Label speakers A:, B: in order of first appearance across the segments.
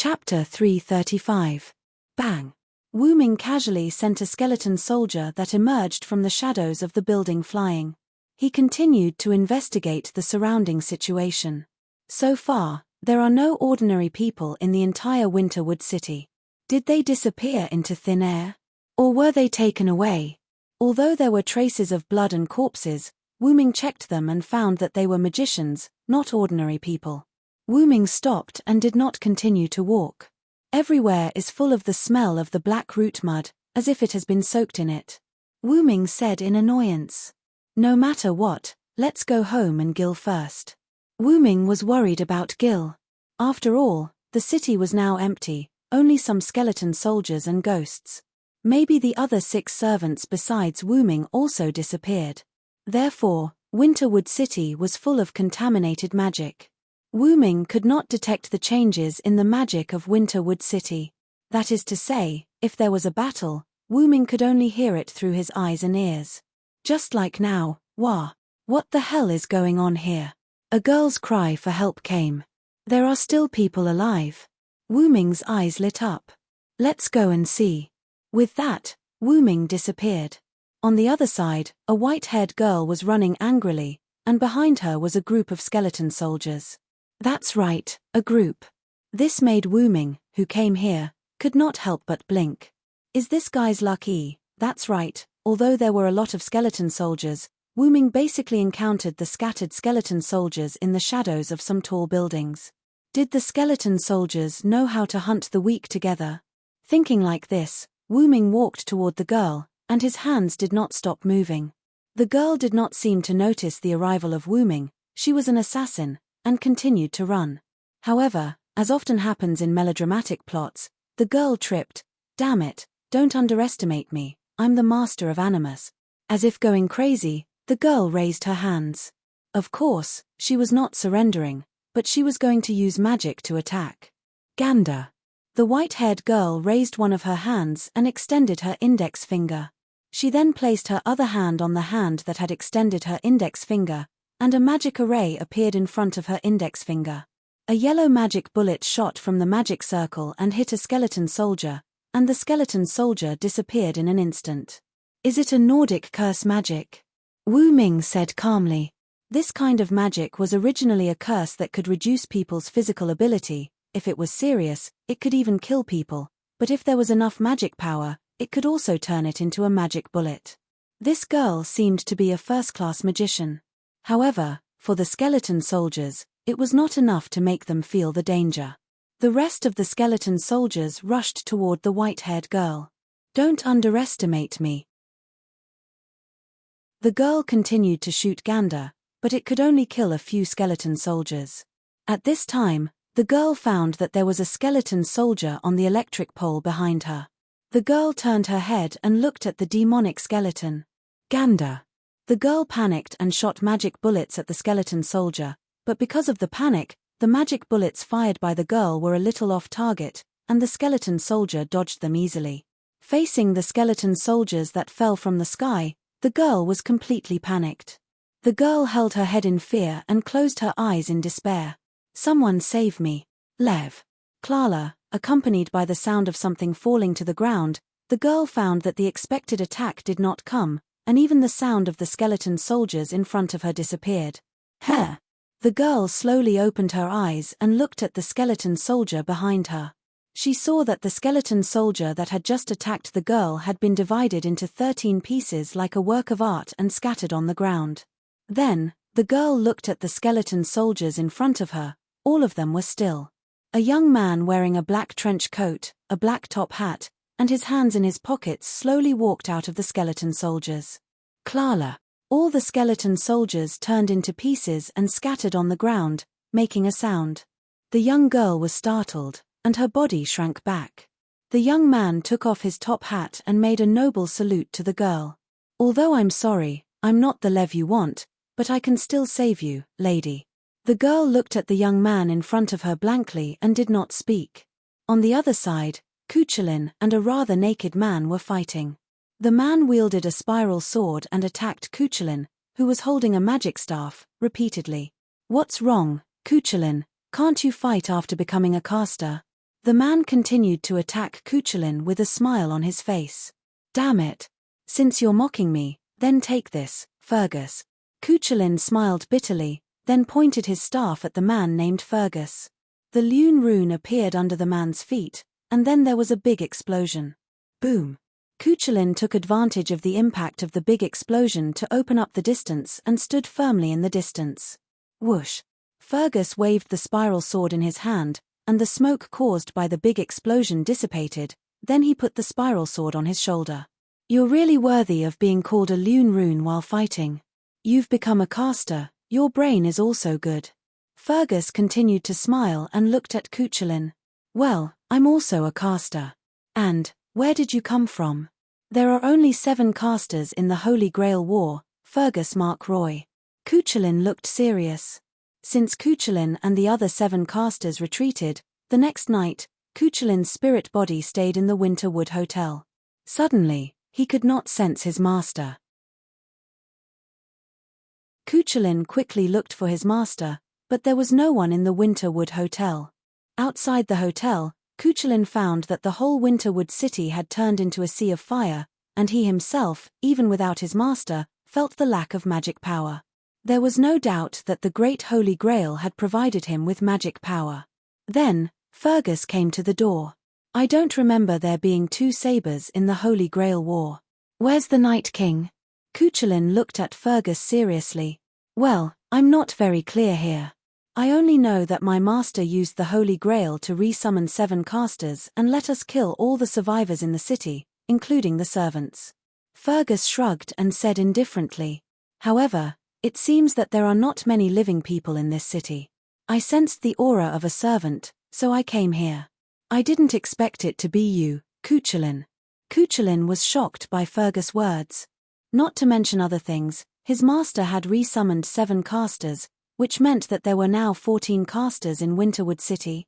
A: Chapter 335. Bang! Wu Ming casually sent a skeleton soldier that emerged from the shadows of the building flying. He continued to investigate the surrounding situation. So far, there are no ordinary people in the entire Winterwood City. Did they disappear into thin air? Or were they taken away? Although there were traces of blood and corpses, Wu Ming checked them and found that they were magicians, not ordinary people. Wu Ming stopped and did not continue to walk. Everywhere is full of the smell of the black root mud, as if it has been soaked in it. Wu Ming said in annoyance. No matter what, let's go home and Gil first. Wu Ming was worried about Gil. After all, the city was now empty, only some skeleton soldiers and ghosts. Maybe the other 6 servants besides Wu Ming also disappeared. Therefore, Winterwood City was full of contaminated magic. Wu Ming could not detect the changes in the magic of Winterwood City. That is to say, if there was a battle, Wu Ming could only hear it through his eyes and ears. Just like now, wah! What the hell is going on here? A girl's cry for help came. There are still people alive. Wu Ming's eyes lit up. Let's go and see. With that, Wu Ming disappeared. On the other side, a white-haired girl was running angrily, and behind her was a group of skeleton soldiers. That's right, a group. This made Wu Ming, who came here, could not help but blink. Is this guy's lucky? That's right, although there were a lot of skeleton soldiers, Wu Ming basically encountered the scattered skeleton soldiers in the shadows of some tall buildings. Did the skeleton soldiers know how to hunt the weak together? Thinking like this, Wu Ming walked toward the girl, and his hands did not stop moving. The girl did not seem to notice the arrival of Wu Ming. She was an assassin, and continued to run. However, as often happens in melodramatic plots, the girl tripped. Damn it, don't underestimate me, I'm the master of animus. As if going crazy, the girl raised her hands. Of course, she was not surrendering, but she was going to use magic to attack. Gander. The white-haired girl raised one of her hands and extended her index finger. She then placed her other hand on the hand that had extended her index finger, and a magic array appeared in front of her index finger. A yellow magic bullet shot from the magic circle and hit a skeleton soldier, and the skeleton soldier disappeared in an instant. Is it a Nordic curse magic? Wu Ming said calmly. This kind of magic was originally a curse that could reduce people's physical ability. If it was serious, it could even kill people, but if there was enough magic power, it could also turn it into a magic bullet. This girl seemed to be a first-class magician. However, for the skeleton soldiers, it was not enough to make them feel the danger. The rest of the skeleton soldiers rushed toward the white-haired girl. Don't underestimate me. The girl continued to shoot Gander, but it could only kill a few skeleton soldiers. At this time, the girl found that there was a skeleton soldier on the electric pole behind her. The girl turned her head and looked at the demonic skeleton. Gander. The girl panicked and shot magic bullets at the skeleton soldier, but because of the panic, the magic bullets fired by the girl were a little off target, and the skeleton soldier dodged them easily. Facing the skeleton soldiers that fell from the sky, the girl was completely panicked. The girl held her head in fear and closed her eyes in despair. Someone save me. Lev. Clara, accompanied by the sound of something falling to the ground, the girl found that the expected attack did not come, and even the sound of the skeleton soldiers in front of her disappeared. Huh! The girl slowly opened her eyes and looked at the skeleton soldier behind her. She saw that the skeleton soldier that had just attacked the girl had been divided into 13 pieces like a work of art and scattered on the ground. Then, the girl looked at the skeleton soldiers in front of her. All of them were still. A young man wearing a black trench coat, a black top hat, and his hands in his pockets slowly walked out of the skeleton soldiers. Clara. All the skeleton soldiers turned into pieces and scattered on the ground, making a sound. The young girl was startled, and her body shrank back. The young man took off his top hat and made a noble salute to the girl. Although I'm sorry, I'm not the Lev you want, but I can still save you, lady. The girl looked at the young man in front of her blankly and did not speak. On the other side, Kuchelin and a rather naked man were fighting. The man wielded a spiral sword and attacked Kuchelin, who was holding a magic staff, repeatedly. What's wrong, Kuchelin? Can't you fight after becoming a caster? The man continued to attack Cuchulain with a smile on his face. Damn it. Since you're mocking me, then take this, Fergus. Cuchulain smiled bitterly, then pointed his staff at the man named Fergus. The Lune rune appeared under the man's feet, and then there was a big explosion. Boom. Cuchulain took advantage of the impact of the big explosion to open up the distance and stood firmly in the distance. Whoosh. Fergus waved the spiral sword in his hand, and the smoke caused by the big explosion dissipated. Then he put the spiral sword on his shoulder. You're really worthy of being called a Lune rune while fighting. You've become a caster, your brain is also good. Fergus continued to smile and looked at Cuchulain. Well, I'm also a caster. And, where did you come from? There are only 7 casters in the Holy Grail War, Fergus McRoy. Cuchulain looked serious. Since Cuchulain and the other 7 casters retreated, the next night, Cuchulain's spirit body stayed in the Winterwood Hotel. Suddenly, he could not sense his master. Cuchulain quickly looked for his master, but there was no one in the Winterwood Hotel. Outside the hotel, Cuchulain found that the whole Winterwood city had turned into a sea of fire, and he himself, even without his master, felt the lack of magic power. There was no doubt that the Great Holy Grail had provided him with magic power. Then, Fergus came to the door. I don't remember there being 2 sabers in the Holy Grail War. Where's the Night King? Cuchulain looked at Fergus seriously. Well, I'm not very clear here. I only know that my master used the Holy Grail to re-summon 7 casters and let us kill all the survivors in the city, including the servants. Fergus shrugged and said indifferently. However, it seems that there are not many living people in this city. I sensed the aura of a servant, so I came here. I didn't expect it to be you, Cuchulain. Cuchulain was shocked by Fergus' words. Not to mention other things, his master had re-summoned 7 casters, which meant that there were now 14 casters in Winterwood City.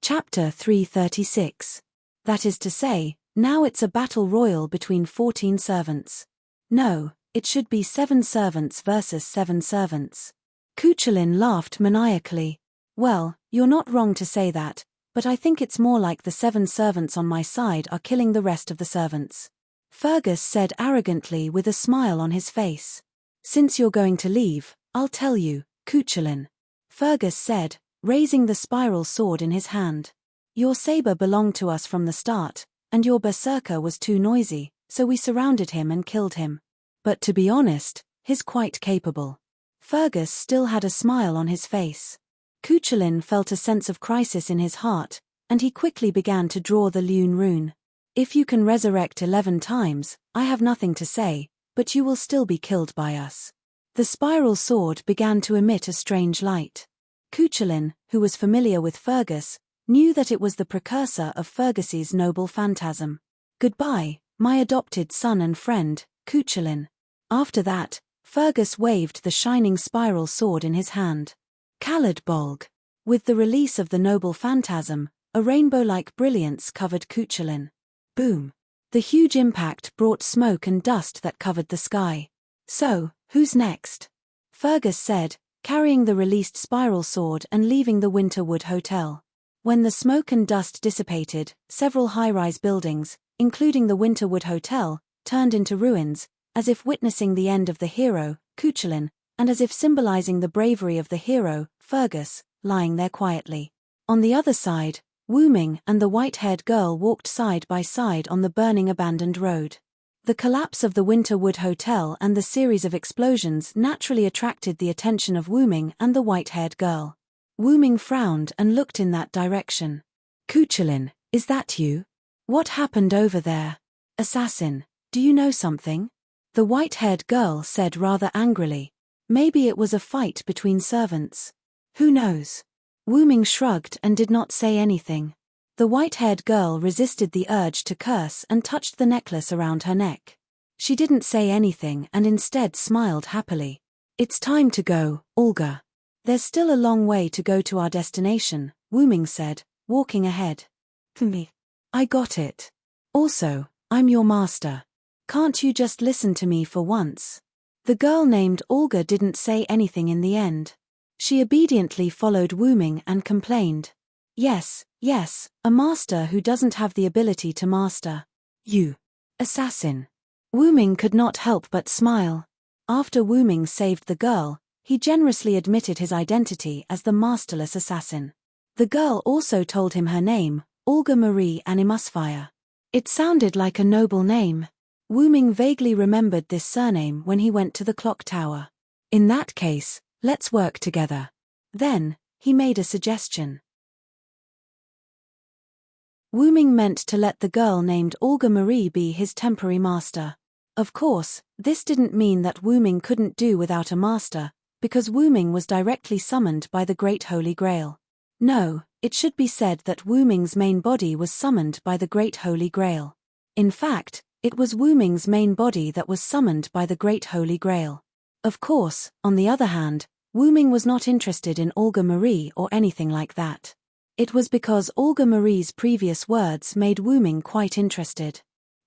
A: Chapter 336. That is to say, now it's a battle royal between 14 servants. No, it should be 7 servants versus 7 servants. Cuchulain laughed maniacally. Well, you're not wrong to say that, but I think it's more like the 7 servants on my side are killing the rest of the servants. Fergus said arrogantly with a smile on his face. Since you're going to leave, I'll tell you, Cuchulain. Fergus said, raising the spiral sword in his hand. Your saber belonged to us from the start, and your berserker was too noisy, so we surrounded him and killed him. But to be honest, he's quite capable. Fergus still had a smile on his face. Cuchulain felt a sense of crisis in his heart, and he quickly began to draw the Lune rune. If you can resurrect 11 times, I have nothing to say, but you will still be killed by us. The spiral sword began to emit a strange light. Cuchulain, who was familiar with Fergus, knew that it was the precursor of Fergus's noble phantasm. Goodbye, my adopted son and friend, Cuchulain. After that, Fergus waved the shining spiral sword in his hand. Khaled Bolg. With the release of the noble phantasm, a rainbow-like brilliance covered Cuchulain. Boom. The huge impact brought smoke and dust that covered the sky. So, who's next? Fergus said, carrying the released spiral sword and leaving the Winterwood Hotel. When the smoke and dust dissipated, several high-rise buildings, including the Winterwood Hotel, turned into ruins, as if witnessing the end of the hero, Cuchulain, and as if symbolizing the bravery of the hero, Fergus, lying there quietly. On the other side, Wu Ming and the white-haired girl walked side by side on the burning abandoned road. The collapse of the Winterwood Hotel and the series of explosions naturally attracted the attention of Wu Ming and the white-haired girl. Wu Ming frowned and looked in that direction. Cuchulain, is that you? What happened over there? Assassin, do you know something? The white-haired girl said rather angrily. Maybe it was a fight between servants. Who knows? Wu Ming shrugged and did not say anything. The white-haired girl resisted the urge to curse and touched the necklace around her neck. She didn't say anything and instead smiled happily. It's time to go, Olga. There's still a long way to go to our destination, Wu Ming said, walking ahead. Me. I got it. Also, I'm your master. Can't you just listen to me for once? The girl named Olga didn't say anything in the end. She obediently followed Wu Ming and complained. Yes, yes, a master who doesn't have the ability to master. You. Assassin. Wu Ming could not help but smile. After Wu Ming saved the girl, he generously admitted his identity as the masterless assassin. The girl also told him her name, Olga Marie Animusfire. It sounded like a noble name. Wu Ming vaguely remembered this surname when he went to the clock tower. In that case, let's work together. Then, he made a suggestion. Wu Ming meant to let the girl named Olga Marie be his temporary master. Of course, this didn't mean that Wu Ming couldn't do without a master, because Wu Ming was directly summoned by the Great Holy Grail. No, it should be said that Wu Ming's main body was summoned by the Great Holy Grail. In fact, it was Wu Ming's main body that was summoned by the Great Holy Grail. Of course, on the other hand, Wu Ming was not interested in Olga Marie or anything like that. It was because Olga Marie's previous words made Wu Ming quite interested.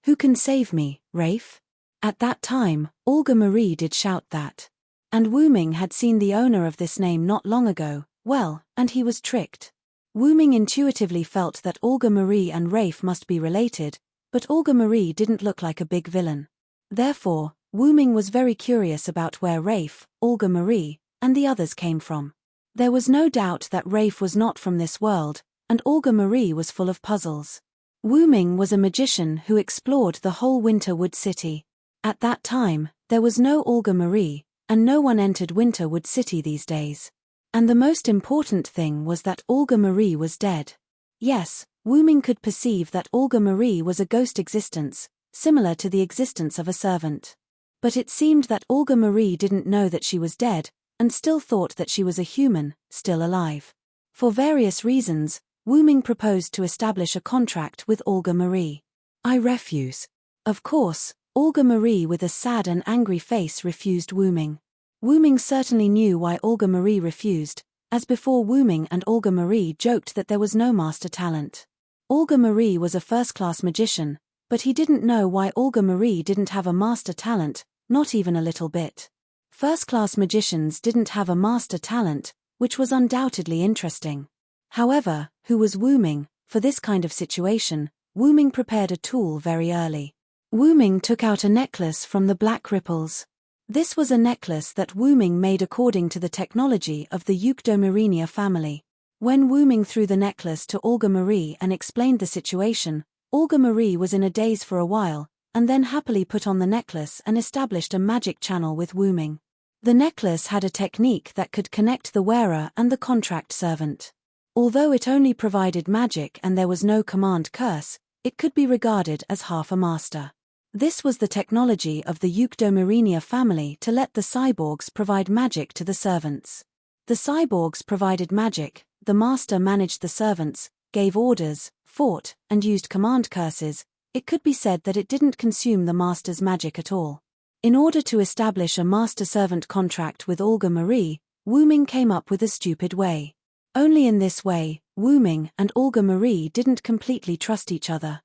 A: Who can save me, Rafe? At that time, Olga Marie did shout that. And Wu Ming had seen the owner of this name not long ago, well, and he was tricked. Wu Ming intuitively felt that Olga Marie and Rafe must be related, but Olga Marie didn't look like a big villain. Therefore, Wu Ming was very curious about where Rafe, Olga Marie, and the others came from. There was no doubt that Rafe was not from this world, and Olga Marie was full of puzzles. Wu Ming was a magician who explored the whole Winterwood City. At that time, there was no Olga Marie, and no one entered Winterwood City these days. And the most important thing was that Olga Marie was dead. Yes, Wu Ming could perceive that Olga Marie was a ghost existence, similar to the existence of a servant. But it seemed that Olga Marie didn't know that she was dead, and still thought that she was a human, still alive. For various reasons, Wu Ming proposed to establish a contract with Olga Marie. I refuse. Of course, Olga Marie with a sad and angry face refused Wu Ming. Wu Ming certainly knew why Olga Marie refused, as before Wu Ming and Olga Marie joked that there was no master talent. Olga Marie was a first-class magician, but he didn't know why Olga Marie didn't have a master talent, not even a little bit. First-class magicians didn't have a master talent, which was undoubtedly interesting. However, who was Wu Ming? For this kind of situation, Wu Ming prepared a tool very early. Wu Ming took out a necklace from the black ripples. This was a necklace that Wu Ming made according to the technology of the Eucdomarinia family. When Wu Ming threw the necklace to Olga Marie and explained the situation, Olga Marie was in a daze for a while, and then happily put on the necklace and established a magic channel with Wu Ming. The necklace had a technique that could connect the wearer and the contract servant. Although it only provided magic and there was no command curse, it could be regarded as half a master. This was the technology of the Eucdomarinia family to let the cyborgs provide magic to the servants. The cyborgs provided magic, the master managed the servants, gave orders, fought, and used command curses. It could be said that it didn't consume the master's magic at all. In order to establish a master-servant contract with Olga Marie, Wu Ming came up with a stupid way. Only in this way, Wu Ming and Olga Marie didn't completely trust each other.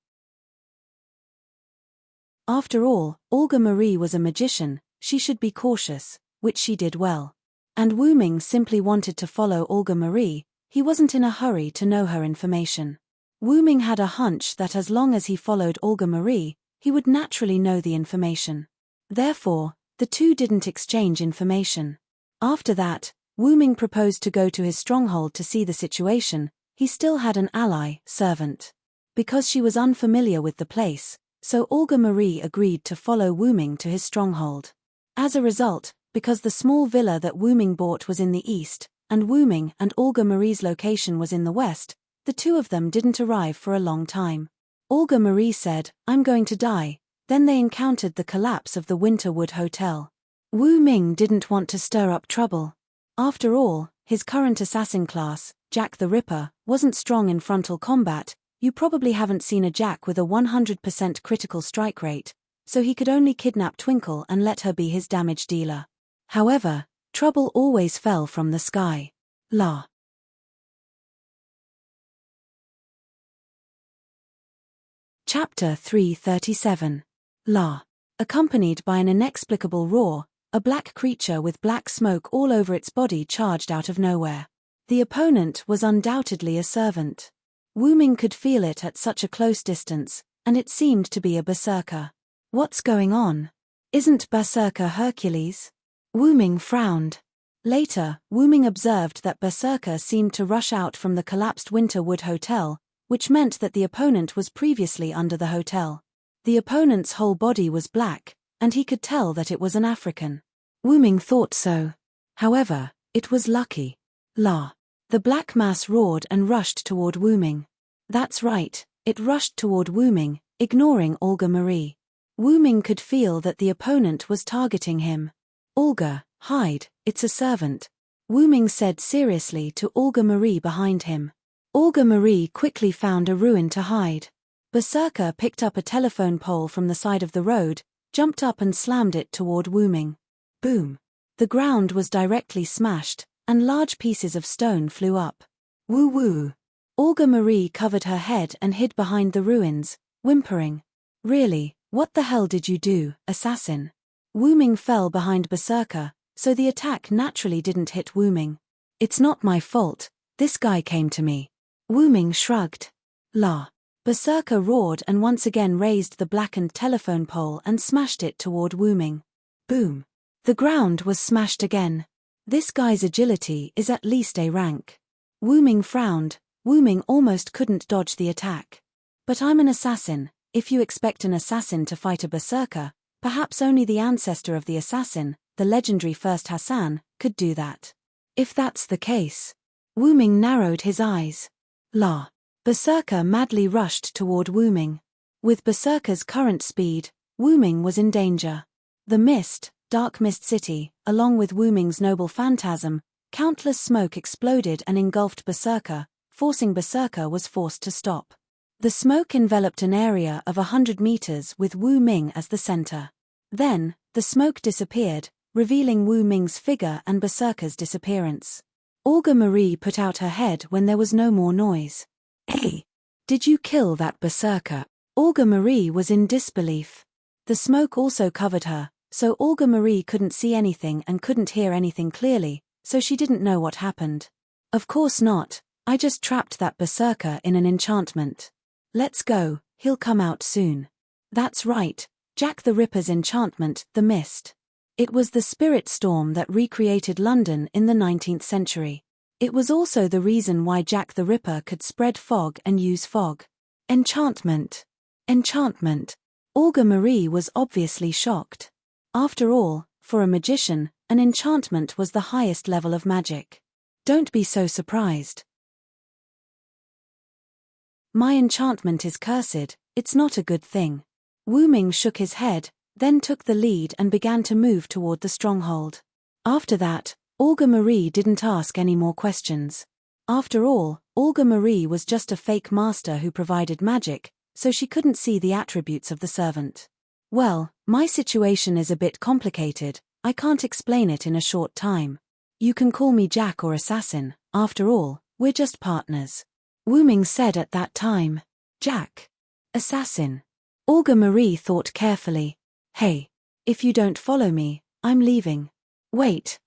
A: After all, Olga Marie was a magician, she should be cautious, which she did well. And Wu Ming simply wanted to follow Olga Marie, he wasn't in a hurry to know her information. Wu Ming had a hunch that as long as he followed Olga Marie, he would naturally know the information. Therefore, the two didn't exchange information. After that, Wu Ming proposed to go to his stronghold to see the situation. He still had an ally, servant. Because she was unfamiliar with the place, so Olga Marie agreed to follow Wu Ming to his stronghold. As a result, because the small villa that Wu Ming bought was in the east, and Wu Ming and Olga Marie's location was in the west, the two of them didn't arrive for a long time. Olga Marie said, "I'm going to die." Then they encountered the collapse of the Winterwood Hotel. Wu Ming didn't want to stir up trouble. After all, his current assassin class, Jack the Ripper, wasn't strong in frontal combat. You probably haven't seen a Jack with a 100% critical strike rate, so he could only kidnap Twinkle and let her be his damage dealer. However, trouble always fell from the sky. La. Chapter 337. La. Accompanied by an inexplicable roar, A black creature with black smoke all over its body charged out of nowhere. The opponent was undoubtedly a servant. Wu Ming could feel it at such a close distance, and it seemed to be a berserker. What's going on? Isn't berserker Hercules? Wu Ming frowned. Later, Wu Ming observed that berserker seemed to rush out from the collapsed Winterwood Hotel, which meant that the opponent was previously under the hotel. The opponent's whole body was black, and he could tell that it was an African. Wu Ming thought so. However, it was lucky. La. The black mass roared and rushed toward Wu Ming. That's right, it rushed toward Wu Ming, ignoring Olga Marie. Wu Ming could feel that the opponent was targeting him. Olga, hide, it's a servant, Wu Ming said seriously to Olga Marie behind him. Olga Marie quickly found a ruin to hide. Berserker picked up a telephone pole from the side of the road, jumped up and slammed it toward Wu Ming. Boom. The ground was directly smashed, and large pieces of stone flew up. Woo woo. Olga Marie covered her head and hid behind the ruins, whimpering. Really, what the hell did you do, assassin? Wu Ming fell behind Berserker, so the attack naturally didn't hit Wu Ming. It's not my fault, this guy came to me. Wu Ming shrugged. La. Berserker roared and once again raised the blackened telephone pole and smashed it toward Wu Ming. Boom. The ground was smashed again. This guy's agility is at least A rank. Wu Ming frowned. Wu Ming almost couldn't dodge the attack. But I'm an assassin. If you expect an assassin to fight a berserker, perhaps only the ancestor of the assassin, the legendary First Hassan, could do that. If that's the case. Wu Ming narrowed his eyes. La. Berserker madly rushed toward Wu Ming. With Berserker's current speed, Wu Ming was in danger. The mist, dark mist city, along with Wu Ming's noble phantasm, countless smoke exploded and engulfed Berserker, forcing Berserker was forced to stop. The smoke enveloped an area of 100 meters with Wu Ming as the center. Then, the smoke disappeared, revealing Wu Ming's figure and Berserker's disappearance. Olga Marie put out her head when there was no more noise. Hey! Did you kill that Berserker? Olga Marie was in disbelief. The smoke also covered her, so Olga Marie couldn't see anything and couldn't hear anything clearly, so she didn't know what happened. Of course not, I just trapped that Berserker in an enchantment. Let's go, he'll come out soon. That's right, Jack the Ripper's enchantment, the mist. It was the spirit storm that recreated London in the 19th century. It was also the reason why Jack the Ripper could spread fog and use fog. Enchantment. Enchantment. Olga Marie was obviously shocked. After all, for a magician, an enchantment was the highest level of magic. Don't be so surprised. My enchantment is cursed, it's not a good thing. Wu Ming shook his head, then took the lead and began to move toward the stronghold. After that, Olga Marie didn't ask any more questions. After all, Olga Marie was just a fake master who provided magic, so she couldn't see the attributes of the servant. Well, my situation is a bit complicated, I can't explain it in a short time. You can call me Jack or Assassin, after all, we're just partners. Wu Ming said at that time. Jack. Assassin. Olga Marie thought carefully. Hey. If you don't follow me, I'm leaving. Wait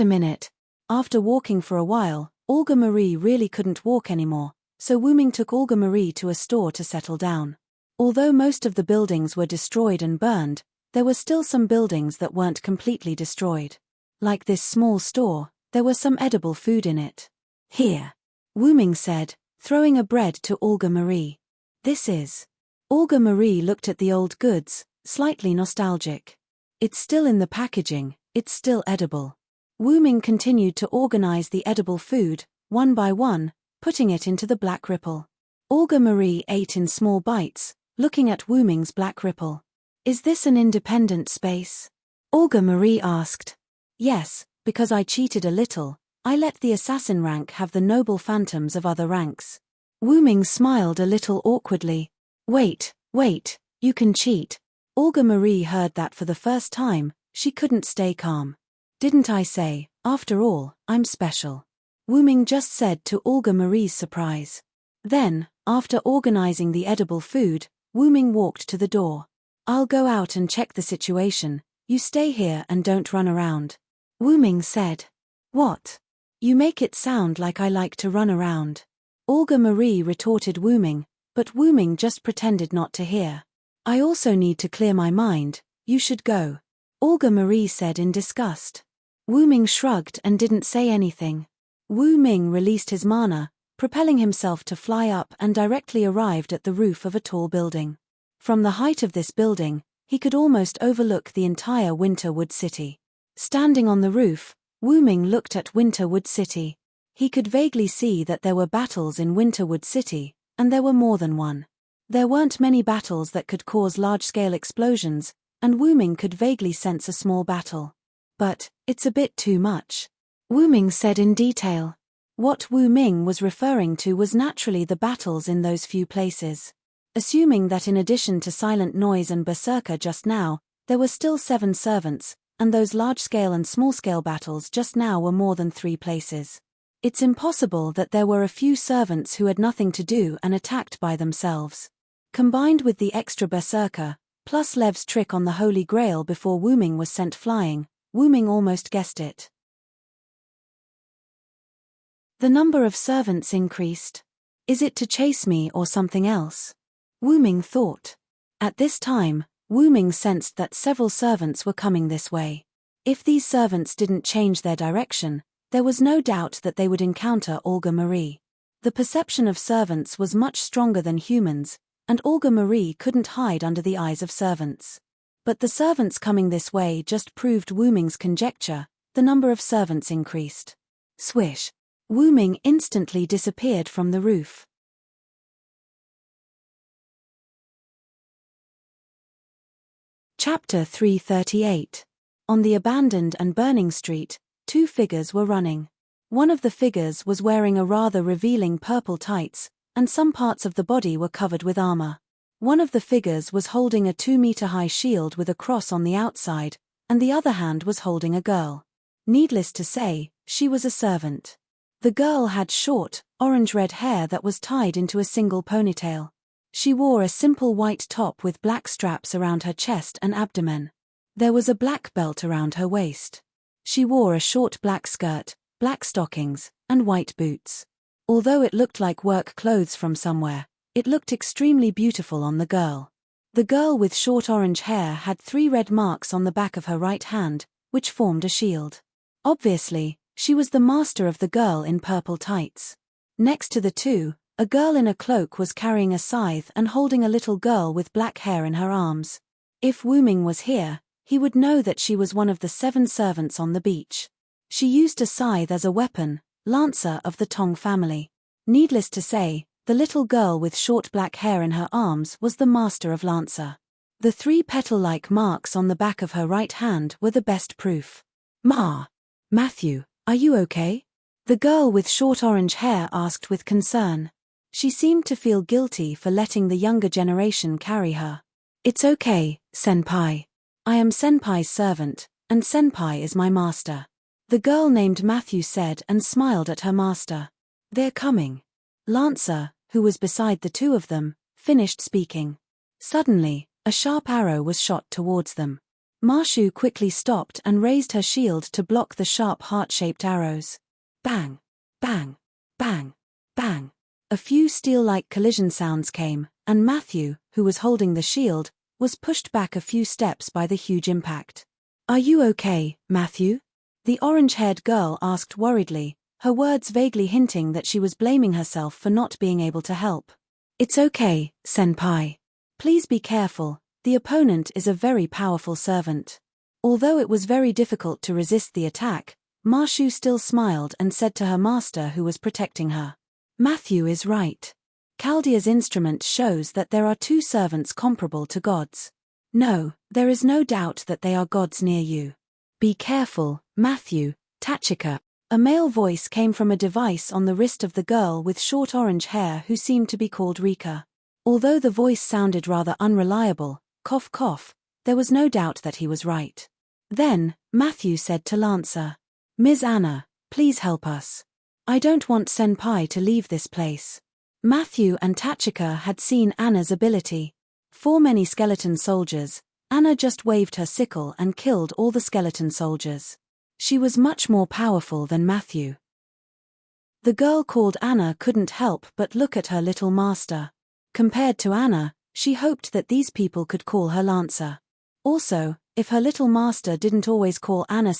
A: a minute. After walking for a while, Olga Marie really couldn't walk anymore, so Wu Ming took Olga Marie to a store to settle down. Although most of the buildings were destroyed and burned, there were still some buildings that weren't completely destroyed. Like this small store, there was some edible food in it. Here. Wu Ming said, throwing a bread to Olga Marie. This is. Olga Marie looked at the old goods, slightly nostalgic. It's still in the packaging, it's still edible. Wu Ming continued to organize the edible food, one by one, putting it into the black ripple. Olga Marie ate in small bites, looking at Wu Ming's black ripple. Is this an independent space? Olga Marie asked. Yes, because I cheated a little. I let the assassin rank have the noble phantoms of other ranks. Wu Ming smiled a little awkwardly. Wait, you can cheat. Olga Marie heard that for the first time, she couldn't stay calm. Didn't I say, after all, I'm special? Wu Ming just said to Olga Marie's surprise. Then, after organizing the edible food, Wu Ming walked to the door. I'll go out and check the situation, You stay here and don't run around. Wu Ming said. What? You make it sound like I like to run around. Olga Marie retorted Wu Ming, but Wu Ming just pretended not to hear. I also need to clear my mind, you should go. Olga Marie said in disgust. Wu Ming shrugged and didn't say anything. Wu Ming released his mana, propelling himself to fly up and directly arrived at the roof of a tall building. From the height of this building, he could almost overlook the entire Winterwood City. Standing on the roof, Wu Ming looked at Winterwood City. He could vaguely see that there were battles in Winterwood City, and there were more than one. There weren't many battles that could cause large-scale explosions, and Wu Ming could vaguely sense a small battle. But, it's a bit too much. Wu Ming said in detail. What Wu Ming was referring to was naturally the battles in those few places. Assuming that in addition to Silent Noise and Berserker just now, there were still 7 servants, and those large-scale and small-scale battles just now were more than 3 places. It's impossible that there were a few servants who had nothing to do and attacked by themselves. Combined with the extra Berserker, plus Lev's trick on the Holy Grail before Wu Ming was sent flying, Wu Ming almost guessed it. The number of servants increased. Is it to chase me or something else? Wu Ming thought. At this time, Wu Ming sensed that several servants were coming this way. If these servants didn't change their direction, there was no doubt that they would encounter Olga Marie. The perception of servants was much stronger than humans, and Olga Marie couldn't hide under the eyes of servants. But the servants coming this way just proved Wu Ming's conjecture. The number of servants increased. Swish. Wu Ming instantly disappeared from the roof. Chapter 338. On the abandoned and burning street, 2 figures were running. One of the figures was wearing a rather revealing purple tights, and some parts of the body were covered with armor. One of the figures was holding a 2-meter-high shield with a cross on the outside, and the other hand was holding a girl. Needless to say, she was a servant. The girl had short, orange-red hair that was tied into a single ponytail. She wore a simple white top with black straps around her chest and abdomen. There was a black belt around her waist. She wore a short black skirt, black stockings, and white boots. Although it looked like work clothes from somewhere, it looked extremely beautiful on the girl. The girl with short orange hair had 3 red marks on the back of her right hand, which formed a shield. Obviously, she was the master of the girl in purple tights. Next to the 2, a girl in a cloak was carrying a scythe and holding a little girl with black hair in her arms. If Wu Ming was here, he would know that she was one of the 7 servants on the beach. She used a scythe as a weapon, Lancer of the Tong family. Needless to say, the little girl with short black hair in her arms was the master of Lancer. The 3 petal-like marks on the back of her right hand were the best proof. Matthew, are you okay? The girl with short orange hair asked with concern. She seemed to feel guilty for letting the younger generation carry her. It's okay, Senpai. I am Senpai's servant, and Senpai is my master. The girl named Matthew said and smiled at her master. They're coming. Lancer, who was beside the 2 of them, finished speaking. Suddenly, a sharp arrow was shot towards them. Ma Shu quickly stopped and raised her shield to block the sharp heart-shaped arrows. Bang! Bang! Bang! Bang! A few steel-like collision sounds came, and Matthew, who was holding the shield, was pushed back a few steps by the huge impact. Are you okay, Matthew? The orange-haired girl asked worriedly, her words vaguely hinting that she was blaming herself for not being able to help. It's okay, Senpai. Please be careful, the opponent is a very powerful servant. Although it was very difficult to resist the attack, Ma Shu still smiled and said to her master who was protecting her. Matthew is right. Chaldea's instrument shows that there are 2 servants comparable to gods. No, there is no doubt that they are gods near you. Be careful, Matthew, Tachika. A male voice came from a device on the wrist of the girl with short orange hair who seemed to be called Rika. Although the voice sounded rather unreliable, cough cough, there was no doubt that he was right. Then, Matthew said to Lancer, Ms. Anna, please help us. I don't want Senpai to leave this place. Matthew and Tachika had seen Anna's ability. For many skeleton soldiers, Anna just waved her sickle and killed all the skeleton soldiers. She was much more powerful than Matthew. The girl called Anna couldn't help but look at her little master. Compared to Anna, she hoped that these people could call her Lancer. Also, if her little master didn't always call Anna,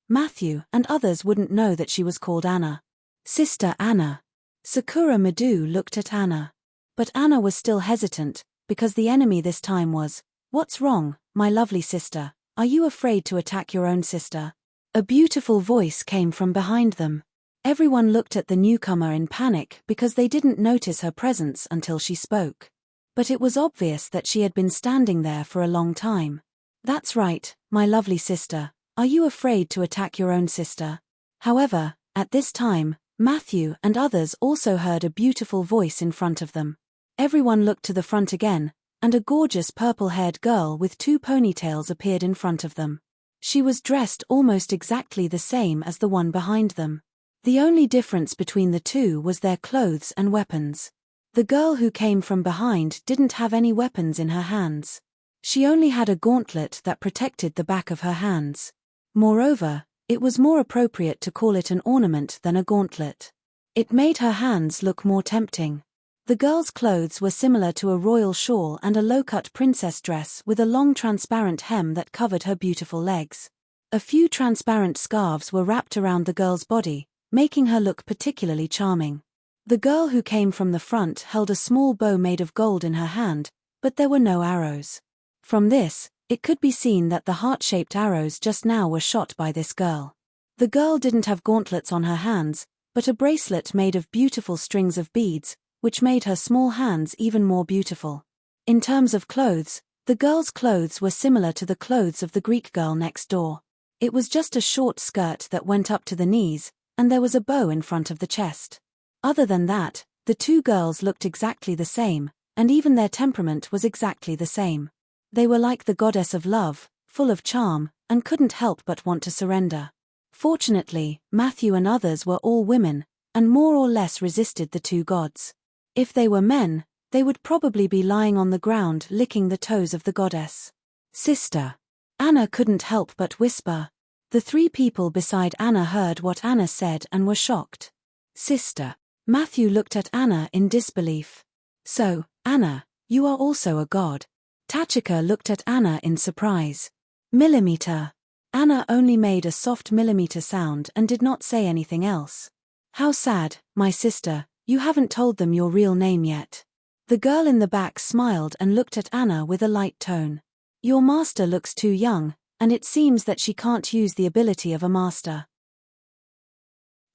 A: Matthew and others wouldn't know that she was called Anna. Sister Anna. Sakura Madu looked at Anna. But Anna was still hesitant, because the enemy this time was, "What's wrong, my lovely sister? Are you afraid to attack your own sister?" A beautiful voice came from behind them. Everyone looked at the newcomer in panic because they didn't notice her presence until she spoke. But it was obvious that she had been standing there for a long time. "That's right, my lovely sister. Are you afraid to attack your own sister?" However, at this time, Matthew and others also heard a beautiful voice in front of them. Everyone looked to the front again, and a gorgeous purple-haired girl with 2 ponytails appeared in front of them. She was dressed almost exactly the same as the one behind them. The only difference between the two was their clothes and weapons. The girl who came from behind didn't have any weapons in her hands. She only had a gauntlet that protected the back of her hands. Moreover, it was more appropriate to call it an ornament than a gauntlet. It made her hands look more tempting. The girl's clothes were similar to a royal shawl and a low-cut princess dress with a long transparent hem that covered her beautiful legs. A few transparent scarves were wrapped around the girl's body, making her look particularly charming. The girl who came from the front held a small bow made of gold in her hand, but there were no arrows. From this, it could be seen that the heart-shaped arrows just now were shot by this girl. The girl didn't have gauntlets on her hands, but a bracelet made of beautiful strings of beads, which made her small hands even more beautiful. In terms of clothes, the girl's clothes were similar to the clothes of the Greek girl next door. It was just a short skirt that went up to the knees, and there was a bow in front of the chest. Other than that, the two girls looked exactly the same, and even their temperament was exactly the same. They were like the goddess of love, full of charm, and couldn't help but want to surrender. Fortunately, Matthew and others were all women, and more or less resisted the two gods. If they were men, they would probably be lying on the ground licking the toes of the goddess. "Sister." Anna couldn't help but whisper. The 3 people beside Anna heard what Anna said and were shocked. "Sister." Matthew looked at Anna in disbelief. "So, Anna, you are also a god?" Tachika looked at Anna in surprise. "Millimeter." Anna only made a soft millimeter sound and did not say anything else. "How sad, my sister, you haven't told them your real name yet." The girl in the back smiled and looked at Anna with a light tone. "Your master looks too young, and it seems that she can't use the ability of a master."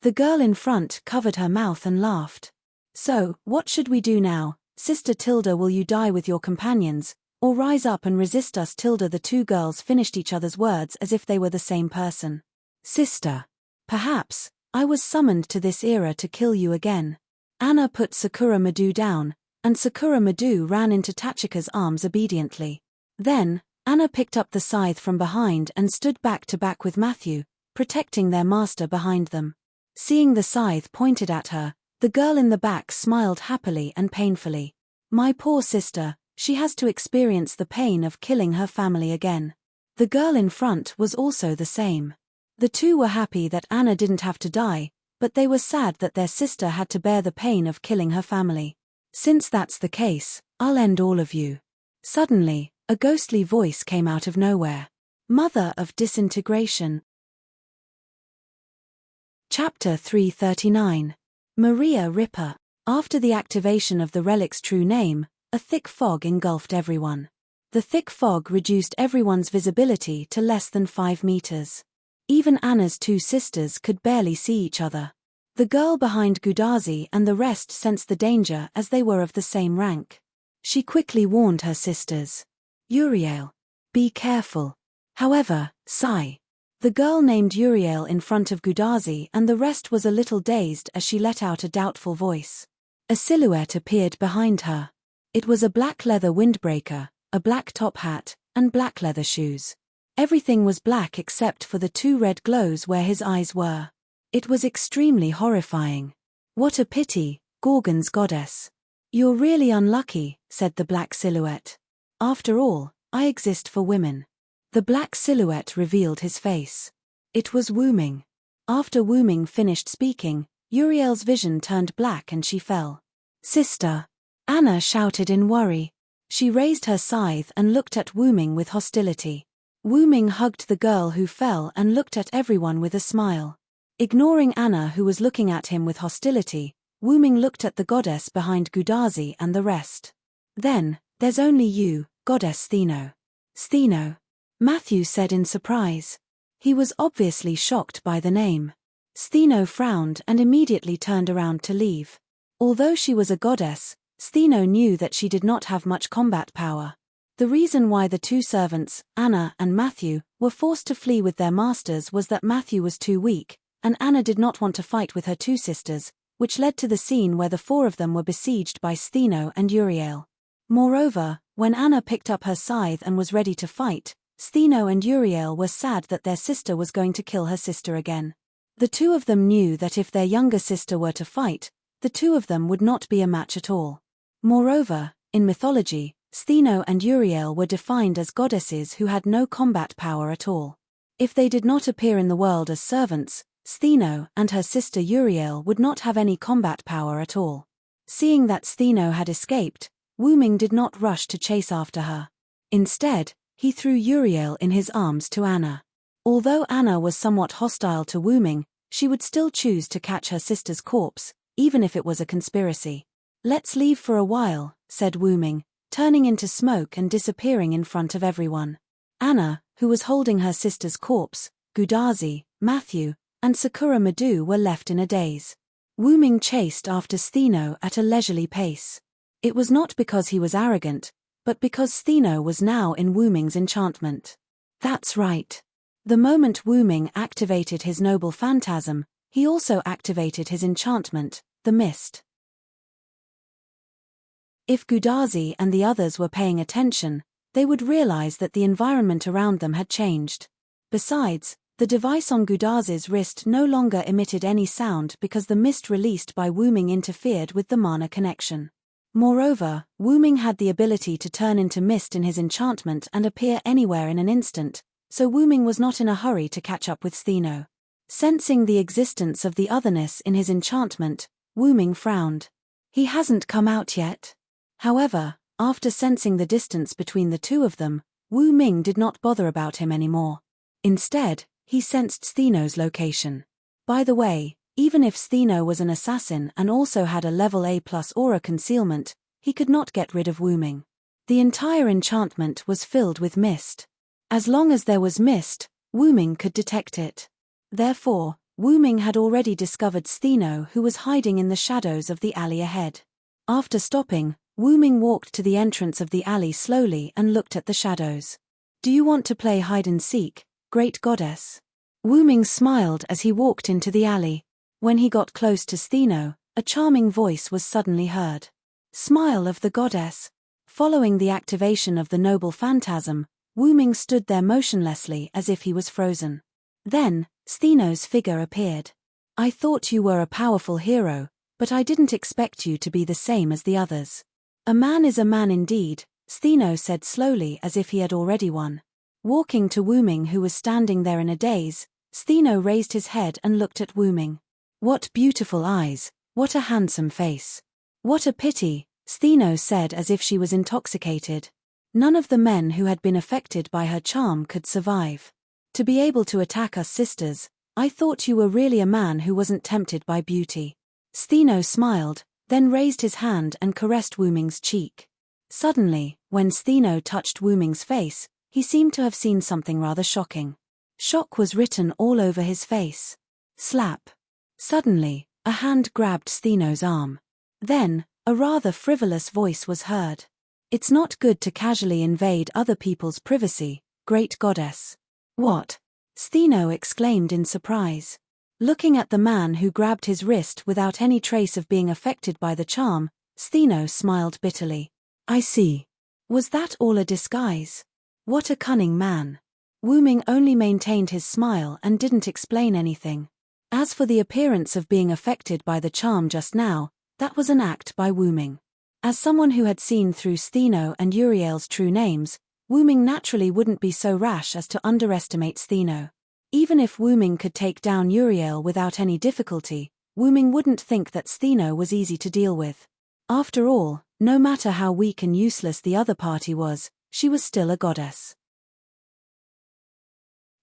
A: The girl in front covered her mouth and laughed. "So, what should we do now, Sister Tilda? Will you die with your companions, or rise up and resist us?" Tilda. The two girls finished each other's words as if they were the same person. "Sister. Perhaps, I was summoned to this era to kill you again." Anna put Sakura Madu down, and Sakura Madu ran into Tachika's arms obediently. Then, Anna picked up the scythe from behind and stood back to back with Matthew, protecting their master behind them. Seeing the scythe pointed at her, the girl in the back smiled happily and painfully. "My poor sister, she has to experience the pain of killing her family again." The girl in front was also the same. The two were happy that Anna didn't have to die, but they were sad that their sister had to bear the pain of killing her family. "Since that's the case, I'll end all of you." Suddenly, a ghostly voice came out of nowhere. "Mother of disintegration." Chapter 339. Maria Ripper. After the activation of the relic's true name, a thick fog engulfed everyone. The thick fog reduced everyone's visibility to less than 5 meters. Even Anna's 2 sisters could barely see each other. The girl behind Gudazi and the rest sensed the danger as they were of the same rank. She quickly warned her sisters. "Uriel. Be careful." However, sigh. The girl named Uriel in front of Gudazi and the rest was a little dazed as she let out a doubtful voice. A silhouette appeared behind her. It was a black leather windbreaker, a black top hat, and black leather shoes. Everything was black except for the 2 red glows where his eyes were. It was extremely horrifying. "What a pity, Gorgon's goddess. You're really unlucky," said the black silhouette. "After all, I exist for women. The black silhouette revealed his face. It was Wu Ming. After Wu Ming finished speaking, Uriel's vision turned black and she fell. Sister! Anna shouted in worry. She raised her scythe and looked at Wu Ming with hostility. Wu Ming hugged the girl who fell and looked at everyone with a smile. Ignoring Anna, who was looking at him with hostility, Wu Ming looked at the goddess behind Gudazi and the rest. Then, there's only you, Goddess Stheno. Stheno? Matthew said in surprise. He was obviously shocked by the name. Stheno frowned and immediately turned around to leave. Although she was a goddess, Stheno knew that she did not have much combat power. The reason why the two servants, Anna and Matthew, were forced to flee with their masters was that Matthew was too weak, and Anna did not want to fight with her two sisters, which led to the scene where the four of them were besieged by Stheno and Uriel. Moreover, when Anna picked up her scythe and was ready to fight, Stheno and Uriel were sad that their sister was going to kill her sister again. The two of them knew that if their younger sister were to fight, the two of them would not be a match at all. Moreover, in mythology, Stheno and Uriel were defined as goddesses who had no combat power at all. If they did not appear in the world as servants, Stheno and her sister Uriel would not have any combat power at all. Seeing that Stheno had escaped, Wu Ming did not rush to chase after her. Instead, he threw Uriel in his arms to Anna. Although Anna was somewhat hostile to Wu Ming, she would still choose to catch her sister's corpse, even if it was a conspiracy. Let's leave for a while, said Wu Ming, turning into smoke and disappearing in front of everyone. Anna, who was holding her sister's corpse, Gudazi, Matthew, and Sakura Madu were left in a daze. Wu Ming chased after Stheno at a leisurely pace. It was not because he was arrogant, but because Stheno was now in Wu Ming's enchantment. That's right. The moment Wu Ming activated his noble phantasm, he also activated his enchantment, the mist. If Gudazi and the others were paying attention, they would realize that the environment around them had changed. Besides, the device on Gudazi's wrist no longer emitted any sound because the mist released by Wu Ming interfered with the mana connection. Moreover, Wu Ming had the ability to turn into mist in his enchantment and appear anywhere in an instant, so Wu Ming was not in a hurry to catch up with Stheno. Sensing the existence of the otherness in his enchantment, Wu Ming frowned. He hasn't come out yet. However, after sensing the distance between the two of them, Wu Ming did not bother about him anymore. Instead, he sensed Stheno's location. By the way, even if Stheno was an assassin and also had a level A+ aura concealment, he could not get rid of Wu Ming. The entire enchantment was filled with mist. As long as there was mist, Wu Ming could detect it. Therefore, Wu Ming had already discovered Stheno, who was hiding in the shadows of the alley ahead. After stopping, Wu Ming walked to the entrance of the alley slowly and looked at the shadows. Do you want to play hide-and-seek, great goddess? Wu Ming smiled as he walked into the alley. When he got close to Stheno, a charming voice was suddenly heard. Smile of the goddess. Following the activation of the noble phantasm, Wu Ming stood there motionlessly as if he was frozen. Then, Stheno's figure appeared. I thought you were a powerful hero, but I didn't expect you to be the same as the others. A man is a man indeed, Stheno said slowly as if he had already won. Walking to Wu Ming, who was standing there in a daze, Stheno raised his head and looked at Wu Ming. What beautiful eyes, what a handsome face. What a pity, Stheno said as if she was intoxicated. None of the men who had been affected by her charm could survive. To be able to attack us sisters, I thought you were really a man who wasn't tempted by beauty. Stheno smiled, then raised his hand and caressed Wu Ming's cheek. Suddenly, when Stheno touched Wu Ming's face, he seemed to have seen something rather shocking. Shock was written all over his face. Slap. Suddenly, a hand grabbed Stheno's arm. Then, a rather frivolous voice was heard. It's not good to casually invade other people's privacy, great goddess. What? Stheno exclaimed in surprise. Looking at the man who grabbed his wrist without any trace of being affected by the charm, Stheno smiled bitterly. I see. Was that all a disguise? What a cunning man. Wu Ming only maintained his smile and didn't explain anything. As for the appearance of being affected by the charm just now, that was an act by Wu Ming. As someone who had seen through Stheno and Uriel's true names, Wu Ming naturally wouldn't be so rash as to underestimate Stheno. Even if Wu Ming could take down Uriel without any difficulty, Wu Ming wouldn't think that Stheno was easy to deal with. After all, no matter how weak and useless the other party was, she was still a goddess.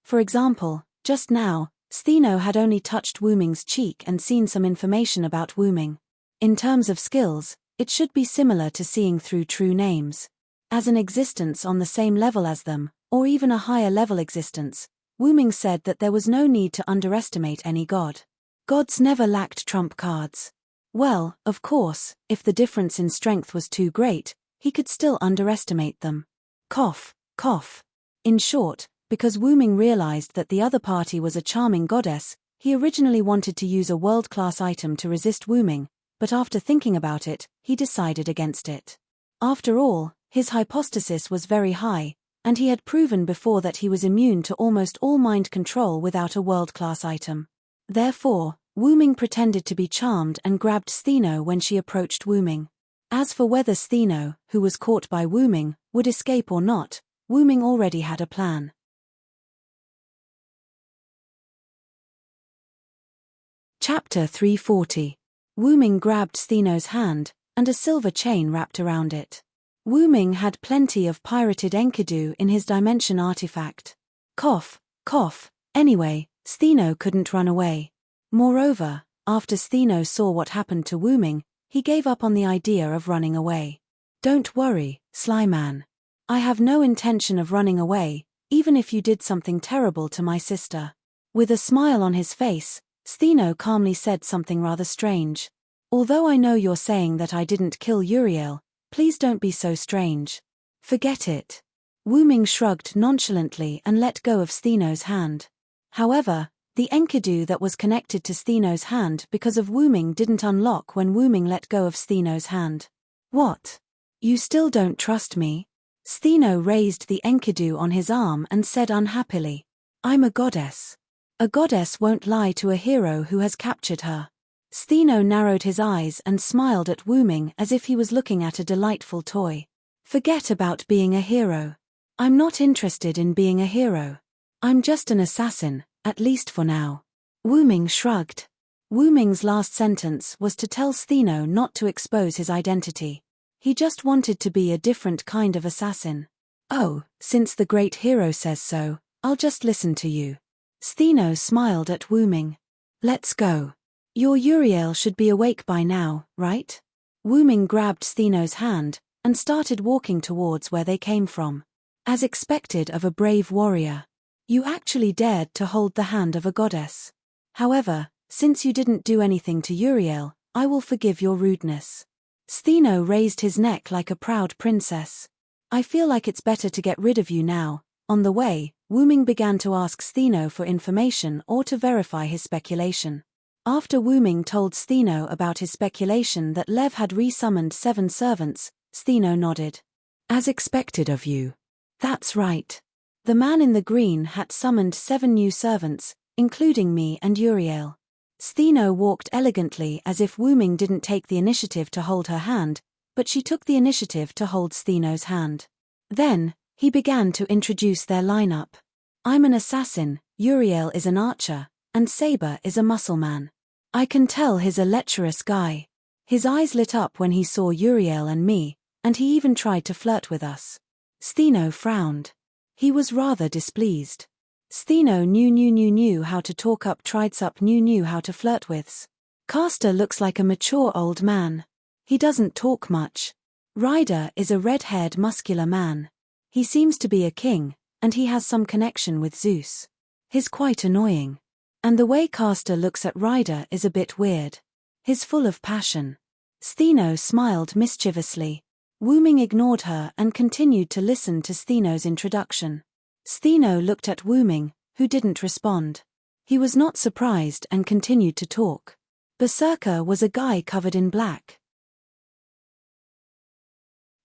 A: For example, just now, Stheno had only touched Wu Ming's cheek and seen some information about Wu Ming. In terms of skills, it should be similar to seeing through true names. As an existence on the same level as them, or even a higher level existence, Wu Ming said that there was no need to underestimate any god. Gods never lacked trump cards. Well, of course, if the difference in strength was too great, he could still underestimate them. Cough, cough. In short, because Wu Ming realized that the other party was a charming goddess, he originally wanted to use a world-class item to resist Wu Ming, but after thinking about it, he decided against it. After all, his hypostasis was very high, and he had proven before that he was immune to almost all mind control without a world-class item. Therefore, Wu Ming pretended to be charmed and grabbed Stheno when she approached Wu Ming. As for whether Stheno, who was caught by Wu Ming, would escape or not, Wu Ming already had a plan. Chapter 340. Wu Ming grabbed Stheno's hand, and a silver chain wrapped around it. Wu Ming had plenty of pirated Enkidu in his dimension artifact. Cough, cough. Anyway, Stheno couldn't run away. Moreover, after Stheno saw what happened to Wu Ming, he gave up on the idea of running away. Don't worry, Sly Man. I have no intention of running away, even if you did something terrible to my sister. With a smile on his face, Stheno calmly said something rather strange. Although I know you're saying that I didn't kill Uriel, please don't be so strange. Forget it. Wu Ming shrugged nonchalantly and let go of Stheno's hand. However, the Enkidu that was connected to Stheno's hand because of Wu Ming didn't unlock when Wu Ming let go of Stheno's hand. What? You still don't trust me? Stheno raised the Enkidu on his arm and said unhappily. I'm a goddess. A goddess won't lie to a hero who has captured her. Stheno narrowed his eyes and smiled at Wu Ming as if he was looking at a delightful toy. Forget about being a hero. I'm not interested in being a hero. I'm just an assassin, at least for now. Wu Ming shrugged. Wu Ming's last sentence was to tell Stheno not to expose his identity. He just wanted to be a different kind of assassin. Oh, since the great hero says so, I'll just listen to you. Stheno smiled at Wu Ming. Let's go. Your Uriel should be awake by now, right? Wu Ming grabbed Stheno's hand and started walking towards where they came from. As expected of a brave warrior. You actually dared to hold the hand of a goddess. However, since you didn't do anything to Uriel, I will forgive your rudeness. Stheno raised his neck like a proud princess. I feel like it's better to get rid of you now. On the way, Wu Ming began to ask Stheno for information or to verify his speculation. After Wu Ming told Stheno about his speculation that Lev had re-summoned 7 servants, Stheno nodded. As expected of you. That's right. The man in the green hat summoned 7 new servants, including me and Uriel. Stheno walked elegantly as if Wu Ming didn't take the initiative to hold her hand, but she took the initiative to hold Stheno's hand. Then, he began to introduce their lineup. I'm an assassin, Uriel is an archer, and Saber is a muscle man. I can tell he's a lecherous guy. His eyes lit up when he saw Uriel and me, and he even tried to flirt with us. Stheno frowned. He was rather displeased. Stheno knew how to talk up Tridesup knew how to flirt with. Caster looks like a mature old man. He doesn't talk much. Ryder is a red-haired muscular man. He seems to be a king, and he has some connection with Zeus. He's quite annoying. And the way Caster looks at Ryder is a bit weird. He's full of passion. Stheno smiled mischievously. Wu Ming ignored her and continued to listen to Stheno's introduction. Stheno looked at Wu Ming, who didn't respond. He was not surprised and continued to talk. Berserker was a guy covered in black.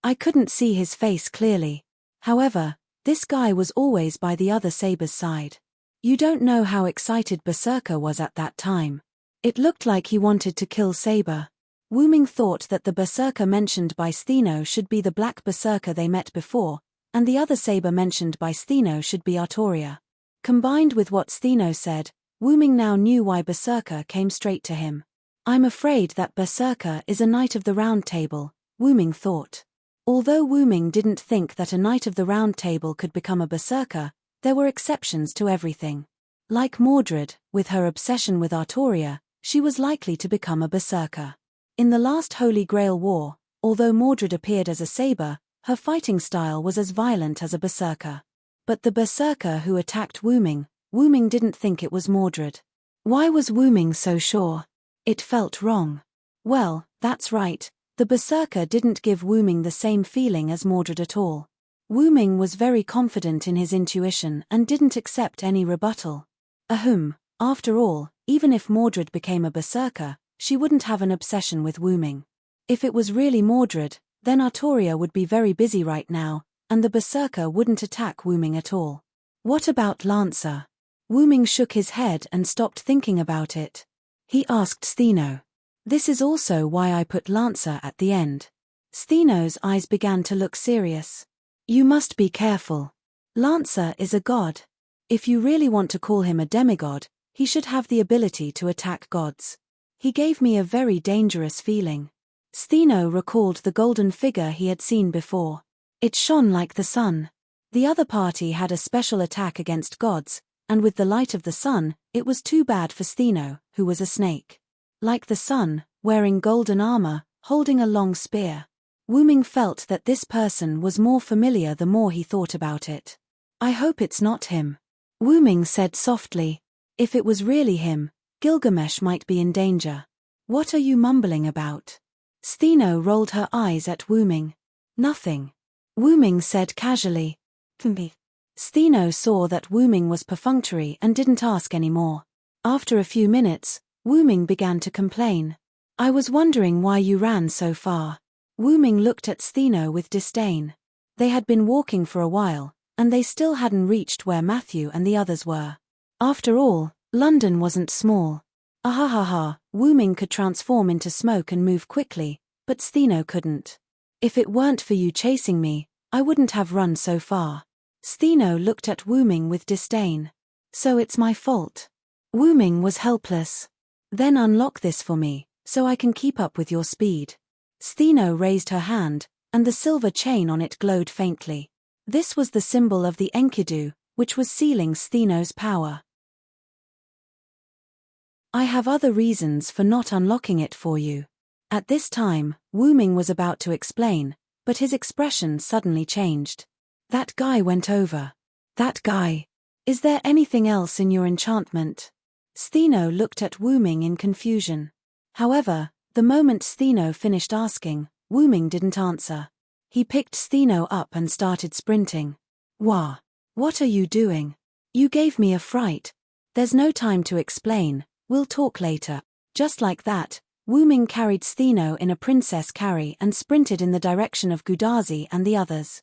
A: I couldn't see his face clearly. However, this guy was always by the other Saber's side. You don't know how excited Berserker was at that time. It looked like he wanted to kill Saber. Wu Ming thought that the Berserker mentioned by Stheno should be the black Berserker they met before, and the other saber mentioned by Stheno should be Artoria. Combined with what Stheno said, Wuming now knew why Berserker came straight to him. I'm afraid that Berserker is a Knight of the Round Table, Wuming thought. Although Wuming didn't think that a Knight of the Round Table could become a Berserker, there were exceptions to everything. Like Mordred, with her obsession with Artoria, she was likely to become a Berserker. In the last Holy Grail War, although Mordred appeared as a saber, her fighting style was as violent as a Berserker. But the Berserker who attacked Wuming didn't think it was Mordred. Why was Wuming so sure? It felt wrong. Well, that's right, the Berserker didn't give Wuming the same feeling as Mordred at all. Wuming was very confident in his intuition and didn't accept any rebuttal. After all, even if Mordred became a Berserker, she wouldn't have an obsession with Wuming. If it was really Mordred, then Artoria would be very busy right now, and the Berserker wouldn't attack Wuming at all. What about Lancer? Wuming shook his head and stopped thinking about it. He asked Stheno. This is also why I put Lancer at the end. Stheno's eyes began to look serious. You must be careful. Lancer is a god. If you really want to call him a demigod, he should have the ability to attack gods. He gave me a very dangerous feeling. Stheno recalled the golden figure he had seen before. It shone like the sun. The other party had a special attack against gods, and with the light of the sun, it was too bad for Stheno, who was a snake. Like the sun, wearing golden armor, holding a long spear. Wuming felt that this person was more familiar the more he thought about it. I hope it's not him. Wuming said softly. If it was really him, Gilgamesh might be in danger. What are you mumbling about? Stheno rolled her eyes at Wuming. Nothing. Wuming said casually. Stheno saw that Wuming was perfunctory and didn't ask any more. After a few minutes, Wuming began to complain. I was wondering why you ran so far. Wuming looked at Stheno with disdain. They had been walking for a while, and they still hadn't reached where Matthew and the others were. After all, London wasn't small. Ahahaha, Wuming could transform into smoke and move quickly, but Stheno couldn't. If it weren't for you chasing me, I wouldn't have run so far. Stheno looked at Wuming with disdain. So it's my fault. Wuming was helpless. Then unlock this for me, so I can keep up with your speed. Stheno raised her hand, and the silver chain on it glowed faintly. This was the symbol of the Enkidu, which was sealing Stheno's power. I have other reasons for not unlocking it for you. At this time, Wuming was about to explain, but his expression suddenly changed. That guy went over. That guy. Is there anything else in your enchantment? Stheno looked at Wuming in confusion. However, the moment Stheno finished asking, Wuming didn't answer. He picked Stheno up and started sprinting. Wah! What are you doing? You gave me a fright. There's no time to explain, we'll talk later. Just like that, Wuming carried Stheno in a princess carry and sprinted in the direction of Gudazi and the others.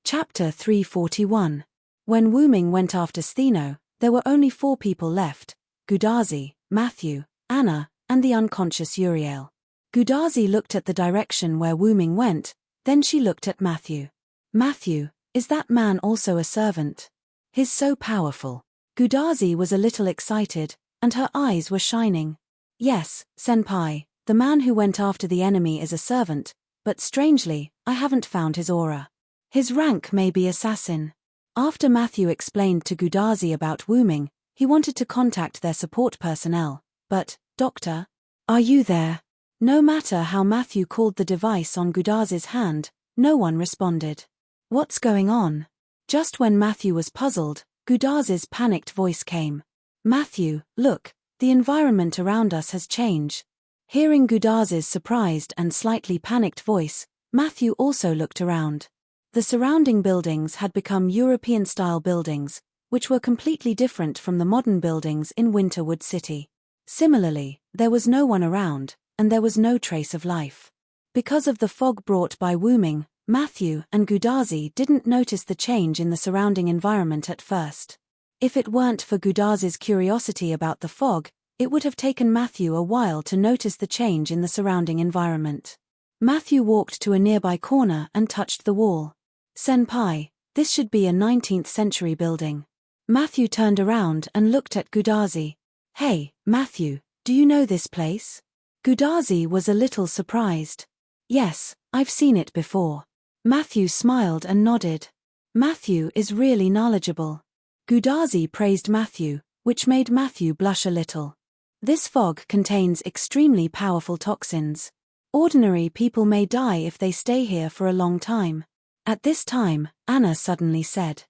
A: Chapter 341. When Wuming went after Stheno, there were only 4 people left: Gudazi, Matthew, Anna, and the unconscious Uriel. Gudazi looked at the direction where Wuming went, then she looked at Matthew. Matthew, is that man also a servant? He's so powerful. Gudazi was a little excited, and her eyes were shining. Yes, senpai, the man who went after the enemy is a servant, but strangely, I haven't found his aura. His rank may be assassin. After Matthew explained to Gudazi about Wuming, he wanted to contact their support personnel, but, Doctor, are you there? No matter how Matthew called the device on Gudazi's hand, no one responded. What's going on? Just when Matthew was puzzled, Gudazi's panicked voice came. Matthew, look, the environment around us has changed. Hearing Gudazi's surprised and slightly panicked voice, Matthew also looked around. The surrounding buildings had become European-style buildings, which were completely different from the modern buildings in Winterwood City. Similarly, there was no one around, and there was no trace of life. Because of the fog brought by Wuming, Matthew and Gudazi didn't notice the change in the surrounding environment at first. If it weren't for Gudazi's curiosity about the fog, it would have taken Matthew a while to notice the change in the surrounding environment. Matthew walked to a nearby corner and touched the wall. Senpai, this should be a 19th century building. Matthew turned around and looked at Gudazi. Hey, Matthew, do you know this place? Gudazi was a little surprised. Yes, I've seen it before. Matthew smiled and nodded. Matthew is really knowledgeable. Gudazi praised Matthew, which made Matthew blush a little. This fog contains extremely powerful toxins. Ordinary people may die if they stay here for a long time. At this time, Anna suddenly said.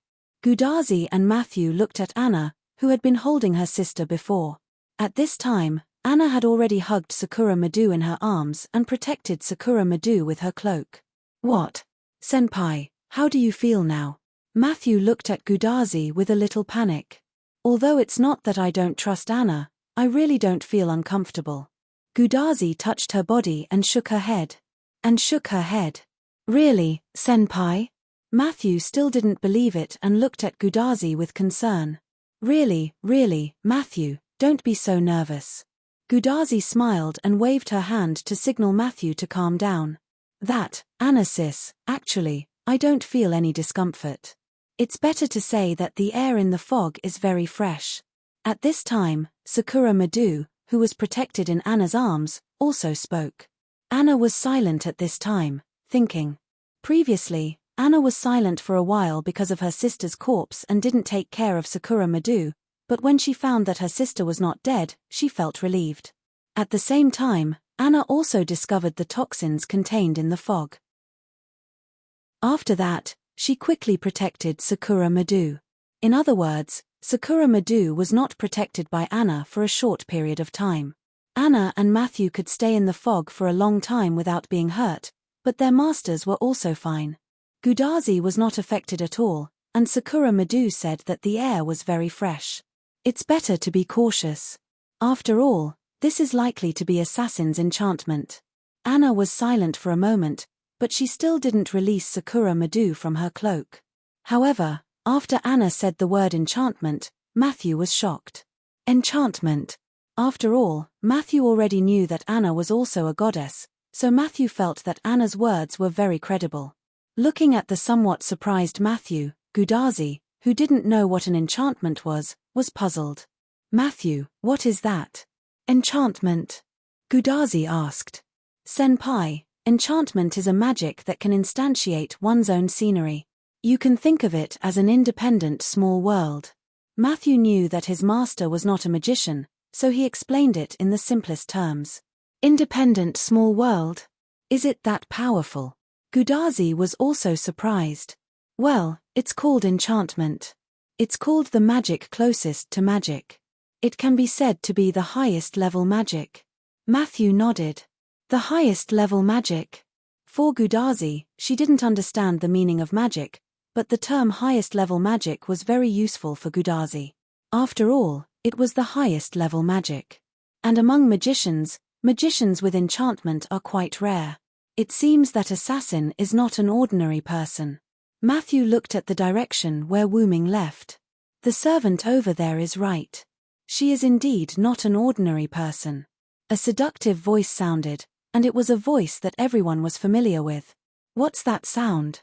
A: Gudazi and Matthew looked at Anna, who had been holding her sister before. At this time, Anna had already hugged Sakura Madu in her arms and protected Sakura Madu with her cloak. What? Senpai, how do you feel now? Matthew looked at Gudazi with a little panic. Although it's not that I don't trust Anna, I really don't feel uncomfortable. Gudazi touched her body and shook her head. Really, Senpai? Matthew still didn't believe it and looked at Gudazi with concern. Really, Matthew, don't be so nervous. Gudazi smiled and waved her hand to signal Matthew to calm down. Anna sis, actually, I don't feel any discomfort. It's better to say that the air in the fog is very fresh. At this time, Sakura Madu, who was protected in Anna's arms, also spoke. Anna was silent at this time, thinking. Previously, Anna was silent for a while because of her sister's corpse and didn't take care of Sakura Madu, but when she found that her sister was not dead, she felt relieved. At the same time, Anna also discovered the toxins contained in the fog. After that, she quickly protected Sakura Madu. In other words, Sakura Madu was not protected by Anna for a short period of time. Anna and Matthew could stay in the fog for a long time without being hurt, but their masters were also fine. Gudazi was not affected at all, and Sakura Madu said that the air was very fresh. It's better to be cautious. After all, this is likely to be Assassin's enchantment. Anna was silent for a moment, but she still didn't release Sakura Madu from her cloak. However, after Anna said the word enchantment, Matthew was shocked. Enchantment. After all, Matthew already knew that Anna was also a goddess, so Matthew felt that Anna's words were very credible. Looking at the somewhat surprised Matthew, Gudazi, who didn't know what an enchantment was puzzled. Matthew, what is that? Enchantment? Gudazi asked. Senpai, enchantment is a magic that can instantiate one's own scenery. You can think of it as an independent small world. Matthew knew that his master was not a magician, so he explained it in the simplest terms. Independent small world? Is it that powerful? Gudazi was also surprised. Well, it's called enchantment. It's called the magic closest to magic. It can be said to be the highest level magic. Matthew nodded. The highest level magic. For Gudazi, she didn't understand the meaning of magic, but the term highest level magic was very useful for Gudazi. After all, it was the highest level magic. And among magicians with enchantment are quite rare. It seems that Assassin is not an ordinary person. Matthew looked at the direction where Wu Ming left. The servant over there is right. She is indeed not an ordinary person. A seductive voice sounded, and it was a voice that everyone was familiar with. What's that sound?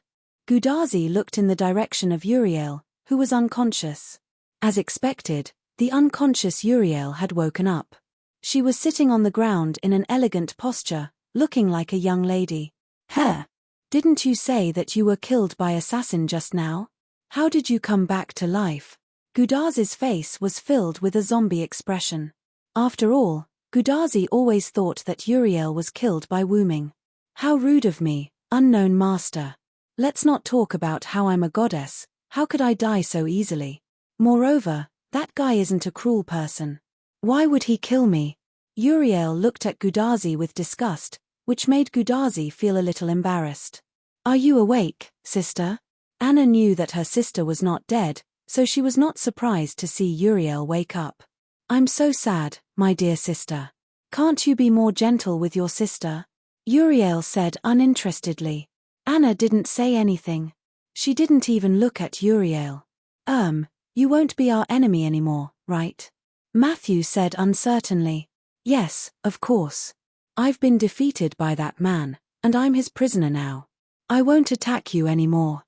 A: Gudazi looked in the direction of Uriel, who was unconscious. As expected, the unconscious Uriel had woken up. She was sitting on the ground in an elegant posture, looking like a young lady. Huh! Didn't you say that you were killed by Assassin just now? How did you come back to life? Gudazi's face was filled with a zombie expression. After all, Gudazi always thought that Uriel was killed by Wu Ming. How rude of me, unknown master. Let's not talk about how I'm a goddess. How could I die so easily? Moreover, that guy isn't a cruel person. Why would he kill me? Uriel looked at Gudazi with disgust, which made Gudazi feel a little embarrassed. Are you awake, sister? Anna knew that her sister was not dead, so she was not surprised to see Uriel wake up. I'm so sad, my dear sister. Can't you be more gentle with your sister? Uriel said uninterestedly. Anna didn't say anything. She didn't even look at Uriel. You won't be our enemy anymore, right? Matthew said uncertainly. Yes, of course. I've been defeated by that man, and I'm his prisoner now. I won't attack you anymore."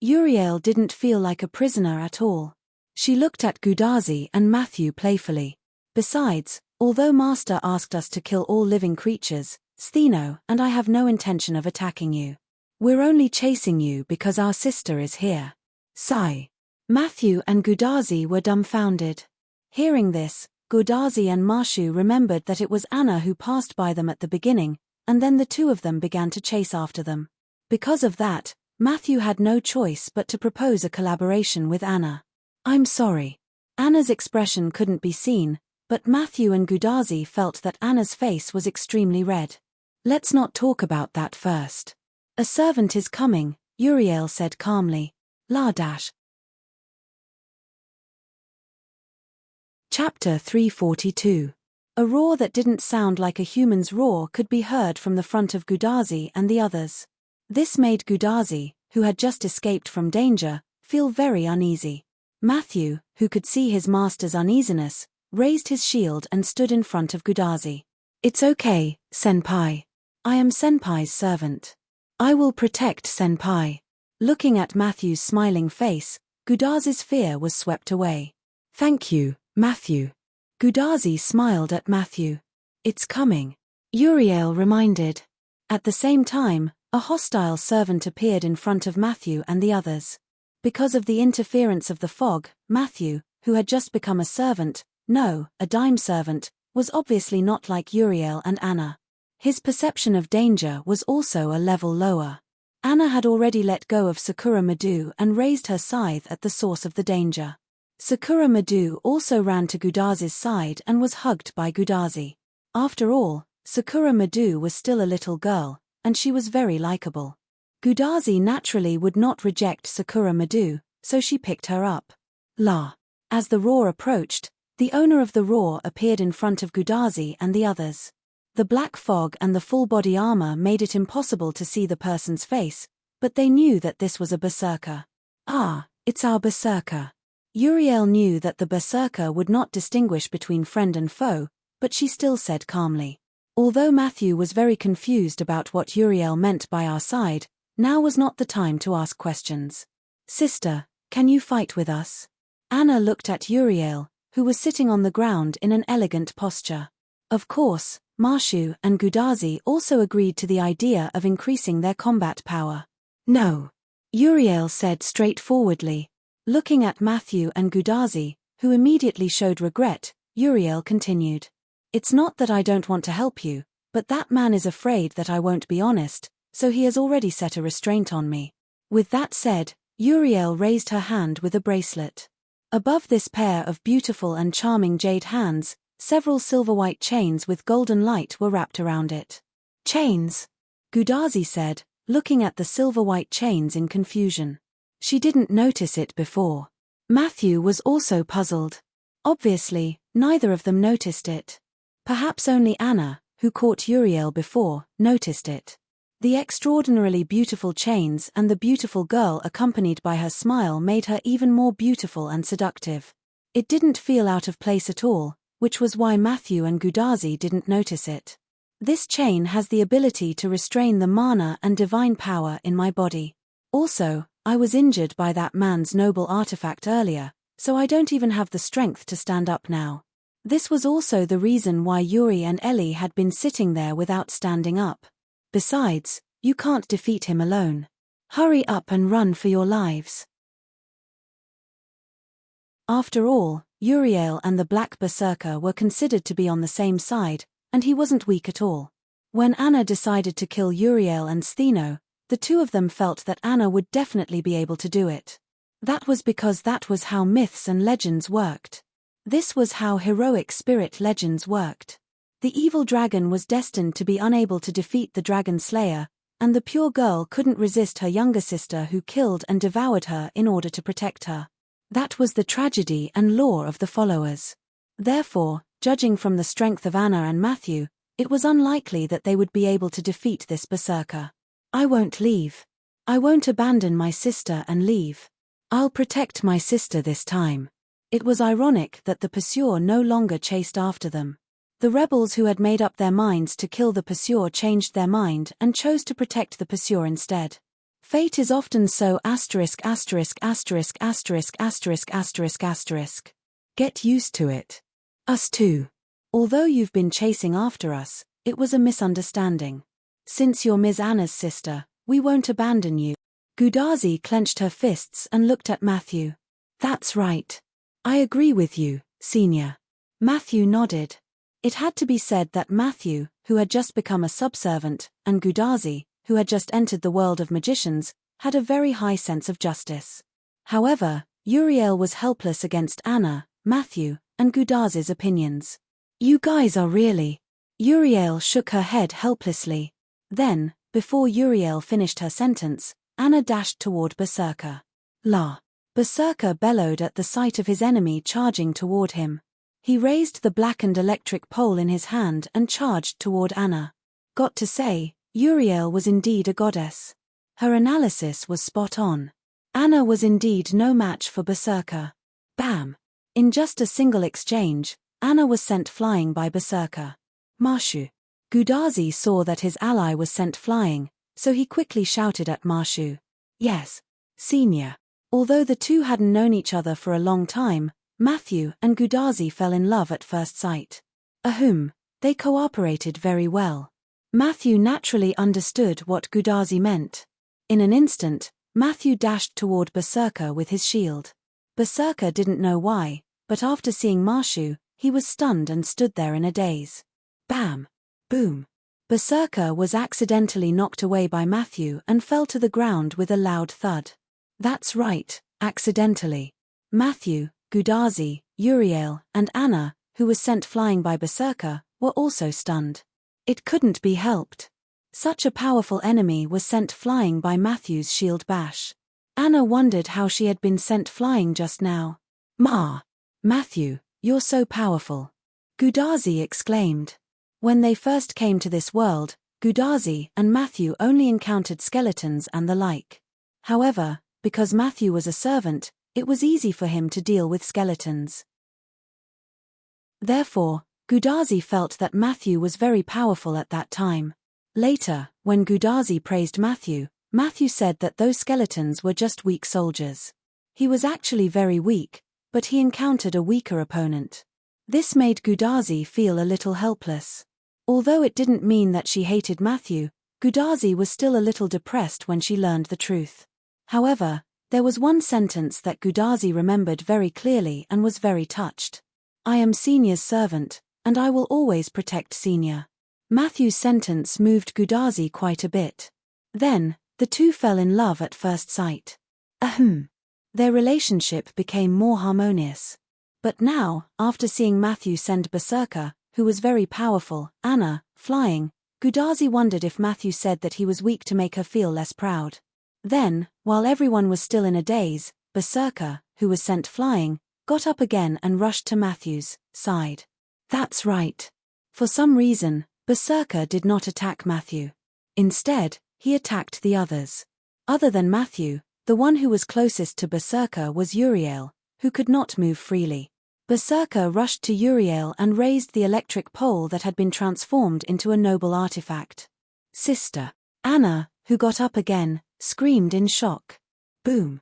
A: Uriel didn't feel like a prisoner at all. She looked at Gudazi and Matthew playfully. "Besides, although Master asked us to kill all living creatures, Stheno and I have no intention of attacking you. We're only chasing you because our sister is here." Sigh. Matthew and Gudazi were dumbfounded. Hearing this, Gudazi and Marshu remembered that it was Anna who passed by them at the beginning, and then the two of them began to chase after them. Because of that, Matthew had no choice but to propose a collaboration with Anna. "I'm sorry." Anna's expression couldn't be seen, but Matthew and Gudazi felt that Anna's face was extremely red. "Let's not talk about that first. A servant is coming," Uriel said calmly. La dash. Chapter 342. A roar that didn't sound like a human's roar could be heard from the front of Gudazi and the others. This made Gudazi, who had just escaped from danger, feel very uneasy. Matthew, who could see his master's uneasiness, raised his shield and stood in front of Gudazi. "It's okay, Senpai. I am Senpai's servant. I will protect Senpai." Looking at Matthew's smiling face, Gudazi's fear was swept away. "Thank you, Matthew." Gudazi smiled at Matthew. "It's coming," Uriel reminded. At the same time, a hostile servant appeared in front of Matthew and the others. Because of the interference of the fog, Matthew, who had just become a servant, no, a dime servant, was obviously not like Uriel and Anna. His perception of danger was also a level lower. Anna had already let go of Sakura Madu and raised her scythe at the source of the danger. Sakura Madu also ran to Gudazi's side and was hugged by Gudazi. After all, Sakura Madu was still a little girl, and she was very likable. Gudazi naturally would not reject Sakura Madu, so she picked her up. La. As the roar approached, the owner of the roar appeared in front of Gudazi and the others. The black fog and the full body armor made it impossible to see the person's face, but they knew that this was a berserker. "Ah, it's our berserker." Uriel knew that the berserker would not distinguish between friend and foe, but she still said calmly. Although Matthew was very confused about what Uriel meant by our side, now was not the time to ask questions. "Sister, can you fight with us?" Anna looked at Uriel, who was sitting on the ground in an elegant posture. Of course, Marshu and Gudazi also agreed to the idea of increasing their combat power. "No," Uriel said straightforwardly. Looking at Matthew and Gudazi, who immediately showed regret, Uriel continued. "It's not that I don't want to help you, but that man is afraid that I won't be honest, so he has already set a restraint on me." With that said, Uriel raised her hand with a bracelet. Above this pair of beautiful and charming jade hands, several silver-white chains with golden light were wrapped around it. "Chains?" Gudazi said, looking at the silver-white chains in confusion. She didn't notice it before. Matthew was also puzzled. Obviously, neither of them noticed it. Perhaps only Anna, who caught Uriel before, noticed it. The extraordinarily beautiful chains and the beautiful girl accompanied by her smile made her even more beautiful and seductive. It didn't feel out of place at all, which was why Matthew and Gudazi didn't notice it. "This chain has the ability to restrain the mana and divine power in my body. Also, I was injured by that man's noble artifact earlier, so I don't even have the strength to stand up now." This was also the reason why Yuri and Ellie had been sitting there without standing up. "Besides, you can't defeat him alone. Hurry up and run for your lives." After all, Uriel and the Black Berserker were considered to be on the same side, and he wasn't weak at all. When Anna decided to kill Uriel and Stheno, the two of them felt that Anna would definitely be able to do it. That was because that was how myths and legends worked. This was how heroic spirit legends worked. The evil dragon was destined to be unable to defeat the dragon slayer, and the pure girl couldn't resist her younger sister who killed and devoured her in order to protect her. That was the tragedy and lore of the followers. Therefore, judging from the strength of Anna and Matthew, it was unlikely that they would be able to defeat this berserker. "I won't leave. I won't abandon my sister and leave. I'll protect my sister this time." It was ironic that the pursuer no longer chased after them. The rebels who had made up their minds to kill the pursuer changed their mind and chose to protect the pursuer instead. Fate is often so ******************. Get used to it. Us too. Although you've been chasing after us, it was a misunderstanding. Since you're Ms. Anna's sister, we won't abandon you. Gudazi clenched her fists and looked at Matthew. That's right. I agree with you, Senior. Matthew nodded. It had to be said that Matthew, who had just become a subservient, and Gudazi, who had just entered the world of magicians, had a very high sense of justice. However, Uriel was helpless against Anna, Matthew, and Gudazi's opinions. You guys are really... Uriel shook her head helplessly. Then, before Uriel finished her sentence, Anna dashed toward Berserker. La! Berserker bellowed at the sight of his enemy charging toward him. He raised the blackened electric pole in his hand and charged toward Anna. Got to say, Uriel was indeed a goddess. Her analysis was spot on. Anna was indeed no match for Berserker. Bam! In just a single exchange, Anna was sent flying by Berserker. Marshu. Gudazi saw that his ally was sent flying, so he quickly shouted at Marshu. Yes, Senior. Although the two hadn't known each other for a long time, Matthew and Gudazi fell in love at first sight. Ahem, they cooperated very well. Matthew naturally understood what Gudazi meant. In an instant, Matthew dashed toward Berserker with his shield. Berserker didn't know why, but after seeing Marshu, he was stunned and stood there in a daze. Bam! Boom! Berserker was accidentally knocked away by Matthew and fell to the ground with a loud thud. That's right, accidentally. Matthew, Gudazi, Uriel, and Anna, who was sent flying by Berserker, were also stunned. It couldn't be helped. Such a powerful enemy was sent flying by Matthew's shield bash. Anna wondered how she had been sent flying just now. Matthew, you're so powerful. Gudazi exclaimed. When they first came to this world, Gudazi and Matthew only encountered skeletons and the like. However, because Matthew was a servant, it was easy for him to deal with skeletons. Therefore, Gudazi felt that Matthew was very powerful at that time. Later, when Gudazi praised Matthew, Matthew said that those skeletons were just weak soldiers. He was actually very weak, but he encountered a weaker opponent. This made Gudazi feel a little helpless. Although it didn't mean that she hated Matthew, Gudazi was still a little depressed when she learned the truth. However, there was one sentence that Gudazi remembered very clearly and was very touched. I am Senior's servant, and I will always protect Senior. Matthew's sentence moved Gudazi quite a bit. Then, the two fell in love at first sight. Ahem. Their relationship became more harmonious. But now, after seeing Matthew send Berserker, who was very powerful, Anna, flying, Gudazi wondered if Matthew said that he was weak to make her feel less proud. Then, while everyone was still in a daze, Berserker, who was sent flying, got up again and rushed to Matthew's side. That's right. For some reason, Berserker did not attack Matthew. Instead, he attacked the others. Other than Matthew, the one who was closest to Berserker was Uriel, who could not move freely. Berserker rushed to Uriel and raised the electric pole that had been transformed into a noble artifact. Sister. Anna, who got up again, screamed in shock. Boom.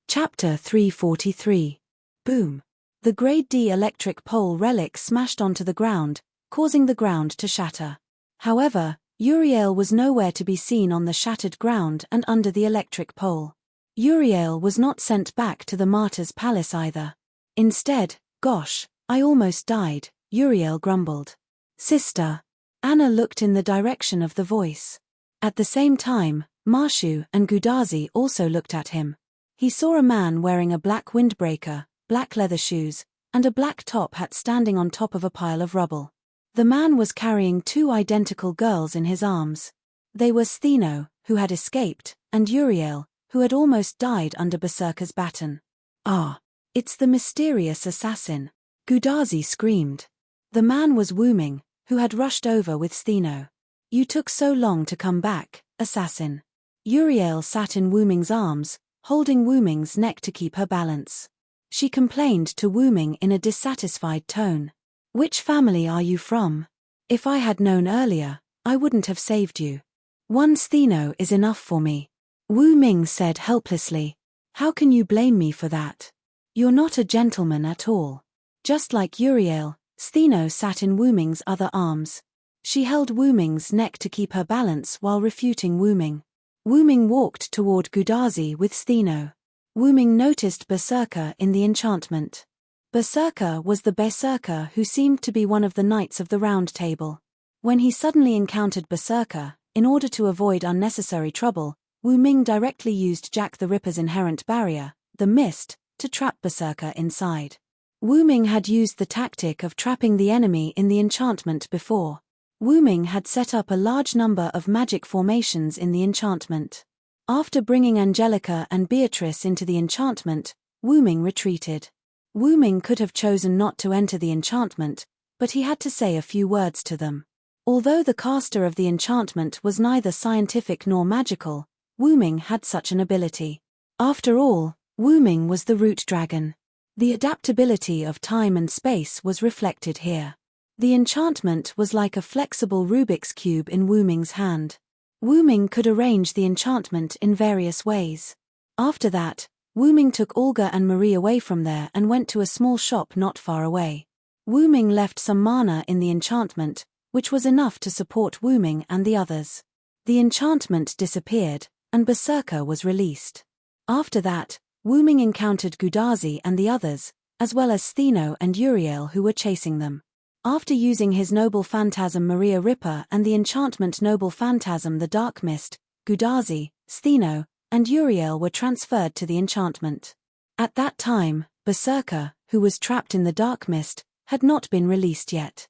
A: Chapter 343. Boom. The Grade D electric pole relic smashed onto the ground, causing the ground to shatter. However, Uriel was nowhere to be seen on the shattered ground and under the electric pole. Uriel was not sent back to the martyr's palace either. Instead, gosh, I almost died, Uriel grumbled. Sister. Anna looked in the direction of the voice. At the same time, Marshu and Gudazi also looked at him. He saw a man wearing a black windbreaker, black leather shoes, and a black top hat standing on top of a pile of rubble. The man was carrying two identical girls in his arms. They were Stheno, who had escaped, and Uriel, who had almost died under Berserker's baton. Ah, it's the mysterious assassin. Gudazi screamed. The man was Wuming, who had rushed over with Stheno. You took so long to come back, assassin. Uriel sat in Wuming's arms, holding Wuming's neck to keep her balance. She complained to Wu Ming in a dissatisfied tone. "Which family are you from? If I had known earlier, I wouldn't have saved you. One stheno is enough for me." Wu Ming said helplessly. "How can you blame me for that? You're not a gentleman at all." Just like Uriel, Stheno sat in Wu Ming's other arms. She held Wu Ming's neck to keep her balance while refuting Wu Ming. Wu Ming walked toward Gudazi with Stheno. Wu Ming noticed Berserker in the enchantment. Berserker was the Berserker who seemed to be one of the Knights of the Round Table. When he suddenly encountered Berserker, in order to avoid unnecessary trouble, Wu Ming directly used Jack the Ripper's inherent barrier, the mist, to trap Berserker inside. Wu Ming had used the tactic of trapping the enemy in the enchantment before. Wu Ming had set up a large number of magic formations in the enchantment. After bringing Angelica and Beatrice into the enchantment, Wu Ming retreated. Wu Ming could have chosen not to enter the enchantment, but he had to say a few words to them. Although the caster of the enchantment was neither scientific nor magical, Wu Ming had such an ability. After all, Wu Ming was the root dragon. The adaptability of time and space was reflected here. The enchantment was like a flexible Rubik's cube in Wu Ming's hand. Wu Ming could arrange the enchantment in various ways. After that, Wu Ming took Olga and Marie away from there and went to a small shop not far away. Wu Ming left some mana in the enchantment, which was enough to support Wu Ming and the others. The enchantment disappeared, and Berserker was released. After that, Wu Ming encountered Gudazi and the others, as well as Stheno and Uriel who were chasing them. After using his noble phantasm Maria Ripper and the enchantment noble phantasm the Dark Mist, Gudazi, Stheno, and Uriel were transferred to the enchantment. At that time, Berserker, who was trapped in the Dark Mist, had not been released yet.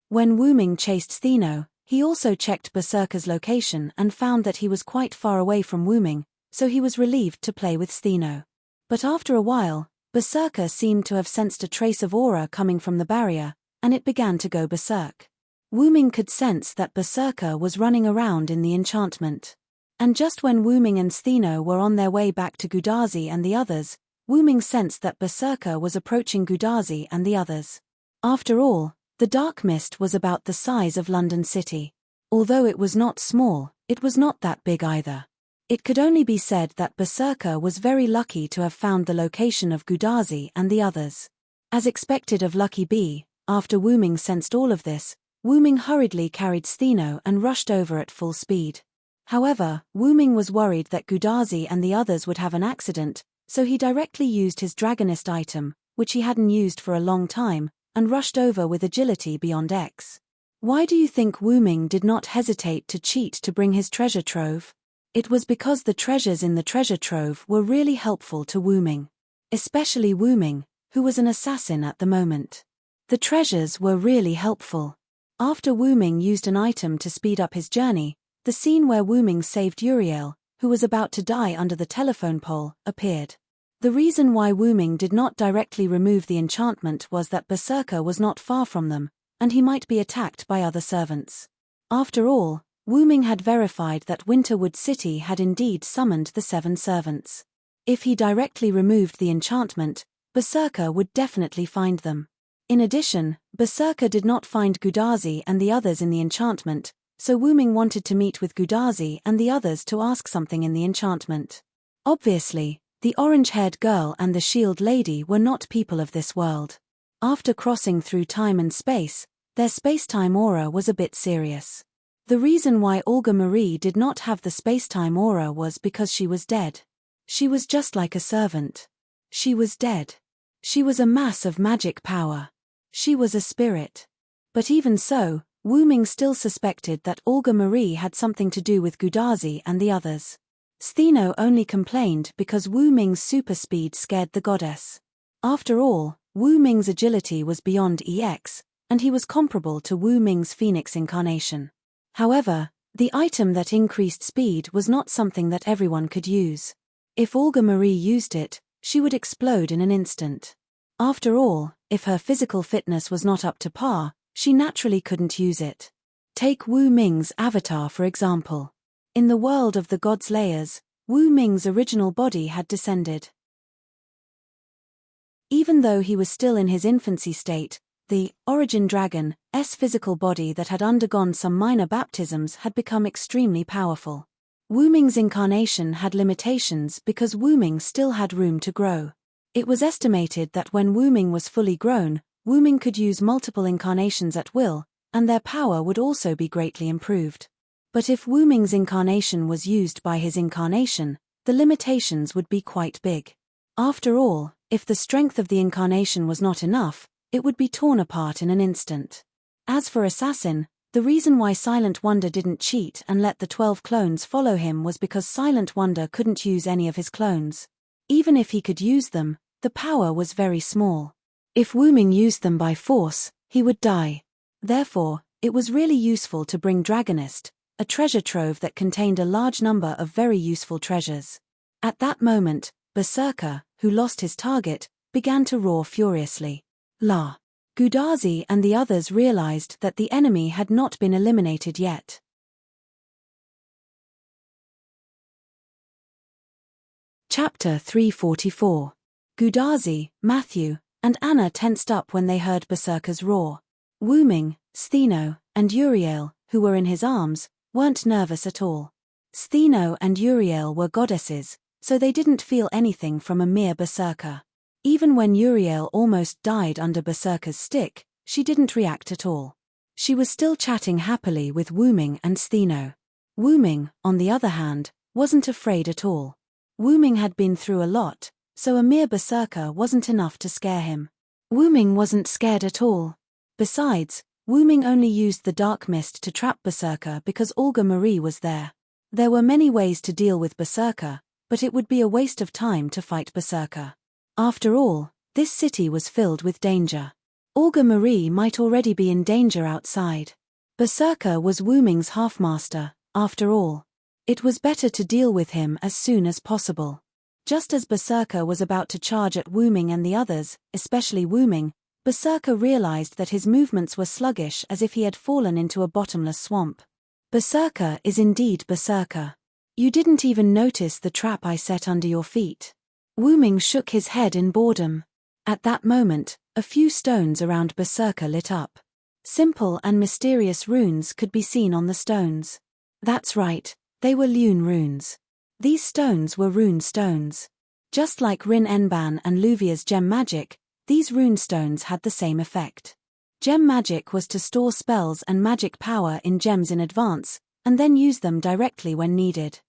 A: When Wu Ming chased Stheno, he also checked Berserker's location and found that he was quite far away from Wu Ming, so he was relieved to play with Stheno. But after a while, Berserker seemed to have sensed a trace of aura coming from the barrier, and it began to go berserk. Wu Ming could sense that Berserker was running around in the enchantment. And just when Wu Ming and Stheno were on their way back to Gudazi and the others, Wu Ming sensed that Berserker was approaching Gudazi and the others. After all, the Dark Mist was about the size of London City. Although it was not small, it was not that big either. It could only be said that Berserker was very lucky to have found the location of Gudazi and the others. As expected of Lucky B, after Wu Ming sensed all of this, Wu Ming hurriedly carried Stheno and rushed over at full speed. However, Wu Ming was worried that Gudazi and the others would have an accident, so he directly used his Dragonist item, which he hadn't used for a long time, and rushed over with agility beyond X. Why do you think Wu Ming did not hesitate to cheat to bring his treasure trove? It was because the treasures in the treasure trove were really helpful to Wu Ming. Especially Wu Ming, who was an assassin at the moment. The treasures were really helpful. After Wu Ming used an item to speed up his journey, the scene where Wu Ming saved Uriel, who was about to die under the telephone pole, appeared. The reason why Wu Ming did not directly remove the enchantment was that Berserker was not far from them, and he might be attacked by other servants. After all, Wu Ming had verified that Winterwood City had indeed summoned the 7 servants. If he directly removed the enchantment, Berserker would definitely find them. In addition, Berserker did not find Gudazi and the others in the enchantment, so Wu Ming wanted to meet with Gudazi and the others to ask something in the enchantment. Obviously, the orange-haired girl and the shield lady were not people of this world. After crossing through time and space, their space-time aura was a bit serious. The reason why Olga Marie did not have the space-time aura was because she was dead. She was just like a servant. She was dead. She was a mass of magic power. She was a spirit. But even so, Wu Ming still suspected that Olga Marie had something to do with Gudazi and the others. Stheno only complained because Wu Ming's super speed scared the goddess. After all, Wu Ming's agility was beyond EX, and he was comparable to Wu Ming's Phoenix incarnation. However, the item that increased speed was not something that everyone could use. If Olga Marie used it, she would explode in an instant. After all, if her physical fitness was not up to par, she naturally couldn't use it. Take Wu Ming's avatar for example. In the world of the gods' layers, Wu Ming's original body had descended. Even though he was still in his infancy state, the origin dragon's physical body that had undergone some minor baptisms had become extremely powerful. Wu Ming's incarnation had limitations because Wu Ming still had room to grow. It was estimated that when Wu Ming was fully grown, Wu Ming could use multiple incarnations at will, and their power would also be greatly improved. But if Wu Ming's incarnation was used by his incarnation, the limitations would be quite big. After all, if the strength of the incarnation was not enough, it would be torn apart in an instant. As for Assassin, the reason why Silent Wonder didn't cheat and let the 12 clones follow him was because Silent Wonder couldn't use any of his clones. Even if he could use them, the power was very small. If Wu Ming used them by force, he would die. Therefore, it was really useful to bring Dragonist, a treasure trove that contained a large number of very useful treasures. At that moment, Berserker, who lost his target, began to roar furiously. La! Gudazi and the others realized that the enemy had not been eliminated yet. Chapter 344. Gudazi, Matthew, and Anna tensed up when they heard Berserker's roar. Wu Ming, Stheno, and Uriel, who were in his arms, weren't nervous at all. Stheno and Uriel were goddesses, so they didn't feel anything from a mere berserker. Even when Uriel almost died under Berserker's stick, she didn't react at all. She was still chatting happily with Wu Ming and Stheno. Wu Ming, on the other hand, wasn't afraid at all. Wu Ming had been through a lot, so a mere berserker wasn't enough to scare him. Wu Ming wasn't scared at all. Besides, Wu Ming only used the dark mist to trap Berserker because Olga Marie was there. There were many ways to deal with Berserker, but it would be a waste of time to fight Berserker. After all, this city was filled with danger. Olga Marie might already be in danger outside. Berserker was Wu Ming's half-master, after all. It was better to deal with him as soon as possible. Just as Berserker was about to charge at Wu Ming and the others, especially Wu Ming, Berserker realized that his movements were sluggish as if he had fallen into a bottomless swamp. Berserker is indeed Berserker. You didn't even notice the trap I set under your feet. Wu Ming shook his head in boredom. At that moment, a few stones around Berserker lit up. Simple and mysterious runes could be seen on the stones. That's right, they were Lune runes. These stones were rune stones. Just like Rin Enban and Luvia's gem magic, these rune stones had the same effect. Gem magic was to store spells and magic power in gems in advance, and then use them directly when needed.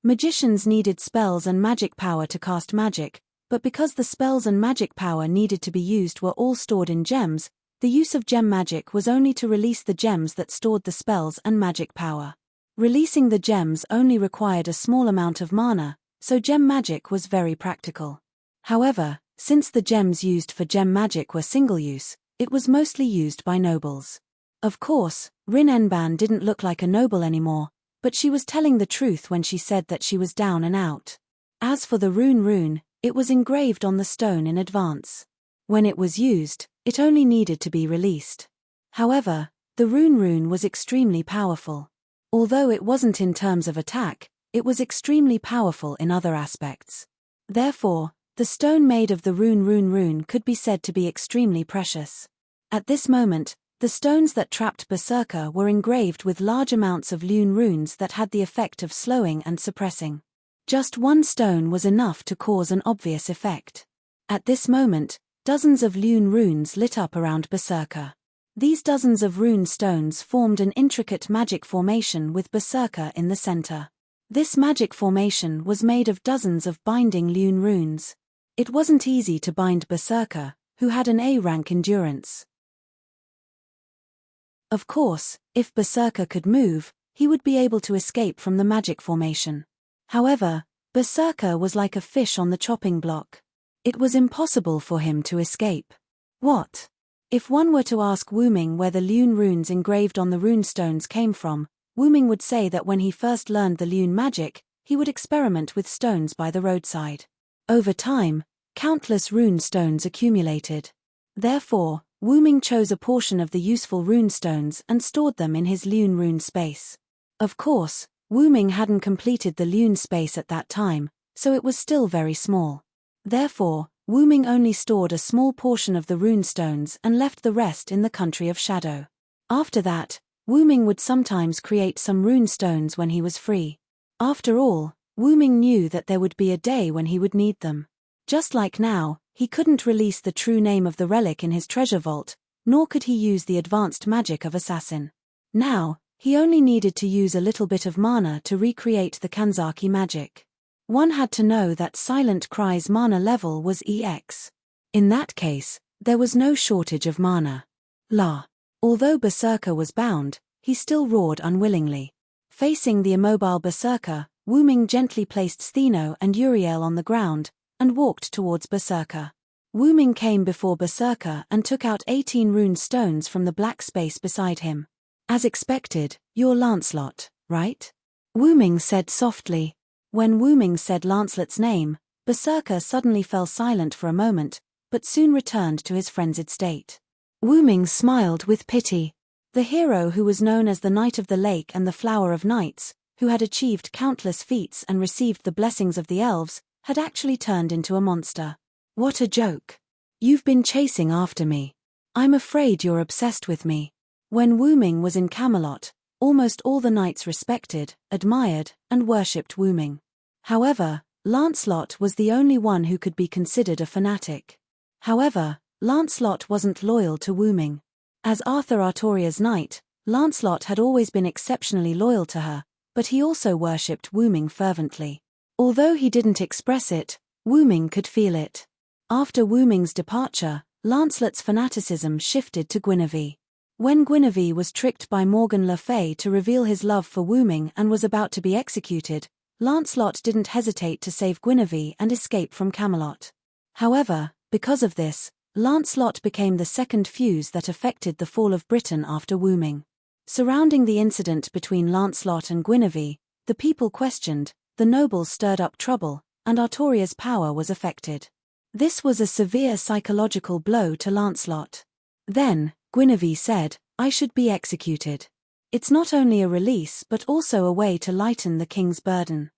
A: Magicians needed spells and magic power to cast magic, but because the spells and magic power needed to be used were all stored in gems, the use of gem magic was only to release the gems that stored the spells and magic power. Releasing the gems only required a small amount of mana, so gem magic was very practical. However, since the gems used for gem magic were single-use, it was mostly used by nobles. Of course, Rin Enban didn't look like a noble anymore, but she was telling the truth when she said that she was down and out. As for the rune, it was engraved on the stone in advance. When it was used, it only needed to be released. However, the rune was extremely powerful. Although it wasn't in terms of attack, it was extremely powerful in other aspects. Therefore, the stone made of the rune could be said to be extremely precious. At this moment, the stones that trapped Berserker were engraved with large amounts of Lune runes that had the effect of slowing and suppressing. Just one stone was enough to cause an obvious effect. At this moment, dozens of Lune runes lit up around Berserker. These dozens of rune stones formed an intricate magic formation with Berserker in the center. This magic formation was made of dozens of binding Lune runes. It wasn't easy to bind Berserker, who had an A-rank endurance. Of course, if Berserker could move, he would be able to escape from the magic formation. However, Berserker was like a fish on the chopping block. It was impossible for him to escape. What? If one were to ask Wu Ming where the Lune runes engraved on the runestones came from, Wu Ming would say that when he first learned the Lune magic, he would experiment with stones by the roadside. Over time, countless rune stones accumulated. Therefore, Wu Ming chose a portion of the useful rune stones and stored them in his Lune rune space. Of course, Wu Ming hadn't completed the Lune space at that time, so it was still very small. Therefore, Wu-ming only stored a small portion of the rune stones and left the rest in the country of shadow. After that, Wu-ming would sometimes create some rune stones when he was free. After all, Wu-ming knew that there would be a day when he would need them. Just like now, he couldn't release the true name of the relic in his treasure vault, nor could he use the advanced magic of assassin. Now, he only needed to use a little bit of mana to recreate the Kanzaki magic. One had to know that Silent Cry's mana level was EX. In that case, there was no shortage of mana. Although Berserker was bound, he still roared unwillingly. Facing the immobile Berserker, Wu-ming gently placed Stheno and Uriel on the ground, and walked towards Berserker. Wu-ming came before Berserker and took out 18 rune stones from the black space beside him. As expected, you're Lancelot, right? Wu-ming said softly. When Wu-ming said Lancelot's name, Berserker suddenly fell silent for a moment, but soon returned to his frenzied state. Wu-ming smiled with pity. The hero who was known as the Knight of the Lake and the Flower of Knights, who had achieved countless feats and received the blessings of the elves, had actually turned into a monster. What a joke. You've been chasing after me. I'm afraid you're obsessed with me. When Wu-ming was in Camelot, almost all the knights respected, admired, and worshipped Wu-ming. However, Lancelot was the only one who could be considered a fanatic. However, Lancelot wasn't loyal to Wu-ming. As Arthur Artoria's knight, Lancelot had always been exceptionally loyal to her, but he also worshipped Wu-ming fervently. Although he didn't express it, Wu-ming could feel it. After Wu-ming's departure, Lancelot's fanaticism shifted to Guinevere. When Guinevere was tricked by Morgan Le Fay to reveal his love for Wu-ming and was about to be executed, Lancelot didn't hesitate to save Guinevere and escape from Camelot. However, because of this, Lancelot became the second fuse that affected the fall of Britain after Wu-ming. Surrounding the incident between Lancelot and Guinevere, the people questioned, the nobles stirred up trouble, and Artoria's power was affected. This was a severe psychological blow to Lancelot. Then, Guinevere said, I should be executed. It's not only a release but also a way to lighten the king's burden.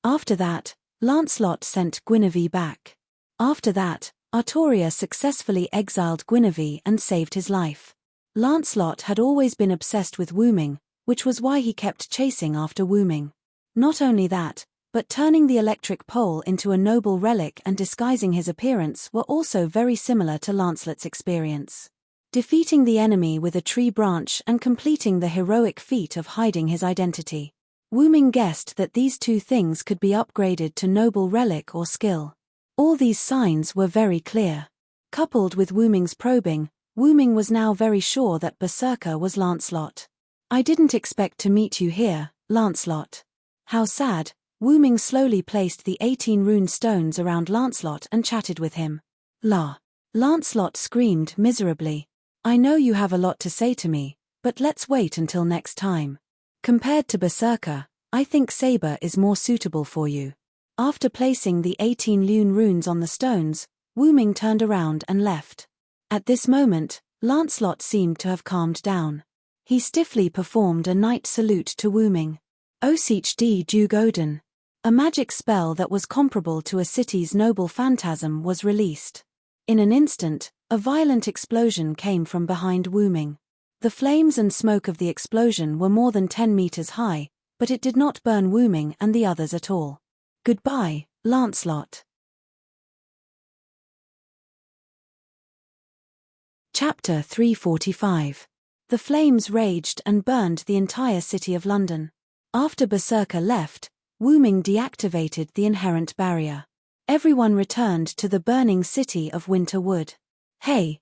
A: After that, Lancelot sent Guinevere back. After that, Artoria successfully exiled Guinevere and saved his life. Lancelot had always been obsessed with Wu-ming, which was why he kept chasing after Wu-ming. Not only that, but turning the electric pole into a noble relic and disguising his appearance were also very similar to Lancelot's experience. Defeating the enemy with a tree branch and completing the heroic feat of hiding his identity. Wu-ming guessed that these two things could be upgraded to noble relic or skill. All these signs were very clear. Coupled with Wu-ming's probing, Wu-ming was now very sure that Berserker was Lancelot. I didn't expect to meet you here, Lancelot. How sad. Wu-ming slowly placed the 18 rune stones around Lancelot and chatted with him. Lancelot screamed miserably. I know you have a lot to say to me, but let's wait until next time. Compared to Berserker, I think Saber is more suitable for you. After placing the 18 lune runes on the stones, Wu-ming turned around and left. At this moment, Lancelot seemed to have calmed down. He stiffly performed a knight salute to Wu-ming. Osich D. Jugoden. A magic spell that was comparable to a city's noble phantasm was released. In an instant, a violent explosion came from behind Wu-ming. The flames and smoke of the explosion were more than 10 meters high, but it did not burn Wu-ming and the others at all. Goodbye, Lancelot. Chapter 345. The flames raged and burned the entire city of London. After Berserker left, Wu-ming deactivated the inherent barrier. Everyone returned to the burning city of Winter Wood. Hey,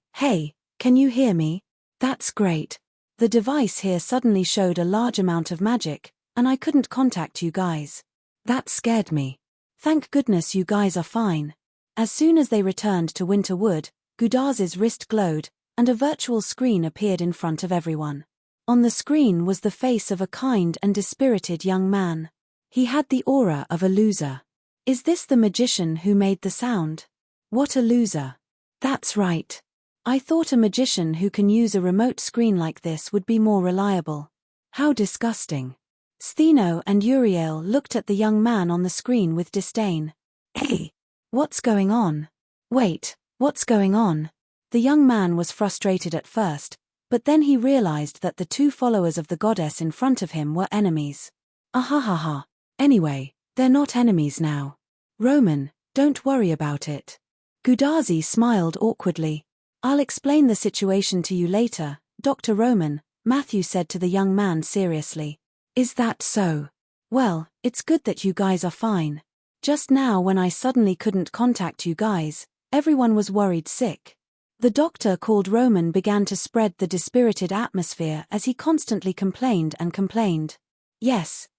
A: can you hear me? That's great. The device here suddenly showed a large amount of magic, and I couldn't contact you guys. That scared me. Thank goodness you guys are fine. As soon as they returned to Winter Wood, Gudaz's wrist glowed, and a virtual screen appeared in front of everyone. On the screen was the face of a kind and dispirited young man. He had the aura of a loser. Is this the magician who made the sound? What a loser. That's right. I thought a magician who can use a remote screen like this would be more reliable. How disgusting. Stheno and Uriel looked at the young man on the screen with disdain. Hey, What's going on? Wait, what's going on? The young man was frustrated at first, but then he realized that the two followers of the goddess in front of him were enemies. Ahahaha. Anyway, they're not enemies now. Roman, don't worry about it. Gudazi smiled awkwardly. I'll explain the situation to you later, Dr. Roman, Matthew said to the young man seriously. Is that so? Well, it's good that you guys are fine. Just now when I suddenly couldn't contact you guys, everyone was worried sick. The doctor called Roman began to spread the dispirited atmosphere as he constantly complained and complained. Yes,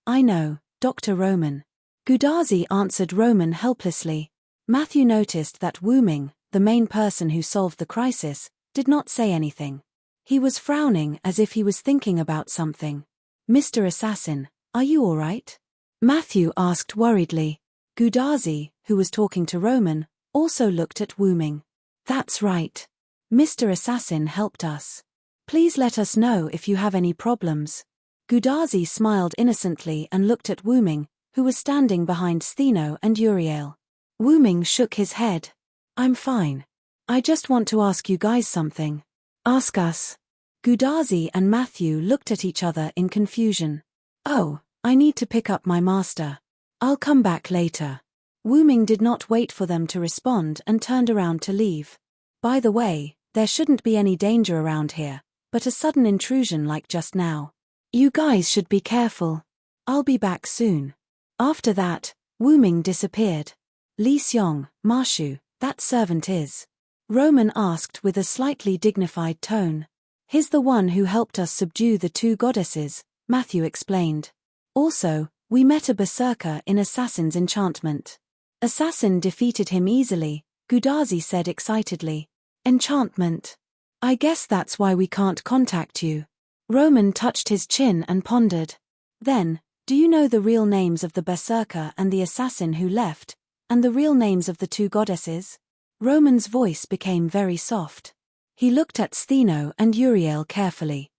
A: I know, Dr. Roman. Gudazi answered Roman helplessly. Matthew noticed that Wu Ming, the main person who solved the crisis, did not say anything. He was frowning as if he was thinking about something. Mr. Assassin, are you all right? Matthew asked worriedly. Gudazi, who was talking to Roman, also looked at Wu Ming. That's right. Mr. Assassin helped us. Please let us know if you have any problems. Gudazi smiled innocently and looked at Wu Ming, who was standing behind Stheno and Uriel. Wu Ming shook his head. I'm fine. I just want to ask you guys something. Ask us. Gudazi and Matthew looked at each other in confusion. Oh, I need to pick up my master. I'll come back later. Wu Ming did not wait for them to respond and turned around to leave. By the way, there shouldn't be any danger around here, but a sudden intrusion like just now. You guys should be careful. I'll be back soon. After that, Wu Ming disappeared. Li Xiong, Marshu, that servant is? Roman asked with a slightly dignified tone. He's the one who helped us subdue the two goddesses, Matthew explained. Also, we met a berserker in Assassin's enchantment. Assassin defeated him easily, Gudazi said excitedly. Enchantment. I guess that's why we can't contact you. Roman touched his chin and pondered. Then, do you know the real names of the berserker and the assassin who left, and the real names of the two goddesses? Roman's voice became very soft. He looked at Stheno and Uriel carefully.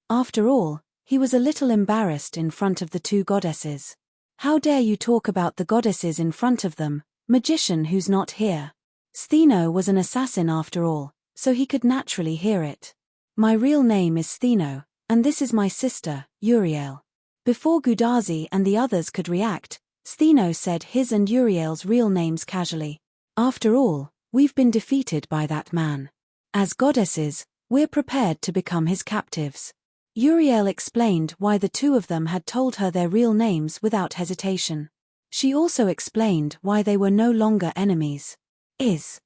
A: After all, he was a little embarrassed in front of the two goddesses. How dare you talk about the goddesses in front of them, magician who's not here? Stheno was an assassin after all, so he could naturally hear it. My real name is Stheno, and this is my sister, Uriel. Before Gudazi and the others could react, Stheno said his and Uriel's real names casually. After all, we've been defeated by that man. As goddesses, we're prepared to become his captives. Uriel explained why the two of them had told her their real names without hesitation. She also explained why they were no longer enemies. Is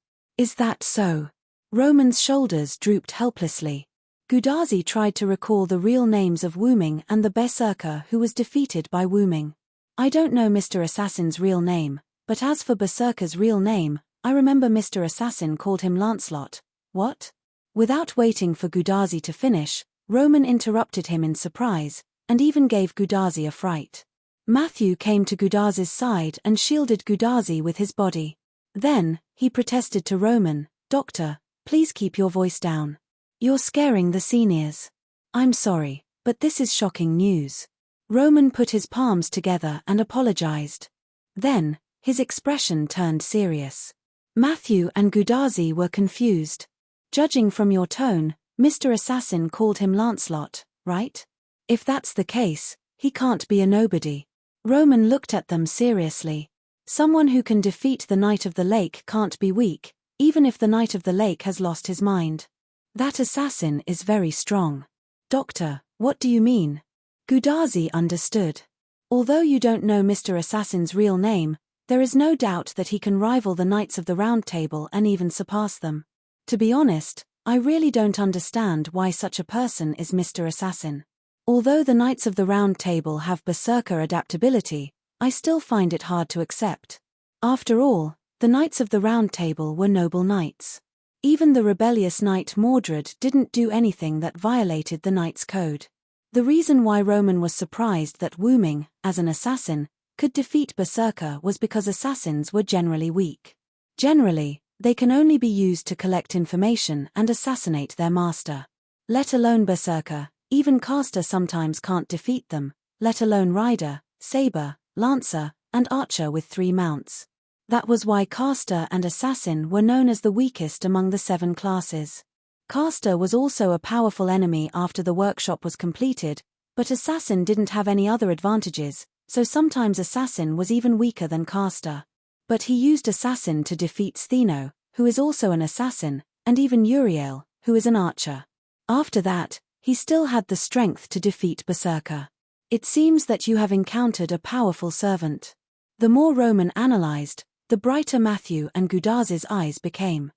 A: that so? Roman's shoulders drooped helplessly. Gudazi tried to recall the real names of Wu Ming and the berserker who was defeated by Wu Ming. I don't know Mr. Assassin's real name, but as for berserker's real name, I remember Mr. Assassin called him Lancelot. What? Without waiting for Gudazi to finish, Roman interrupted him in surprise, and even gave Gudazi a fright. Matthew came to Gudazi's side and shielded Gudazi with his body. Then, he protested to Roman, Doctor, please keep your voice down. You're scaring the seniors. I'm sorry, but this is shocking news. Roman put his palms together and apologized. Then, his expression turned serious. Matthew and Gudazi were confused. Judging from your tone, Mr. Assassin called him Lancelot, right? If that's the case, he can't be a nobody. Roman looked at them seriously. Someone who can defeat the Knight of the Lake can't be weak, even if the Knight of the Lake has lost his mind. That assassin is very strong. Doctor, what do you mean? Gudazi understood. Although you don't know Mr. Assassin's real name, there is no doubt that he can rival the Knights of the Round Table and even surpass them. To be honest, I really don't understand why such a person is Mr. Assassin. Although the Knights of the Round Table have berserker adaptability, I still find it hard to accept. After all, the Knights of the Round Table were noble knights. Even the rebellious knight Mordred didn't do anything that violated the knight's code. The reason why Roman was surprised that Wu Ming, as an assassin, could defeat berserker was because assassins were generally weak. Generally, they can only be used to collect information and assassinate their master. Let alone berserker, even caster sometimes can't defeat them, let alone rider, saber, lancer, and archer with 3 mounts. That was why caster and assassin were known as the weakest among the 7 classes. Caster was also a powerful enemy after the workshop was completed, but assassin didn't have any other advantages, so sometimes assassin was even weaker than caster. But he used assassin to defeat Stheno, who is also an assassin, and even Uriel, who is an archer. After that, he still had the strength to defeat Berserker. It seems that you have encountered a powerful servant. The more Roman analyzed, the brighter Matthew and Gudazi's eyes became.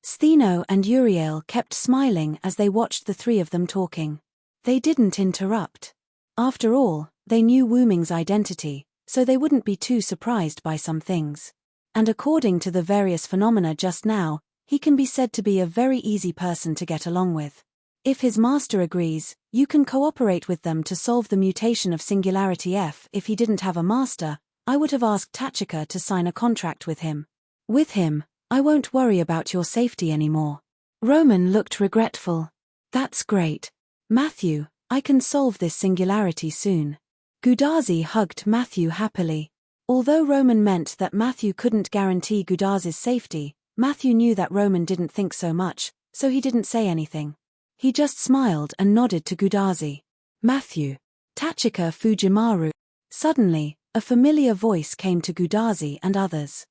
A: Stheno and Uriel kept smiling as they watched the 3 of them talking. They didn't interrupt. After all, they knew Wu Ming's identity, so they wouldn't be too surprised by some things. And according to the various phenomena just now, he can be said to be a very easy person to get along with. If his master agrees, you can cooperate with them to solve the mutation of Singularity F. If he didn't have a master, I would have asked Tachika to sign a contract with him. With him, I won't worry about your safety anymore. Roman looked regretful. That's great. Matthew, I can solve this singularity soon. Gudazi hugged Matthew happily. Although Roman meant that Matthew couldn't guarantee Gudazi's safety, Matthew knew that Roman didn't think so much, so he didn't say anything. He just smiled and nodded to Gudazi. Matthew. Tachika Fujimaru. Suddenly, a familiar voice came to Gudazi and others.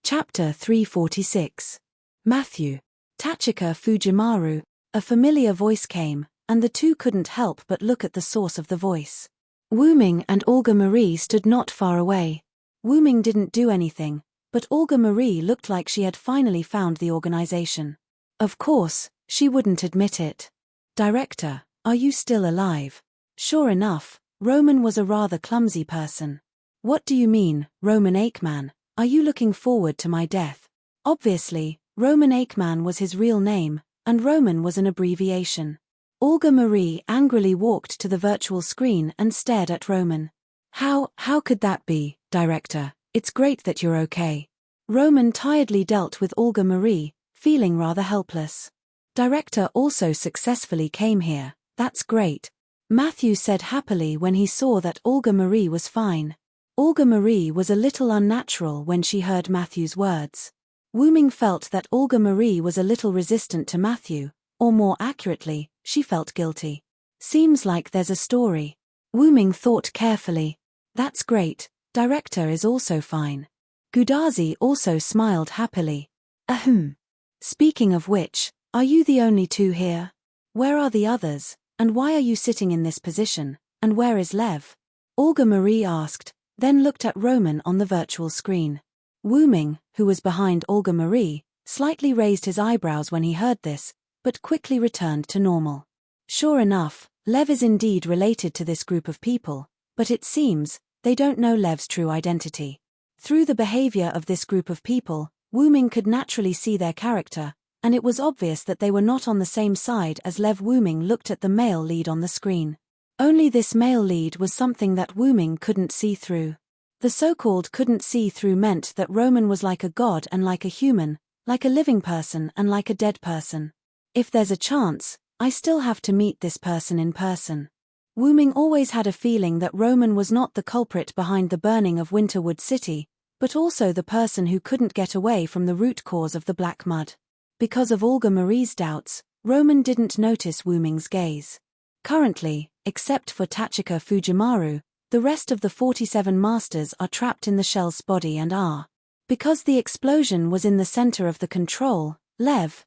A: Chapter 346. Matthew. Tachika Fujimaru. A familiar voice came, and the 2 couldn't help but look at the source of the voice. Wu Ming and Olga Marie stood not far away. Wu Ming didn't do anything, but Olga Marie looked like she had finally found the organization. Of course, she wouldn't admit it. Director, are you still alive? Sure enough, Roman was a rather clumsy person. What do you mean, Roman Aikman? Are you looking forward to my death? Obviously, Roman Aikman was his real name, and Roman was an abbreviation. Olga Marie angrily walked to the virtual screen and stared at Roman. How could that be, Director? It's great that you're okay. Roman tiredly dealt with Olga Marie, feeling rather helpless. Director also successfully came here, that's great. Matthew said happily when he saw that Olga Marie was fine. Olga Marie was a little unnatural when she heard Matthew's words. Wu Ming felt that Olga Marie was a little resistant to Matthew, or more accurately, she felt guilty. Seems like there's a story. Wu Ming thought carefully. That's great, Director is also fine. Gudazi also smiled happily. Ahem. Speaking of which, are you the only 2 here? Where are the others, and why are you sitting in this position, and where is Lev? Olga Marie asked, then looked at Roman on the virtual screen. Wu Ming, who was behind Olga Marie, slightly raised his eyebrows when he heard this, but quickly returned to normal. Sure enough, Lev is indeed related to this group of people, but it seems, they don't know Lev's true identity. Through the behavior of this group of people, Wu Ming could naturally see their character, and it was obvious that they were not on the same side as Lev. Wu Ming looked at the male lead on the screen. Only this male lead was something that Wu Ming couldn't see through. The so-called couldn't see through meant that Roman was like a god and like a human, like a living person and like a dead person. If there's a chance, I still have to meet this person in person. Wu Ming always had a feeling that Roman was not the culprit behind the burning of Winterwood City, but also the person who couldn't get away from the root cause of the black mud. Because of Olga Marie's doubts, Roman didn't notice Wu Ming's gaze. Currently, except for Tachika Fujimaru, the rest of the 47 masters are trapped in the shell's body and are. Because the explosion was in the center of the control, Lev,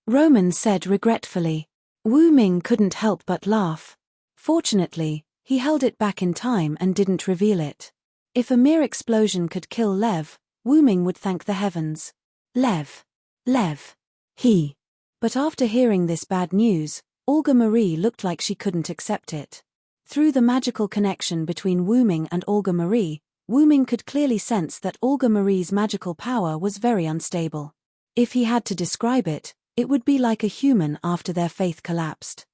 A: Roman said regretfully. Wu Ming couldn't help but laugh. Fortunately, he held it back in time and didn't reveal it. If a mere explosion could kill Lev, Wu Ming would thank the heavens. Lev. But after hearing this bad news, Olga Marie looked like she couldn't accept it. Through the magical connection between Wu Ming and Olga Marie, Wu Ming could clearly sense that Olga Marie's magical power was very unstable. If he had to describe it, it would be like a human after their faith collapsed.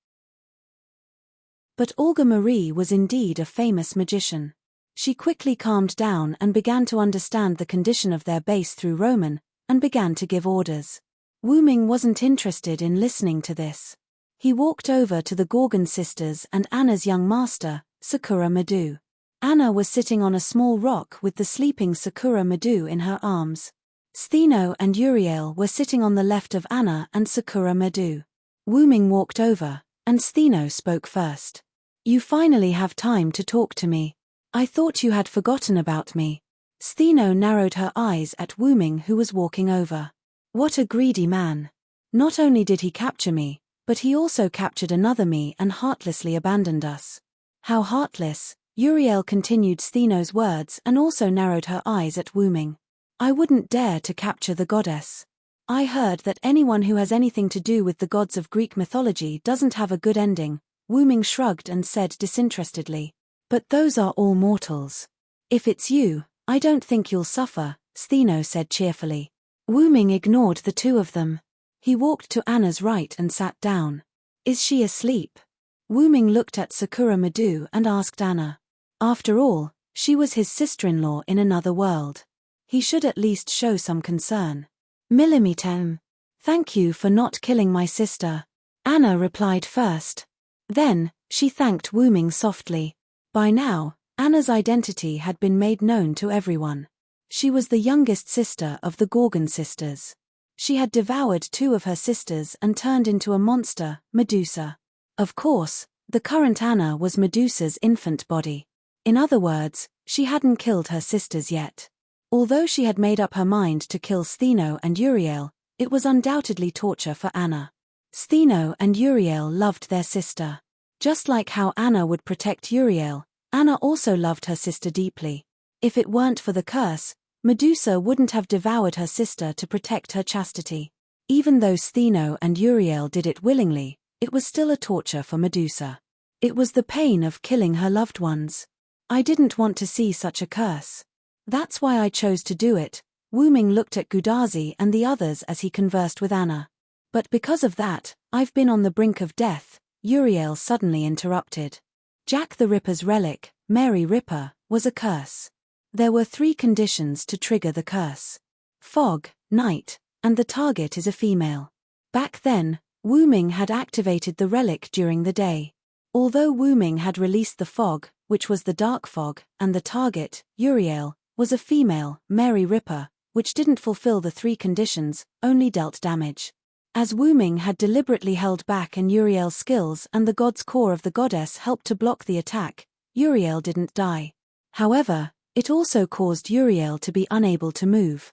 A: But Olga Marie was indeed a famous magician. She quickly calmed down and began to understand the condition of their base through Roman, and began to give orders. Wu Ming wasn't interested in listening to this. He walked over to the Gorgon sisters and Anna's young master, Sakura Madu. Anna was sitting on a small rock with the sleeping Sakura Madu in her arms. Stheno and Uriel were sitting on the left of Anna and Sakura Madu. Wu Ming walked over, and Stheno spoke first. "You finally have time to talk to me. I thought you had forgotten about me." Stheno narrowed her eyes at Wu Ming, who was walking over. "What a greedy man. Not only did he capture me, but he also captured another me and heartlessly abandoned us." "How heartless?" Uriel continued Stheno's words and also narrowed her eyes at Wu Ming. "I wouldn't dare to capture the goddess. I heard that anyone who has anything to do with the gods of Greek mythology doesn't have a good ending." Wu Ming shrugged and said disinterestedly. "But those are all mortals. If it's you, I don't think you'll suffer," Stheno said cheerfully. Wu Ming ignored the two of them. He walked to Anna's right and sat down. "Is she asleep?" Wu Ming looked at Sakura Madu and asked Anna. After all, she was his sister-in-law in another world. He should at least show some concern. "Millimeter. Thank you for not killing my sister," Anna replied first. Then, she thanked Wu Ming softly. By now, Anna's identity had been made known to everyone. She was the youngest sister of the Gorgon sisters. She had devoured two of her sisters and turned into a monster, Medusa. Of course, the current Anna was Medusa's infant body. In other words, she hadn't killed her sisters yet. Although she had made up her mind to kill Stheno and Uriel, it was undoubtedly torture for Anna. Stheno and Uriel loved their sister. Just like how Anna would protect Uriel, Anna also loved her sister deeply. If it weren't for the curse, Medusa wouldn't have devoured her sister to protect her chastity. Even though Stheno and Uriel did it willingly, it was still a torture for Medusa. It was the pain of killing her loved ones. "I didn't want to see such a curse. That's why I chose to do it." Wu Ming looked at Gudazi and the others as he conversed with Anna. "But because of that, I've been on the brink of death," Uriel suddenly interrupted. Jack the Ripper's relic, Mary Ripper, was a curse. There were 3 conditions to trigger the curse: fog, night, and the target is a female. Back then, Wu Ming had activated the relic during the day. Although Wu Ming had released the fog, which was the dark fog, and the target, Uriel, was a female, Mary Ripper, which didn't fulfill the 3 conditions, only dealt damage. As Wu Ming had deliberately held back and Uriel's skills and the god's core of the goddess helped to block the attack, Uriel didn't die. However, it also caused Uriel to be unable to move.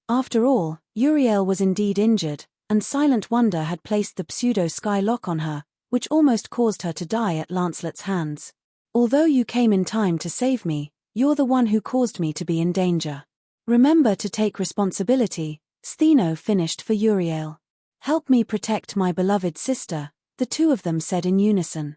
A: After all, Uriel was indeed injured, and Silent Wonder had placed the pseudo-sky lock on her, which almost caused her to die at Lancelot's hands. "Although you came in time to save me, you're the one who caused me to be in danger. Remember to take responsibility," Stheno finished for Uriel. "Help me protect my beloved sister," the two of them said in unison.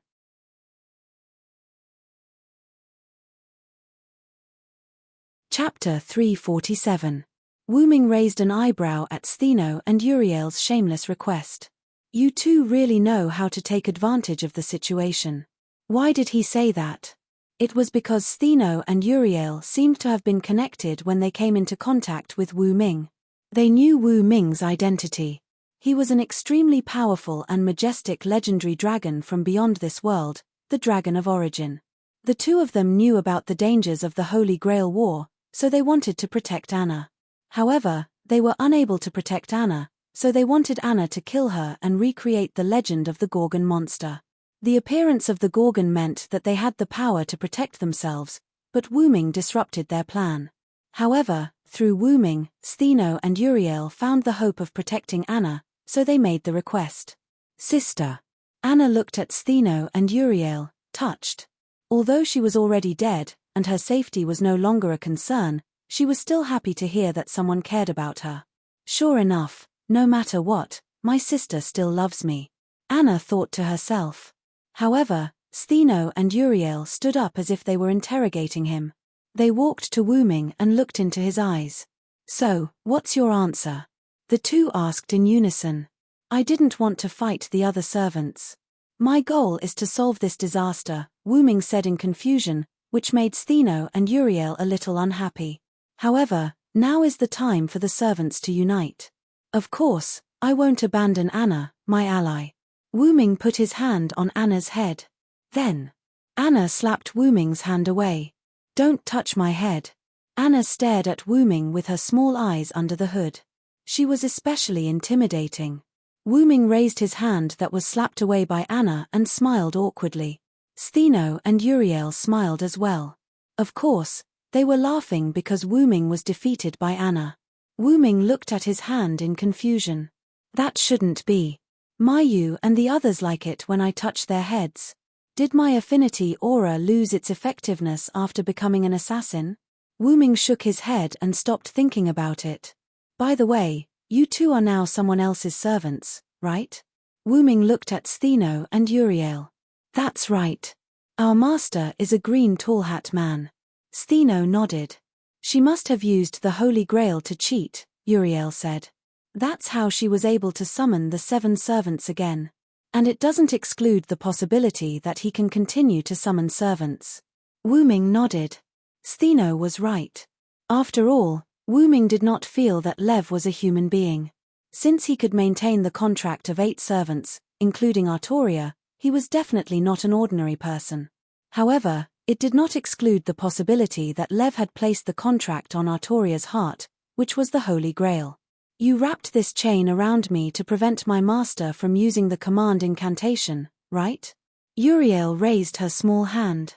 A: Chapter 347. Wu Ming raised an eyebrow at Stheno and Uriel's shameless request. "You two really know how to take advantage of the situation." Why did he say that? It was because Stheno and Uriel seemed to have been connected when they came into contact with Wu Ming. They knew Wu Ming's identity. He was an extremely powerful and majestic legendary dragon from beyond this world, the Dragon of Origin. The two of them knew about the dangers of the Holy Grail War, so they wanted to protect Anna. However, they were unable to protect Anna, so they wanted Anna to kill her and recreate the legend of the Gorgon monster. The appearance of the Gorgon meant that they had the power to protect themselves, but Wu Ming disrupted their plan. However, through Wu Ming, Stheno and Uriel found the hope of protecting Anna, so they made the request. "Sister." Anna looked at Stheno and Uriel, touched. Although she was already dead, and her safety was no longer a concern, she was still happy to hear that someone cared about her. "Sure enough, no matter what, my sister still loves me," Anna thought to herself. However, Stheno and Uriel stood up as if they were interrogating him. They walked to Wu Ming and looked into his eyes. "So, what's your answer?" the two asked in unison. "I didn't want to fight the other servants. My goal is to solve this disaster," Wu Ming said in confusion, which made Stheno and Uriel a little unhappy. However, Now is the time for the servants to unite. Of course, I won't abandon Anna, my ally. Wu Ming put his hand on Anna's head. Then, Anna slapped Wu Ming's hand away. Don't touch my head. Anna stared at Wu Ming with her small eyes under the hood. She was especially intimidating. Wu Ming raised his hand that was slapped away by Anna and smiled awkwardly. Stheno and Uriel smiled as well. Of course, they were laughing because Wu Ming was defeated by Anna. Wu Ming looked at his hand in confusion. That shouldn't be. Mayu and the others like it when I touch their heads. Did my affinity aura lose its effectiveness after becoming an assassin? Wu Ming shook his head and stopped thinking about it. By the way, you two are now someone else's servants, right? Wu Ming looked at Stheno and Uriel. That's right. Our master is a green tall hat man. Stheno nodded. She must have used the Holy Grail to cheat, Uriel said. That's how she was able to summon the 7 servants again. And it doesn't exclude the possibility that he can continue to summon servants. Wu Ming nodded. Stheno was right. After all, Wu Ming did not feel that Lev was a human being. Since he could maintain the contract of 8 servants, including Artoria, he was definitely not an ordinary person. However, it did not exclude the possibility that Lev had placed the contract on Artoria's heart, which was the Holy Grail. You wrapped this chain around me to prevent my master from using the command incantation, right? Uriel raised her small hand.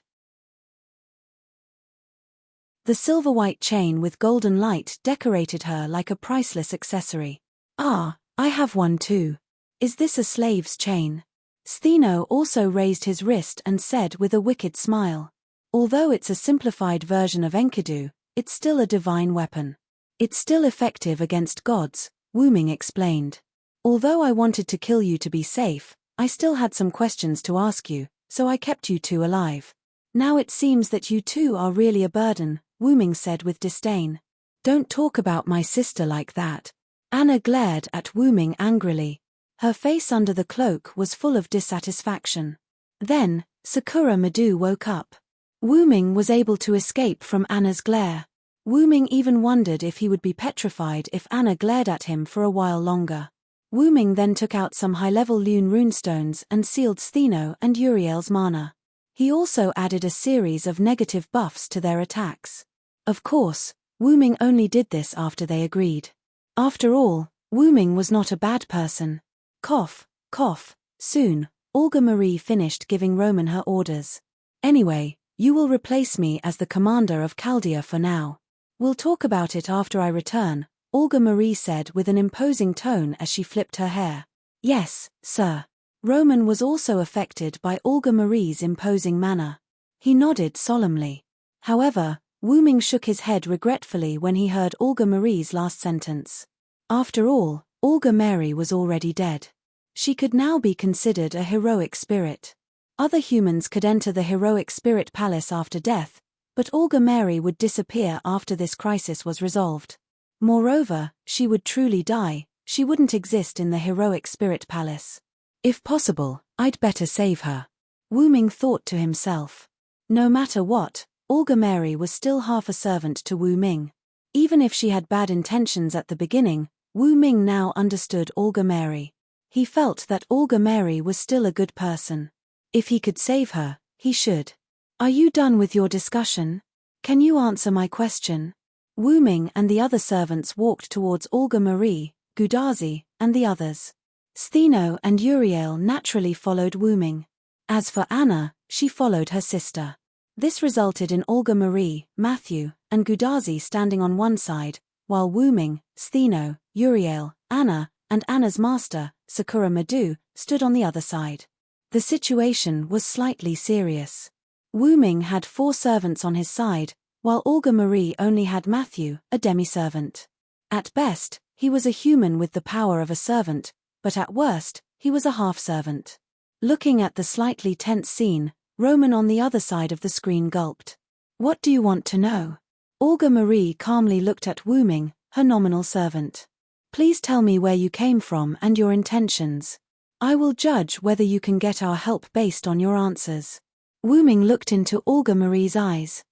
A: The silver-white chain with golden light decorated her like a priceless accessory. Ah, I have one too. Is this a slave's chain? Stheno also raised his wrist and said with a wicked smile. Although it's a simplified version of Enkidu, it's still a divine weapon. It's still effective against gods, Wu Ming explained. Although I wanted to kill you to be safe, I still had some questions to ask you, so I kept you two alive. Now it seems that you two are really a burden, Wu Ming said with disdain. Don't talk about my sister like that. Anna glared at Wu Ming angrily. Her face under the cloak was full of dissatisfaction. Then, Sakura Madu woke up. Wu Ming was able to escape from Anna's glare. Wu Ming even wondered if he would be petrified if Anna glared at him for a while longer. Wu Ming then took out some high-level Lune runestones and sealed Stheno and Uriel's mana. He also added a series of negative buffs to their attacks. Of course, Wu Ming only did this after they agreed. After all, Wu Ming was not a bad person. Cough, cough. Soon, Olga Marie finished giving Roman her orders. Anyway, you will replace me as the commander of Chaldea for now. We'll talk about it after I return, Olga Marie said with an imposing tone as she flipped her hair. Yes, sir. Roman was also affected by Olga Marie's imposing manner. He nodded solemnly. However, Wu Ming shook his head regretfully when he heard Olga Marie's last sentence. After all, Olga Mary was already dead. She could now be considered a heroic spirit. Other humans could enter the heroic spirit palace after death, but Olga Mary would disappear after this crisis was resolved. Moreover, she would truly die, she wouldn't exist in the heroic spirit palace. If possible, I'd better save her. Wu Ming thought to himself. No matter what, Olga Mary was still half a servant to Wu Ming. Even if she had bad intentions at the beginning, Wu Ming now understood Olga Mary. He felt that Olga Mary was still a good person. If he could save her, he should. Are you done with your discussion? Can you answer my question? Wu Ming and the other servants walked towards Olga Marie, Gudazi, and the others. Stheno and Uriel naturally followed Wu Ming. As for Anna, she followed her sister. This resulted in Olga Marie, Matthew, and Gudazi standing on one side, while Wu Ming, Stheno, Uriel, Anna, and Anna's master, Sakura Madu, stood on the other side. The situation was slightly serious. Wu Ming had 4 servants on his side, while Olga Marie only had Matthew, a demi-servant. At best, he was a human with the power of a servant, but at worst, he was a half-servant. Looking at the slightly tense scene, Roman on the other side of the screen gulped. What do you want to know? Olga Marie calmly looked at Wu Ming, her nominal servant. Please tell me where you came from and your intentions. I will judge whether you can get our help based on your answers. Wu Ming looked into Olga Marie's eyes.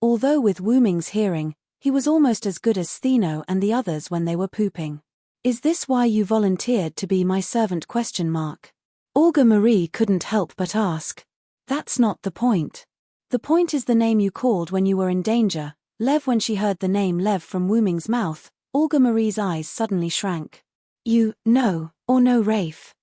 A: Although with Wu Ming's hearing, he was almost as good as Stheno and the others when they were pooping. Is this why you volunteered to be my servant? Olga Marie couldn't help but ask. That's not the point. The point is the name you called when you were in danger, Lev. When she heard the name Lev from Wu Ming's mouth, Olga Marie's eyes suddenly shrank. You, no, or no, Rafe.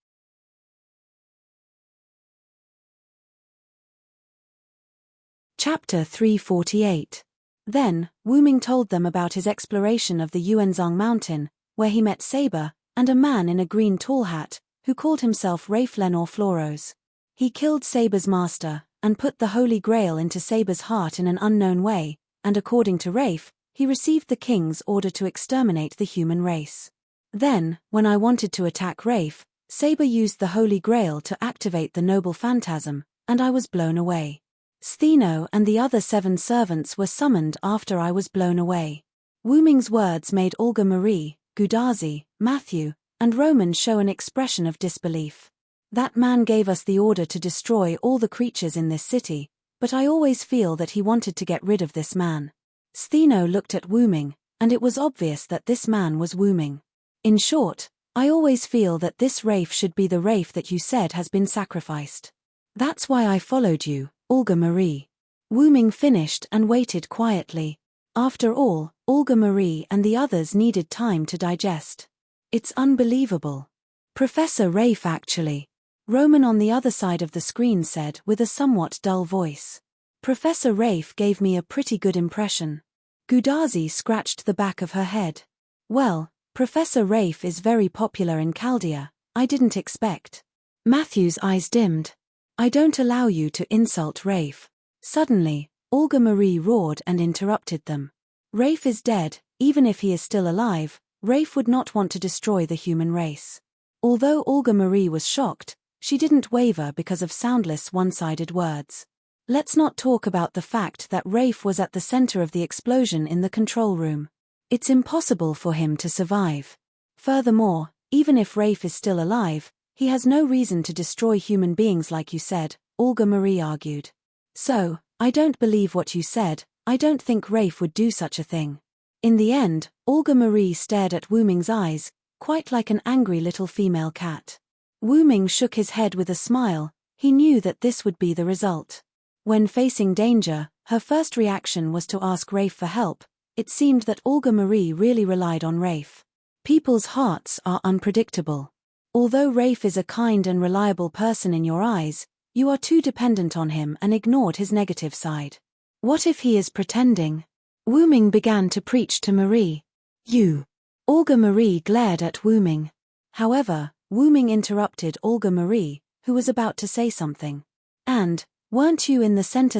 A: Chapter 348. Then, Wu Ming told them about his exploration of the Yuanzhang mountain, where he met Saber, and a man in a green tall hat, who called himself Rafe Lenore Floros. He killed Saber's master, and put the Holy Grail into Saber's heart in an unknown way, and according to Rafe, he received the king's order to exterminate the human race. Then, when I wanted to attack Rafe, Saber used the Holy Grail to activate the noble phantasm, and I was blown away. Stheno and the other 7 servants were summoned after I was blown away. Wu Ming's words made Olga Marie, Gudazi, Matthew, and Roman show an expression of disbelief. That man gave us the order to destroy all the creatures in this city, but I always feel that he wanted to get rid of this man. Stheno looked at Wu Ming, and it was obvious that this man was Wu Ming. In short, I always feel that this Rafe should be the Rafe that you said has been sacrificed. That's why I followed you, Olga Marie. Wu Ming finished and waited quietly. After all, Olga Marie and the others needed time to digest. It's unbelievable. Professor Rafe actually. Roman on the other side of the screen said with a somewhat dull voice. Professor Rafe gave me a pretty good impression. Gudazi scratched the back of her head. Well, Professor Rafe is very popular in Chaldea, I didn't expect. Matthew's eyes dimmed. I don't allow you to insult Rafe. Suddenly, Olga Marie roared and interrupted them. Rafe is dead. Even if he is still alive, Rafe would not want to destroy the human race. Although Olga Marie was shocked, she didn't waver because of soundless one-sided words. Let's not talk about the fact that Rafe was at the center of the explosion in the control room. It's impossible for him to survive. Furthermore, even if Rafe is still alive, he has no reason to destroy human beings like you said, Olga Marie argued. So, I don't believe what you said. I don't think Rafe would do such a thing. In the end, Olga Marie stared at Wu Ming's eyes, quite like an angry little female cat. Wu Ming shook his head with a smile. He knew that this would be the result. When facing danger, her first reaction was to ask Rafe for help. It seemed that Olga Marie really relied on Rafe. People's hearts are unpredictable. Although Rafe is a kind and reliable person in your eyes, you are too dependent on him and ignored his negative side. What if he is pretending? Wu Ming began to preach to Marie. You. Olga Marie glared at Wu Ming. However, Wu Ming interrupted Olga Marie, who was about to say something. And, weren't you in the center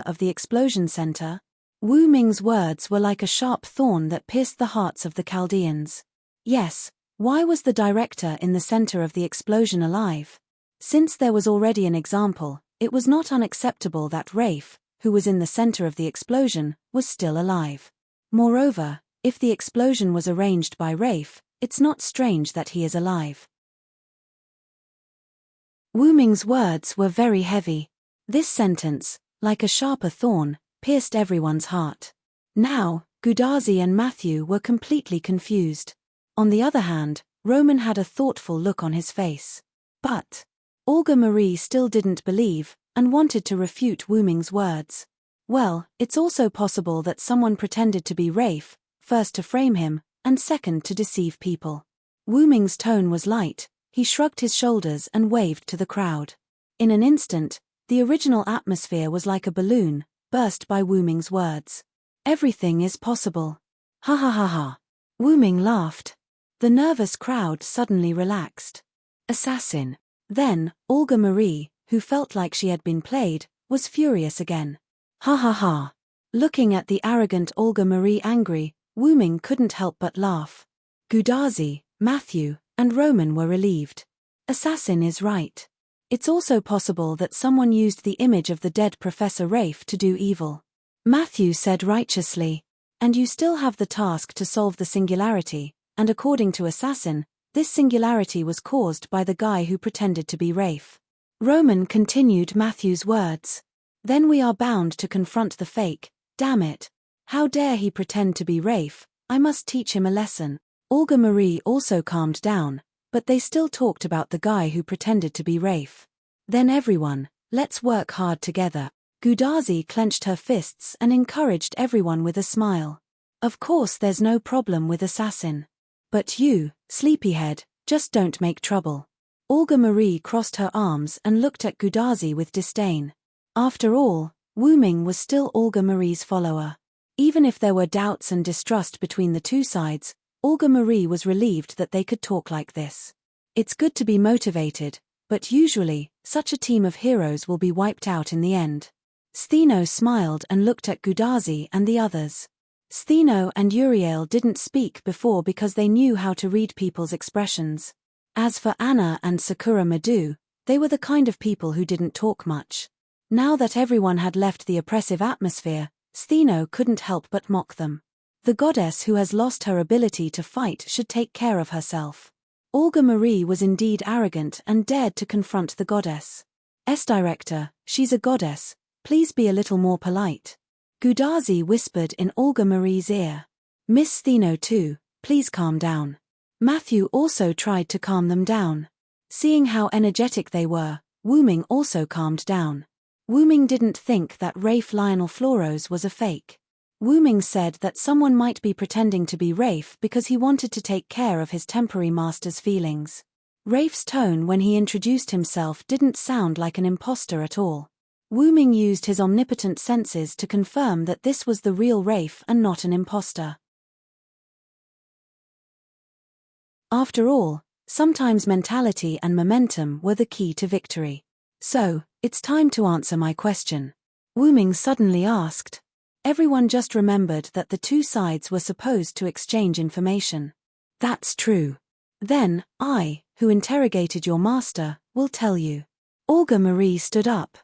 A: of the explosion center? Wu Ming's words were like a sharp thorn that pierced the hearts of the Chaldeans. Yes. Why was the director in the center of the explosion alive? Since there was already an example, it was not unacceptable that Rafe, who was in the center of the explosion, was still alive. Moreover, if the explosion was arranged by Rafe, it's not strange that he is alive. Wu Ming's words were very heavy. This sentence, like a sharper thorn, pierced everyone's heart. Now, Gudazi and Matthew were completely confused. On the other hand, Roman had a thoughtful look on his face. But Olga Marie still didn't believe, and wanted to refute Wu Ming's words. Well, it's also possible that someone pretended to be Rafe, first to frame him, and second to deceive people. Wu Ming's tone was light. He shrugged his shoulders and waved to the crowd. In an instant, the original atmosphere was like a balloon, burst by Wu Ming's words. Everything is possible. Ha ha ha ha. Wu Ming laughed. The nervous crowd suddenly relaxed. Assassin. Then, Olga Marie, who felt like she had been played, was furious again. Ha ha ha. Looking at the arrogant Olga Marie angry, Wu Ming couldn't help but laugh. Gudazi, Matthew, and Roman were relieved. Assassin is right. It's also possible that someone used the image of the dead Professor Rafe to do evil. Matthew said righteously. And you still have the task to solve the singularity, and according to Assassin, this singularity was caused by the guy who pretended to be Rafe. Roman continued Matthew's words. Then we are bound to confront the fake, Damn it. How dare he pretend to be Rafe, I must teach him a lesson. Olga Marie also calmed down, but they still talked about the guy who pretended to be Rafe. Then everyone, let's work hard together. Gudazi clenched her fists and encouraged everyone with a smile. Of course there's no problem with assassin. But you, sleepyhead, just don't make trouble. Olga Marie crossed her arms and looked at Gudazi with disdain. After all, Wu Ming was still Olga Marie's follower. Even if there were doubts and distrust between the two sides, Olga Marie was relieved that they could talk like this. It's good to be motivated, but usually, such a team of heroes will be wiped out in the end. Stheno smiled and looked at Gudazi and the others. Stheno and Uriel didn't speak before because they knew how to read people's expressions. As for Anna and Sakura Madu, they were the kind of people who didn't talk much. Now that everyone had left the oppressive atmosphere, Stheno couldn't help but mock them. The goddess who has lost her ability to fight should take care of herself. Olga Marie was indeed arrogant and dared to confront the goddess. S-Director, she's a goddess, please be a little more polite. Gudazi whispered in Olga Marie's ear. Miss Stheno too, please calm down. Matthew also tried to calm them down. Seeing how energetic they were, Wu Ming also calmed down. Wu Ming didn't think that Rafe Lionel Floros was a fake. Wu Ming said that someone might be pretending to be Rafe because he wanted to take care of his temporary master's feelings. Rafe's tone when he introduced himself didn't sound like an imposter at all. Wu Ming used his omnipotent senses to confirm that this was the real Rafe and not an imposter. After all, sometimes mentality and momentum were the key to victory. So, it's time to answer my question. Wu Ming suddenly asked. Everyone just remembered that the two sides were supposed to exchange information. That's true. Then, I, who interrogated your master, will tell you. Olga Marie stood up.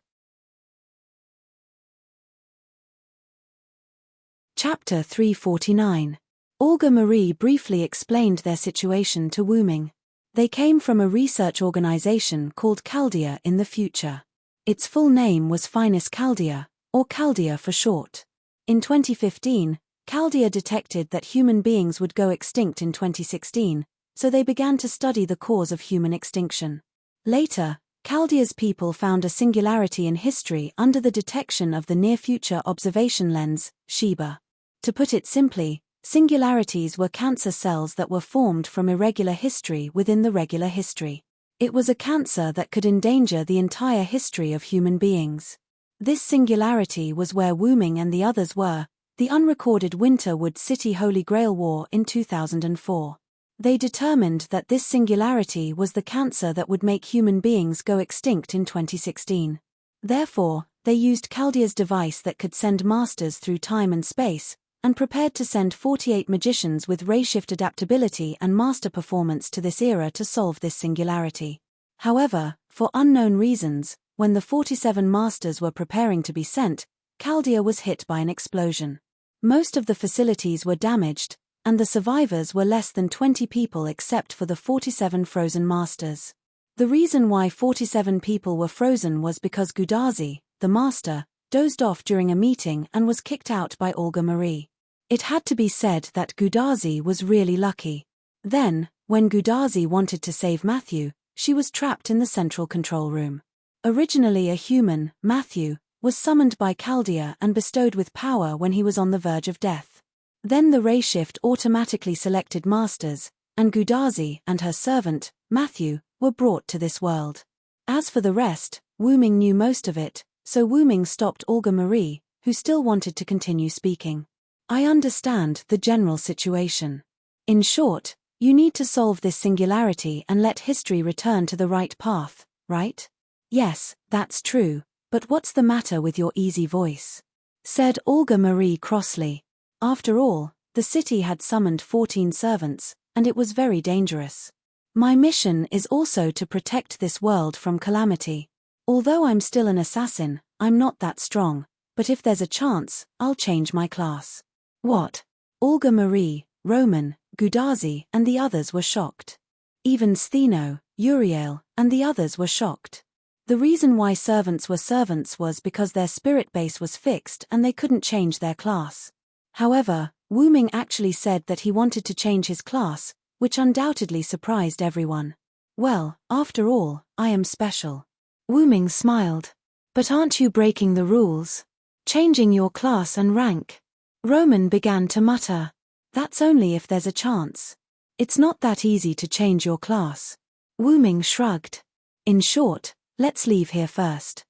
A: Chapter 349. Olga Marie briefly explained their situation to Wu Ming. They came from a research organization called Chaldea in the future. Its full name was Finis Chaldea, or Chaldea for short. In 2015, Chaldea detected that human beings would go extinct in 2016, so they began to study the cause of human extinction. Later, Chaldea's people found a singularity in history under the detection of the near-future observation lens, Sheba. To put it simply, singularities were cancer cells that were formed from irregular history within the regular history. It was a cancer that could endanger the entire history of human beings. This singularity was where Wu Ming and the others were, the unrecorded Winterwood City Holy Grail War in 2004. They determined that this singularity was the cancer that would make human beings go extinct in 2016. Therefore, they used Chaldea's device that could send masters through time and space, and prepared to send 48 magicians with ray-shift adaptability and master performance to this era to solve this singularity. However, for unknown reasons, when the 47 masters were preparing to be sent, Chaldea was hit by an explosion. Most of the facilities were damaged, and the survivors were less than 20 people except for the 47 frozen masters. The reason why 47 people were frozen was because Gudazi, the master, dozed off during a meeting and was kicked out by Olga Marie. It had to be said that Gudazi was really lucky. Then, when Gudazi wanted to save Matthew, she was trapped in the central control room. Originally a human, Matthew was summoned by Chaldea and bestowed with power when he was on the verge of death. Then the ray shift automatically selected masters, and Gudazi and her servant, Matthew, were brought to this world. As for the rest, Wu Ming knew most of it, so Wu Ming stopped Olga Marie, who still wanted to continue speaking. I understand the general situation. In short, you need to solve this singularity and let history return to the right path, right? Yes, that's true, but what's the matter with your easy voice? Said Olga Marie crossly. After all, the city had summoned 14 servants, and it was very dangerous. My mission is also to protect this world from calamity. Although I'm still an assassin, I'm not that strong, but if there's a chance, I'll change my class. What? Olga Marie, Roman, Gudazi and the others were shocked. Even Stheno, Uriel, and the others were shocked. The reason why servants was because their spirit base was fixed and they couldn't change their class. However, Wu Ming actually said that he wanted to change his class, which undoubtedly surprised everyone. Well, after all, I am special. Wu Ming smiled. But aren't you breaking the rules? Changing your class and rank? Roman began to mutter. That's only if there's a chance. It's not that easy to change your class. Wu Ming shrugged. In short, let's leave here first.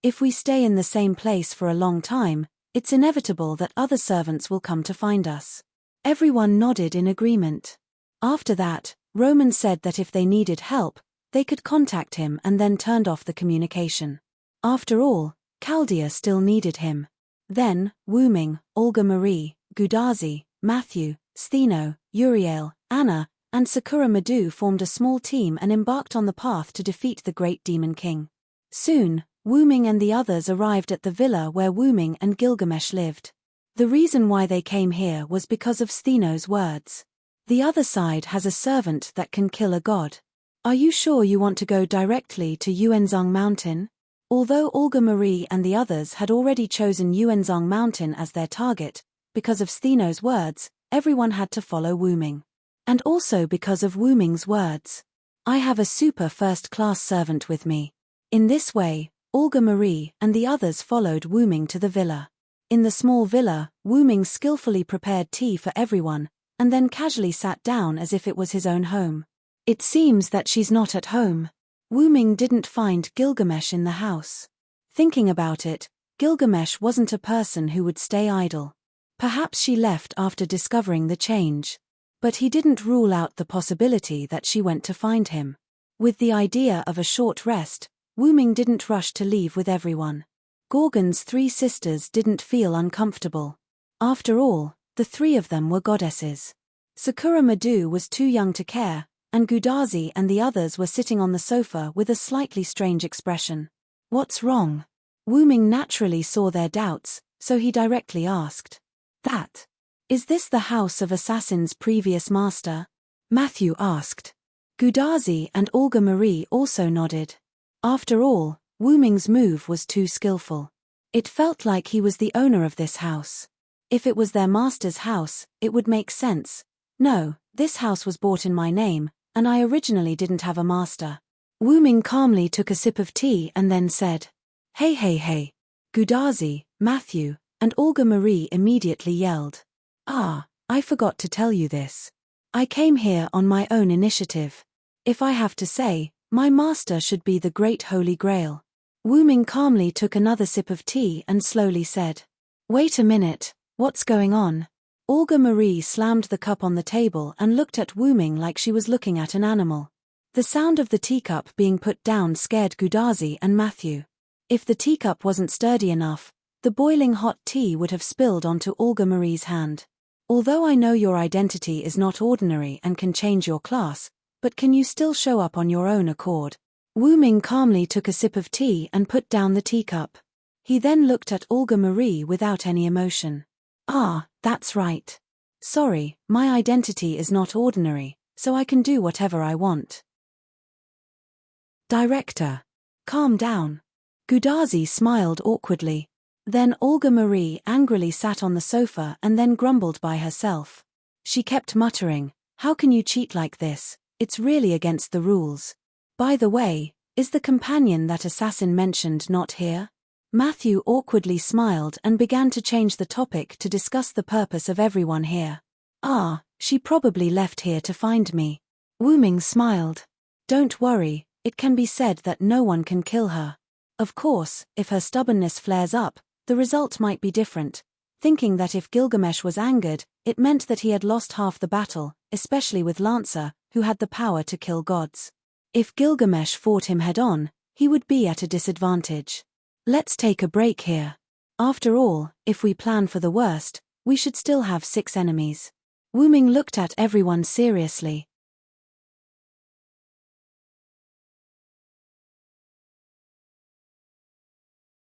A: If we stay in the same place for a long time, it's inevitable that other servants will come to find us. Everyone nodded in agreement. After that, Roman said that if they needed help, they could contact him and then turned off the communication. After all, Chaldea still needed him. Then, Wu Ming, Olga Marie, Gudazi, Matthew, Stheno, Uriel, Anna, and Sakura Madu formed a small team and embarked on the path to defeat the great demon king. Soon, Wu Ming and the others arrived at the villa where Wu Ming and Gilgamesh lived. The reason why they came here was because of Stheno's words. The other side has a servant that can kill a god. Are you sure you want to go directly to Yuenzong Mountain? Although Olga Marie and the others had already chosen Yuenzong Mountain as their target, because of Stheno's words, everyone had to follow Wu Ming. And also because of Wu Ming's words. I have a super first-class servant with me. In this way, Olga Marie and the others followed Wu Ming to the villa. In the small villa, Wu Ming skillfully prepared tea for everyone, and then casually sat down as if it was his own home. It seems that she's not at home. Wu Ming didn't find Gilgamesh in the house. Thinking about it, Gilgamesh wasn't a person who would stay idle. Perhaps she left after discovering the change. But he didn't rule out the possibility that she went to find him. With the idea of a short rest, Wu Ming didn't rush to leave with everyone. Gorgon's 3 sisters didn't feel uncomfortable. After all, the 3 of them were goddesses. Sakura Madu was too young to care, and Gudazi and the others were sitting on the sofa with a slightly strange expression. What's wrong? Wu Ming naturally saw their doubts, so he directly asked. Is this the house of Assassin's previous master? Matthew asked. Gudazi and Olga Marie also nodded. After all, Wu Ming's move was too skillful. It felt like he was the owner of this house. If it was their master's house, it would make sense. No, this house was bought in my name, and I originally didn't have a master. Wu Ming calmly took a sip of tea and then said, Hey. Gudazi, Matthew, and Olga Marie immediately yelled. I forgot to tell you this. I came here on my own initiative. If I have to say, my master should be the Great Holy Grail. Wu Ming calmly took another sip of tea and slowly said, Wait a minute, what's going on? Olga Marie slammed the cup on the table and looked at Wu Ming like she was looking at an animal. The sound of the teacup being put down scared Gudazi and Matthew. If the teacup wasn't sturdy enough, the boiling hot tea would have spilled onto Olga Marie's hand. Although I know your identity is not ordinary and can change your class, but can you still show up on your own accord? Wu Ming calmly took a sip of tea and put down the teacup. He then looked at Olga Marie without any emotion. That's right. Sorry, my identity is not ordinary, so I can do whatever I want. Director. Calm down. Gudazi smiled awkwardly. Then Olga Marie angrily sat on the sofa and then grumbled by herself. She kept muttering, How can you cheat like this? It's really against the rules. By the way, is the companion that assassin mentioned not here? Matthew awkwardly smiled and began to change the topic to discuss the purpose of everyone here. She probably left here to find me. Wu Ming smiled. Don't worry, it can be said that no one can kill her. Of course, if her stubbornness flares up, the result might be different, thinking that if Gilgamesh was angered, it meant that he had lost half the battle, especially with Lancer, who had the power to kill gods. If Gilgamesh fought him head-on, he would be at a disadvantage. Let's take a break here. After all, if we plan for the worst, we should still have 6 enemies. Wu Ming looked at everyone seriously.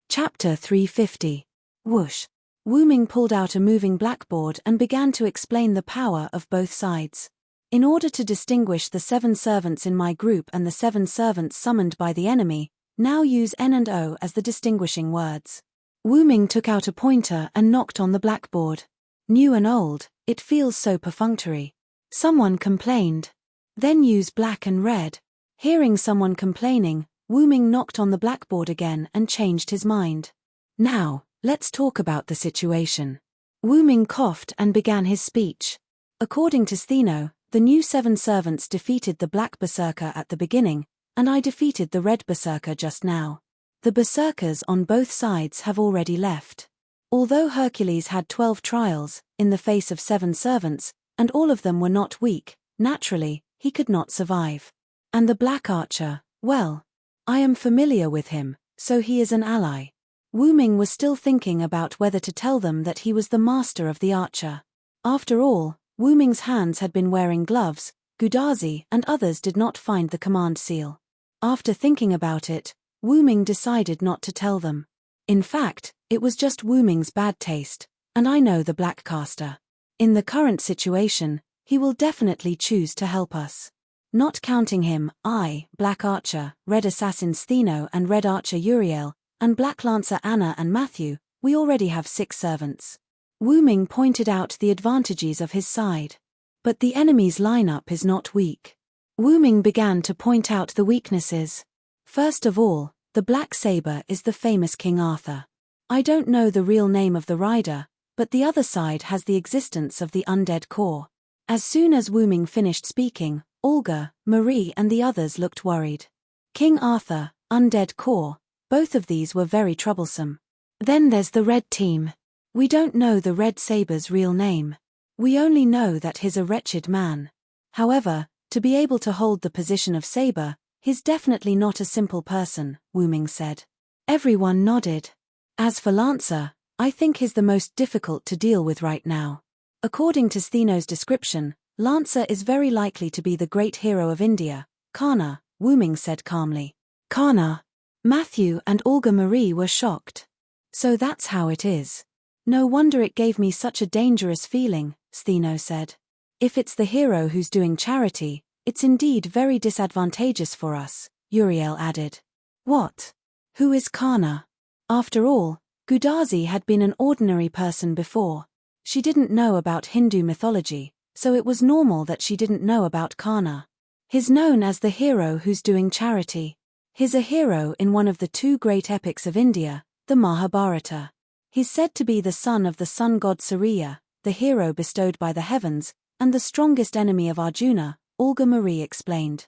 A: Chapter 350. Whoosh. Wu Ming pulled out a moving blackboard and began to explain the power of both sides. In order to distinguish the 7 servants in my group and the 7 servants summoned by the enemy, now use N and O as the distinguishing words. Wu Ming took out a pointer and knocked on the blackboard. New and old, it feels so perfunctory. Someone complained. Then use black and red. Hearing someone complaining, Wu Ming knocked on the blackboard again and changed his mind. Now, let's talk about the situation. Wu Ming coughed and began his speech. According to Stheno, the new 7 servants defeated the black berserker at the beginning, and I defeated the red berserker just now. The berserkers on both sides have already left. Although Hercules had 12 trials, in the face of 7 servants, and all of them were not weak, naturally, he could not survive. And the black archer, well, I am familiar with him, so he is an ally. Wu Ming was still thinking about whether to tell them that he was the master of the archer. After all, Wu Ming's hands had been wearing gloves, Gudazi and others did not find the command seal. After thinking about it, Wu Ming decided not to tell them. In fact, it was just Wu Ming's bad taste, and I know the black caster. In the current situation, he will definitely choose to help us. Not counting him, I, Black Archer, Red Assassin Stheno and Red Archer Uriel, and Black Lancer Anna and Matthew, we already have 6 servants. Wu Ming pointed out the advantages of his side. But the enemy's lineup is not weak. Wu Ming began to point out the weaknesses. First of all, the black saber is the famous King Arthur. I don't know the real name of the rider, but the other side has the existence of the undead core. As soon as Wu Ming finished speaking, Olga, Marie and the others looked worried. King Arthur, undead core, both of these were very troublesome. Then there's the red team. We don't know the red saber's real name. We only know that he's a wretched man. However, to be able to hold the position of saber, he's definitely not a simple person, Wu Ming said. Everyone nodded. As for Lancer, I think he's the most difficult to deal with right now. According to Stheno's description, Lancer is very likely to be the great hero of India, Karna, Wu Ming said calmly. Karna. Matthew and Olga Marie were shocked. So that's how it is. No wonder it gave me such a dangerous feeling, Stheno said. If it's the hero who's doing charity, it's indeed very disadvantageous for us, Uriel added. What? Who is Karna? After all, Gudazi had been an ordinary person before. She didn't know about Hindu mythology, so it was normal that she didn't know about Karna. He's known as the hero who's doing charity. He's a hero in one of the 2 great epics of India, the Mahabharata. He's said to be the son of the sun god Surya, the hero bestowed by the heavens, and the strongest enemy of Arjuna, Olga Marie explained.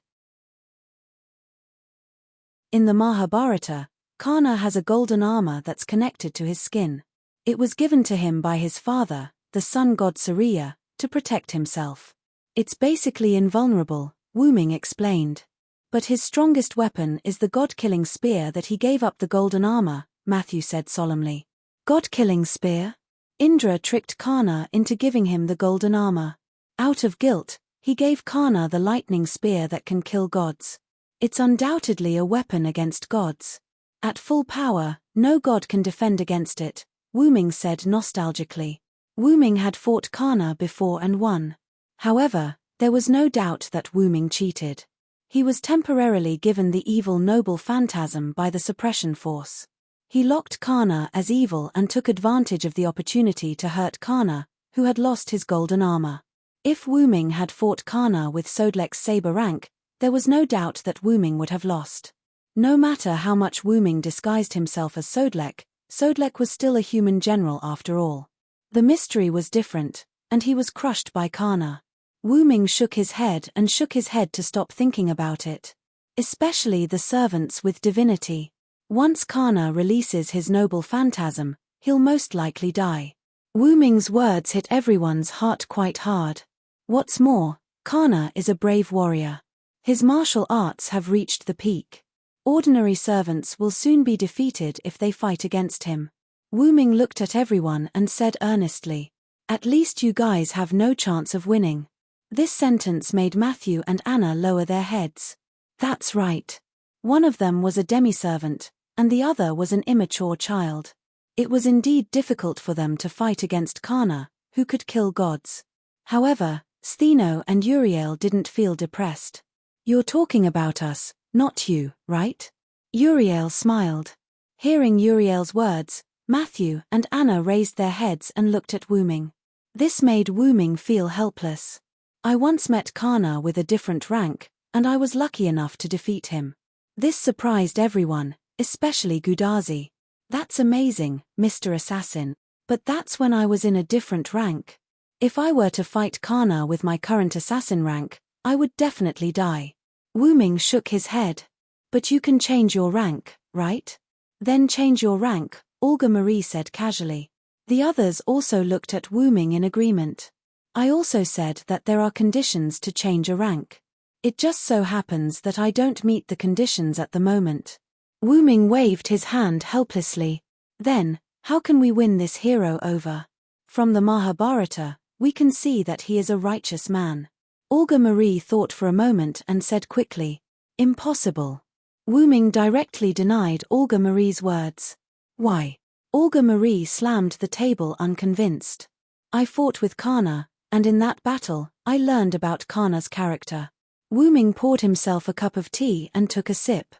A: In the Mahabharata, Karna has a golden armor that's connected to his skin. It was given to him by his father, the sun god Surya, to protect himself. It's basically invulnerable, Wu Ming explained. But his strongest weapon is the god-killing spear that he gave up the golden armor, Matthew said solemnly. God-killing spear? Indra tricked Karna into giving him the golden armor. Out of guilt, he gave Karna the lightning spear that can kill gods. It's undoubtedly a weapon against gods. At full power, no god can defend against it, Wu Ming said nostalgically. Wu Ming had fought Karna before and won. However, there was no doubt that Wu Ming cheated. He was temporarily given the evil noble phantasm by the suppression force. He locked Karna as evil and took advantage of the opportunity to hurt Karna, who had lost his golden armor. If Wu Ming had fought Karna with Sodlek's saber rank, there was no doubt that Wu Ming would have lost. No matter how much Wu Ming disguised himself as Sodlek, Sodlek was still a human general after all. The mystery was different, and he was crushed by Karna. Wu Ming shook his head to stop thinking about it. Especially the servants with divinity. Once Karna releases his noble phantasm, he'll most likely die. Wu Ming's words hit everyone's heart quite hard. What's more, Karna is a brave warrior. His martial arts have reached the peak. Ordinary servants will soon be defeated if they fight against him. Wu Ming looked at everyone and said earnestly, "At least you guys have no chance of winning." This sentence made Matthew and Anna lower their heads. That's right. One of them was a demi-servant, and the other was an immature child. It was indeed difficult for them to fight against Karna, who could kill gods. However, Stheno and Uriel didn't feel depressed. You're talking about us, not you, right? Uriel smiled. Hearing Uriel's words, Matthew and Anna raised their heads and looked at Wu Ming. This made Wu Ming feel helpless. I once met Kana with a different rank, and I was lucky enough to defeat him. This surprised everyone, especially Gudazi. That's amazing, Mr. Assassin. But that's when I was in a different rank. If I were to fight Kana with my current assassin rank, I would definitely die. Wu Ming shook his head. But you can change your rank, right? Then change your rank, Olga Marie said casually. The others also looked at Wu Ming in agreement. I also said that there are conditions to change a rank. It just so happens that I don't meet the conditions at the moment. Wu Ming waved his hand helplessly. Then, how can we win this hero over? From the Mahabharata, we can see that he is a righteous man. Olga Marie thought for a moment and said quickly, impossible. Wu Ming directly denied Olga Marie's words. Why? Olga Marie slammed the table unconvinced. I fought with Kana, and in that battle, I learned about Kana's character. Wu Ming poured himself a cup of tea and took a sip.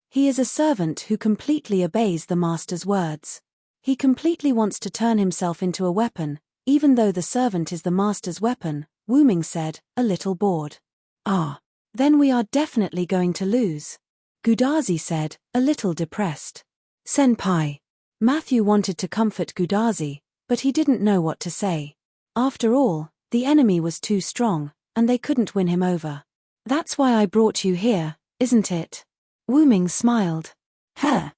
A: He is a servant who completely obeys the master's words. He completely wants to turn himself into a weapon, even though the servant is the master's weapon, Wu Ming said, a little bored. Ah. Then we are definitely going to lose. Gudazi said, a little depressed. Senpai. Matthew wanted to comfort Gudazi, but he didn't know what to say. After all, the enemy was too strong, and they couldn't win him over. That's why I brought you here, isn't it? Wu Ming smiled. Huh.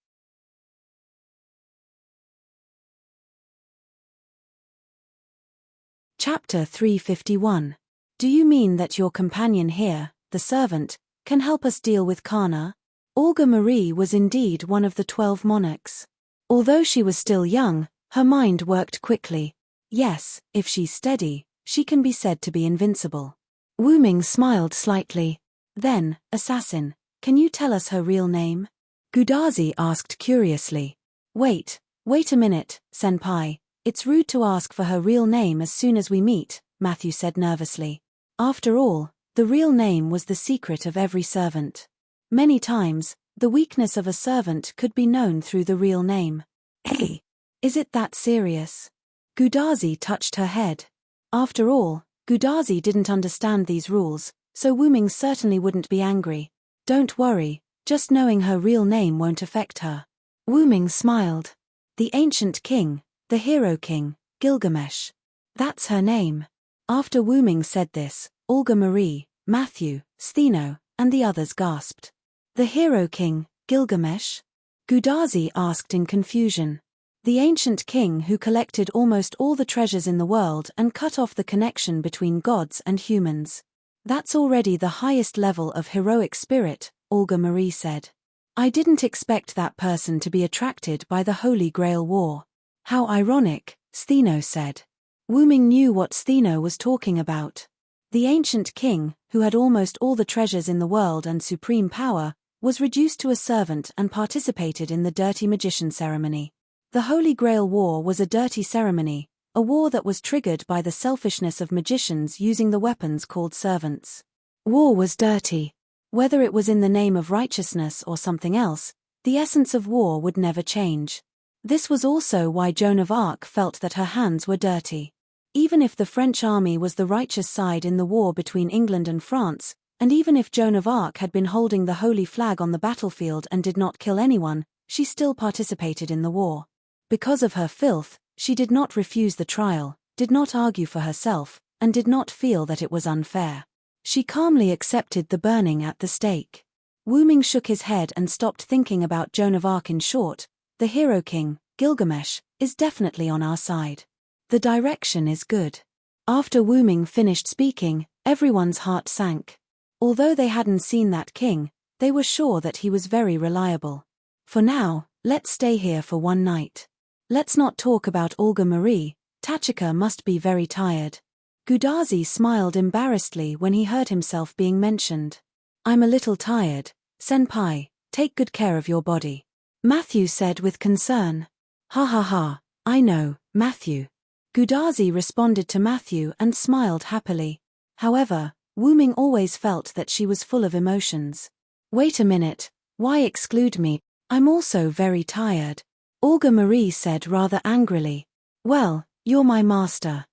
A: Chapter 351. Do you mean that your companion here, the servant, can help us deal with Kana? Olga Marie was indeed one of the 12 monarchs. Although she was still young, her mind worked quickly. Yes, if she's steady, she can be said to be invincible. Wu Ming smiled slightly. Then, assassin, can you tell us her real name? Gudazi asked curiously. Wait a minute, senpai. It's rude to ask for her real name as soon as we meet, Matthew said nervously. After all, the real name was the secret of every servant. Many times, the weakness of a servant could be known through the real name. Hey, is it that serious? Gudazi touched her head. After all, Gudazi didn't understand these rules, so Wu Ming certainly wouldn't be angry. Don't worry, just knowing her real name won't affect her. Wu Ming smiled. The ancient king, the hero king, Gilgamesh. That's her name. After Wu Ming said this, Olga Marie, Matthew, Stheno, and the others gasped. The hero king, Gilgamesh? Gudazi asked in confusion. The ancient king who collected almost all the treasures in the world and cut off the connection between gods and humans. That's already the highest level of heroic spirit, Olga Marie said. I didn't expect that person to be attracted by the Holy Grail War. How ironic, Stheno said. Wu Ming knew what Stheno was talking about. The ancient king, who had almost all the treasures in the world and supreme power, was reduced to a servant and participated in the dirty magician ceremony. The Holy Grail War was a dirty ceremony, a war that was triggered by the selfishness of magicians using the weapons called servants. War was dirty. Whether it was in the name of righteousness or something else, the essence of war would never change. This was also why Joan of Arc felt that her hands were dirty. Even if the French army was the righteous side in the war between England and France, and even if Joan of Arc had been holding the holy flag on the battlefield and did not kill anyone, she still participated in the war. Because of her filth, she did not refuse the trial, did not argue for herself, and did not feel that it was unfair. She calmly accepted the burning at the stake. Wu Ming shook his head and stopped thinking about Joan of Arc. In short, the hero king, Gilgamesh, is definitely on our side. The direction is good. After Wu Ming finished speaking, everyone's heart sank. Although they hadn't seen that king, they were sure that he was very reliable. For now, let's stay here for one night. Let's not talk about Olga Marie. Tachika must be very tired. Gudazi smiled embarrassedly when he heard himself being mentioned. I'm a little tired, senpai, take good care of your body. Matthew said with concern. Ha ha ha, I know, Matthew. Gudazi responded to Matthew and smiled happily. However, Wu Ming always felt that she was full of emotions. Wait a minute, why exclude me? I'm also very tired. Olga Marie said rather angrily. Well, you're my master.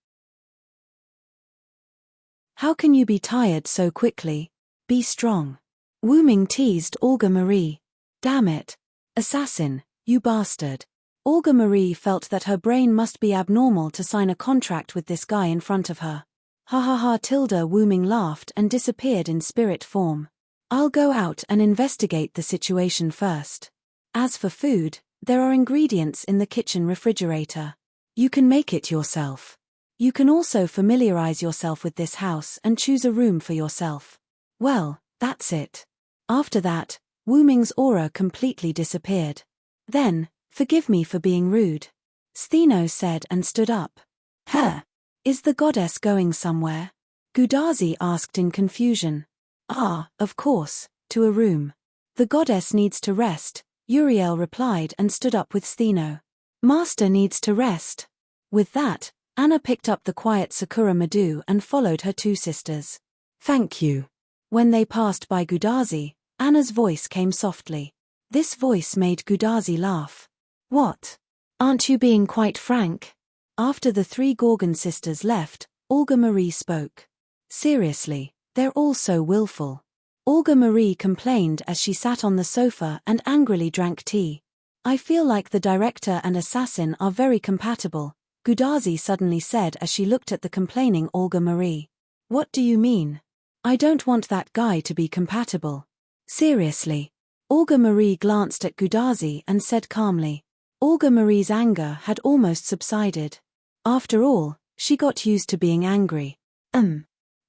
A: How can you be tired so quickly? Be strong. Wu Ming teased Olga Marie. Damn it. Assassin, you bastard. Olga Marie felt that her brain must be abnormal to sign a contract with this guy in front of her. Ha ha ha tilde. Wu Ming laughed and disappeared in spirit form. I'll go out and investigate the situation first. As for food, there are ingredients in the kitchen refrigerator. You can make it yourself. You can also familiarize yourself with this house and choose a room for yourself. Well, that's it. After that, Wu Ming's aura completely disappeared. Then, forgive me for being rude, Stheno said and stood up. Huh? Is the goddess going somewhere? Gudazi asked in confusion. Ah, of course, to a room. The goddess needs to rest, Uriel replied and stood up with Stheno. Master needs to rest. With that, Anna picked up the quiet Sakura Madu and followed her two sisters. Thank you. When they passed by Gudazi, Anna's voice came softly. This voice made Gudazi laugh. What? Aren't you being quite frank? After the three Gorgon sisters left, Olga Marie spoke. Seriously, they're all so willful. Olga Marie complained as she sat on the sofa and angrily drank tea. I feel like the director and assassin are very compatible, Gudazi suddenly said as she looked at the complaining Olga Marie. What do you mean? I don't want that guy to be compatible. Seriously. Olga Marie glanced at Gudazi and said calmly. Olga Marie's anger had almost subsided. After all, she got used to being angry.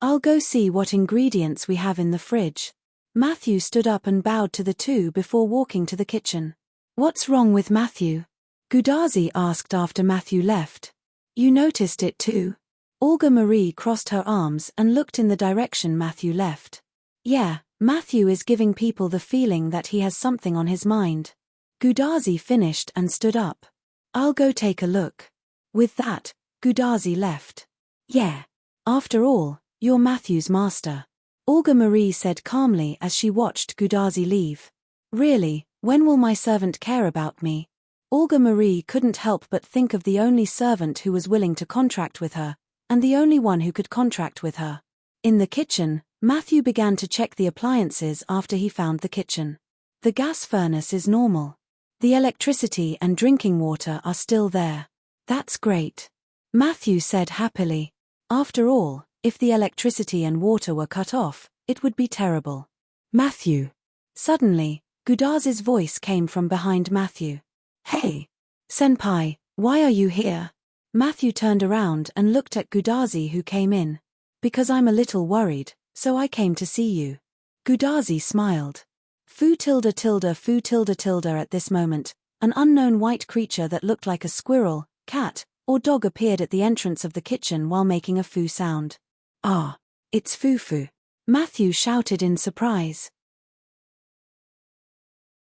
A: I'll go see what ingredients we have in the fridge. Matthew stood up and bowed to the two before walking to the kitchen. What's wrong with Matthew? Gudazi asked after Matthew left. You noticed it too? Olga Marie crossed her arms and looked in the direction Matthew left. Yeah, Matthew is giving people the feeling that he has something on his mind. Gudazi finished and stood up. I'll go take a look. With that, Gudazi left. Yeah. After all, you're Matthew's master. Olga Marie said calmly as she watched Gudazi leave. Really, when will my servant care about me? Olga Marie couldn't help but think of the only servant who was willing to contract with her, and the only one who could contract with her. In the kitchen, Matthew began to check the appliances after he found the kitchen. The gas furnace is normal. The electricity and drinking water are still there. That's great. Matthew said happily. After all, if the electricity and water were cut off, it would be terrible. Matthew. Suddenly, Gudazi's voice came from behind Matthew. Hey! Senpai, why are you here? Matthew turned around and looked at Gudazi who came in. Because I'm a little worried, so I came to see you. Gudazi smiled. Fu tilde tilde fu tilde tilde. At this moment, an unknown white creature that looked like a squirrel, cat, or dog appeared at the entrance of the kitchen while making a foo sound. Ah, it's Fufu. Matthew shouted in surprise.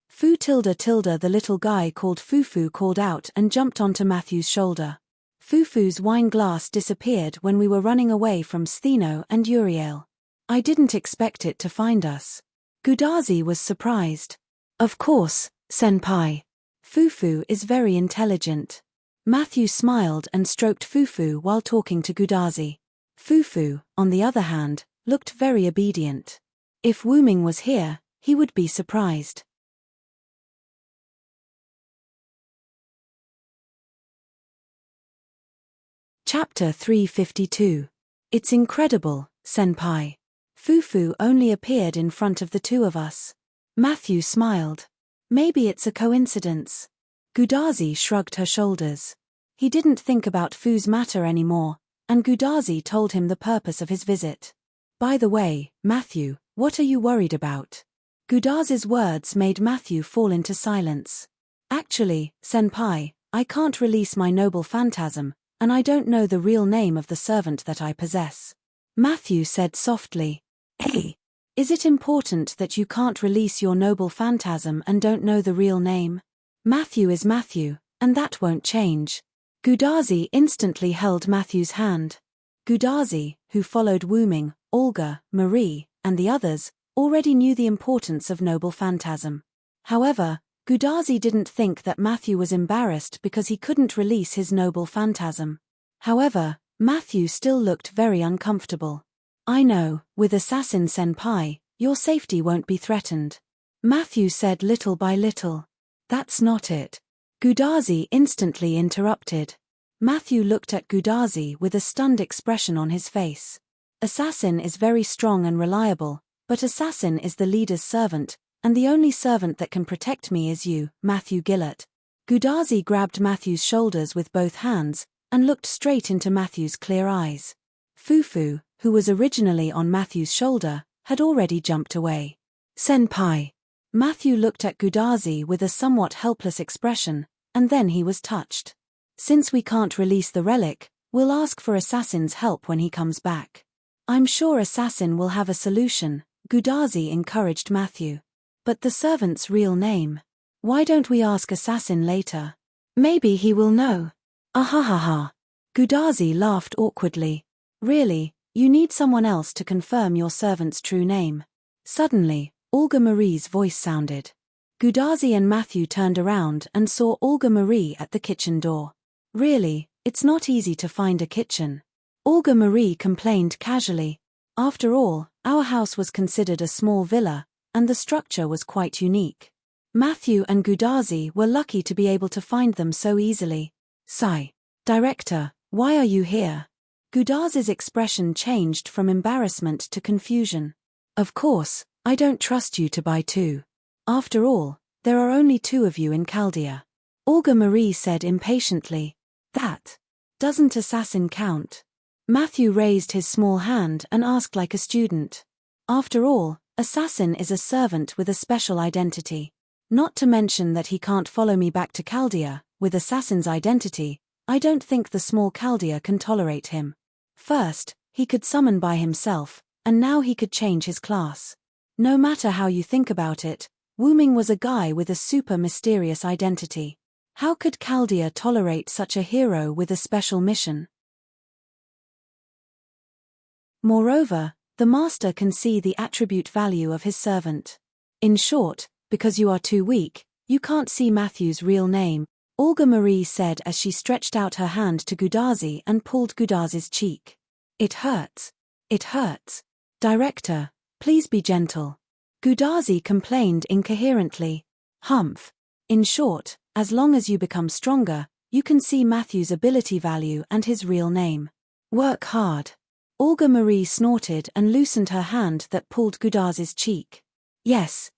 A: Fu tilde tilde. The little guy called Fufu called out and jumped onto Matthew's shoulder. Fufu's wine glass disappeared when we were running away from Stheno and Uriel. I didn't expect it to find us. Gudazi was surprised. Of course, senpai. Fufu is very intelligent. Matthew smiled and stroked Fufu while talking to Gudazi. Fufu, on the other hand, looked very obedient. If Wu Ming was here, he would be surprised. Chapter 352. It's incredible, senpai. Fufu only appeared in front of the two of us. Matthew smiled. Maybe it's a coincidence. Gudazi shrugged her shoulders. He didn't think about Fu's matter anymore, and Gudazi told him the purpose of his visit. By the way, Matthew, what are you worried about? Gudazi's words made Matthew fall into silence. Actually, senpai, I can't release my noble phantasm, and I don't know the real name of the servant that I possess. Matthew said softly. Hey, is it important that you can't release your noble phantasm and don't know the real name? Matthew is Matthew, and that won't change. Gudazi instantly held Matthew's hand. Gudazi, who followed Wu-ming, Olga, Marie, and the others, already knew the importance of noble phantasm. However, Gudazi didn't think that Matthew was embarrassed because he couldn't release his noble phantasm. However, Matthew still looked very uncomfortable. I know, with Assassin Senpai, your safety won't be threatened. Matthew said little by little. That's not it. Gudazi instantly interrupted. Matthew looked at Gudazi with a stunned expression on his face. Assassin is very strong and reliable, but Assassin is the leader's servant, and the only servant that can protect me is you, Matthew Gillett. Gudazi grabbed Matthew's shoulders with both hands, and looked straight into Matthew's clear eyes. Fufu, who was originally on Matthew's shoulder, had already jumped away. Senpai. Matthew looked at Gudazi with a somewhat helpless expression, and then he was touched. Since we can't release the relic, we'll ask for Assassin's help when he comes back. I'm sure Assassin will have a solution, Gudazi encouraged Matthew. But the servant's real name? Why don't we ask Assassin later? Maybe he will know. Ahahaha. Gudazi laughed awkwardly. Really, you need someone else to confirm your servant's true name. Suddenly, Olga Marie's voice sounded. Gudazi and Matthew turned around and saw Olga Marie at the kitchen door. Really, it's not easy to find a kitchen. Olga Marie complained casually. After all, our house was considered a small villa, and the structure was quite unique. Matthew and Gudazi were lucky to be able to find them so easily. Sigh. Director, why are you here? Gudazi's expression changed from embarrassment to confusion. Of course, I don't trust you to buy two. After all, there are only two of you in Chaldea. Olga Marie said impatiently. That doesn't Assassin count? Matthew raised his small hand and asked like a student. After all, Assassin is a servant with a special identity. Not to mention that he can't follow me back to Chaldea. With Assassin's identity, I don't think the small Chaldea can tolerate him. First, he could summon by himself, and now he could change his class. No matter how you think about it, Wu-ming was a guy with a super mysterious identity. How could Chaldea tolerate such a hero with a special mission? Moreover, the master can see the attribute value of his servant. In short, because you are too weak, you can't see Matthew's real name, Olga Marie said as she stretched out her hand to Gudazi and pulled Gudazi's cheek. It hurts. It hurts. Director, please be gentle. Gudazi complained incoherently. Humph. In short, as long as you become stronger, you can see Matthew's ability value and his real name. Work hard. Olga Marie snorted and loosened her hand that pulled Gudazi's cheek. Yes,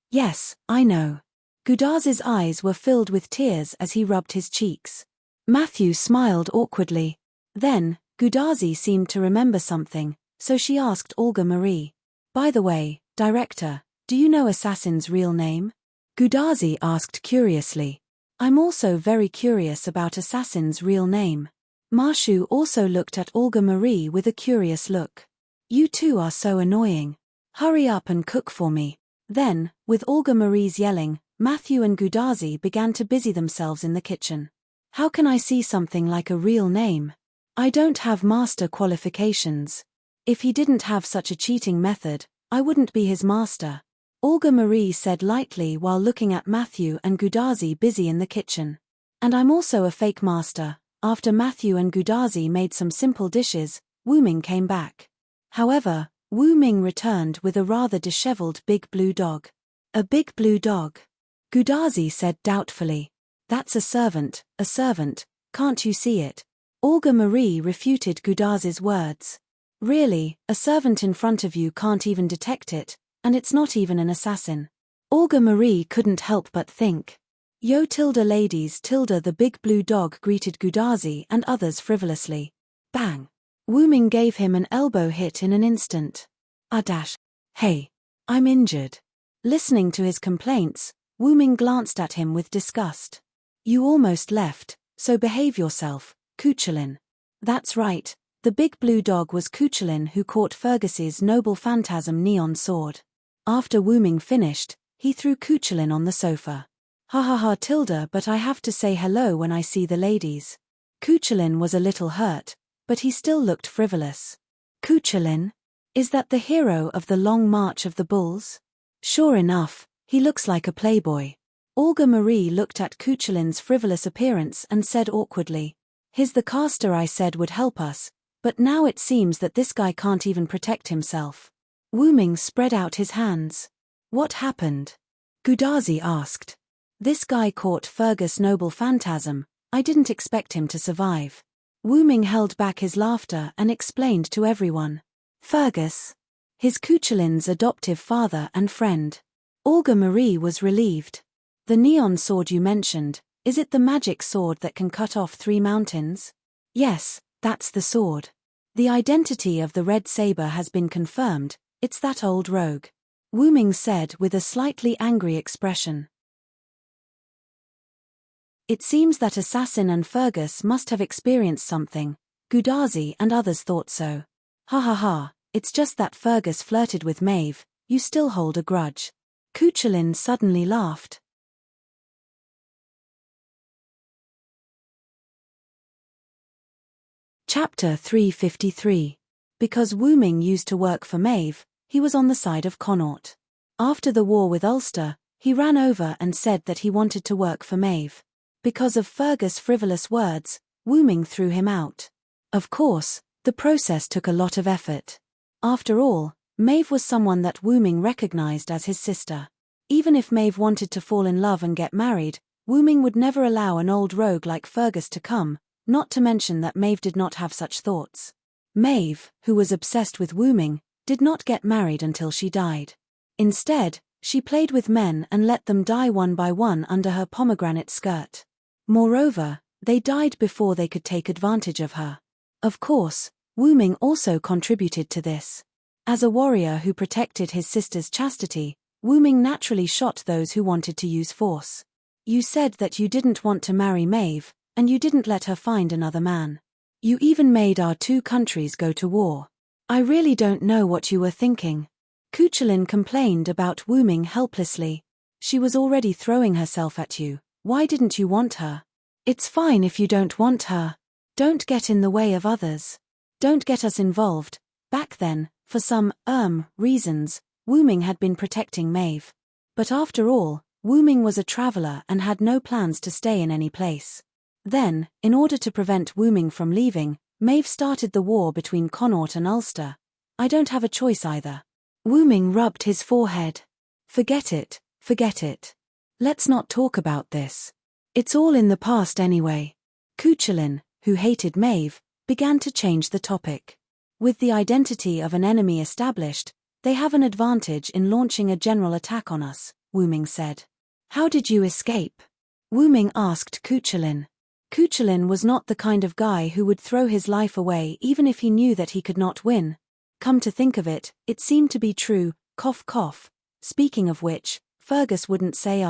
A: I know. Gudazi's eyes were filled with tears as he rubbed his cheeks. Matthew smiled awkwardly. Then, Gudazi seemed to remember something, so she asked Olga Marie. By the way, Director, do you know Assassin's real name? Gudazi asked curiously. I'm also very curious about Assassin's real name. Marshu also looked at Olga Marie with a curious look. You two are so annoying. Hurry up and cook for me. Then, with Olga Marie's yelling, Matthew and Gudazi began to busy themselves in the kitchen. How can I see something like a real name? I don't have master qualifications. If he didn't have such a cheating method, I wouldn't be his master. Olga Marie said lightly while looking at Matthew and Gudazi busy in the kitchen. And I'm also a fake master. After Matthew and Gudazi made some simple dishes, Wu-ming came back. However, Wu-ming returned with a rather disheveled big blue dog. A big blue dog? Gudazi said doubtfully. That's a servant, can't you see it? Olga Marie refuted Gudazi's words. Really, a servant in front of you can't even detect it, and it's not even an assassin. Olga Marie couldn't help but think. Yo tilde ladies tilde the big blue dog greeted Gudazi and others frivolously. Bang! Wu-ming gave him an elbow hit in an instant. Hey! I'm injured. Listening to his complaints, Wu-ming glanced at him with disgust. You almost left, so behave yourself, Kuchelin. That's right, the big blue dog was Kuchelin who caught Fergus's noble phantasm neon sword. After Wu-ming finished, he threw Kuchelin on the sofa. Ha ha ha tilde, but I have to say hello when I see the ladies. Cuchulain was a little hurt, but he still looked frivolous. Cuchulain? Is that the hero of the Long March of the Bulls? Sure enough, he looks like a playboy. Olga Marie looked at Cuchulain's frivolous appearance and said awkwardly, "He's the caster I said would help us, but now it seems that this guy can't even protect himself." Wu Ming spread out his hands. "What happened?" Gudazi asked. "This guy caught Fergus' noble phantasm. I didn't expect him to survive." Wu Ming held back his laughter and explained to everyone. "Fergus? His Cuchulain's adoptive father and friend." Olga Marie was relieved. "The neon sword you mentioned, is it the magic sword that can cut off 3 mountains?" "Yes, that's the sword. The identity of the red saber has been confirmed, it's that old rogue," Wu Ming said with a slightly angry expression. "It seems that Assassin and Fergus must have experienced something. Gudazi and others thought so. Ha ha ha, it's just that Fergus flirted with Maeve, you still hold a grudge." Cuchulain suddenly laughed. Chapter 353. Because Wu Ming used to work for Maeve, he was on the side of Connaught. After the war with Ulster, he ran over and said that he wanted to work for Maeve. Because of Fergus' frivolous words, Wu Ming threw him out. Of course, the process took a lot of effort. After all, Maeve was someone that Wu Ming recognized as his sister. Even if Maeve wanted to fall in love and get married, Wu Ming would never allow an old rogue like Fergus to come, not to mention that Maeve did not have such thoughts. Maeve, who was obsessed with Wu Ming, did not get married until she died. Instead, she played with men and let them die one by one under her pomegranate skirt. Moreover, they died before they could take advantage of her. Of course, Wu Ming also contributed to this. As a warrior who protected his sister's chastity, Wu Ming naturally shot those who wanted to use force. "You said that you didn't want to marry Maeve, and you didn't let her find another man. You even made our 2 countries go to war. I really don't know what you were thinking." Cuchulain complained about Wu Ming helplessly. "She was already throwing herself at you, why didn't you want her?" "It's fine if you don't want her. Don't get in the way of others. Don't get us involved." Back then, for some, reasons, Wu Ming had been protecting Maeve. But after all, Wu Ming was a traveler and had no plans to stay in any place. Then, in order to prevent Wu Ming from leaving, Maeve started the war between Connaught and Ulster. I don't have a choice either. Wu Ming rubbed his forehead. Forget it, forget it. Let's not talk about this. It's all in the past anyway." Cuchulain, who hated Maeve, began to change the topic. "With the identity of an enemy established, they have an advantage in launching a general attack on us," Wu Ming said. "How did you escape?" Wu Ming asked Cuchulain. Cuchulain was not the kind of guy who would throw his life away even if he knew that he could not win. Come to think of it, it seemed to be true, cough cough. Speaking of which, Fergus wouldn't say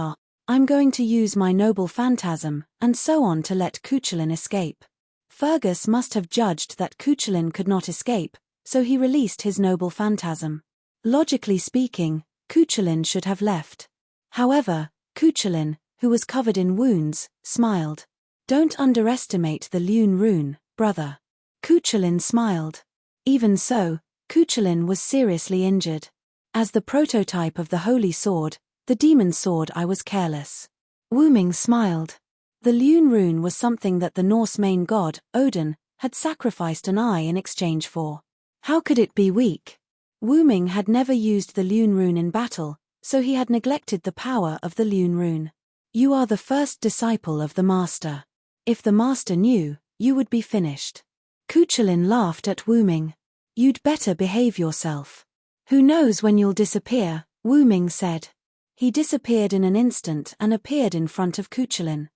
A: I'm going to use my noble phantasm, and so on to let Cuchulain escape. Fergus must have judged that Cuchulain could not escape, so he released his noble phantasm. Logically speaking, Cuchulain should have left. However, Cuchulain, who was covered in wounds, smiled. "Don't underestimate the Lune rune, brother." Cuchulain smiled. Even so, Cuchulain was seriously injured. As the prototype of the holy sword, the demon sword, I was careless. Wu Ming smiled. The Lune rune was something that the Norse main god, Odin, had sacrificed an eye in exchange for. How could it be weak? Wu Ming had never used the Lune rune in battle, so he had neglected the power of the Lune rune. "You are the first disciple of the master. If the master knew, you would be finished." Cuchulain laughed at Wu Ming. "You'd better behave yourself. Who knows when you'll disappear," Wu Ming said. He disappeared in an instant and appeared in front of Cuchulain.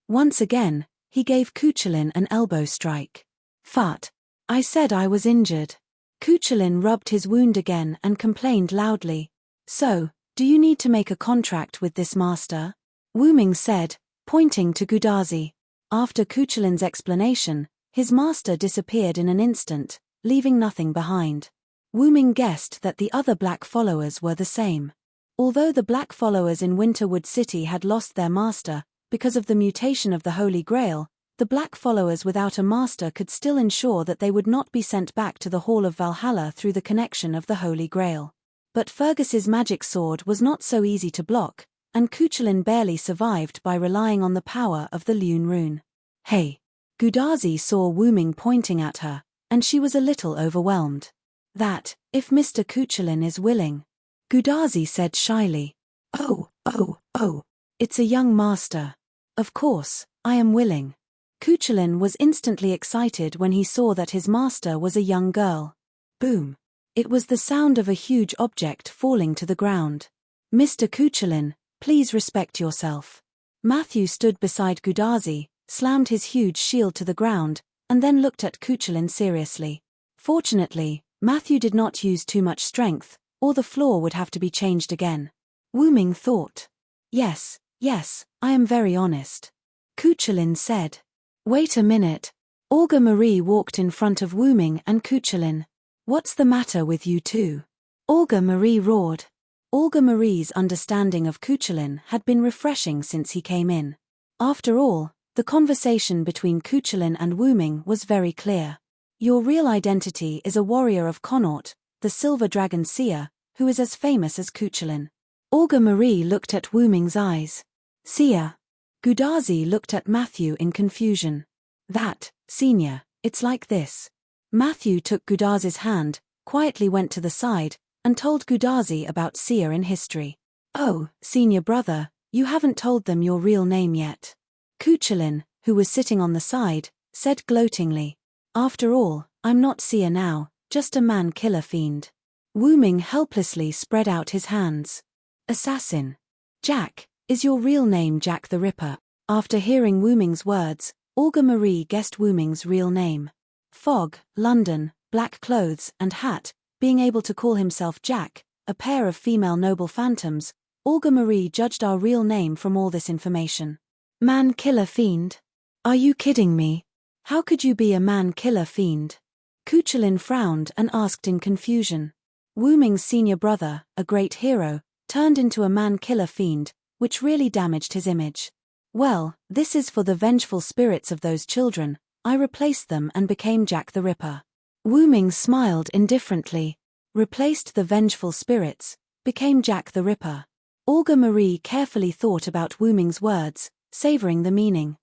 A: Once again, he gave Cuchulain an elbow strike. "Fat. I said I was injured." Cuchulain rubbed his wound again and complained loudly. "So, do you need to make a contract with this master?" Wu Ming said, pointing to Gudazi. After Cuchulain's explanation, his master disappeared in an instant, leaving nothing behind. Wu Ming guessed that the other black followers were the same. Although the black followers in Winterwood City had lost their master, because of the mutation of the Holy Grail, the Black followers without a master could still ensure that they would not be sent back to the Hall of Valhalla through the connection of the Holy Grail. But Fergus's magic sword was not so easy to block, and Cuchulainn barely survived by relying on the power of the Lune rune. Hey! Gudazi saw Wu Ming pointing at her, and she was a little overwhelmed. That, if Mr. Cuchulainn is willing. Gudazi said shyly. Oh, it's a young master. Of course, I am willing. Cuchulainn was instantly excited when he saw that his master was a young girl. Boom! It was the sound of a huge object falling to the ground. Mr. Cuchulainn, please respect yourself. Matthew stood beside Gudazi, slammed his huge shield to the ground, and then looked at Cuchulainn seriously. Fortunately, Matthew did not use too much strength, or the floor would have to be changed again. Wu Ming thought. Yes, I am very honest. Cuchulainn said. Wait a minute. Olga Marie walked in front of Wu Ming and Cuchulainn. What's the matter with you two? Olga Marie roared. Olga Marie's understanding of Cuchulainn had been refreshing since he came in. After all, the conversation between Cuchulainn and Wu Ming was very clear. Your real identity is a warrior of Connaught, the Silver Dragon Seer, who is as famous as Cuchulainn. Olga Marie looked at Wu Ming's eyes. Seer. Gudazi looked at Matthew in confusion. That, senior, it's like this. Matthew took Gudazi's hand, quietly went to the side, and told Gudazi about Seer in history. Oh, senior brother, you haven't told them your real name yet. Cuchulainn, who was sitting on the side, said gloatingly. After all, I'm not Seer now, just a man-killer fiend. Wu Ming helplessly spread out his hands. Assassin. Jack, is your real name Jack the Ripper? After hearing Wu Ming's words, Olga Marie guessed Wu Ming's real name. Fog, London, black clothes and hat, being able to call himself Jack, a pair of female noble phantoms, Olga Marie judged our real name from all this information. Man-killer fiend? Are you kidding me? How could you be a man-killer fiend? Cuchulainn frowned and asked in confusion. Wu Ming's senior brother, a great hero, turned into a man-killer fiend, which really damaged his image. Well, this is for the vengeful spirits of those children. I replaced them and became Jack the Ripper. Wu Ming smiled indifferently. Replaced the vengeful spirits, became Jack the Ripper. Olga Marie carefully thought about Wu Ming's words, savoring the meaning.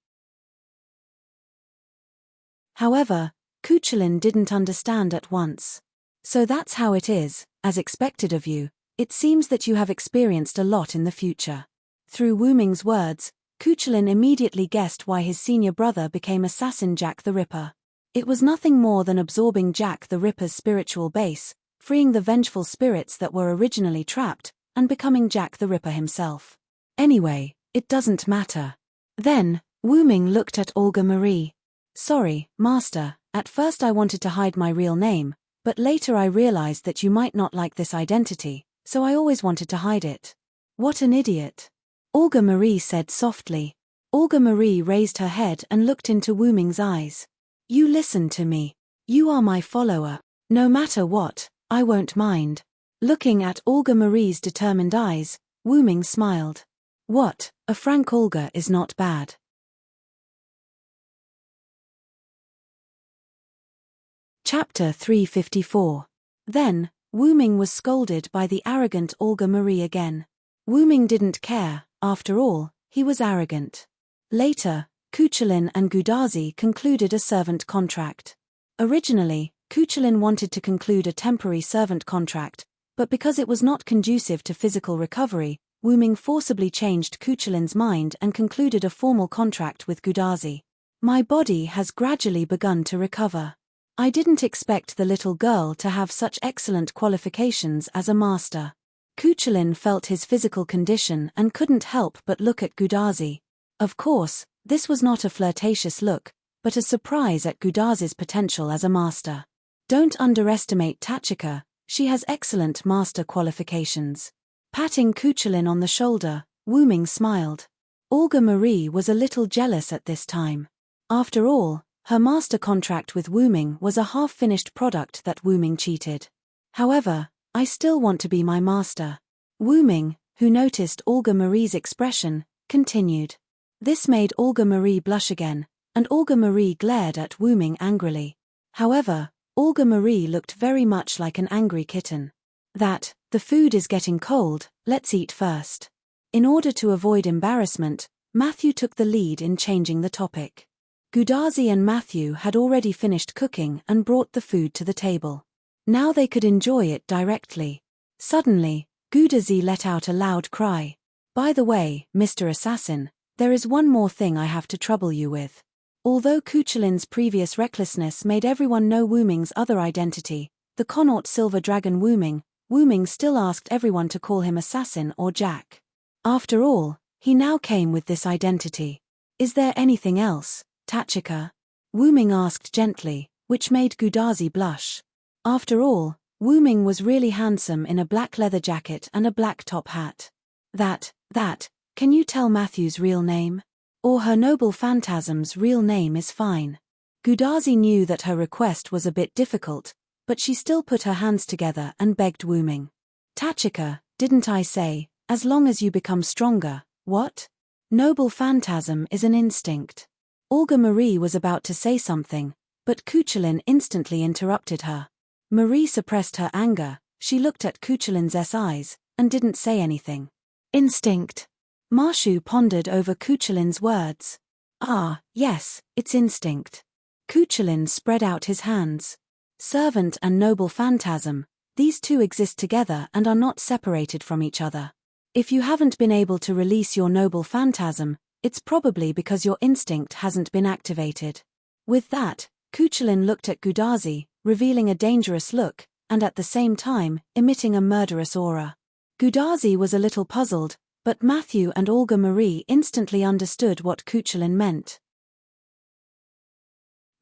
A: However, Cuchulainn didn't understand at once. So that's how it is, as expected of you. It seems that you have experienced a lot in the future. Through Wu Ming's words, Cuchulainn immediately guessed why his senior brother became Assassin Jack the Ripper. It was nothing more than absorbing Jack the Ripper's spiritual base, freeing the vengeful spirits that were originally trapped, and becoming Jack the Ripper himself. Anyway, it doesn't matter. Then, Wu Ming looked at Olga Marie. Sorry, Master, at first I wanted to hide my real name, but later I realized that you might not like this identity, so I always wanted to hide it. What an idiot. Olga Marie said softly. Olga Marie raised her head and looked into Wu Ming's eyes. You listen to me. You are my follower. No matter what, I won't mind. Looking at Olga Marie's determined eyes, Wu Ming smiled. What, a frank Olga is not bad. Chapter 354. Then, Wu Ming was scolded by the arrogant Olga Marie again. Wu Ming didn't care, after all, he was arrogant. Later, Cuchulainn and Gudazi concluded a servant contract. Originally, Cuchulainn wanted to conclude a temporary servant contract, but because it was not conducive to physical recovery, Wu Ming forcibly changed Cuchulainn's mind and concluded a formal contract with Gudazi. My body has gradually begun to recover. I didn't expect the little girl to have such excellent qualifications as a master. Cuchulainn felt his physical condition and couldn't help but look at Gudazi. Of course, this was not a flirtatious look, but a surprise at Gudazi's potential as a master. Don't underestimate Tachika, she has excellent master qualifications. Patting Cuchulainn on the shoulder, Wu Ming smiled. Olga Marie was a little jealous at this time. After all, her master contract with Wu Ming was a half-finished product that Wu Ming cheated. However, I still want to be my master. Wu Ming, who noticed Olga Marie's expression, continued. This made Olga Marie blush again, and Olga Marie glared at Wu Ming angrily. However, Olga Marie looked very much like an angry kitten. The food is getting cold, let's eat first. In order to avoid embarrassment, Matthew took the lead in changing the topic. Gudazi and Matthew had already finished cooking and brought the food to the table. Now they could enjoy it directly. Suddenly, Gudazi let out a loud cry. By the way, Mr. Assassin, there is one more thing I have to trouble you with. Although Kuchelin's previous recklessness made everyone know Wu Ming's other identity, the Connaught Silver Dragon Wu Ming still asked everyone to call him Assassin or Jack. After all, he now came with this identity. Is there anything else, Tachika? Wu Ming asked gently, which made Gudazi blush. After all, Wu Ming was really handsome in a black leather jacket and a black top hat. Can you tell Matthew's real name? Or her noble phantasm's real name is fine. Gudazi knew that her request was a bit difficult, but she still put her hands together and begged Wu Ming. Tachika, didn't I say, as long as you become stronger, what? Noble phantasm is an instinct. Olga Marie was about to say something, but Kuchelin instantly interrupted her. Marie suppressed her anger, she looked at Kuchelin's eyes, and didn't say anything. Instinct. Marshu pondered over Kuchelin's words. Ah, yes, it's instinct. Kuchelin spread out his hands. Servant and noble phantasm, these two exist together and are not separated from each other. If you haven't been able to release your noble phantasm, it's probably because your instinct hasn't been activated. With that, Kuchelin looked at Gudazi, revealing a dangerous look, and at the same time, emitting a murderous aura. Gudazi was a little puzzled, but Matthew and Olga Marie instantly understood what Kuchelin meant.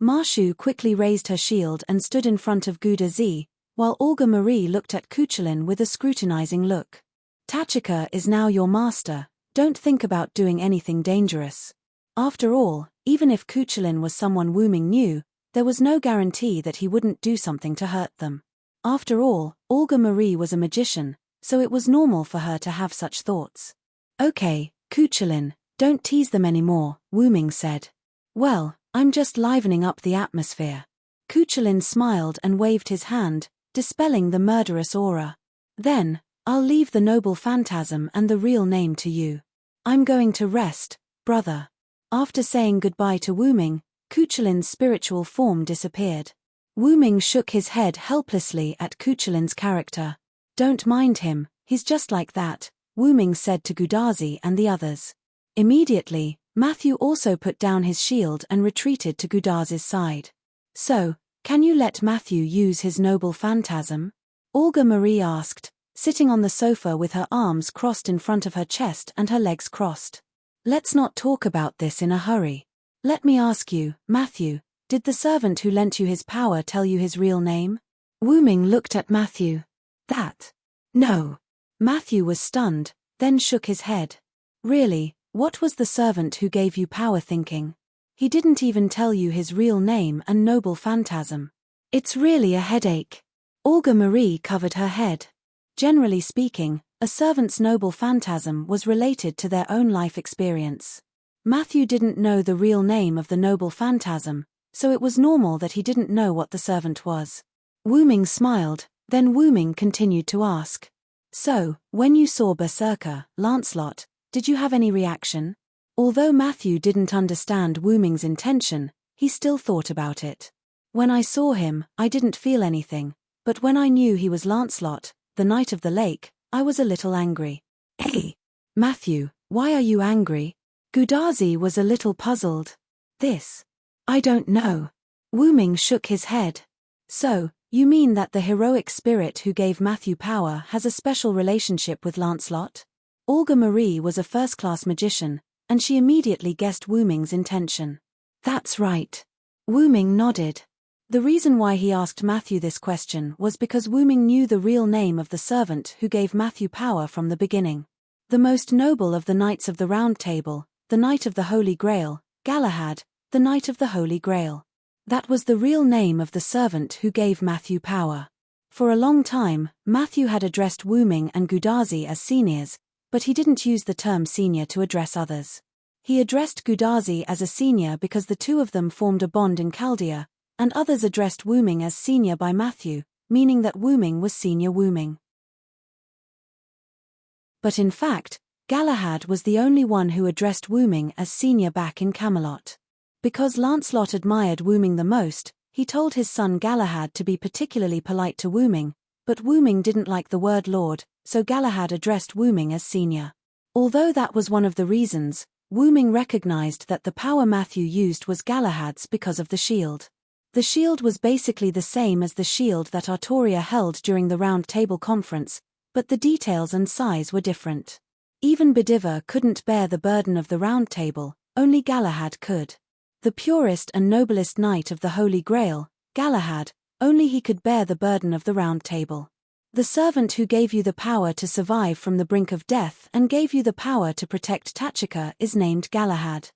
A: Marshu quickly raised her shield and stood in front of Gudazi, while Olga Marie looked at Kuchelin with a scrutinizing look. Tachika is now your master, don't think about doing anything dangerous. After all, even if Kuchelin was someone Wu Ming knew, there was no guarantee that he wouldn't do something to hurt them. After all, Olga Marie was a magician, so it was normal for her to have such thoughts. Okay, Kuchelin, don't tease them anymore, Wu Ming said. Well, I'm just livening up the atmosphere. Kuchelin smiled and waved his hand, dispelling the murderous aura. Then, I'll leave the noble phantasm and the real name to you. I'm going to rest, brother. After saying goodbye to Wu Ming, Kuchelin's spiritual form disappeared. Wu Ming shook his head helplessly at Kuchelin's character. Don't mind him, he's just like that, Wu Ming said to Gudazi and the others. Immediately, Matthew also put down his shield and retreated to Gudazi's side. So, can you let Matthew use his noble phantasm? Olga Marie asked, sitting on the sofa with her arms crossed in front of her chest and her legs crossed. Let's not talk about this in a hurry. Let me ask you, Matthew, did the servant who lent you his power tell you his real name? Wu Ming looked at Matthew. No. Matthew was stunned, then shook his head. Really, what was the servant who gave you power thinking? He didn't even tell you his real name and noble phantasm. It's really a headache. Olga Marie covered her head. Generally speaking, a servant's noble phantasm was related to their own life experience. Matthew didn't know the real name of the noble phantasm, so it was normal that he didn't know what the servant was. Wu Ming smiled, then Wu Ming continued to ask. So, when you saw Berserker, Lancelot, did you have any reaction? Although Matthew didn't understand Wu Ming's intention, he still thought about it. When I saw him, I didn't feel anything, but when I knew he was Lancelot, the Knight of the Lake, I was a little angry. Hey, Matthew, why are you angry? Gudazi was a little puzzled. I don't know. Wu Ming shook his head. So, you mean that the heroic spirit who gave Matthew power has a special relationship with Lancelot? Olga Marie was a first-class magician, and she immediately guessed Wu Ming's intention. That's right. Wu Ming nodded. The reason why he asked Matthew this question was because Wu Ming knew the real name of the servant who gave Matthew power from the beginning. The most noble of the Knights of the Round Table, the Knight of the Holy Grail, Galahad, the Knight of the Holy Grail. That was the real name of the servant who gave Matthew power. For a long time, Matthew had addressed Wu Ming and Gudazi as seniors, but he didn't use the term senior to address others. He addressed Gudazi as a senior because the two of them formed a bond in Chaldea, and others addressed Wooming as senior by Matthew, meaning that Wooming was senior Wooming. But in fact, Galahad was the only one who addressed Wooming as senior back in Camelot. Because Lancelot admired Wooming the most, he told his son Galahad to be particularly polite to Wooming, but Wooming didn't like the word lord, so Galahad addressed Wooming as senior. Although that was one of the reasons, Wooming recognized that the power Matthew used was Galahad's because of the shield. The shield was basically the same as the shield that Artoria held during the Round Table Conference, but the details and size were different. Even Bediver couldn't bear the burden of the Round Table, only Galahad could. The purest and noblest knight of the Holy Grail, Galahad, only he could bear the burden of the Round Table. The servant who gave you the power to survive from the brink of death and gave you the power to protect Tachika is named Galahad.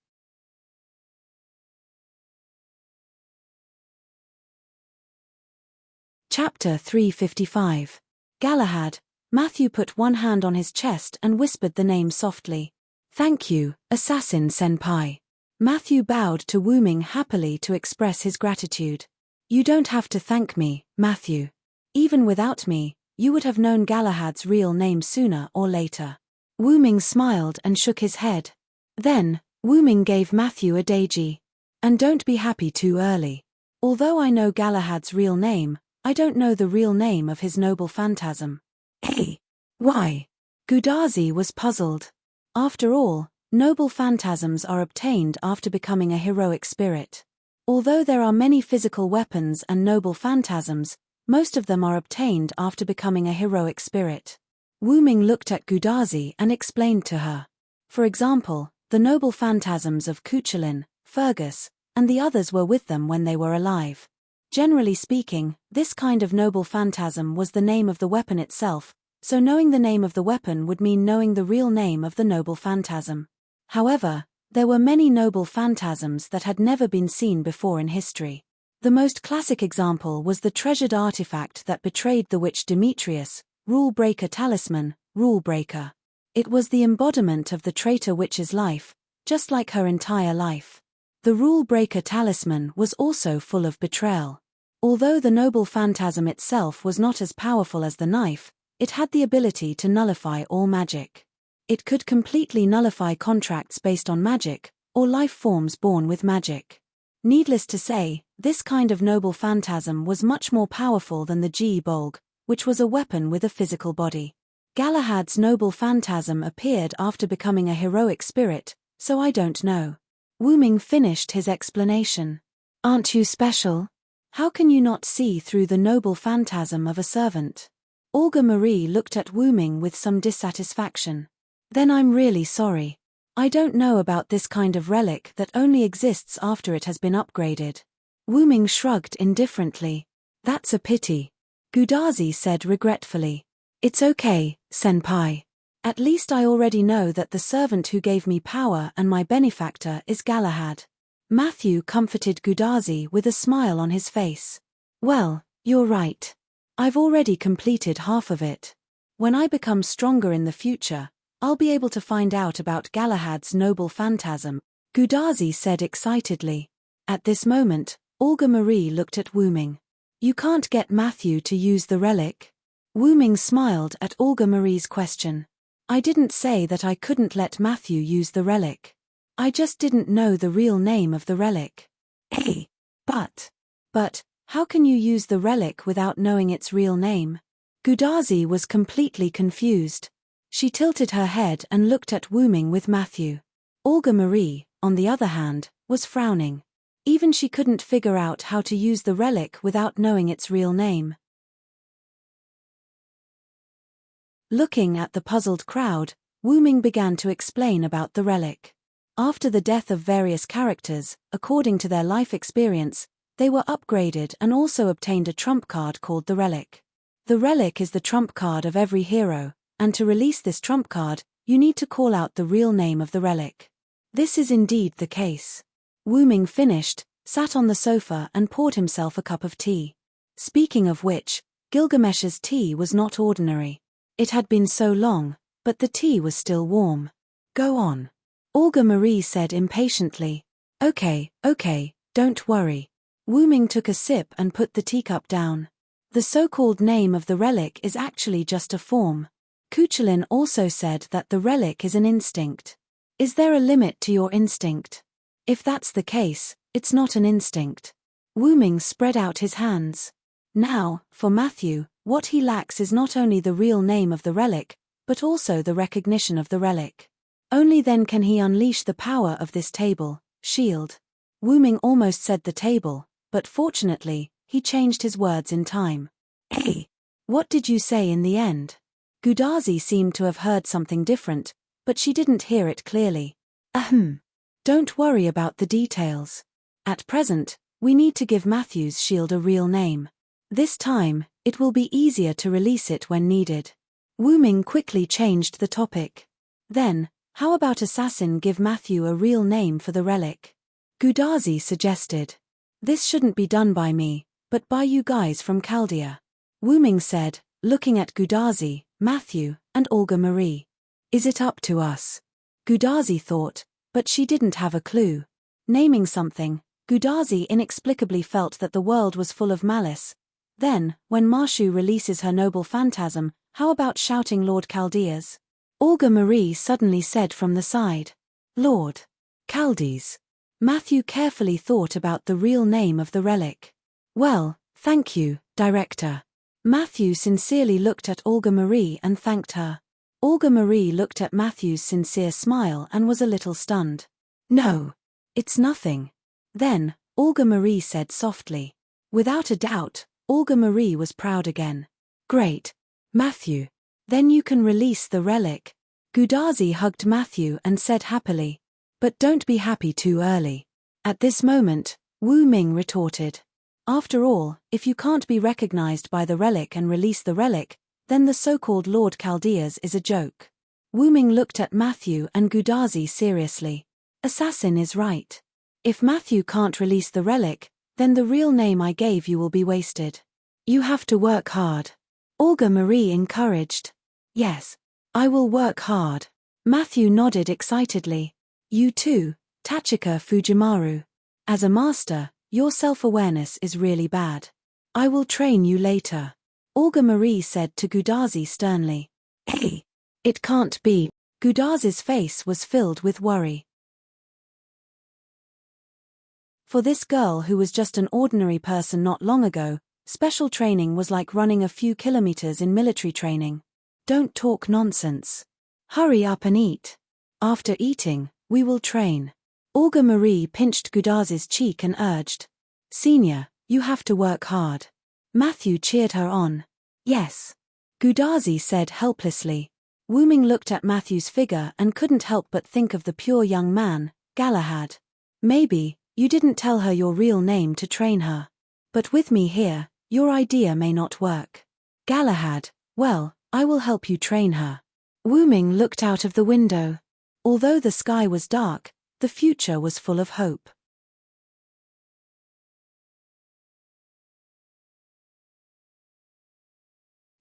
A: Chapter 355. Galahad. Matthew put one hand on his chest and whispered the name softly. Thank you, Assassin Senpai. Matthew bowed to Wooming happily to express his gratitude. You don't have to thank me, Matthew. Even without me, you would have known Galahad's real name sooner or later. Wooming smiled and shook his head. Then, Wooming gave Matthew a daiji. And don't be happy too early. Although I know Galahad's real name, I don't know the real name of his noble phantasm. Hey! Why? Gudazi was puzzled. After all, noble phantasms are obtained after becoming a heroic spirit. Although there are many physical weapons and noble phantasms, most of them are obtained after becoming a heroic spirit. Wooming looked at Gudazi and explained to her. For example, the noble phantasms of Cuchulainn, Fergus, and the others were with them when they were alive. Generally speaking, this kind of noble phantasm was the name of the weapon itself, so knowing the name of the weapon would mean knowing the real name of the noble phantasm. However, there were many noble phantasms that had never been seen before in history. The most classic example was the treasured artifact that betrayed the witch Demetrius, Rule Breaker Talisman, Rule Breaker. It was the embodiment of the traitor witch's life, just like her entire life. The Rule Breaker Talisman was also full of betrayal. Although the noble phantasm itself was not as powerful as the knife, it had the ability to nullify all magic. It could completely nullify contracts based on magic, or life forms born with magic. Needless to say, this kind of noble phantasm was much more powerful than the G-Bolg, which was a weapon with a physical body. Galahad's noble phantasm appeared after becoming a heroic spirit, so I don't know. Wooming finished his explanation. Aren't you special? How can you not see through the noble phantasm of a servant? Olga Marie looked at Wooming with some dissatisfaction. Then I'm really sorry. I don't know about this kind of relic that only exists after it has been upgraded. Wooming shrugged indifferently. That's a pity. Gudazi said regretfully. It's okay, Senpai. At least I already know that the servant who gave me power and my benefactor is Galahad. Matthew comforted Gudazi with a smile on his face. Well, you're right. I've already completed half of it. When I become stronger in the future, I'll be able to find out about Galahad's noble phantasm, Gudazi said excitedly. At this moment, Olga Marie looked at Wooming. You can't get Matthew to use the relic? Wooming smiled at Olga Marie's question. I didn't say that I couldn't let Matthew use the relic. I just didn't know the real name of the relic. Hey, but, how can you use the relic without knowing its real name? Gudazi was completely confused. She tilted her head and looked at Wooming with Matthew. Olga Marie, on the other hand, was frowning. Even she couldn't figure out how to use the relic without knowing its real name. Looking at the puzzled crowd, Wooming began to explain about the relic. After the death of various characters, according to their life experience, they were upgraded and also obtained a trump card called the relic. The relic is the trump card of every hero, and to release this trump card, you need to call out the real name of the relic. This is indeed the case. Wooming finished, sat on the sofa and poured himself a cup of tea. Speaking of which, Gilgamesh's tea was not ordinary. It had been so long, but the tea was still warm. Go on. Olga Marie said impatiently. Okay, don't worry. Wu Ming took a sip and put the teacup down. The so-called name of the relic is actually just a form. Kuchelin also said that the relic is an instinct. Is there a limit to your instinct? If that's the case, it's not an instinct. Wu Ming spread out his hands. Now, for Matthew, what he lacks is not only the real name of the relic, but also the recognition of the relic. Only then can he unleash the power of this table, shield. Wu Ming almost said the table, but fortunately, he changed his words in time. Hey! What did you say in the end? Gudazi seemed to have heard something different, but she didn't hear it clearly. Don't worry about the details. At present, we need to give Matthew's shield a real name. This time, it will be easier to release it when needed. Wu Ming quickly changed the topic. Then, how about Assassin give Matthew a real name for the relic? Gudazi suggested. This shouldn't be done by me, but by you guys from Chaldea. Wu Ming said, looking at Gudazi, Matthew, and Olga Marie. Is it up to us? Gudazi thought, but she didn't have a clue. Naming something, Gudazi inexplicably felt that the world was full of malice. Then, when Marshu releases her noble phantasm, how about shouting Lord Chaldeas? Olga Marie suddenly said from the side. Lord Chaldeas. Matthew carefully thought about the real name of the relic. Well, thank you, Director. Matthew sincerely looked at Olga Marie and thanked her. Olga Marie looked at Matthew's sincere smile and was a little stunned. No. It's nothing. Then, Olga Marie said softly. Without a doubt, Olga Marie was proud again. Great. Matthew. Then you can release the relic. Gudazi hugged Matthew and said happily. But don't be happy too early. At this moment, Wu Ming retorted. After all, if you can't be recognized by the relic and release the relic, then the so-called Lord Chaldeas is a joke. Wu Ming looked at Matthew and Gudazi seriously. Assassin is right. If Matthew can't release the relic, then the real name I gave you will be wasted. You have to work hard. Olga Marie encouraged. Yes. I will work hard. Matthew nodded excitedly. You too, Tachika Fujimaru. As a master, your self-awareness is really bad. I will train you later. Olga Marie said to Gudazi sternly. Hey! It can't be. Gudazi's face was filled with worry. For this girl who was just an ordinary person not long ago, special training was like running a few kilometers in military training. Don't talk nonsense. Hurry up and eat. After eating, we will train. Olga Marie pinched Gudazi's cheek and urged. Senior, you have to work hard. Matthew cheered her on. Yes. Gudazi said helplessly. Wu Ming looked at Matthew's figure and couldn't help but think of the pure young man, Galahad. Maybe, you didn't tell her your real name to train her. But with me here, your idea may not work. Galahad, well, I will help you train her. Wu Ming looked out of the window. Although the sky was dark, the future was full of hope.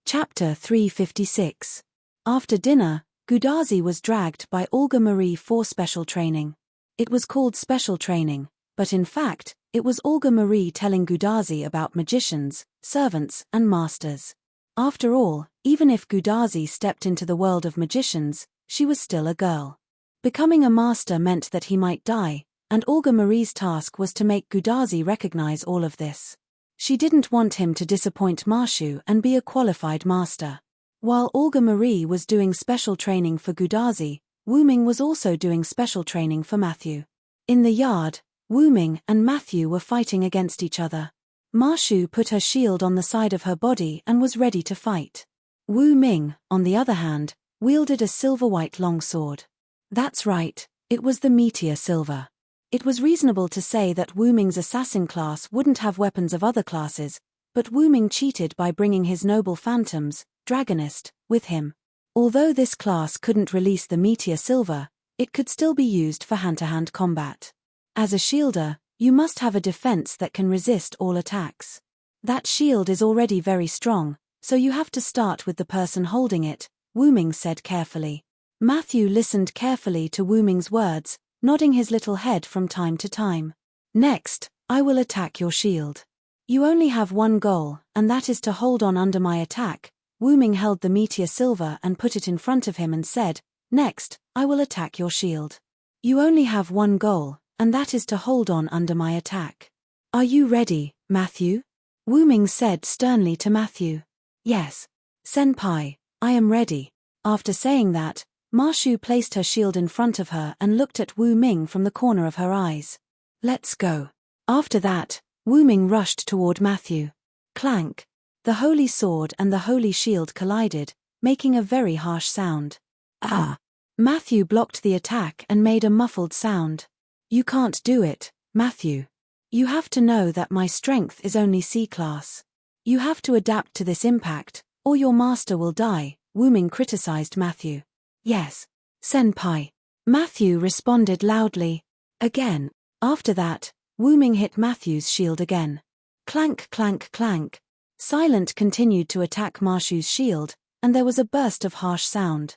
A: Chapter 356. After dinner, Gudazi was dragged by Olga Marie for special training. It was called special training, but in fact, it was Olga Marie telling Gudazi about magicians, servants, and masters. After all, even if Gudazi stepped into the world of magicians, she was still a girl. Becoming a master meant that he might die, and Olga Marie's task was to make Gudazi recognize all of this. She didn't want him to disappoint Marshu and be a qualified master. While Olga Marie was doing special training for Gudazi, Wu Ming was also doing special training for Matthew. In the yard, Wu Ming and Matthew were fighting against each other. Marshu put her shield on the side of her body and was ready to fight. Wu Ming, on the other hand, wielded a silver-white longsword. That's right, it was the meteor silver. It was reasonable to say that Wu Ming's assassin class wouldn't have weapons of other classes, but Wu Ming cheated by bringing his noble phantoms, Dragonist, with him. Although this class couldn't release the meteor silver, it could still be used for hand-to-hand combat. As a shielder, you must have a defense that can resist all attacks. That shield is already very strong, so you have to start with the person holding it, Wu Ming said carefully. Matthew listened carefully to Wu Ming's words, nodding his little head from time to time. Next, I will attack your shield. You only have one goal, and that is to hold on under my attack. Wu Ming held the meteor silver and put it in front of him and said, Next, I will attack your shield. You only have one goal, and that is to hold on under my attack. Are you ready, Matthew? Wu Ming said sternly to Matthew. Yes. Senpai, I am ready. After saying that, Ma Shu placed her shield in front of her and looked at Wu Ming from the corner of her eyes. Let's go. After that, Wu Ming rushed toward Matthew. Clank. The holy sword and the holy shield collided, making a very harsh sound. Ah! Matthew blocked the attack and made a muffled sound. You can't do it, Matthew. You have to know that my strength is only C-class. You have to adapt to this impact, or your master will die, Wu Ming criticized Matthew. Yes. Senpai. Matthew responded loudly. Again. After that, Wu Ming hit Matthew's shield again. Clank clank clank. Silent continued to attack Ma Shu's shield, and there was a burst of harsh sound.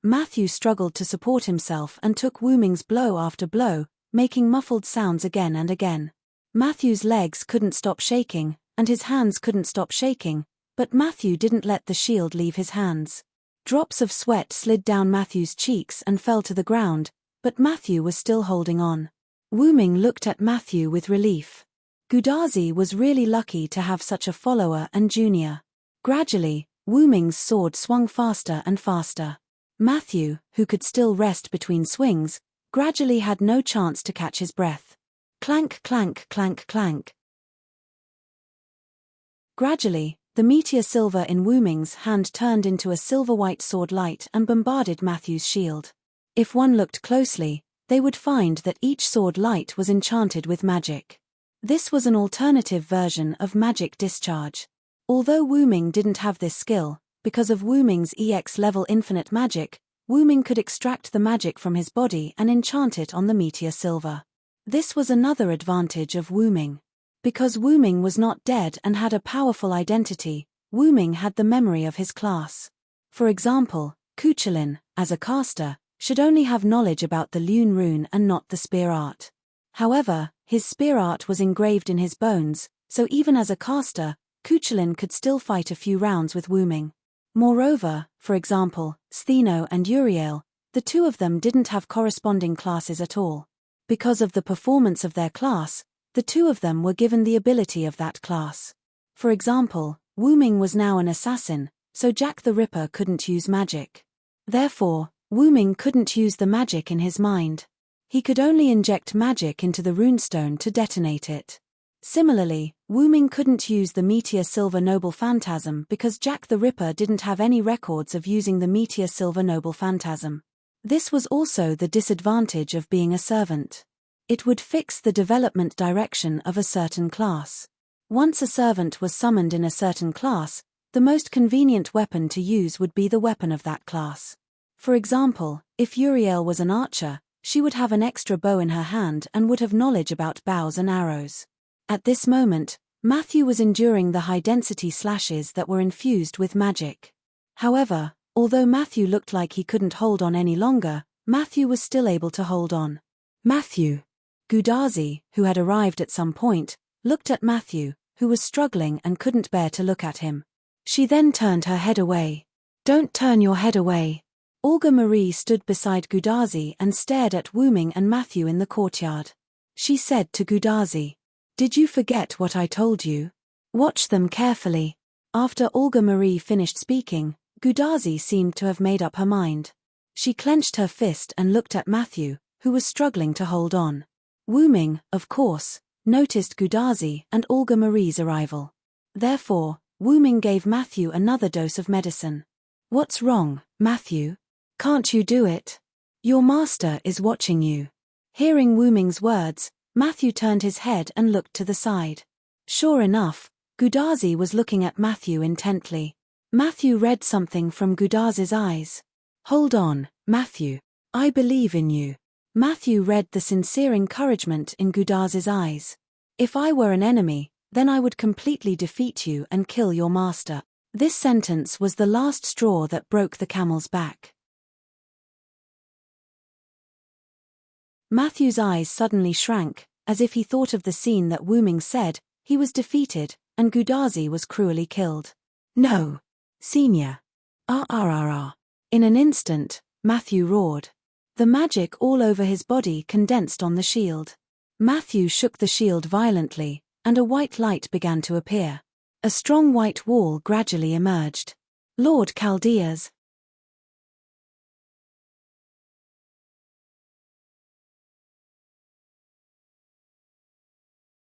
A: Matthew struggled to support himself and took Wu Ming's blow after blow, making muffled sounds again and again. Matthew's legs couldn't stop shaking, and his hands couldn't stop shaking, but Matthew didn't let the shield leave his hands. Drops of sweat slid down Matthew's cheeks and fell to the ground, but Matthew was still holding on. Wu Ming looked at Matthew with relief. Gudazi was really lucky to have such a follower and junior. Gradually, Wu Ming's sword swung faster and faster. Matthew, who could still rest between swings, gradually had no chance to catch his breath. Clank clank clank clank. Gradually, the meteor silver in Wu Ming's hand turned into a silver-white sword light and bombarded Matthew's shield. If one looked closely, they would find that each sword light was enchanted with magic. This was an alternative version of magic discharge. Although Wu Ming didn't have this skill, because of Wu Ming's EX level infinite magic, Wu Ming could extract the magic from his body and enchant it on the meteor silver. This was another advantage of Wu Ming. Because Wu Ming was not dead and had a powerful identity, Wu Ming had the memory of his class. For example, Kuchilin, as a caster, should only have knowledge about the Lune rune and not the spear art. However, his spear art was engraved in his bones, so even as a caster, Kuchilin could still fight a few rounds with Wu Ming. Moreover, for example, Stheno and Uriel, the two of them didn't have corresponding classes at all. Because of the performance of their class, the two of them were given the ability of that class. For example, Wu Ming was now an assassin, so Jack the Ripper couldn't use magic. Therefore, Wu Ming couldn't use the magic in his mind. He could only inject magic into the runestone to detonate it. Similarly, Wu Ming couldn't use the Meteor Silver Noble Phantasm because Jack the Ripper didn't have any records of using the Meteor Silver Noble Phantasm. This was also the disadvantage of being a servant. It would fix the development direction of a certain class. Once a servant was summoned in a certain class, the most convenient weapon to use would be the weapon of that class. For example, if Uriel was an archer, she would have an extra bow in her hand and would have knowledge about bows and arrows. At this moment, Matthew was enduring the high-density slashes that were infused with magic. However, although Matthew looked like he couldn't hold on any longer, Matthew was still able to hold on. Matthew. Gudazi, who had arrived at some point, looked at Matthew, who was struggling and couldn't bear to look at him. She then turned her head away. Don't turn your head away. Olga Marie stood beside Gudazi and stared at Wu Ming and Matthew in the courtyard. She said to Gudazi, "Did you forget what I told you? Watch them carefully." After Olga Marie finished speaking, Gudazi seemed to have made up her mind. She clenched her fist and looked at Matthew, who was struggling to hold on. Wu Ming, of course, noticed Gudazi and Olga Marie's arrival. Therefore, Wu Ming gave Matthew another dose of medicine. "What's wrong, Matthew? Can't you do it? Your master is watching you." Hearing Wu Ming's words, Matthew turned his head and looked to the side. Sure enough, Gudazi was looking at Matthew intently. Matthew read something from Gudazi's eyes. "Hold on, Matthew. I believe in you." Matthew read the sincere encouragement in Gudazi's eyes. "If I were an enemy, then I would completely defeat you and kill your master." This sentence was the last straw that broke the camel's back. Matthew's eyes suddenly shrank, as if he thought of the scene that Wu Ming said. He was defeated, and Gudazi was cruelly killed. No! Senior! Ah. In an instant, Matthew roared. The magic all over his body condensed on the shield. Matthew shook the shield violently, and a white light began to appear. A strong white wall gradually emerged. Lord Chaldea's.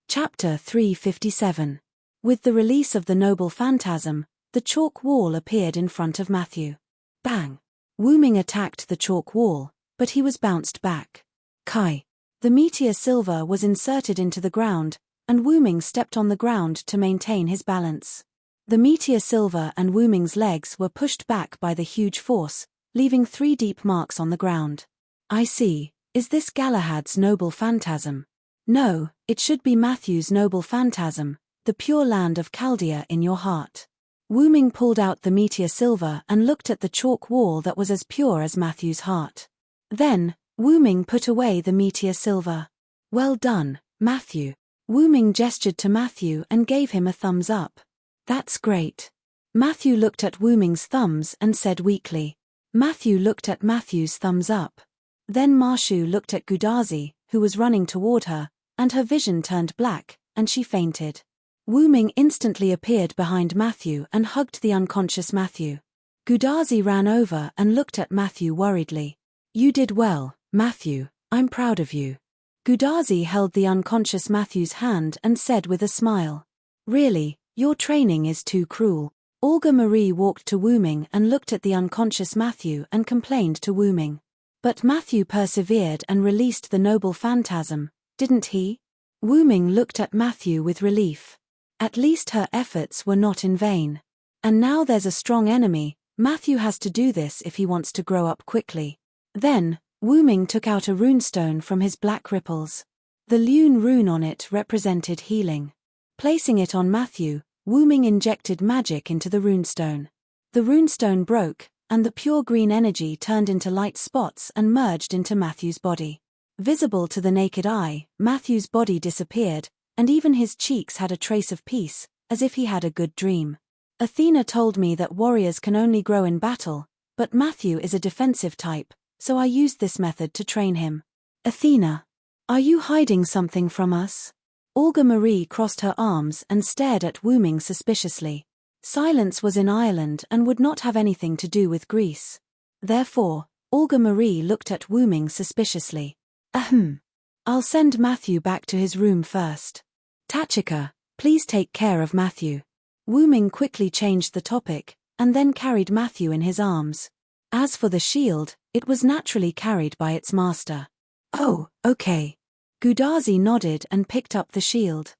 A: Chapter 357. With the release of the noble phantasm, the chalk wall appeared in front of Matthew. Bang! Wu Ming attacked the chalk wall, but he was bounced back. Kai! The meteor silver was inserted into the ground, and Wu Ming stepped on the ground to maintain his balance. The meteor silver and Wu Ming's legs were pushed back by the huge force, leaving 3 deep marks on the ground. I see. Is this Galahad's noble phantasm? No, it should be Matthew's noble phantasm, the pure land of Chaldea in your heart. Wu Ming pulled out the meteor silver and looked at the chalk wall that was as pure as Matthew's heart. Then, Wu Ming put away the meteor silver. Well done, Matthew. Wu Ming gestured to Matthew and gave him a thumbs up. That's great. Matthew looked at Wu Ming's thumbs and said weakly. Matthew looked at Matthew's thumbs up. Then Marshu looked at Gudazi, who was running toward her, and her vision turned black, and she fainted. Wu Ming instantly appeared behind Matthew and hugged the unconscious Matthew. Gudazi ran over and looked at Matthew worriedly. You did well, Matthew, I'm proud of you. Gudazi held the unconscious Matthew's hand and said with a smile. Really, your training is too cruel. Olga Marie walked to Wu Ming and looked at the unconscious Matthew and complained to Wu Ming. But Matthew persevered and released the noble phantasm, didn't he? Wu Ming looked at Matthew with relief. At least her efforts were not in vain. And now there's a strong enemy. Matthew has to do this if he wants to grow up quickly. Then, Wu Ming took out a runestone from his black ripples. The Lune rune on it represented healing. Placing it on Matthew, Wu Ming injected magic into the runestone. The runestone broke, and the pure green energy turned into light spots and merged into Matthew's body. Visible to the naked eye, Matthew's body disappeared, and even his cheeks had a trace of peace, as if he had a good dream. Athena told me that warriors can only grow in battle, but Matthew is a defensive type, so I used this method to train him. Athena, are you hiding something from us? Olga Marie crossed her arms and stared at Wu Ming suspiciously. Silence was in Ireland and would not have anything to do with Greece. Therefore, Olga Marie looked at Wu Ming suspiciously. Ahem. I'll send Matthew back to his room first. Tachika, please take care of Matthew. Wu Ming quickly changed the topic, and then carried Matthew in his arms. As for the shield, it was naturally carried by its master. Oh, okay. Gudazi nodded and picked up the shield.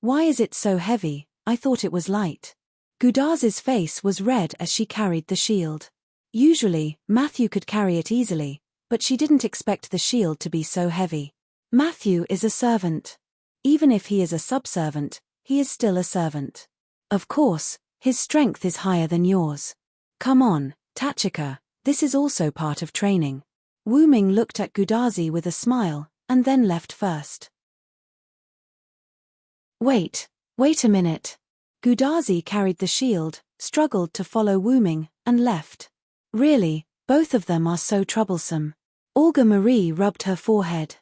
A: Why is it so heavy? I thought it was light. Gudazi's face was red as she carried the shield. Usually, Matthew could carry it easily, but she didn't expect the shield to be so heavy. Matthew is a servant. Even if he is a subservient, he is still a servant. Of course, his strength is higher than yours. Come on, Tachika, this is also part of training. Wu Ming looked at Gudazi with a smile, and then left first. Wait a minute. Gudazi carried the shield, struggled to follow Wu Ming, and left. Really, both of them are so troublesome. Olga Marie rubbed her forehead.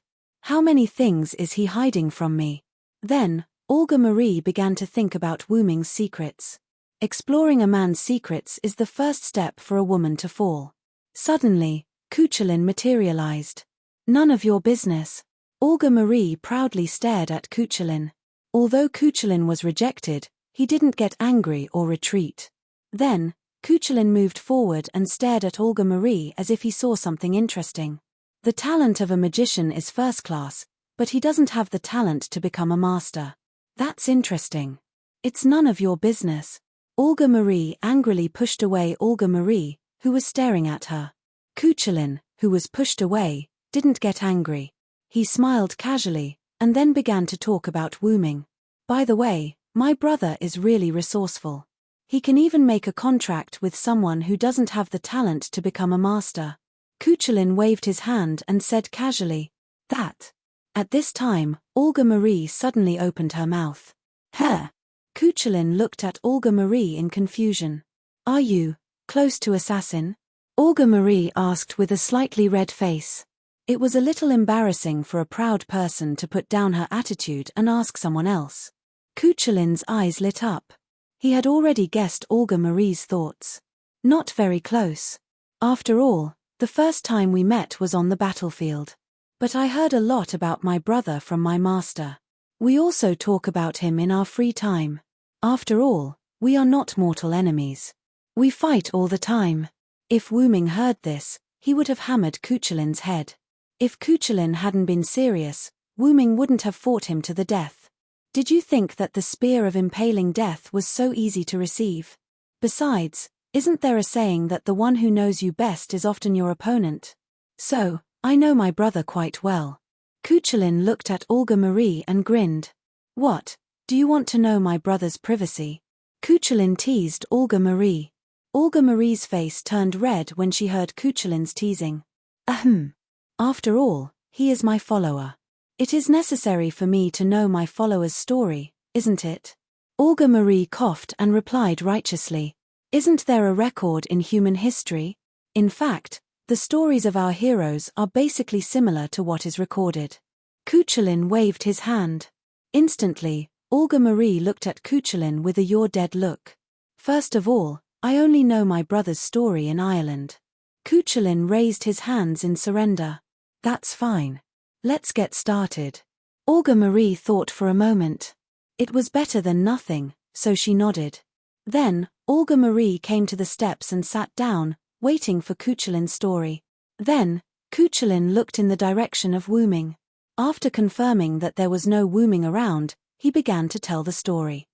A: How many things is he hiding from me? Then, Olga Marie began to think about Wu Ming's secrets. Exploring a man's secrets is the first step for a woman to fall. Suddenly, Cuchulain materialized. None of your business. Olga Marie proudly stared at Cuchulain. Although Cuchulain was rejected, he didn't get angry or retreat. Then, Cuchulain moved forward and stared at Olga Marie as if he saw something interesting. The talent of a magician is first class, but he doesn't have the talent to become a master. That's interesting. It's none of your business. Olga Marie angrily pushed away Olga Marie, who was staring at her. Cuchulain, who was pushed away, didn't get angry. He smiled casually, and then began to talk about Wu Ming. By the way, my brother is really resourceful. He can even make a contract with someone who doesn't have the talent to become a master. Kuchulin waved his hand and said casually, "That." At this time, Olga Marie suddenly opened her mouth. "Huh?" Kuchulin looked at Olga Marie in confusion. "Are you close to assassin?" Olga Marie asked with a slightly red face. It was a little embarrassing for a proud person to put down her attitude and ask someone else. Kuchulin's eyes lit up. He had already guessed Olga Marie's thoughts. "Not very close. After all, the first time we met was on the battlefield. But I heard a lot about my brother from my master. We also talk about him in our free time. After all, we are not mortal enemies. We fight all the time." If Wu Ming heard this, he would have hammered Kuchulin's head. If Kuchulin hadn't been serious, Wu Ming wouldn't have fought him to the death. Did you think that the spear of impaling death was so easy to receive? Besides, isn't there a saying that the one who knows you best is often your opponent? So, I know my brother quite well. Kuchulin looked at Olga Marie and grinned. "What, do you want to know my brother's privacy?" Kuchulin teased Olga Marie. Olga Marie's face turned red when she heard Kuchulin's teasing. "Ahem. After all, he is my follower. It is necessary for me to know my follower's story, isn't it?" Olga Marie coughed and replied righteously. "Isn't there a record in human history? In fact, the stories of our heroes are basically similar to what is recorded." Kuchulin waved his hand. Instantly, Olga Marie looked at Kuchulin with a "you're dead" look. "First of all, I only know my brother's story in Ireland." Kuchulin raised his hands in surrender. "That's fine. Let's get started." Olga Marie thought for a moment. It was better than nothing, so she nodded. Then, Olga Marie came to the steps and sat down, waiting for Kuchulin's story. Then, Kuchulin looked in the direction of Wu Ming. After confirming that there was no Wu Ming around, he began to tell the story.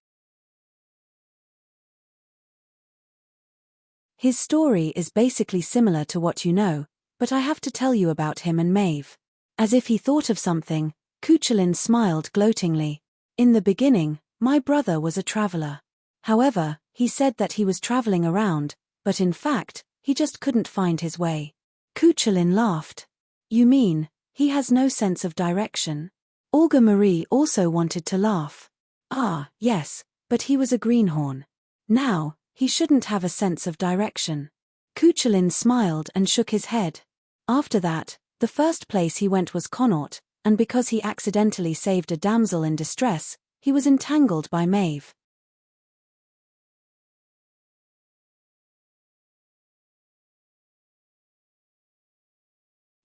A: His story is basically similar to what you know, but I have to tell you about him and Maeve. As if he thought of something, Kuchulin smiled gloatingly. "In the beginning, my brother was a traveler. However, he said that he was traveling around, but in fact, he just couldn't find his way." Kuchulin laughed. "You mean, he has no sense of direction?" Olga Marie also wanted to laugh. "Ah, yes, but he was a greenhorn. Now, he shouldn't have a sense of direction." Kuchulin smiled and shook his head. After that, the first place he went was Connaught, and because he accidentally saved a damsel in distress, he was entangled by Maeve.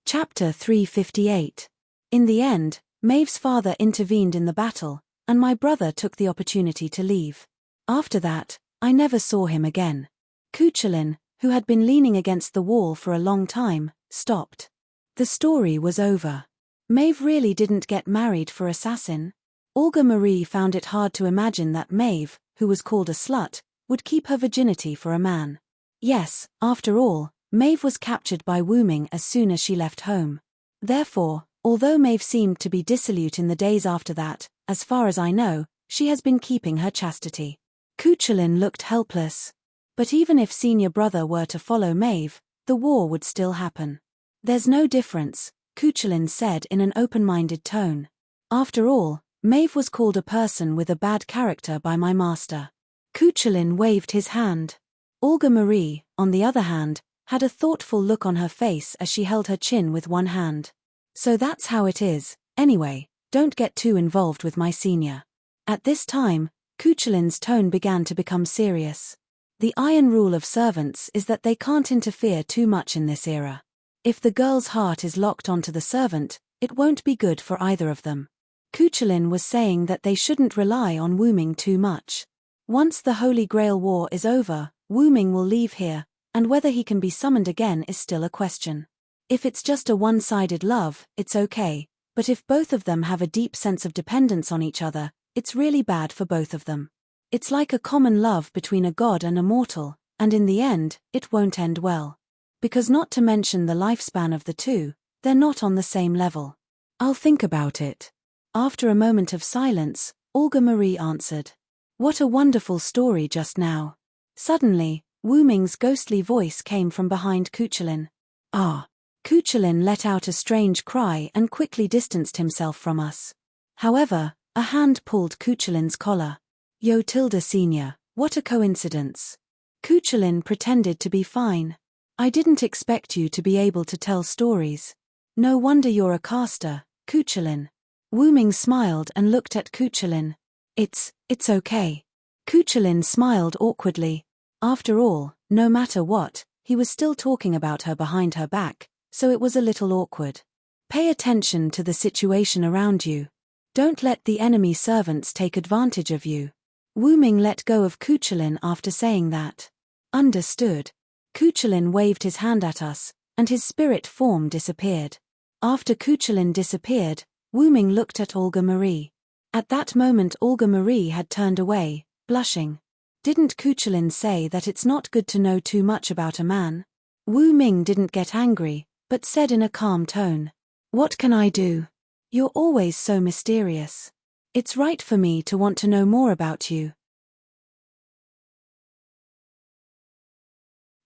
A: Chapter 358. In the end, Maeve's father intervened in the battle, and my brother took the opportunity to leave. After that, I never saw him again. Kuchulin, who had been leaning against the wall for a long time, stopped. The story was over. Maeve really didn't get married for assassin? Olga Marie found it hard to imagine that Maeve, who was called a slut, would keep her virginity for a man. Yes, after all, Maeve was captured by Wu Ming as soon as she left home. Therefore, although Maeve seemed to be dissolute in the days after that, as far as I know, she has been keeping her chastity. Kuchulin looked helpless. But even if senior brother were to follow Maeve, the war would still happen. "There's no difference," Kuchulin said in an open-minded tone. "After all, Maeve was called a person with a bad character by my master." Kuchulin waved his hand. Olga Marie, on the other hand, had a thoughtful look on her face as she held her chin with one hand. "So that's how it is. Anyway, don't get too involved with my senior." At this time, Kuchulin's tone began to become serious. The iron rule of servants is that they can't interfere too much in this era. If the girl's heart is locked onto the servant, it won't be good for either of them. Kuchulin was saying that they shouldn't rely on Wu Ming too much. Once the Holy Grail War is over, Wu Ming will leave here, and whether he can be summoned again is still a question. If it's just a one-sided love, it's okay, but if both of them have a deep sense of dependence on each other, it's really bad for both of them. It's like a common love between a god and a mortal, and in the end, it won't end well. Because not to mention the lifespan of the two, they're not on the same level. "I'll think about it." After a moment of silence, Olga Marie answered. "What a wonderful story just now." Suddenly, Wu Ming's ghostly voice came from behind Kuchulin. "Ah, Cuchulainn let out a strange cry and quickly distanced himself from us. However, a hand pulled Cuchulainn's collar. Yo Tilda Senior, what a coincidence. Cuchulainn pretended to be fine. I didn't expect you to be able to tell stories. No wonder you're a caster, Cuchulainn. Wu Ming smiled and looked at Cuchulainn. It's okay. Cuchulainn smiled awkwardly. After all, no matter what, he was still talking about her behind her back, so it was a little awkward. Pay attention to the situation around you. Don't let the enemy servants take advantage of you. Wu Ming let go of Cuchulainn after saying that. Understood. Cuchulainn waved his hand at us, and his spirit form disappeared. After Cuchulainn disappeared, Wu Ming looked at Olga Marie. At that moment Olga Marie had turned away, blushing. Didn't Cuchulainn say that it's not good to know too much about a man? Wu Ming didn't get angry, but said in a calm tone. What can I do? You're always so mysterious. It's right for me to want to know more about you.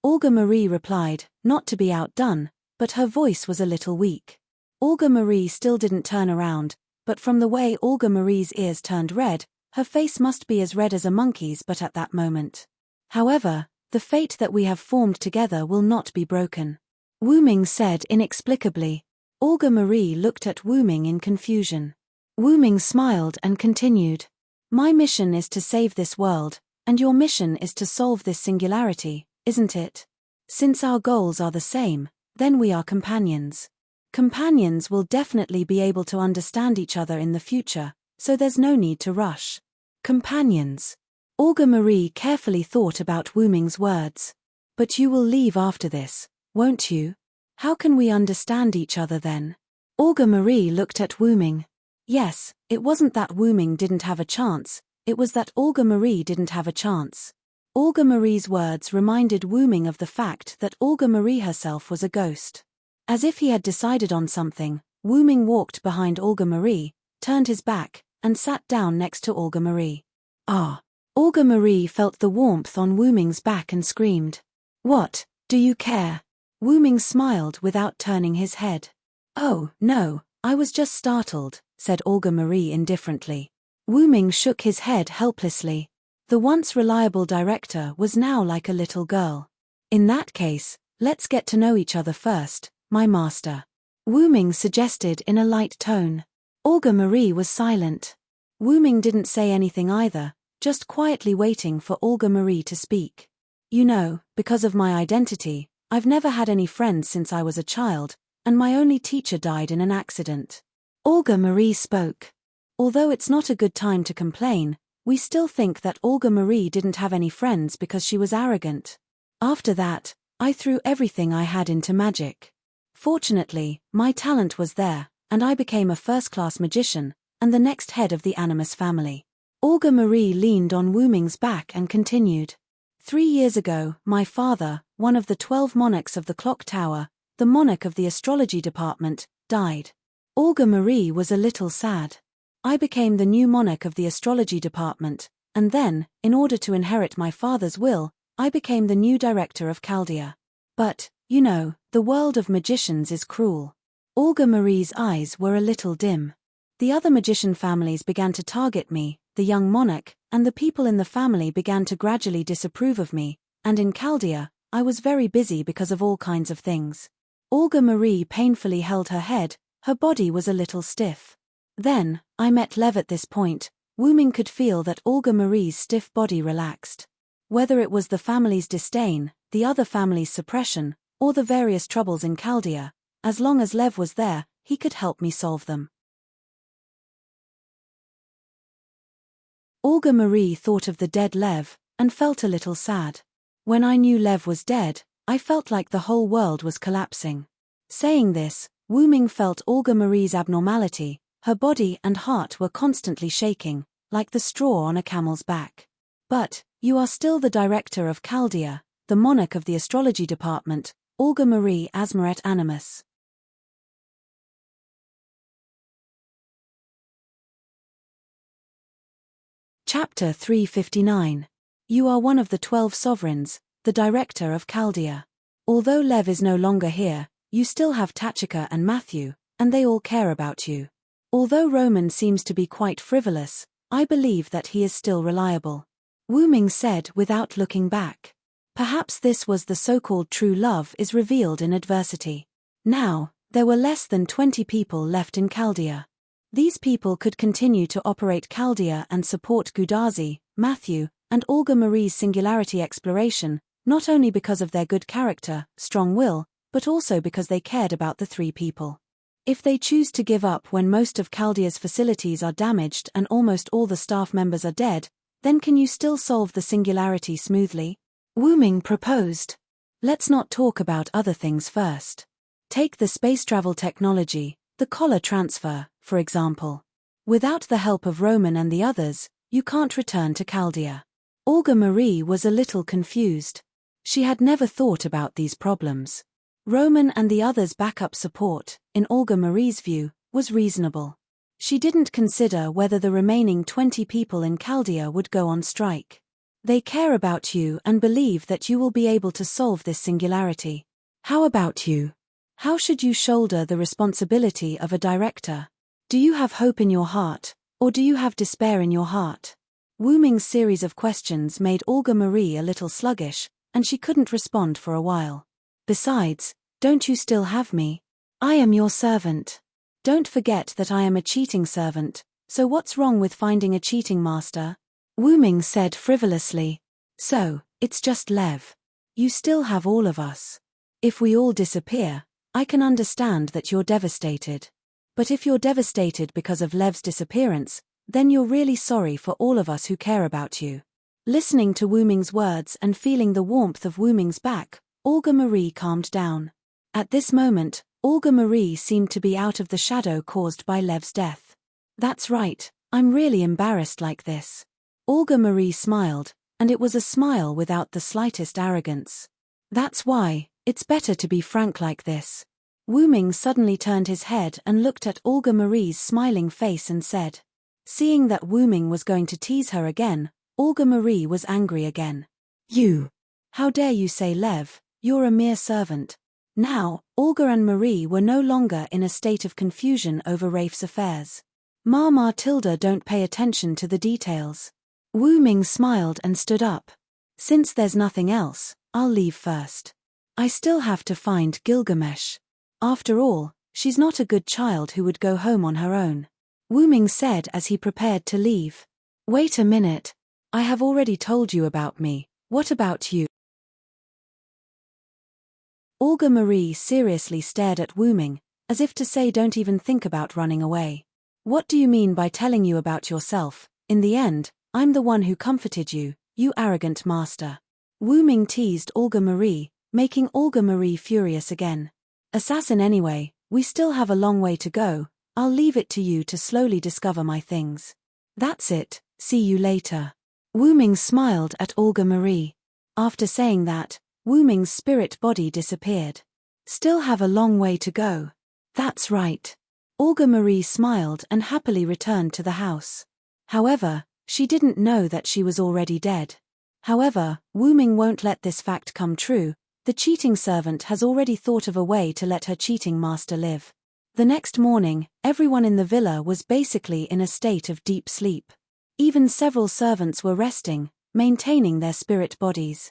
A: Olga Marie replied, not to be outdone, but her voice was a little weak. Olga Marie still didn't turn around, but from the way Olga Marie's ears turned red, her face must be as red as a monkey's but at that moment. However, the fate that we have formed together will not be broken. Wu Ming said inexplicably. Olga Marie looked at Wu Ming in confusion. Wu Ming smiled and continued. My mission is to save this world, and your mission is to solve this singularity, isn't it? Since our goals are the same, then we are companions. Companions will definitely be able to understand each other in the future, so there's no need to rush. Companions. Olga Marie carefully thought about Wu Ming's words. But you will leave after this, won't you? How can we understand each other then? Olga Marie looked at Wu Ming. Yes, it wasn't that Wu Ming didn't have a chance, it was that Olga Marie didn't have a chance. Olga Marie's words reminded Wu Ming of the fact that Olga Marie herself was a ghost. As if he had decided on something, Wu Ming walked behind Olga Marie, turned his back, and sat down next to Olga Marie. Ah! Olga Marie felt the warmth on Wu Ming's back and screamed. What, do you care? Wu Ming smiled without turning his head. Oh, no, I was just startled, said Olga Marie indifferently. Wu Ming shook his head helplessly. The once reliable director was now like a little girl. In that case, let's get to know each other first, my master. Wu Ming suggested in a light tone. Olga Marie was silent. Wu Ming didn't say anything either, just quietly waiting for Olga Marie to speak. You know, because of my identity, I've never had any friends since I was a child, and my only teacher died in an accident. Olga Marie spoke. Although it's not a good time to complain, we still think that Olga Marie didn't have any friends because she was arrogant. After that, I threw everything I had into magic. Fortunately, my talent was there, and I became a first-class magician, and the next head of the Animus family. Olga Marie leaned on Wu Ming's back and continued. 3 years ago, my father, one of the 12 monarchs of the clock tower, the monarch of the astrology department, died. Olga Marie was a little sad. I became the new monarch of the astrology department, and then, in order to inherit my father's will, I became the new director of Chaldea. But, you know, the world of magicians is cruel. Olga Marie's eyes were a little dim. The other magician families began to target me, the young monarch, and the people in the family began to gradually disapprove of me, and in Chaldea, I was very busy because of all kinds of things. Olga Marie painfully held her head, her body was a little stiff. Then, I met Lev at this point. Wu Ming could feel that Olga Marie's stiff body relaxed. Whether it was the family's disdain, the other family's suppression, or the various troubles in Chaldea, as long as Lev was there, he could help me solve them. Olga Marie thought of the dead Lev, and felt a little sad. When I knew Lev was dead, I felt like the whole world was collapsing. Saying this, Wu Ming felt Olga Marie's abnormality. Her body and heart were constantly shaking, like the straw on a camel's back. But, you are still the director of Chaldea, the monarch of the astrology department, Olga Marie Asmaret Animus. Chapter 359. You are one of the 12 sovereigns, the director of Chaldea. Although Lev is no longer here, You still have Tachika and Matthew, and they all care about you. Although Roman seems to be quite frivolous, I believe that he is still reliable. Wu Ming said without looking back. Perhaps this was the so-called true love is revealed in adversity. Now, there were less than 20 people left in Chaldea. These people could continue to operate Chaldea and support Gudazi, Matthew, and Olga Marie's singularity exploration, not only because of their good character, strong will, but also because they cared about the 3 people. If they choose to give up when most of Chaldea's facilities are damaged and almost all the staff members are dead, then can you still solve the singularity smoothly? Wu Ming proposed. Let's not talk about other things first. Take the space travel technology, the collar transfer, for example. Without the help of Roman and the others, you can't return to Chaldea. Olga Marie was a little confused. She had never thought about these problems. Roman and the others' backup support, in Olga Marie's view, was reasonable. She didn't consider whether the remaining 20 people in Chaldea would go on strike. They care about you and believe that you will be able to solve this singularity. How about you? How should you shoulder the responsibility of a director? Do you have hope in your heart, or do you have despair in your heart? Wu Ming's series of questions made Olga Marie a little sluggish, and she couldn't respond for a while. Besides, don't you still have me? I am your servant. Don't forget that I am a cheating servant, so what's wrong with finding a cheating master? Wu Ming said frivolously. So, it's just Lev. You still have all of us. If we all disappear, I can understand that you're devastated. But if you're devastated because of Lev's disappearance, then you're really sorry for all of us who care about you. Listening to Wu Ming's words and feeling the warmth of Wu Ming's back, Olga Marie calmed down. At this moment, Olga Marie seemed to be out of the shadow caused by Lev's death. That's right, I'm really embarrassed like this. Olga Marie smiled, and it was a smile without the slightest arrogance. That's why, it's better to be frank like this. Wu Ming suddenly turned his head and looked at Olga Marie's smiling face and said. Seeing that Wu Ming was going to tease her again, Olga Marie was angry again. You! How dare you say Lev, you're a mere servant. Now, Olga and Marie were no longer in a state of confusion over Rafe's affairs. Matilda don't pay attention to the details. Wu Ming smiled and stood up. Since there's nothing else, I'll leave first. I still have to find Gilgamesh. After all, she's not a good child who would go home on her own. Wu Ming said as he prepared to leave. Wait a minute. I have already told you about me, what about you? Olga Marie seriously stared at Wu Ming, as if to say don't even think about running away. What do you mean by telling you about yourself? In the end, I'm the one who comforted you, you arrogant master. Wu Ming teased Olga Marie, making Olga Marie furious again. Assassin anyway, we still have a long way to go, I'll leave it to you to slowly discover my things. That's it, see you later. Wu Ming smiled at Olga Marie. After saying that, Wu Ming's spirit body disappeared. Still have a long way to go. That's right. Olga Marie smiled and happily returned to the house. However, she didn't know that she was already dead. However, Wu Ming won't let this fact come true. The cheating servant has already thought of a way to let her cheating master live. The next morning, everyone in the villa was basically in a state of deep sleep. Even several servants were resting, maintaining their spirit bodies.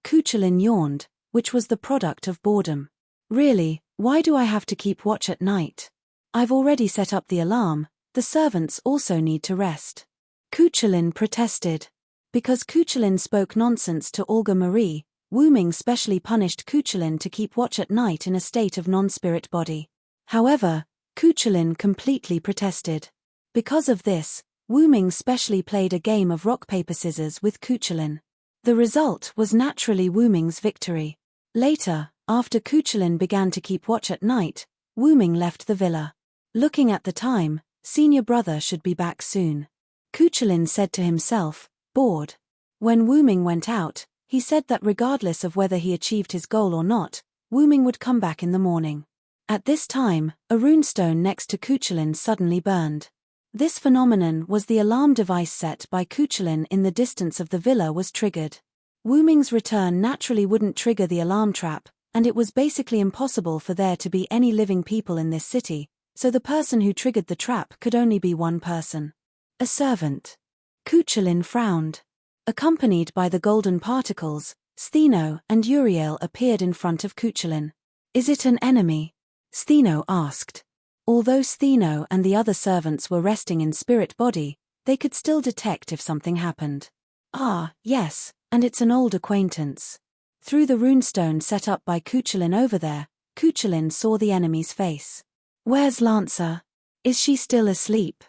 A: Kuchelin yawned, which was the product of boredom. Really, why do I have to keep watch at night? I've already set up the alarm, the servants also need to rest. Kuchelin protested. Because Kuchelin spoke nonsense to Olga Marie, Wu Ming specially punished Kuchelin to keep watch at night in a state of non-spirit body. However, Kuchelin completely protested. Because of this, Wu Ming specially played a game of rock-paper-scissors with Kuchelin. The result was naturally Wu Ming's victory. Later, after Kuchelin began to keep watch at night, Wu Ming left the villa. Looking at the time, senior brother should be back soon. Kuchelin said to himself, bored. When Wu Ming went out, he said that regardless of whether he achieved his goal or not, Wu Ming would come back in the morning. At this time, a runestone next to Kuchelin suddenly burned. This phenomenon was the alarm device set by Kuchelin in the distance of the villa was triggered. Wu Ming's return naturally wouldn't trigger the alarm trap, and it was basically impossible for there to be any living people in this city, so the person who triggered the trap could only be one person. A servant. Cuchulain frowned. Accompanied by the golden particles, Stheno and Uriel appeared in front of Cuchulain. "Is it an enemy?" Stheno asked. Although Stheno and the other servants were resting in spirit body, they could still detect if something happened. "Ah, yes, and it's an old acquaintance." Through the runestone set up by Cuchulain over there, Cuchulain saw the enemy's face. "Where's Lancer? Is she still asleep?"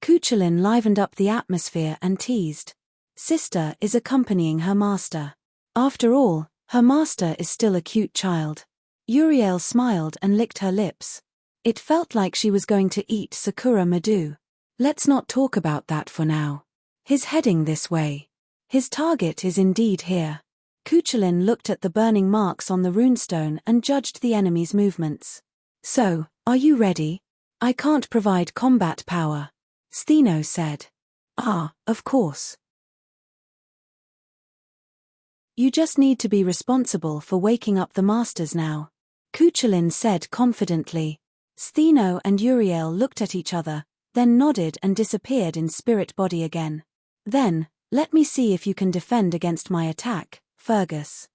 A: Cuchulain livened up the atmosphere and teased. "Sister is accompanying her master. After all, her master is still a cute child." Uriel smiled and licked her lips. It felt like she was going to eat Sakura Madu. "Let's not talk about that for now. He's heading this way. His target is indeed here." Cuchulain looked at the burning marks on the runestone and judged the enemy's movements. "So, are you ready? I can't provide combat power," Stheno said. "Ah, of course. You just need to be responsible for waking up the masters now," Cuchulain said confidently. Stheno and Uriel looked at each other, then nodded and disappeared in spirit body again. "Then, let me see if you can defend against my attack, Fergus."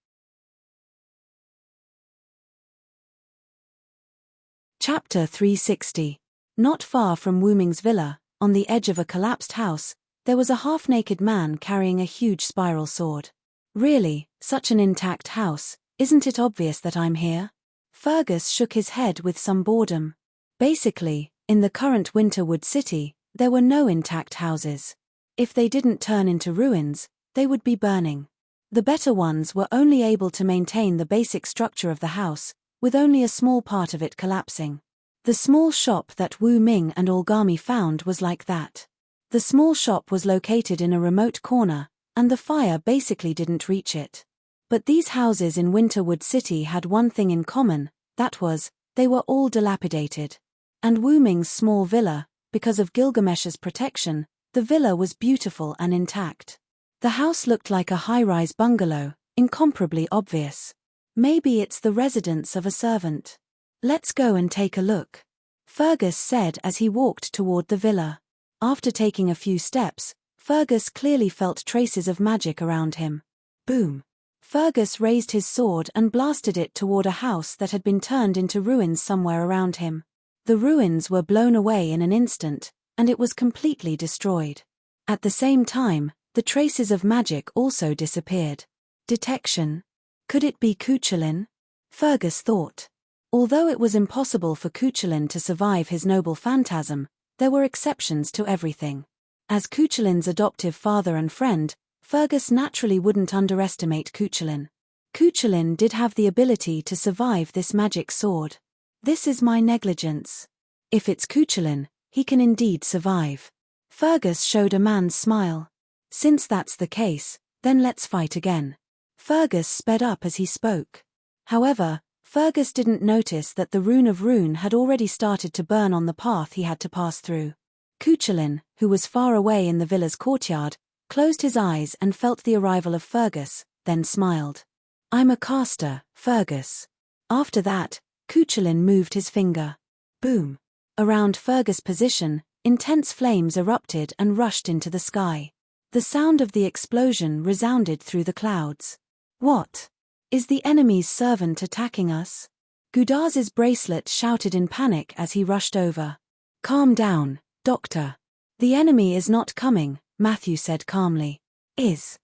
A: Chapter 360. Not far from Wu Ming's villa, on the edge of a collapsed house, there was a half-naked man carrying a huge spiral sword. "Really, such an intact house, isn't it obvious that I'm here?" Fergus shook his head with some boredom. Basically, in the current Winterwood city, there were no intact houses. If they didn't turn into ruins, they would be burning. The better ones were only able to maintain the basic structure of the house, with only a small part of it collapsing. The small shop that Wu Ming and Olgami found was like that. The small shop was located in a remote corner, and the fire basically didn't reach it. But these houses in Winterwood City had one thing in common, that was, they were all dilapidated. And Wu Ming's small villa, because of Gilgamesh's protection, the villa was beautiful and intact. The house looked like a high-rise bungalow, incomparably obvious. Maybe it's the residence of a servant. "Let's go and take a look," Fergus said as he walked toward the villa. After taking a few steps, Fergus clearly felt traces of magic around him. Boom! Fergus raised his sword and blasted it toward a house that had been turned into ruins somewhere around him. The ruins were blown away in an instant, and it was completely destroyed. At the same time, the traces of magic also disappeared. Detection. Could it be Cuchulain? Fergus thought. Although it was impossible for Cuchulain to survive his noble phantasm, there were exceptions to everything. As Cuchulain's adoptive father and friend, Fergus naturally wouldn't underestimate Cuchulain. Cuchulain did have the ability to survive this magic sword. "This is my negligence. If it's Cuchulain, he can indeed survive." Fergus showed a man's smile. "Since that's the case, then let's fight again." Fergus sped up as he spoke. However, Fergus didn't notice that the rune of Rune had already started to burn on the path he had to pass through. Cuchulain, who was far away in the villa's courtyard, closed his eyes and felt the arrival of Fergus, then smiled. "I'm a caster, Fergus." After that, Cuchulain moved his finger. Boom! Around Fergus' position, intense flames erupted and rushed into the sky. The sound of the explosion resounded through the clouds. "What? Is the enemy's servant attacking us?" Gudaz's bracelet shouted in panic as he rushed over. "Calm down, Doctor. The enemy is not coming," Matthew said calmly. Is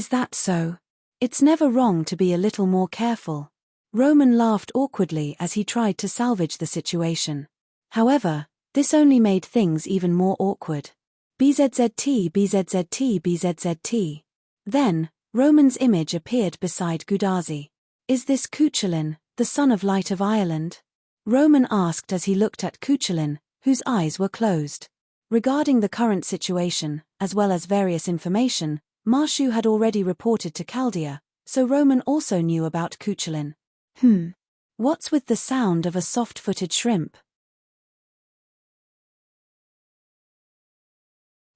A: that so? It's never wrong to be a little more careful." Roman laughed awkwardly as he tried to salvage the situation. However, this only made things even more awkward. BZZT, BZZT, BZZT. Then, Roman's image appeared beside Gudazi. "Is this Cuchulain, the son of Light of Ireland?" Roman asked as he looked at Cuchulain, whose eyes were closed. Regarding the current situation, as well as various information, Marshu had already reported to Chaldea, so Roman also knew about Cuchulain. What's with the sound of a soft-footed shrimp?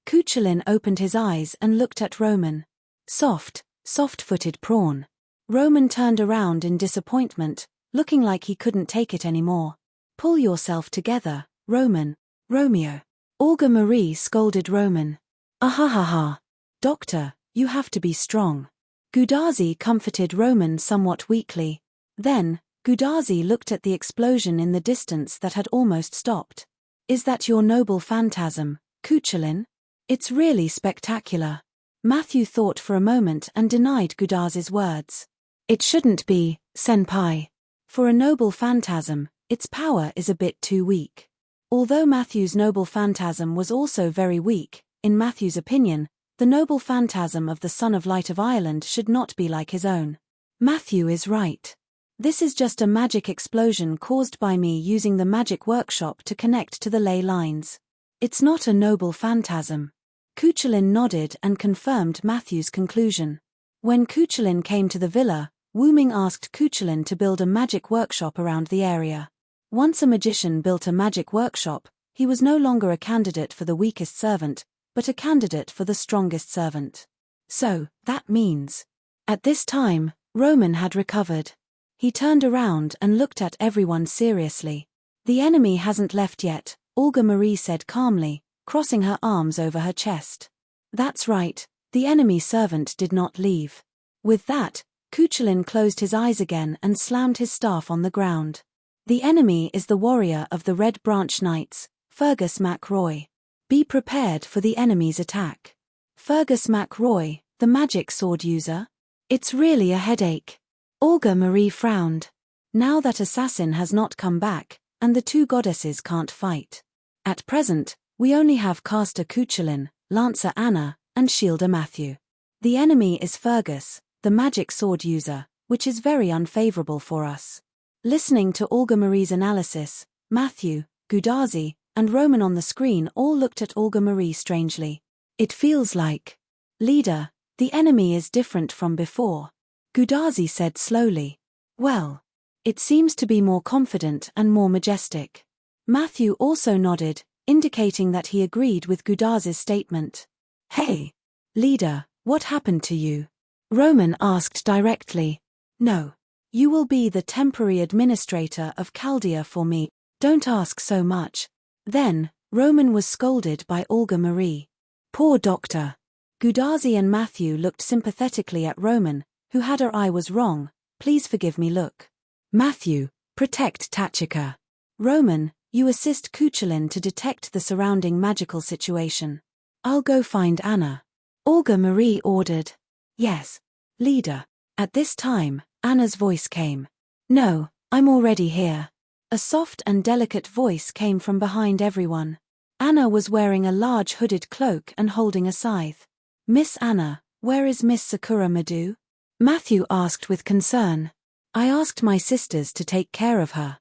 A: Cuchulain opened his eyes and looked at Roman. Soft-footed prawn. Roman turned around in disappointment, looking like he couldn't take it anymore. Pull yourself together, Roman. Romeo. Olga Marie scolded Roman. Ahahaha. Doctor, you have to be strong. Gudazi comforted Roman somewhat weakly. Then, Gudazi looked at the explosion in the distance that had almost stopped. Is that your noble phantasm, Cuchulain? It's really spectacular. Matthew thought for a moment and denied Gudazi's words. It shouldn't be, senpai. For a noble phantasm, its power is a bit too weak. Although Matthew's noble phantasm was also very weak, in Matthew's opinion, the noble phantasm of the Son of Light of Ireland should not be like his own. Matthew is right. This is just a magic explosion caused by me using the magic workshop to connect to the ley lines. It's not a noble phantasm. Cuchulain nodded and confirmed Matthew's conclusion. When Cuchulain came to the villa, Wu Ming asked Cuchulain to build a magic workshop around the area. Once a magician built a magic workshop, he was no longer a candidate for the weakest servant, but a candidate for the strongest servant. So, that means. At this time, Roman had recovered. He turned around and looked at everyone seriously. The enemy hasn't left yet, Olga Marie said calmly, crossing her arms over her chest. That's right, the enemy servant did not leave. With that, Cuchulain closed his eyes again and slammed his staff on the ground. The enemy is the warrior of the Red Branch Knights, Fergus MacRoy. Be prepared for the enemy's attack. Fergus MacRoy, the magic sword user? It's really a headache. Olga Marie frowned. Now that assassin has not come back, and the two goddesses can't fight. At present, we only have caster Cuchulain, lancer Anna, and shielder Matthew. The enemy is Fergus, the magic sword user, which is very unfavorable for us. Listening to Olga Marie's analysis, Matthew, Gudazi, and Roman on the screen all looked at Olga Marie strangely. It feels like. Leader, the enemy is different from before. Gudazi said slowly. Well. It seems to be more confident and more majestic. Matthew also nodded, indicating that he agreed with Gudazi's statement. Hey! Leader, what happened to you? Roman asked directly. No. You will be the temporary administrator of Chaldea for me, don't ask so much. Then, Roman was scolded by Olga Marie. Poor doctor. Gudazi and Matthew looked sympathetically at Roman, who had her eye was wrong, please forgive me look. Matthew, protect Tachika. Roman, you assist Cuchulain to detect the surrounding magical situation. I'll go find Anna. Olga Marie ordered. Yes. Leader. At this time, Anna's voice came. No, I'm already here. A soft and delicate voice came from behind everyone. Anna was wearing a large hooded cloak and holding a scythe. Miss Anna, where is Miss Sakura Madu? Matthew asked with concern. I asked my sisters to take care of her.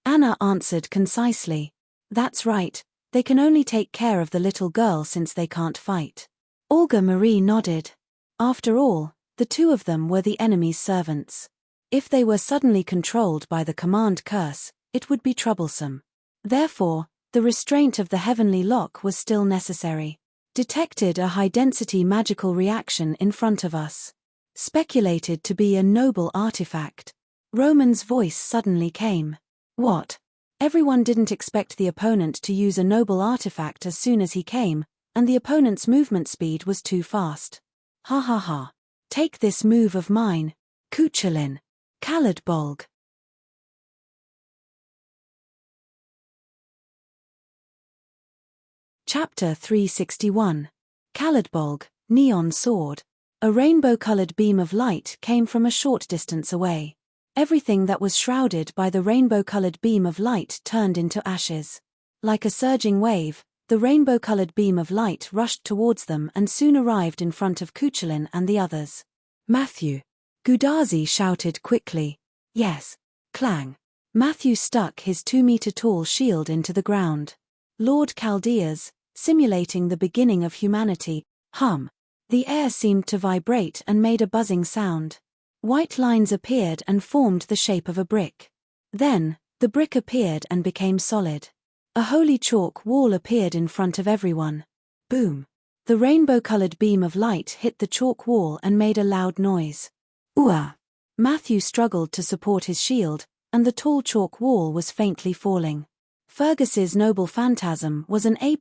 A: Anna answered concisely. That's right, they can only take care of the little girl since they can't fight. Olga Marie nodded. After all, the two of them were the enemy's servants. If they were suddenly controlled by the command curse, it would be troublesome. Therefore, the restraint of the heavenly lock was still necessary. Detected a high-density magical reaction in front of us. Speculated to be a noble artifact. Roman's voice suddenly came. What? Everyone didn't expect the opponent to use a noble artifact as soon as he came, and the opponent's movement speed was too fast. Ha ha ha. Take this move of mine, Cuchulain. Caladbolg. Chapter 361. Caladbolg, Neon Sword. A rainbow-colored beam of light came from a short distance away. Everything that was shrouded by the rainbow-colored beam of light turned into ashes. Like a surging wave, the rainbow-colored beam of light rushed towards them and soon arrived in front of Cuchulain and the others. Matthew. Gudazi shouted quickly. Yes. Clang. Matthew stuck his 2-meter-tall shield into the ground. Lord Chaldea's, simulating the beginning of humanity, hum. The air seemed to vibrate and made a buzzing sound. White lines appeared and formed the shape of a brick. Then, the brick appeared and became solid. A holy chalk wall appeared in front of everyone. Boom. The rainbow-colored beam of light hit the chalk wall and made a loud noise. Ooah. Matthew struggled to support his shield, and the tall chalk wall was faintly falling. Fergus's noble phantasm was an A++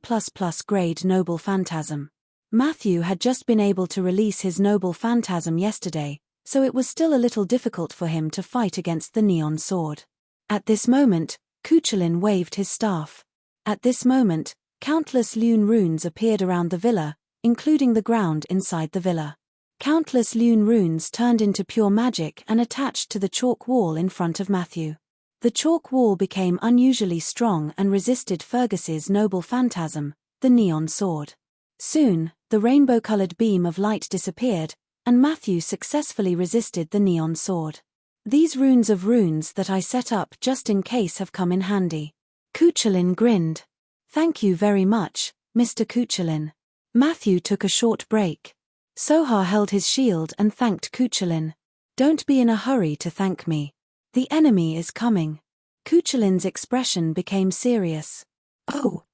A: grade noble phantasm. Matthew had just been able to release his noble phantasm yesterday, so it was still a little difficult for him to fight against the neon sword. At this moment, Cuchulainn waved his staff. At this moment, countless lune runes appeared around the villa, including the ground inside the villa. Countless lune runes turned into pure magic and attached to the chalk wall in front of Matthew. The chalk wall became unusually strong and resisted Fergus's noble phantasm, the neon sword. Soon, the rainbow-colored beam of light disappeared, and Matthew successfully resisted the neon sword. These runes of runes that I set up just in case have come in handy. Cuchulainn grinned. Thank you very much, Mr. Cuchulainn. Matthew took a short break. Sohar held his shield and thanked Cuchulainn. Don't be in a hurry to thank me. The enemy is coming. Cuchulainn's expression became serious. Oh.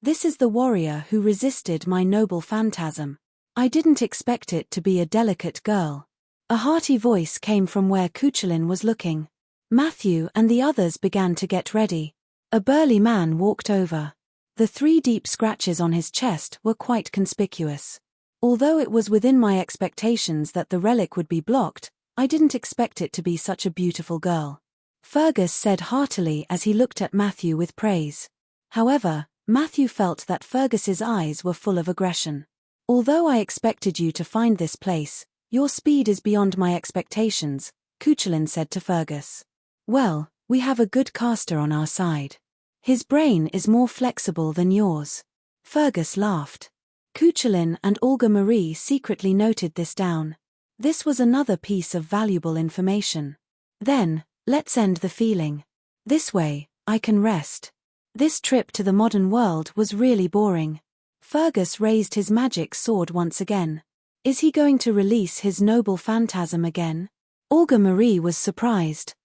A: This is the warrior who resisted my noble phantasm. I didn't expect it to be a delicate girl. A hearty voice came from where Cuchulainn was looking. Matthew and the others began to get ready. A burly man walked over. The 3 deep scratches on his chest were quite conspicuous. Although it was within my expectations that the relic would be blocked, I didn't expect it to be such a beautiful girl. Fergus said heartily as he looked at Matthew with praise. However, Matthew felt that Fergus's eyes were full of aggression. Although I expected you to find this place, your speed is beyond my expectations, Cuchulainn said to Fergus. Well, we have a good caster on our side. His brain is more flexible than yours. Fergus laughed. Cuchulainn and Olga Marie secretly noted this down. This was another piece of valuable information. Then, let's end the feeling. This way, I can rest. This trip to the modern world was really boring. Fergus raised his magic sword once again. Is he going to release his noble phantasm again? Olga Marie was surprised.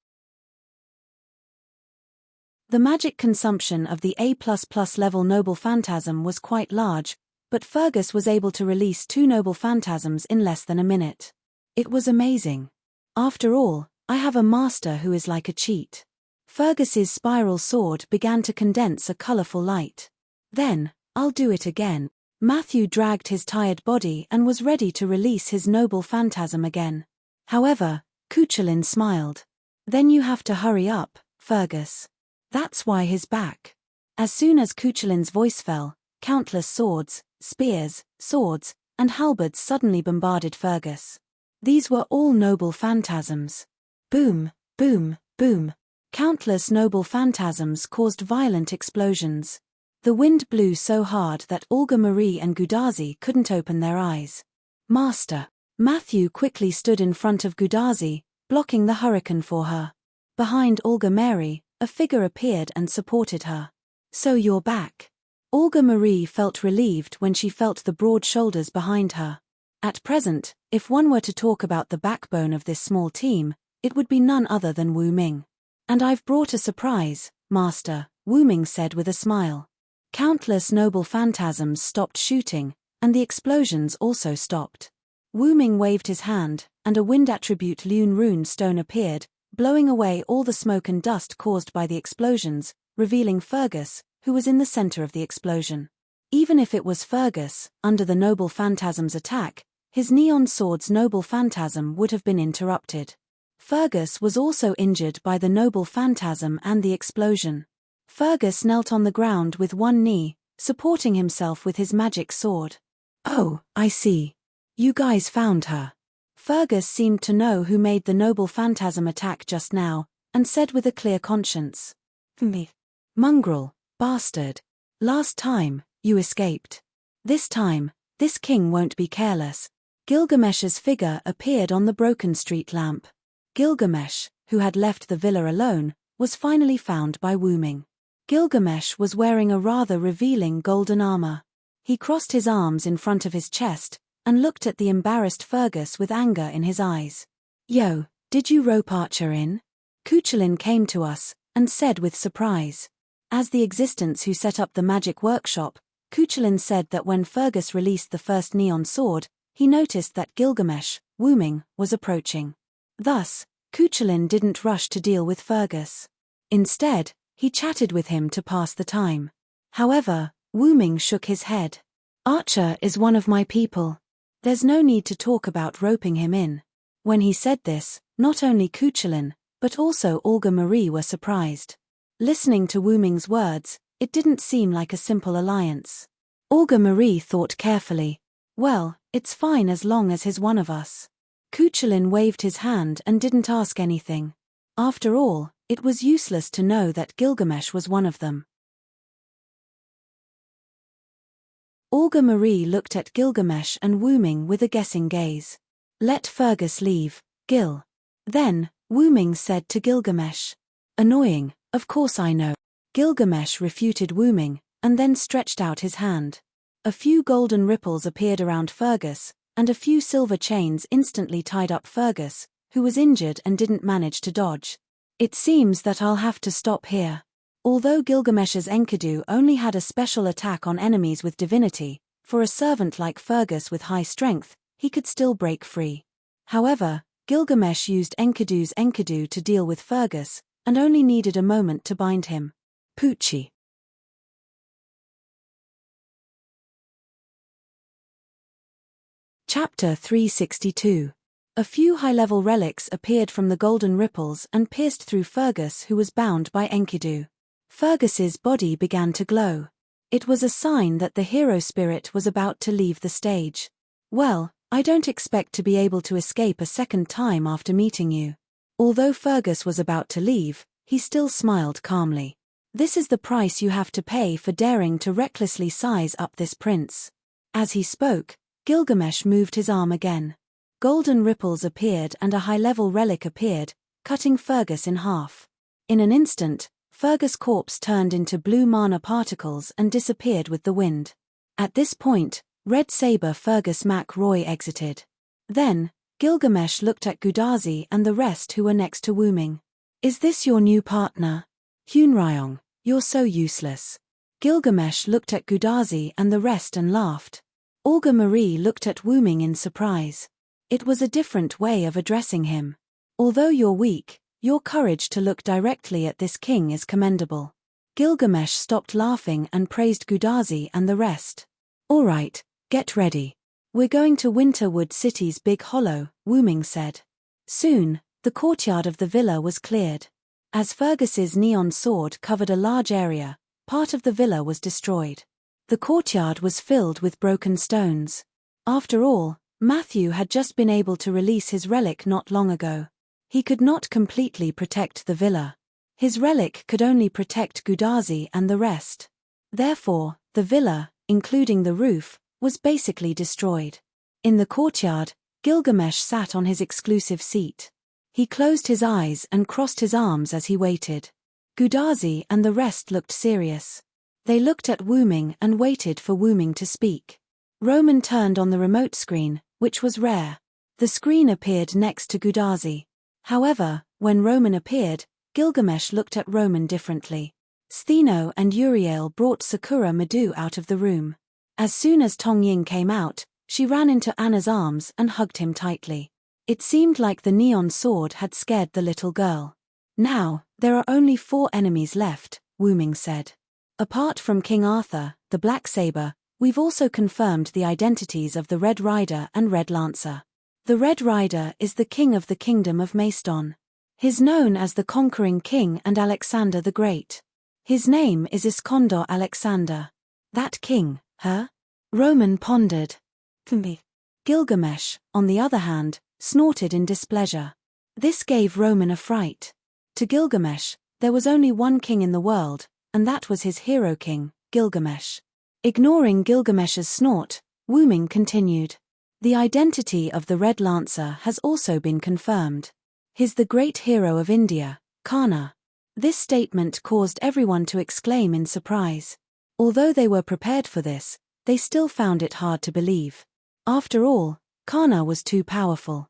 A: The magic consumption of the A++ level noble phantasm was quite large, but Fergus was able to release 2 noble phantasms in less than a minute. It was amazing. After all, I have a master who is like a cheat. Fergus's spiral sword began to condense a colorful light. Then, I'll do it again. Matthew dragged his tired body and was ready to release his noble phantasm again. However, Cuchulainn smiled. Then you have to hurry up, Fergus. That's why he's back. As soon as Cuchulainn's voice fell, countless swords, spears, swords, and halberds suddenly bombarded Fergus. These were all noble phantasms. Boom, boom, boom. Countless noble phantasms caused violent explosions. The wind blew so hard that Olga Marie and Gudazi couldn't open their eyes. Master. Matthew quickly stood in front of Gudazi, blocking the hurricane for her. Behind Olga Mary, a figure appeared and supported her. So you're back. Olga Marie felt relieved when she felt the broad shoulders behind her. At present, if one were to talk about the backbone of this small team, it would be none other than Wu Ming. And I've brought a surprise, Master, Wu Ming said with a smile. Countless noble phantasms stopped shooting, and the explosions also stopped. Wu Ming waved his hand, and a wind attribute Lune Rune stone appeared, blowing away all the smoke and dust caused by the explosions, revealing Fergus, who was in the center of the explosion. Even if it was Fergus, under the noble phantasm's attack, his neon sword's noble phantasm would have been interrupted. Fergus was also injured by the noble phantasm and the explosion. Fergus knelt on the ground with one knee, supporting himself with his magic sword. Oh, I see. You guys found her. Fergus seemed to know who made the noble phantasm attack just now, and said with a clear conscience. Me. Mongrel, bastard. Last time, you escaped. This time, this king won't be careless. Gilgamesh's figure appeared on the broken street lamp. Gilgamesh, who had left the villa alone, was finally found by Wu Ming. Gilgamesh was wearing a rather revealing golden armor. He crossed his arms in front of his chest, and looked at the embarrassed Fergus with anger in his eyes. Yo, did you rope Archer in? Cuchulainn came to us, and said with surprise. As the existence who set up the magic workshop, Cuchulainn said that when Fergus released the first neon sword, he noticed that Gilgamesh, Wu Ming, was approaching. Thus, Cuchulainn didn't rush to deal with Fergus. Instead, he chatted with him to pass the time. However, Wuming shook his head. Archer is one of my people. There's no need to talk about roping him in. When he said this, not only Cuchulainn, but also Olga Marie were surprised. Listening to Wuming's words, it didn't seem like a simple alliance. Olga Marie thought carefully. Well, it's fine as long as he's one of us. Cuchulainn waved his hand and didn't ask anything. After all, it was useless to know that Gilgamesh was one of them. Olga Marie looked at Gilgamesh and Wuming with a guessing gaze. Let Fergus leave, Gil. Then, Wuming said to Gilgamesh. Annoying, of course I know. Gilgamesh refuted Wuming, and then stretched out his hand. A few golden ripples appeared around Fergus, and a few silver chains instantly tied up Fergus, who was injured and didn't manage to dodge. It seems that I'll have to stop here. Although Gilgamesh's Enkidu only had a special attack on enemies with divinity, for a servant like Fergus with high strength, he could still break free. However, Gilgamesh used Enkidu's Enkidu to deal with Fergus, and only needed a moment to bind him. Poochie. Chapter 362. A few high-level relics appeared from the golden ripples and pierced through Fergus, who was bound by Enkidu. Fergus's body began to glow. It was a sign that the hero spirit was about to leave the stage. Well, I don't expect to be able to escape a second time after meeting you. Although Fergus was about to leave, he still smiled calmly. This is the price you have to pay for daring to recklessly size up this prince. As he spoke, Gilgamesh moved his arm again. Golden ripples appeared and a high-level relic appeared, cutting Fergus in half. In an instant, Fergus' corpse turned into blue mana particles and disappeared with the wind. At this point, Red Saber Fergus Mac Roy exited. Then, Gilgamesh looked at Gudazi and the rest who were next to Wuming. Is this your new partner? Hunryong, you're so useless. Gilgamesh looked at Gudazi and the rest and laughed. Olga Marie looked at Wuming in surprise. It was a different way of addressing him. Although you're weak, your courage to look directly at this king is commendable. Gilgamesh stopped laughing and praised Gudazi and the rest. All right, get ready. We're going to Winterwood City's Big Hollow, Wuming said. Soon, the courtyard of the villa was cleared. As Fergus's neon sword covered a large area, part of the villa was destroyed. The courtyard was filled with broken stones. After all, Matthew had just been able to release his relic not long ago. He could not completely protect the villa. His relic could only protect Gudazi and the rest. Therefore, the villa, including the roof, was basically destroyed. In the courtyard, Gilgamesh sat on his exclusive seat. He closed his eyes and crossed his arms as he waited. Gudazi and the rest looked serious. They looked at Wuming and waited for Wuming to speak. Roman turned on the remote screen, which was rare. The screen appeared next to Gudazi. However, when Roman appeared, Gilgamesh looked at Roman differently. Stheno and Uriel brought Sakura Madu out of the room. As soon as Tong Ying came out, she ran into Anna's arms and hugged him tightly. It seemed like the neon sword had scared the little girl. Now, there are only 4 enemies left, Wuming said. Apart from King Arthur, the Black Saber, we've also confirmed the identities of the Red Rider and Red Lancer. The Red Rider is the king of the kingdom of Macedon. He's known as the Conquering King and Alexander the Great. His name is Iskandar Alexander. That king, huh? Roman pondered. Gilgamesh, on the other hand, snorted in displeasure. This gave Roman a fright. To Gilgamesh, there was only one king in the world, and that was his hero king, Gilgamesh. Ignoring Gilgamesh's snort, Wuming continued. The identity of the Red Lancer has also been confirmed. He's the great hero of India, Kana. This statement caused everyone to exclaim in surprise. Although they were prepared for this, they still found it hard to believe. After all, Kana was too powerful.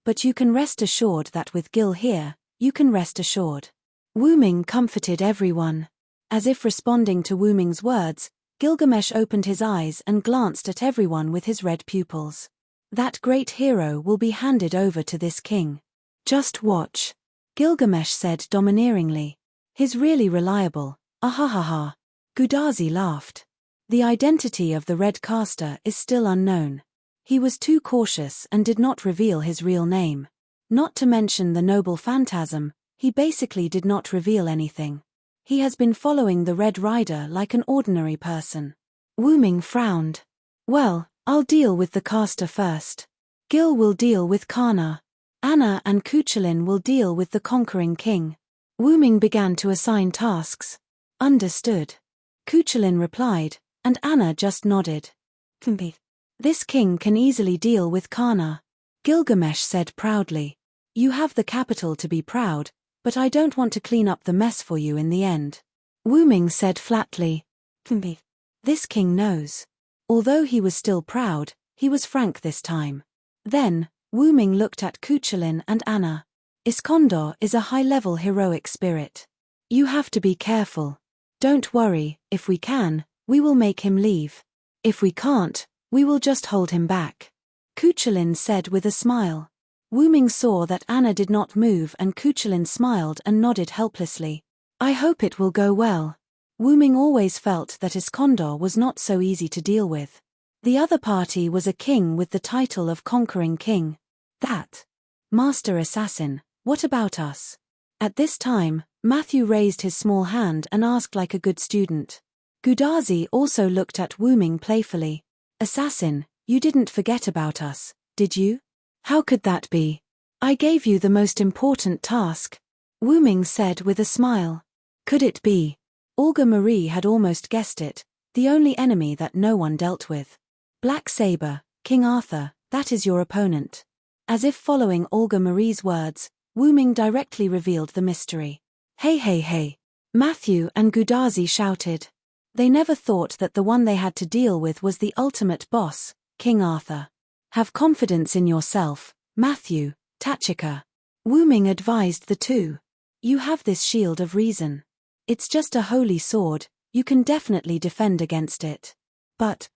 A: But you can rest assured that with Gil here, you can rest assured. Wuming comforted everyone. As if responding to Wuming's words, Gilgamesh opened his eyes and glanced at everyone with his red pupils. That great hero will be handed over to this king. Just watch. Gilgamesh said domineeringly. He's really reliable, ahahaha. Gudazi laughed. The identity of the Red Caster is still unknown. He was too cautious and did not reveal his real name. Not to mention the noble phantasm, he basically did not reveal anything. He has been following the Red Rider like an ordinary person. Wu Ming frowned. Well, I'll deal with the caster first. Gil will deal with Kana. Anna and Kuchulin will deal with the conquering king. Wu Ming began to assign tasks. Understood. Kuchulin replied, and Anna just nodded. This king can easily deal with Kana. Gilgamesh said proudly. You have the capital to be proud, but I don't want to clean up the mess for you in the end. Wu Ming said flatly. This king knows. Although he was still proud, he was frank this time. Then, Wu Ming looked at Kuchulin and Anna. Iskandar is a high-level heroic spirit. You have to be careful. Don't worry, if we can, we will make him leave. If we can't, we will just hold him back. Kuchulin said with a smile. Wu Ming saw that Anna did not move and Kuchulin smiled and nodded helplessly. I hope it will go well. Wu Ming always felt that Iskandar was not so easy to deal with. The other party was a king with the title of conquering king. That. Master Assassin, what about us? At this time, Matthew raised his small hand and asked like a good student. Gudazi also looked at Wu Ming playfully. Assassin, you didn't forget about us, did you? How could that be? I gave you the most important task. Wu Ming said with a smile. Could it be? Olga Marie had almost guessed it, the only enemy that no one dealt with. Black Saber, King Arthur, that is your opponent. As if following Olga Marie's words, Wu Ming directly revealed the mystery. Hey hey hey! Matthew and Gudazi shouted. They never thought that the one they had to deal with was the ultimate boss, King Arthur. Have confidence in yourself, Matthew, Tachika. Wu Ming advised the two. You have this shield of reason. It's just a holy sword, you can definitely defend against it. But.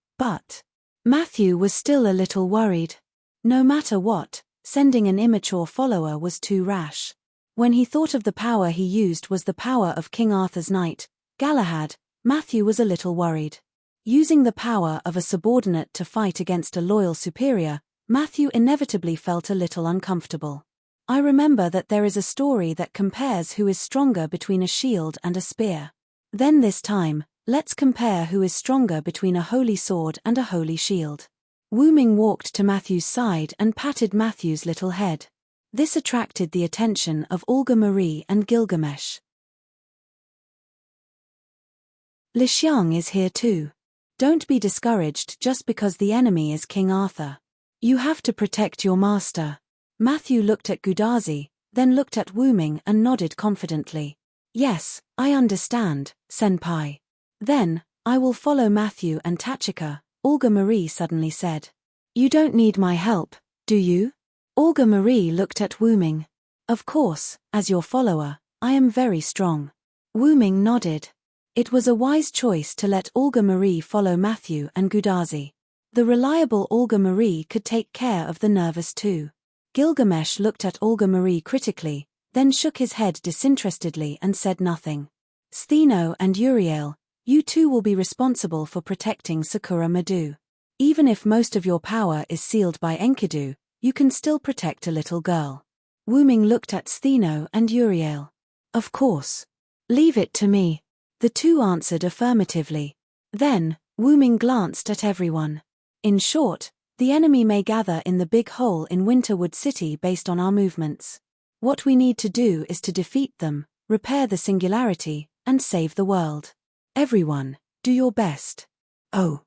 A: Matthew was still a little worried. No matter what, sending an immature follower was too rash. When he thought of the power he used was the power of King Arthur's knight, Galahad, Matthew was a little worried. Using the power of a subordinate to fight against a loyal superior, Matthew inevitably felt a little uncomfortable. I remember that there is a story that compares who is stronger between a shield and a spear. Then this time, let's compare who is stronger between a holy sword and a holy shield. Wu Ming walked to Matthew's side and patted Matthew's little head. This attracted the attention of Olga Marie and Gilgamesh. Li Xiang is here too. Don't be discouraged just because the enemy is King Arthur. You have to protect your master. Matthew looked at Gudazi, then looked at Wu Ming and nodded confidently. Yes, I understand, senpai. Then, I will follow Matthew and Tachika, Olga Marie suddenly said. You don't need my help, do you? Olga Marie looked at Wu Ming. Of course, as your follower, I am very strong. Wu Ming nodded. It was a wise choice to let Olga Marie follow Matthew and Gudazi. The reliable Olga Marie could take care of the nervous too. Gilgamesh looked at Olga Marie critically, then shook his head disinterestedly and said nothing. Stheno and Uriel, you two will be responsible for protecting Sakura Madu. Even if most of your power is sealed by Enkidu, you can still protect a little girl. Wu Ming looked at Stheno and Uriel. Of course. Leave it to me. The two answered affirmatively. Then, Wu Ming glanced at everyone. In short, the enemy may gather in the big hole in Winterwood City based on our movements. What we need to do is to defeat them, repair the singularity, and save the world. Everyone, do your best. Oh.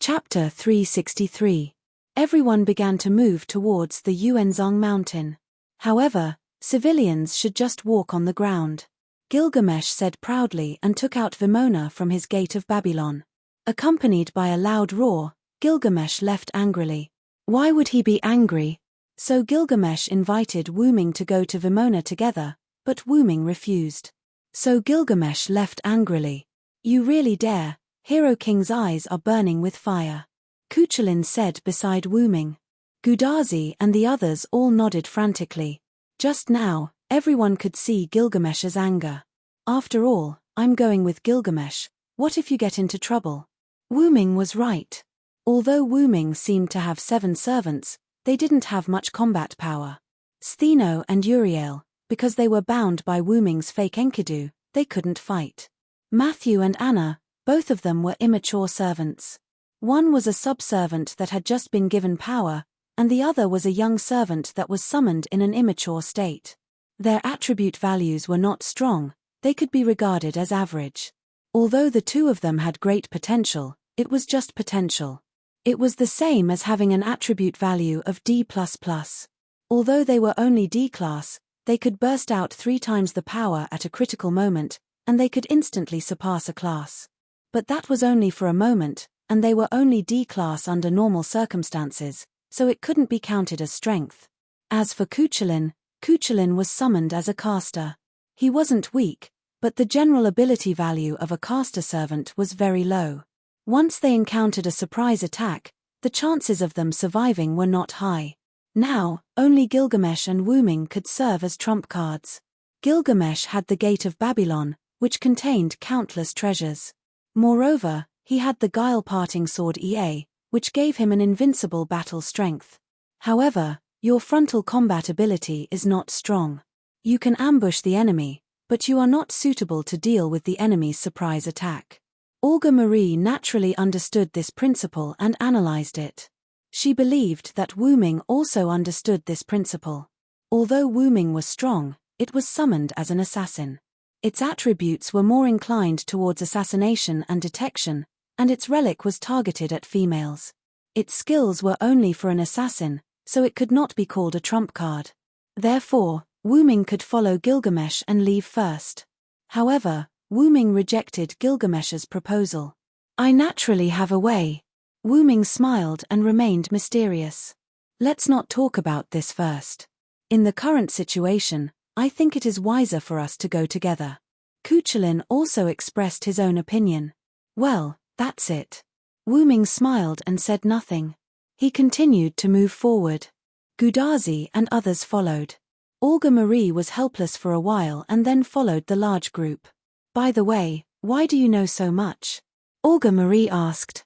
A: Chapter 363. Everyone began to move towards the Yuenzong mountain. However, civilians should just walk on the ground. Gilgamesh said proudly and took out Vimona from his gate of Babylon. Accompanied by a loud roar, Gilgamesh left angrily. Why would he be angry? So Gilgamesh invited Wu Ming to go to Vimona together, but Wu Ming refused. So Gilgamesh left angrily. You really dare. Hero King's eyes are burning with fire. Cuchulain said beside Wu Ming. Gudazi and the others all nodded frantically. Just now, everyone could see Gilgamesh's anger. After all, I'm going with Gilgamesh. What if you get into trouble? Wu Ming was right. Although Wu Ming seemed to have 7 servants, they didn't have much combat power. Stheno and Uriel, because they were bound by Wu Ming's fake Enkidu, they couldn't fight. Matthew and Anna, both of them were immature servants. One was a subservient that had just been given power, and the other was a young servant that was summoned in an immature state. Their attribute values were not strong, they could be regarded as average. Although the two of them had great potential, it was just potential. It was the same as having an attribute value of D++. Although they were only D-class, they could burst out 3 times the power at a critical moment, and they could instantly surpass a class. But that was only for a moment, and they were only D-class under normal circumstances, so it couldn't be counted as strength. As for Cuchulain, Cuchulain was summoned as a caster. He wasn't weak, but the general ability value of a caster servant was very low. Once they encountered a surprise attack, the chances of them surviving were not high. Now, only Gilgamesh and Wu Ming could serve as trump cards. Gilgamesh had the Gate of Babylon, which contained countless treasures. Moreover, he had the guile-parting sword Ea, which gave him an invincible battle strength. However, your frontal combat ability is not strong. You can ambush the enemy, but you are not suitable to deal with the enemy's surprise attack. Olga Marie naturally understood this principle and analyzed it. She believed that Wu Ming also understood this principle. Although Wu Ming was strong, it was summoned as an assassin. Its attributes were more inclined towards assassination and detection, and its relic was targeted at females. Its skills were only for an assassin, so it could not be called a trump card. Therefore, Wu Ming could follow Gilgamesh and leave first. However, Wu Ming rejected Gilgamesh's proposal. I naturally have a way. Wu Ming smiled and remained mysterious. Let's not talk about this first. In the current situation, I think it is wiser for us to go together. Cuchulain also expressed his own opinion. Well, that's it. Wu Ming smiled and said nothing. He continued to move forward. Gudazi and others followed. Olga Marie was helpless for a while and then followed the large group. By the way, why do you know so much? Olga Marie asked.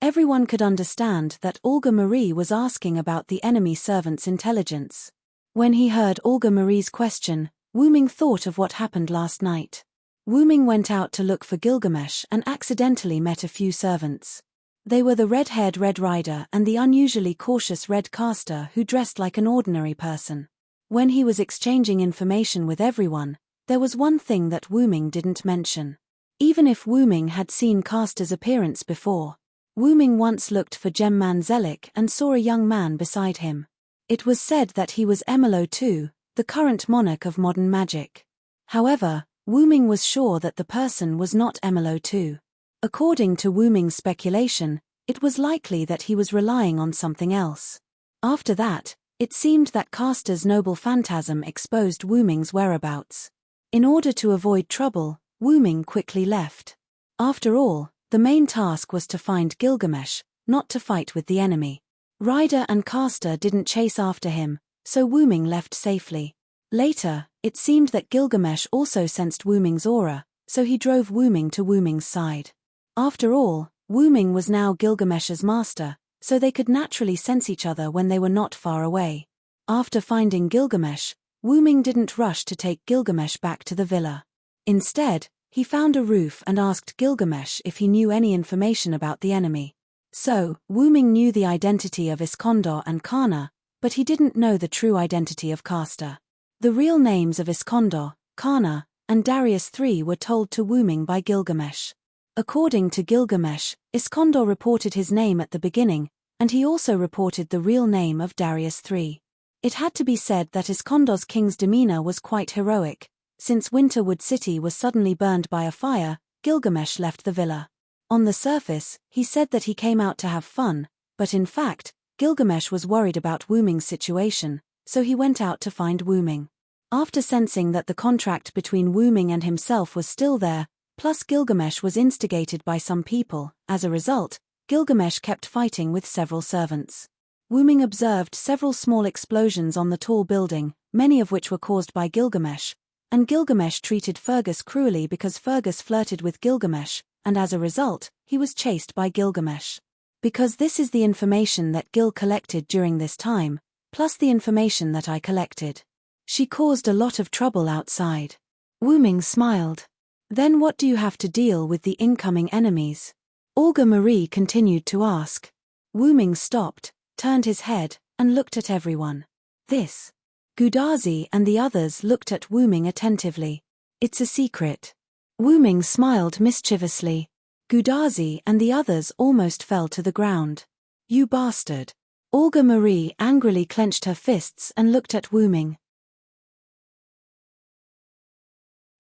A: Everyone could understand that Olga Marie was asking about the enemy servant's intelligence. When he heard Olga Marie's question, Wu Ming thought of what happened last night. Wu Ming went out to look for Gilgamesh and accidentally met a few servants. They were the red-haired Red Rider and the unusually cautious Red Caster who dressed like an ordinary person. When he was exchanging information with everyone, there was one thing that Wu Ming didn't mention. Even if Wu Ming had seen Caster's appearance before, Wu Ming once looked for Gemman Zelik and saw a young man beside him. It was said that he was Emilo II, the current monarch of modern magic. However, Wu Ming was sure that the person was not Emilo II. According to Wu Ming's speculation, it was likely that he was relying on something else. After that, it seemed that Caster's noble phantasm exposed Wu Ming's whereabouts. In order to avoid trouble, Wu Ming quickly left. After all, the main task was to find Gilgamesh, not to fight with the enemy. Ryder and Caster didn't chase after him, so Wu Ming left safely. Later, it seemed that Gilgamesh also sensed Wu Ming's aura, so he drove Wu Ming to Wu Ming's side. After all, Wu Ming was now Gilgamesh's master, so they could naturally sense each other when they were not far away. After finding Gilgamesh, Wu Ming didn't rush to take Gilgamesh back to the villa. Instead, he found a roof and asked Gilgamesh if he knew any information about the enemy. So, Wu Ming knew the identity of Iskandar and Kana, but he didn't know the true identity of Caster. The real names of Iskandar, Kana, and Darius III were told to Wu Ming by Gilgamesh. According to Gilgamesh, Iskandar reported his name at the beginning, and he also reported the real name of Darius III. It had to be said that Iskandar's king's demeanor was quite heroic. Since Winterwood City was suddenly burned by a fire, Gilgamesh left the villa. On the surface, he said that he came out to have fun, but in fact, Gilgamesh was worried about Wu Ming's situation, so he went out to find Wu Ming. After sensing that the contract between Wu Ming and himself was still there, plus Gilgamesh was instigated by some people, as a result, Gilgamesh kept fighting with several servants. Wu Ming observed several small explosions on the tall building, many of which were caused by Gilgamesh, and Gilgamesh treated Fergus cruelly because Fergus flirted with Gilgamesh, and as a result, he was chased by Gilgamesh. Because this is the information that Gil collected during this time, plus the information that I collected. She caused a lot of trouble outside. Wu Ming smiled. Then what do you have to deal with the incoming enemies? Olga Marie continued to ask. Wu Ming stopped, turned his head, and looked at everyone. This. Gudazi and the others looked at Wu Ming attentively. It's a secret. Wu Ming smiled mischievously. Gudazi and the others almost fell to the ground. You bastard. Olga Marie angrily clenched her fists and looked at Wu Ming.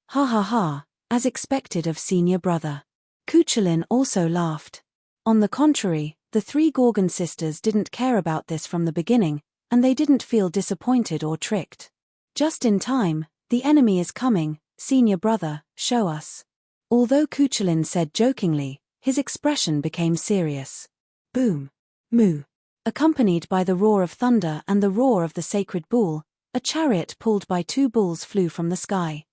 A: Ha ha ha, as expected of senior brother. Kuchulin also laughed. On the contrary, the three Gorgon sisters didn't care about this from the beginning, and they didn't feel disappointed or tricked. Just in time, the enemy is coming, senior brother, show us. Although Kuchulin said jokingly, his expression became serious. Boom. Moo. Accompanied by the roar of thunder and the roar of the sacred bull, a chariot pulled by two bulls flew from the sky.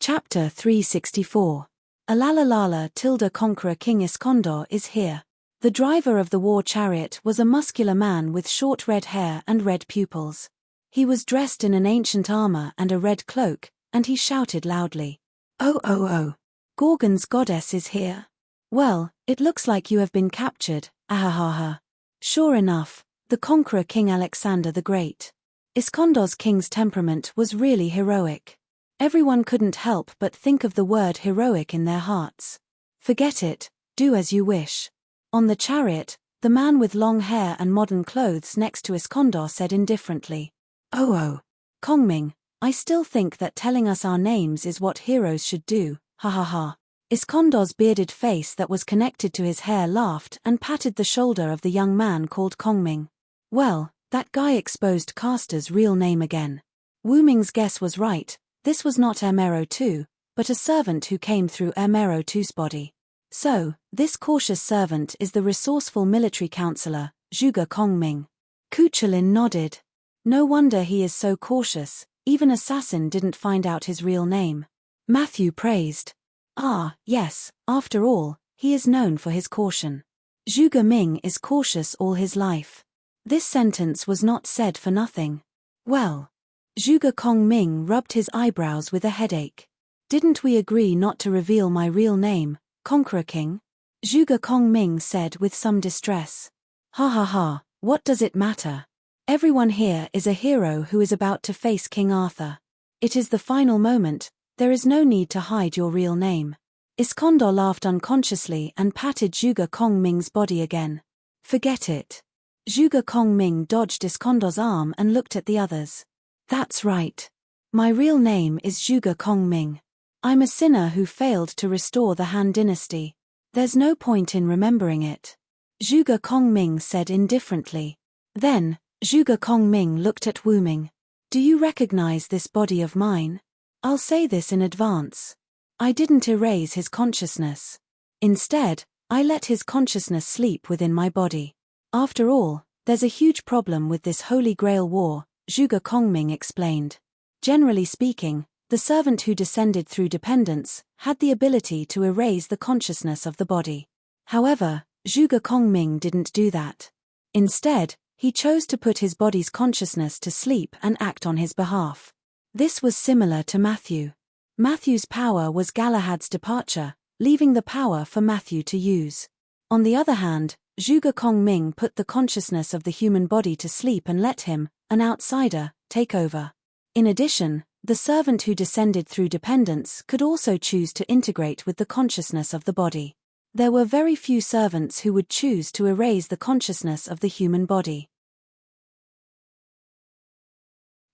A: Chapter 364. Alalalala tilde conqueror King Iskandar is here. The driver of the war chariot was a muscular man with short red hair and red pupils. He was dressed in an ancient armor and a red cloak, and he shouted loudly. Oh oh oh! Gorgon's goddess is here. Well, it looks like you have been captured, ahahaha. Sure enough, the conqueror King Alexander the Great. Iskandar's king's temperament was really heroic. Everyone couldn't help but think of the word heroic in their hearts. Forget it, do as you wish. On the chariot, the man with long hair and modern clothes next to Iskandar said indifferently. Oh oh. Kongming, I still think that telling us our names is what heroes should do, ha ha ha. Iskandar's bearded face that was connected to his hair laughed and patted the shoulder of the young man called Kongming. Well, that guy exposed Caster's real name again. Wu Ming's guess was right. This was not Ermero II, but a servant who came through Ermero II's body. So, this cautious servant is the resourceful military counselor, Zhuge Kongming. Kuchulin nodded. No wonder he is so cautious, even Assassin didn't find out his real name. Matthew praised. Ah, yes, after all, he is known for his caution. Zhuge Ming is cautious all his life. This sentence was not said for nothing. Well. Zhuge Kongming rubbed his eyebrows with a headache. Didn't we agree not to reveal my real name, Conqueror King? Zhuge Kongming said with some distress. Ha ha ha, what does it matter? Everyone here is a hero who is about to face King Arthur. It is the final moment, there is no need to hide your real name. Iskandar laughed unconsciously and patted Zhuge Kongming's body again. Forget it. Zhuge Kongming dodged Iskandar's arm and looked at the others. That's right. My real name is Zhuge Kongming. I'm a sinner who failed to restore the Han dynasty. There's no point in remembering it. Zhuge Kongming said indifferently. Then, Zhuge Kongming looked at Wu Ming. Do you recognize this body of mine? I'll say this in advance. I didn't erase his consciousness. Instead, I let his consciousness sleep within my body. After all, there's a huge problem with this Holy Grail war, Zhuge Kongming explained. Generally speaking, the servant who descended through dependence had the ability to erase the consciousness of the body. However, Zhuge Kongming didn't do that. Instead, he chose to put his body's consciousness to sleep and act on his behalf. This was similar to Matthew. Matthew's power was Galahad's departure, leaving the power for Matthew to use. On the other hand, Zhuge Kongming put the consciousness of the human body to sleep and let him, an outsider, take over. In addition, the servant who descended through dependence could also choose to integrate with the consciousness of the body. There were very few servants who would choose to erase the consciousness of the human body.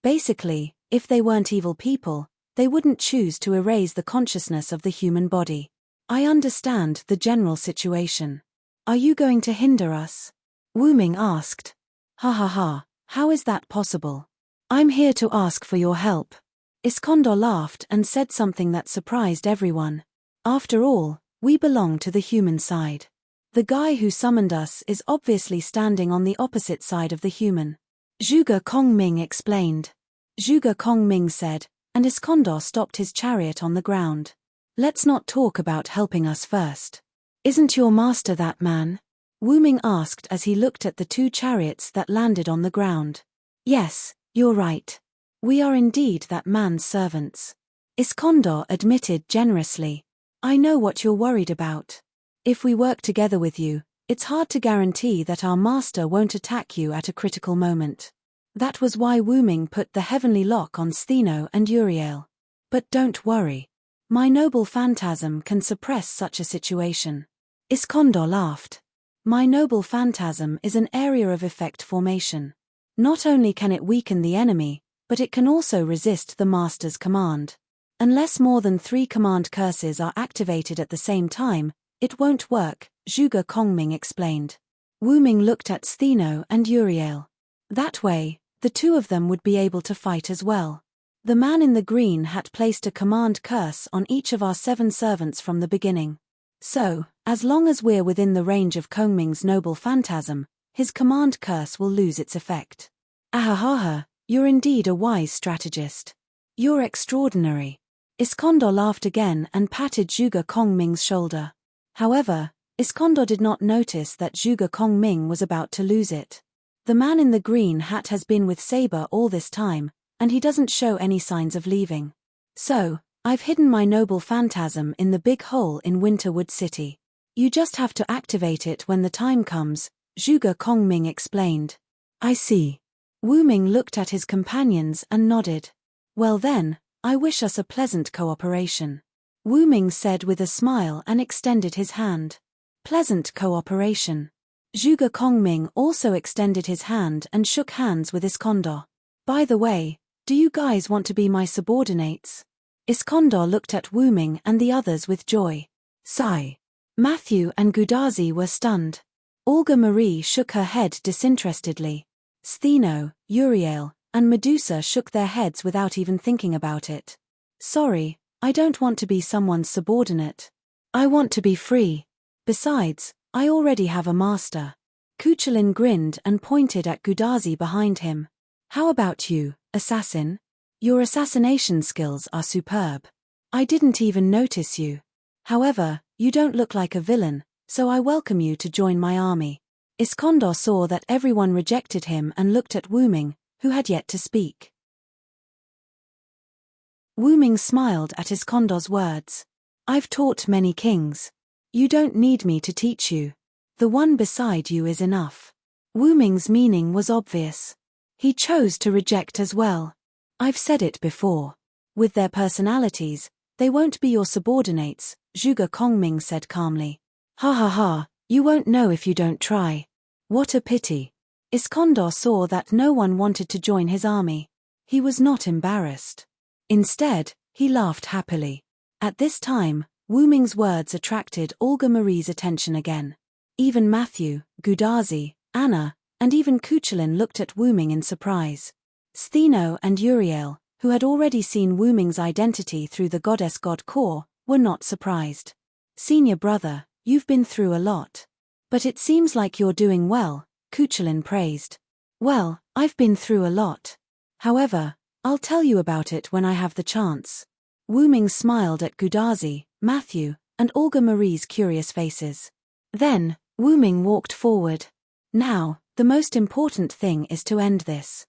A: Basically, if they weren't evil people, they wouldn't choose to erase the consciousness of the human body. I understand the general situation. Are you going to hinder us? Wu Ming asked. Ha ha ha, how is that possible? I'm here to ask for your help. Iskandar laughed and said something that surprised everyone. After all, we belong to the human side. The guy who summoned us is obviously standing on the opposite side of the human. Zhuge Kongming explained. Zhuge Kongming said, and Iskandar stopped his chariot on the ground. Let's not talk about helping us first. Isn't your master that man? Wu Ming asked as he looked at the two chariots that landed on the ground. Yes, you're right. We are indeed that man's servants. Iskandar admitted generously. I know what you're worried about. If we work together with you, it's hard to guarantee that our master won't attack you at a critical moment. That was why Wu Ming put the heavenly lock on Stheno and Uriel. But don't worry. My noble phantasm can suppress such a situation. Iskandar laughed. My noble phantasm is an area of effect formation. Not only can it weaken the enemy, but it can also resist the master's command. Unless more than 3 command curses are activated at the same time, it won't work, Zhuge Kongming explained. Wu Ming looked at Stheno and Uriel. That way, the two of them would be able to fight as well. The man in the green had placed a command curse on each of our 7 servants from the beginning. So, as long as we're within the range of Kongming's noble phantasm, his command curse will lose its effect. Ahahaha, you're indeed a wise strategist. You're extraordinary. Iskandar laughed again and patted Zhuge Kongming's shoulder. However, Iskandar did not notice that Zhuge Kongming was about to lose it. The man in the green hat has been with Saber all this time, and he doesn't show any signs of leaving. So, I've hidden my noble phantasm in the big hole in Winterwood City. You just have to activate it when the time comes, Zhuge Kongming explained. I see. Wu Ming looked at his companions and nodded. Well then, I wish us a pleasant cooperation. Wu Ming said with a smile and extended his hand. Pleasant cooperation. Zhuge Kongming also extended his hand and shook hands with Iskandar. By the way, do you guys want to be my subordinates? Iskandar looked at Wu Ming and the others with joy. Sigh. Matthew and Gudazi were stunned. Olga Marie shook her head disinterestedly. Stheno, Uriel, and Medusa shook their heads without even thinking about it. Sorry, I don't want to be someone's subordinate. I want to be free. Besides, I already have a master. Kuchelin grinned and pointed at Gudazi behind him. How about you, assassin? Your assassination skills are superb. I didn't even notice you. However, you don't look like a villain, so I welcome you to join my army. Iskandar saw that everyone rejected him and looked at Wu Ming, who had yet to speak. Wu Ming smiled at Iskandar's words. I've taught many kings. You don't need me to teach you. The one beside you is enough. Wu Ming's meaning was obvious. He chose to reject as well. I've said it before. With their personalities, they won't be your subordinates, Zhuge Kongming said calmly. Ha ha ha, you won't know if you don't try. What a pity. Iskandar saw that no one wanted to join his army. He was not embarrassed. Instead, he laughed happily. At this time, Wu Ming's words attracted Olga Marie's attention again. Even Matthew, Gudazi, Anna, and even Kuchelin looked at Wu Ming in surprise. Stheno and Uriel, who had already seen Wu Ming's identity through the goddess god core, were not surprised. Senior brother, you've been through a lot. But it seems like you're doing well, Kuchelin praised. Well, I've been through a lot. However, I'll tell you about it when I have the chance. Wu Ming smiled at Gudazi, Matthew, and Olga Marie's curious faces. Then, Wu Ming walked forward. Now, the most important thing is to end this.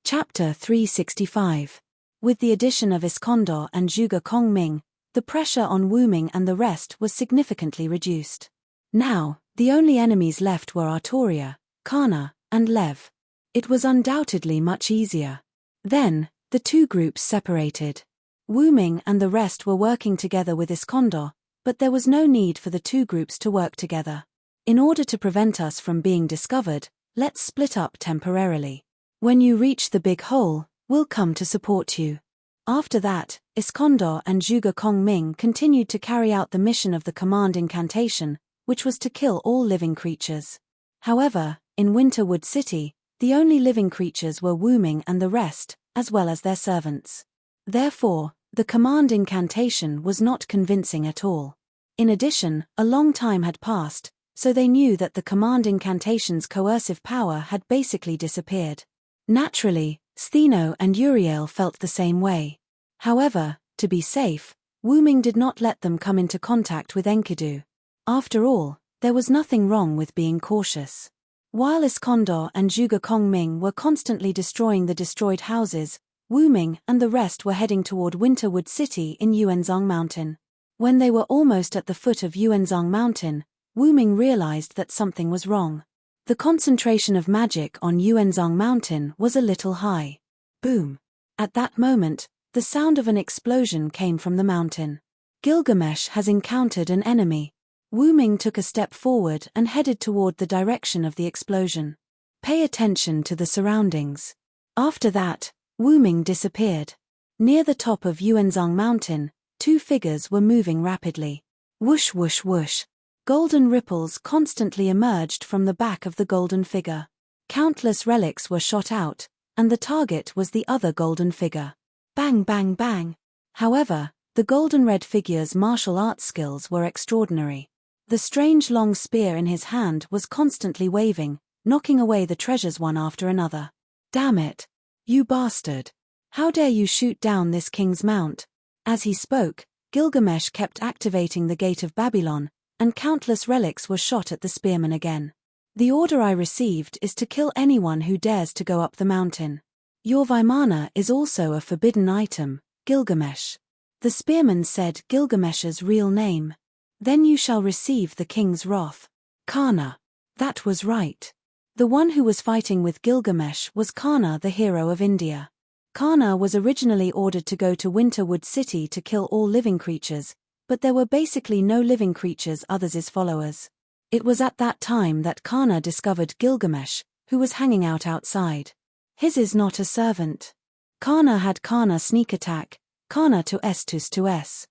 A: Chapter 365. With the addition of Iskandar and Zhuge Kongming, the pressure on Wu Ming and the rest was significantly reduced. Now, the only enemies left were Artoria, Kana, and Lev. It was undoubtedly much easier. Then, the two groups separated. Wu Ming and the rest were working together with Iskandar, but there was no need for the two groups to work together. In order to prevent us from being discovered, let's split up temporarily. When you reach the big hole, we'll come to support you. After that, Iskandar and Zhuge Kongming continued to carry out the mission of the command incantation, which was to kill all living creatures. However, in Winterwood City, the only living creatures were Wu Ming and the rest, as well as their servants. Therefore, the command incantation was not convincing at all. In addition, a long time had passed, so they knew that the command incantation's coercive power had basically disappeared. Naturally, Stheno and Uriel felt the same way. However, to be safe, Wu Ming did not let them come into contact with Enkidu. After all, there was nothing wrong with being cautious. While Iskandar and Zhuge Kongming were constantly destroying the destroyed houses, Wu Ming and the rest were heading toward Winterwood City in Yuanzhang Mountain. When they were almost at the foot of Yuanzhang Mountain, Wu Ming realized that something was wrong. The concentration of magic on Yuanzhang Mountain was a little high. Boom! At that moment, the sound of an explosion came from the mountain. Gilgamesh has encountered an enemy. Wu Ming took a step forward and headed toward the direction of the explosion. Pay attention to the surroundings. After that, Wu Ming disappeared. Near the top of Yuanzhang Mountain, two figures were moving rapidly. Whoosh whoosh whoosh. Golden ripples constantly emerged from the back of the golden figure. Countless relics were shot out, and the target was the other golden figure. Bang bang bang. However, the golden red figure's martial arts skills were extraordinary. The strange long spear in his hand was constantly waving, knocking away the treasures one after another. Damn it! You bastard! How dare you shoot down this king's mount? As he spoke, Gilgamesh kept activating the Gate of Babylon, and countless relics were shot at the spearman again. The order I received is to kill anyone who dares to go up the mountain. Your Vimana is also a forbidden item, Gilgamesh. The spearman said Gilgamesh's real name. Then you shall receive the king's wrath. Karna. That was right. The one who was fighting with Gilgamesh was Karna, the hero of India. Karna was originally ordered to go to Winterwood City to kill all living creatures, but there were basically no living creatures other than his followers. It was at that time that Karna discovered Gilgamesh, who was hanging out outside. His is not a servant. Karna had Karna sneak attack, Karna to S.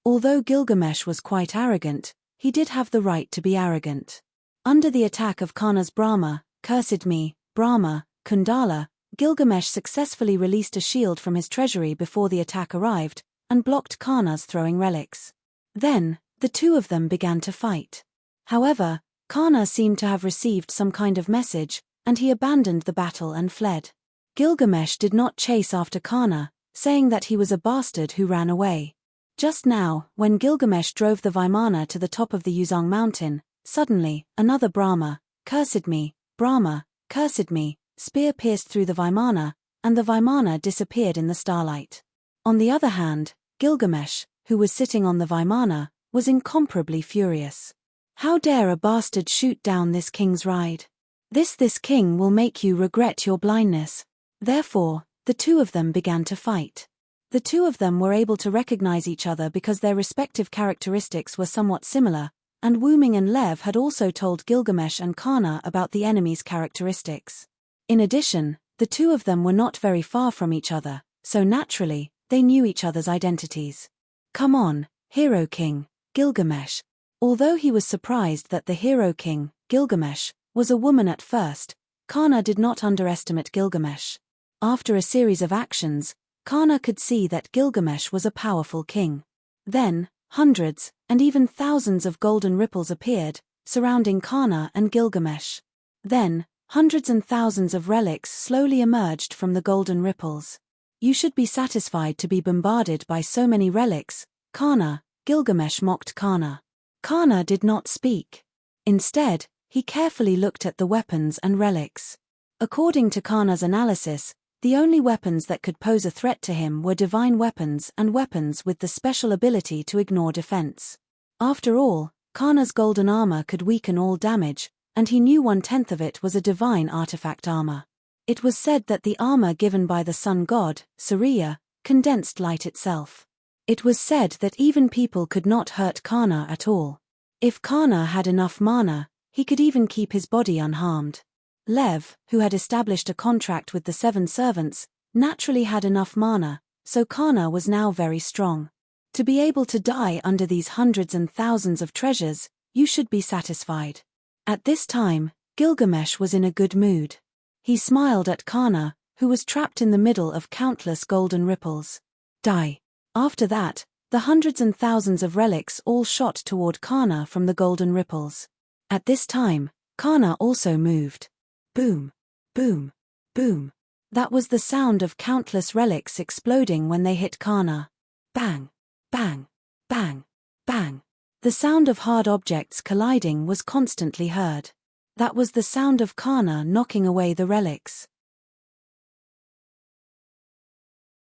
A: Although Gilgamesh was quite arrogant, he did have the right to be arrogant. Under the attack of Karna's Brahma, cursed me, Brahma, Kundala, Gilgamesh successfully released a shield from his treasury before the attack arrived, and blocked Karna's throwing relics. Then, the two of them began to fight. However, Karna seemed to have received some kind of message, and he abandoned the battle and fled. Gilgamesh did not chase after Karna, saying that he was a bastard who ran away. Just now, when Gilgamesh drove the Vimana to the top of the Yuanzhang Mountain, suddenly, another Brahma, cursed me, Brahma, cursed me, spear pierced through the Vimana, and the Vimana disappeared in the starlight. On the other hand, Gilgamesh, who was sitting on the Vimana, was incomparably furious. How dare a bastard shoot down this king's ride? This king will make you regret your blindness. Therefore, the two of them began to fight. The two of them were able to recognize each other because their respective characteristics were somewhat similar, and Wu Ming and Lev had also told Gilgamesh and Karna about the enemy's characteristics. In addition, the two of them were not very far from each other, so naturally, they knew each other's identities. Come on, Hero King, Gilgamesh. Although he was surprised that the Hero King, Gilgamesh, was a woman at first, Karna did not underestimate Gilgamesh. After a series of actions, Karna could see that Gilgamesh was a powerful king. Then, hundreds, and even thousands of golden ripples appeared, surrounding Karna and Gilgamesh. Then, hundreds and thousands of relics slowly emerged from the golden ripples. You should be satisfied to be bombarded by so many relics, Karna, Gilgamesh mocked Karna. Karna did not speak. Instead, he carefully looked at the weapons and relics. According to Karna's analysis, the only weapons that could pose a threat to him were divine weapons and weapons with the special ability to ignore defense. After all, Karna's golden armor could weaken all damage, and he knew 1/10 of it was a divine artifact armor. It was said that the armor given by the sun god, Surya, condensed light itself. It was said that even people could not hurt Karna at all. If Karna had enough mana, he could even keep his body unharmed. Lev, who had established a contract with the 7 servants, naturally had enough mana, so Kana was now very strong. To be able to die under these hundreds and thousands of treasures, you should be satisfied. At this time, Gilgamesh was in a good mood. He smiled at Kana, who was trapped in the middle of countless golden ripples. Die. After that, the hundreds and thousands of relics all shot toward Kana from the golden ripples. At this time, Kana also moved. Boom, boom, boom. That was the sound of countless relics exploding when they hit Kana. Bang, bang, bang, bang. The sound of hard objects colliding was constantly heard. That was the sound of Kana knocking away the relics.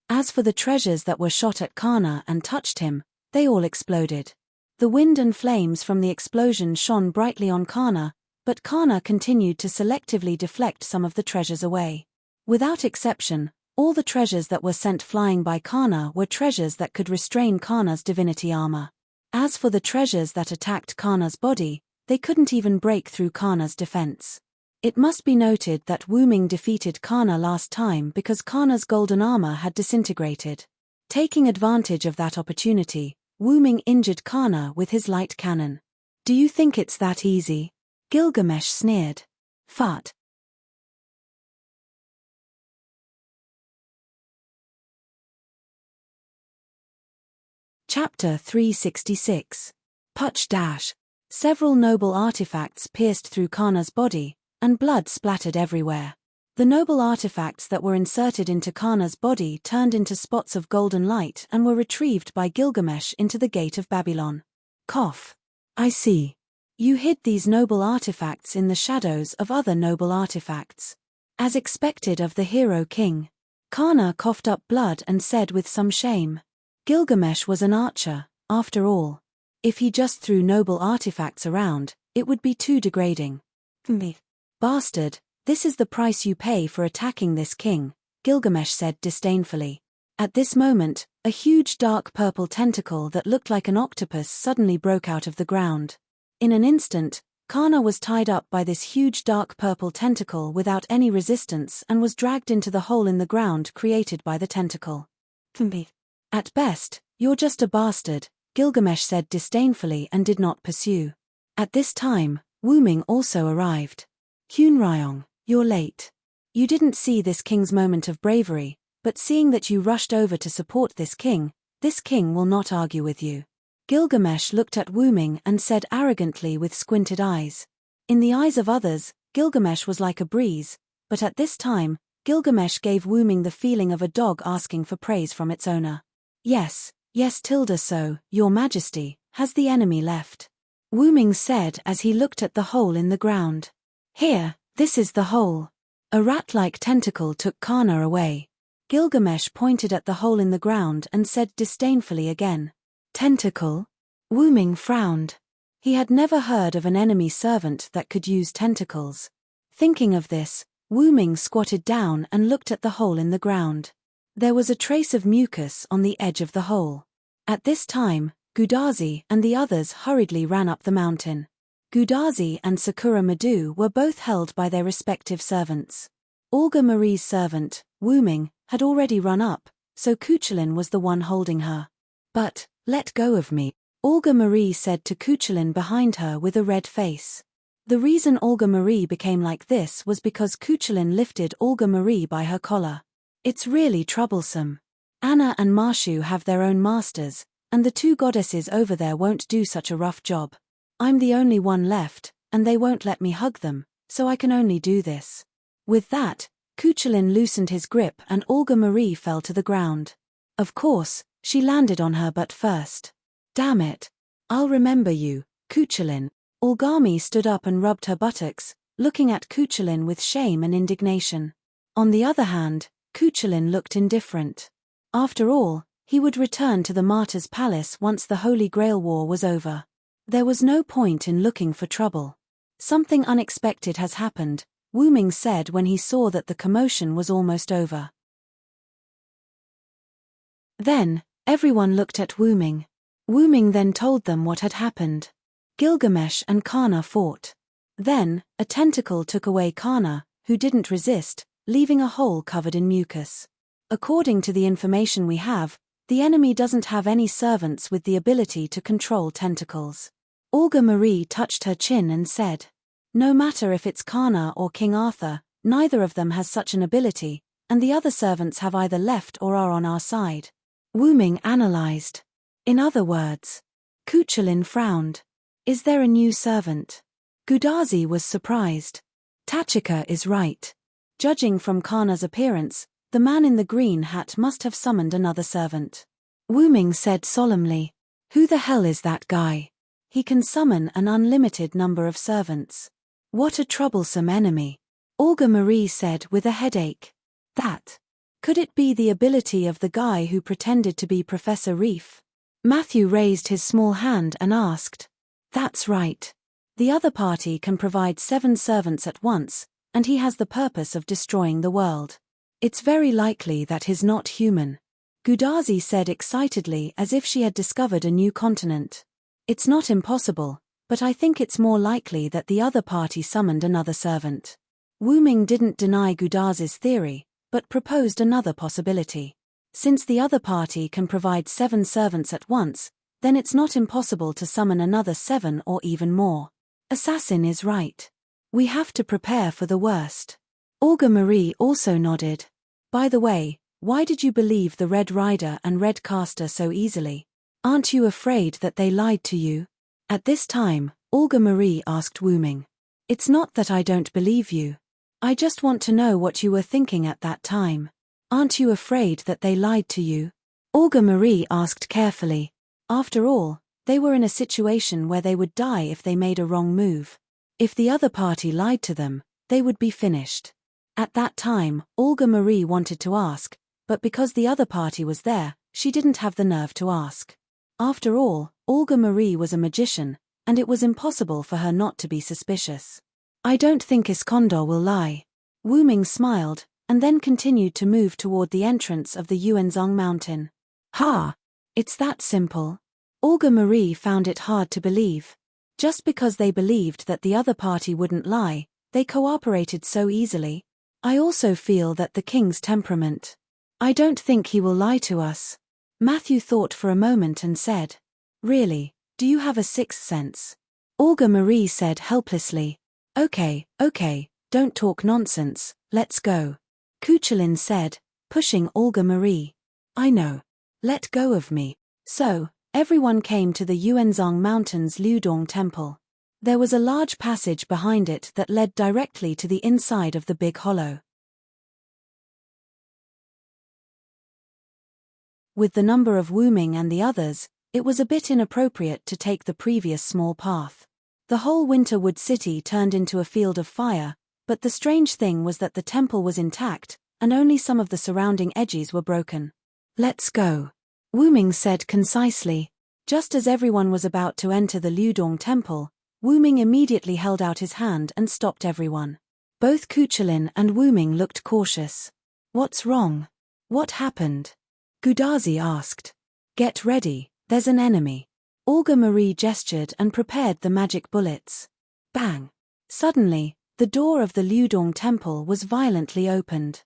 A: As for the treasures that were shot at Kana and touched him, they all exploded. The wind and flames from the explosion shone brightly on Kana, but Kana continued to selectively deflect some of the treasures away. Without exception, all the treasures that were sent flying by Kana were treasures that could restrain Kana's divinity armor. As for the treasures that attacked Kana's body, they couldn't even break through Kana's defense. It must be noted that Wu Ming defeated Kana last time because Kana's golden armor had disintegrated. Taking advantage of that opportunity, Wu Ming injured Kana with his light cannon. Do you think it's that easy? Gilgamesh sneered. Fart. Chapter 366. Puch Dash. Several noble artifacts pierced through Kana's body, and blood splattered everywhere. The noble artifacts that were inserted into Kana's body turned into spots of golden light and were retrieved by Gilgamesh into the gate of Babylon. Cough. I see. You hid these noble artifacts in the shadows of other noble artifacts. As expected of the hero king. Kana coughed up blood and said with some shame. Gilgamesh was an archer, after all. If he just threw noble artifacts around, it would be too degrading. Bastard, this is the price you pay for attacking this king, Gilgamesh said disdainfully. At this moment, a huge dark purple tentacle that looked like an octopus suddenly broke out of the ground. In an instant, Kana was tied up by this huge dark purple tentacle without any resistance and was dragged into the hole in the ground created by the tentacle. At best, you're just a bastard, Gilgamesh said disdainfully and did not pursue. At this time, Wu Ming also arrived. Hunryong, you're late. You didn't see this king's moment of bravery, but seeing that you rushed over to support this king will not argue with you. Gilgamesh looked at Wu Ming and said arrogantly with squinted eyes. In the eyes of others, Gilgamesh was like a breeze, but at this time, Gilgamesh gave Wu Ming the feeling of a dog asking for praise from its owner. Yes, tilde so, your majesty, has the enemy left? Wu Ming said as he looked at the hole in the ground. Here, this is the hole. A rat-like tentacle took Kana away. Gilgamesh pointed at the hole in the ground and said disdainfully again. Tentacle? Wu Ming frowned. He had never heard of an enemy servant that could use tentacles. Thinking of this, Wu Ming squatted down and looked at the hole in the ground. There was a trace of mucus on the edge of the hole. At this time, Gudazi and the others hurriedly ran up the mountain. Gudazi and Sakura Madu were both held by their respective servants. Olga Marie's servant, Wu Ming, had already run up, so Kuchulin was the one holding her. But, let go of me, Olga Marie said to Kuchulin behind her with a red face. The reason Olga Marie became like this was because Kuchulin lifted Olga Marie by her collar. It's really troublesome. Anna and Marshu have their own masters, and the two goddesses over there won't do such a rough job. I'm the only one left, and they won't let me hug them, so I can only do this. With that, Kuchulin loosened his grip and Olga Marie fell to the ground. Of course, she landed on her butt first. Damn it. I'll remember you, Kuchulin. Olgami stood up and rubbed her buttocks, looking at Kuchulin with shame and indignation. On the other hand, Kuchulin looked indifferent. After all, he would return to the Martyr's Palace once the Holy Grail War was over. There was no point in looking for trouble. Something unexpected has happened, Wu Ming said when he saw that the commotion was almost over. Then, everyone looked at Wu Ming. Wu Ming then told them what had happened. Gilgamesh and Kana fought. Then, a tentacle took away Kana, who didn't resist, leaving a hole covered in mucus. According to the information we have, the enemy doesn't have any servants with the ability to control tentacles. Olga Marie touched her chin and said, "No matter if it's Kana or King Arthur, neither of them has such an ability, and the other servants have either left or are on our side." Wu Ming analyzed. In other words, Cuchulainn frowned. Is there a new servant? Gudazi was surprised. Tachika is right. Judging from Kana's appearance, the man in the green hat must have summoned another servant. Wu Ming said solemnly, "Who the hell is that guy? He can summon an unlimited number of servants. What a troublesome enemy." Olga Marie said with a headache. That. Could it be the ability of the guy who pretended to be Professor Reef? Matthew raised his small hand and asked. That's right. The other party can provide 7 servants at once, and he has the purpose of destroying the world. It's very likely that he's not human. Gudazi said excitedly as if she had discovered a new continent. It's not impossible, but I think it's more likely that the other party summoned another servant. Wu Ming didn't deny Gudazi's theory, but proposed another possibility. Since the other party can provide 7 servants at once, then it's not impossible to summon another 7 or even more. Assassin is right. We have to prepare for the worst. Olga Marie also nodded. By the way, why did you believe the Red Rider and Red Caster so easily? Aren't you afraid that they lied to you? At this time, Olga Marie asked Wu Ming. It's not that I don't believe you. I just want to know what you were thinking at that time. Aren't you afraid that they lied to you? Olga Marie asked carefully. After all, they were in a situation where they would die if they made a wrong move. If the other party lied to them, they would be finished. At that time, Olga Marie wanted to ask, but because the other party was there, she didn't have the nerve to ask. After all, Olga Marie was a magician, and it was impossible for her not to be suspicious. I don't think Iskandar will lie. Wu Ming smiled, and then continued to move toward the entrance of the Yuanzhong mountain. Ha! It's that simple. Olga Marie found it hard to believe. Just because they believed that the other party wouldn't lie, they cooperated so easily. I also feel that the king's temperament. I don't think he will lie to us. Matthew thought for a moment and said, Really, do you have a sixth sense? Olga Marie said helplessly, Okay, don't talk nonsense, let's go. Cuchulainn said, pushing Olga Marie. I know. Let go of me. So, everyone came to the Yuanzhong Mountains Liudong Temple. There was a large passage behind it that led directly to the inside of the big hollow. With the number of Wu Ming and the others, it was a bit inappropriate to take the previous small path. The whole Winterwood city turned into a field of fire, but the strange thing was that the temple was intact, and only some of the surrounding edges were broken. Let's go. Wu Ming said concisely. Just as everyone was about to enter the Liudong temple, Wu Ming immediately held out his hand and stopped everyone. Both Cuchulainn and Wu Ming looked cautious. What's wrong? What happened? Gudazi asked. Get ready, there's an enemy. Olga Marie gestured and prepared the magic bullets. Bang! Suddenly, the door of the Liudong temple was violently opened.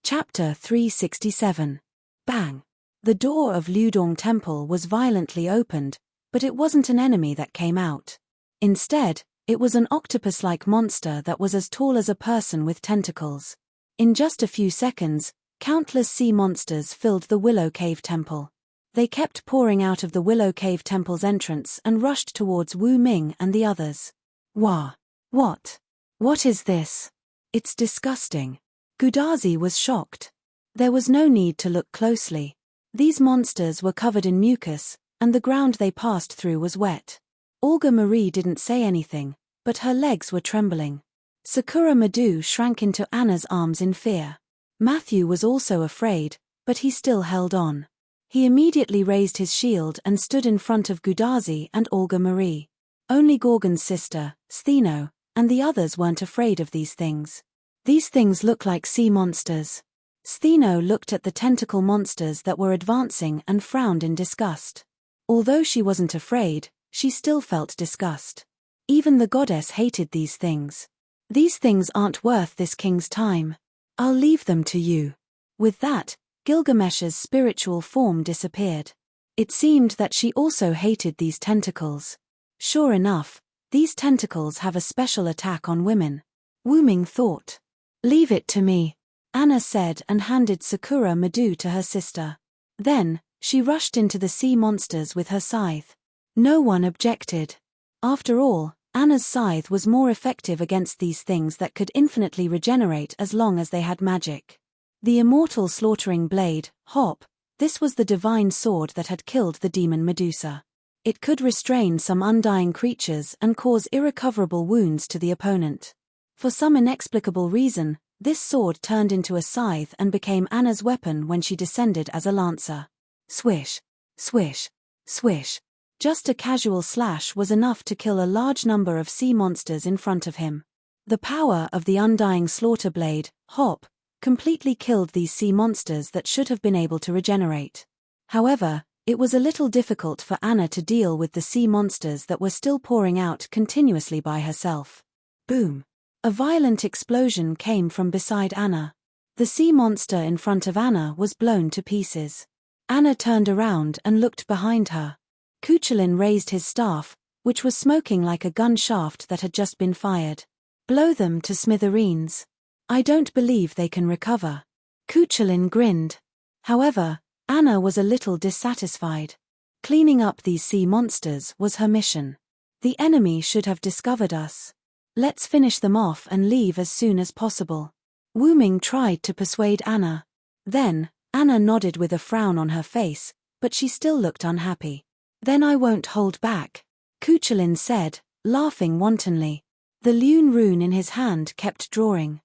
A: Chapter 367. Bang! The door of Liudong temple was violently opened, but it wasn't an enemy that came out. Instead, it was an octopus-like monster that was as tall as a person with tentacles. In just a few seconds, countless sea monsters filled the Willow Cave Temple. They kept pouring out of the Willow Cave Temple's entrance and rushed towards Wu Ming and the others. Wah! What? What is this? It's disgusting. Gudazi was shocked. There was no need to look closely. These monsters were covered in mucus, and the ground they passed through was wet. Olga Marie didn't say anything, but her legs were trembling. Sakura Madhu shrank into Anna's arms in fear. Matthew was also afraid, but he still held on. He immediately raised his shield and stood in front of Gudazi and Olga Marie. Only Gorgon's sister, Stheno, and the others weren't afraid of these things. These things look like sea monsters. Stheno looked at the tentacle monsters that were advancing and frowned in disgust. Although she wasn't afraid, she still felt disgust. Even the goddess hated these things. These things aren't worth this king's time. I'll leave them to you. With that, Gilgamesh's spiritual form disappeared. It seemed that she also hated these tentacles. Sure enough, these tentacles have a special attack on women. Wu Ming thought. Leave it to me, Anna said and handed Sakura Madu to her sister. Then, she rushed into the sea monsters with her scythe. No one objected. After all, Anna's scythe was more effective against these things that could infinitely regenerate as long as they had magic. The immortal slaughtering blade, Hop, this was the divine sword that had killed the demon Medusa. It could restrain some undying creatures and cause irrecoverable wounds to the opponent. For some inexplicable reason, this sword turned into a scythe and became Anna's weapon when she descended as a lancer. Swish, swish, swish. Just a casual slash was enough to kill a large number of sea monsters in front of him. The power of the undying slaughter blade, Hop, completely killed these sea monsters that should have been able to regenerate. However, it was a little difficult for Anna to deal with the sea monsters that were still pouring out continuously by herself. Boom! A violent explosion came from beside Anna. The sea monster in front of Anna was blown to pieces. Anna turned around and looked behind her. Cuchulain raised his staff, which was smoking like a gun shaft that had just been fired. Blow them to smithereens. I don't believe they can recover. Cuchulain grinned. However, Anna was a little dissatisfied. Cleaning up these sea monsters was her mission. The enemy should have discovered us. Let's finish them off and leave as soon as possible. Wu Ming tried to persuade Anna. Then, Anna nodded with a frown on her face, but she still looked unhappy. Then I won't hold back, Cuchulain said, laughing wantonly. The Lune rune in his hand kept drawing.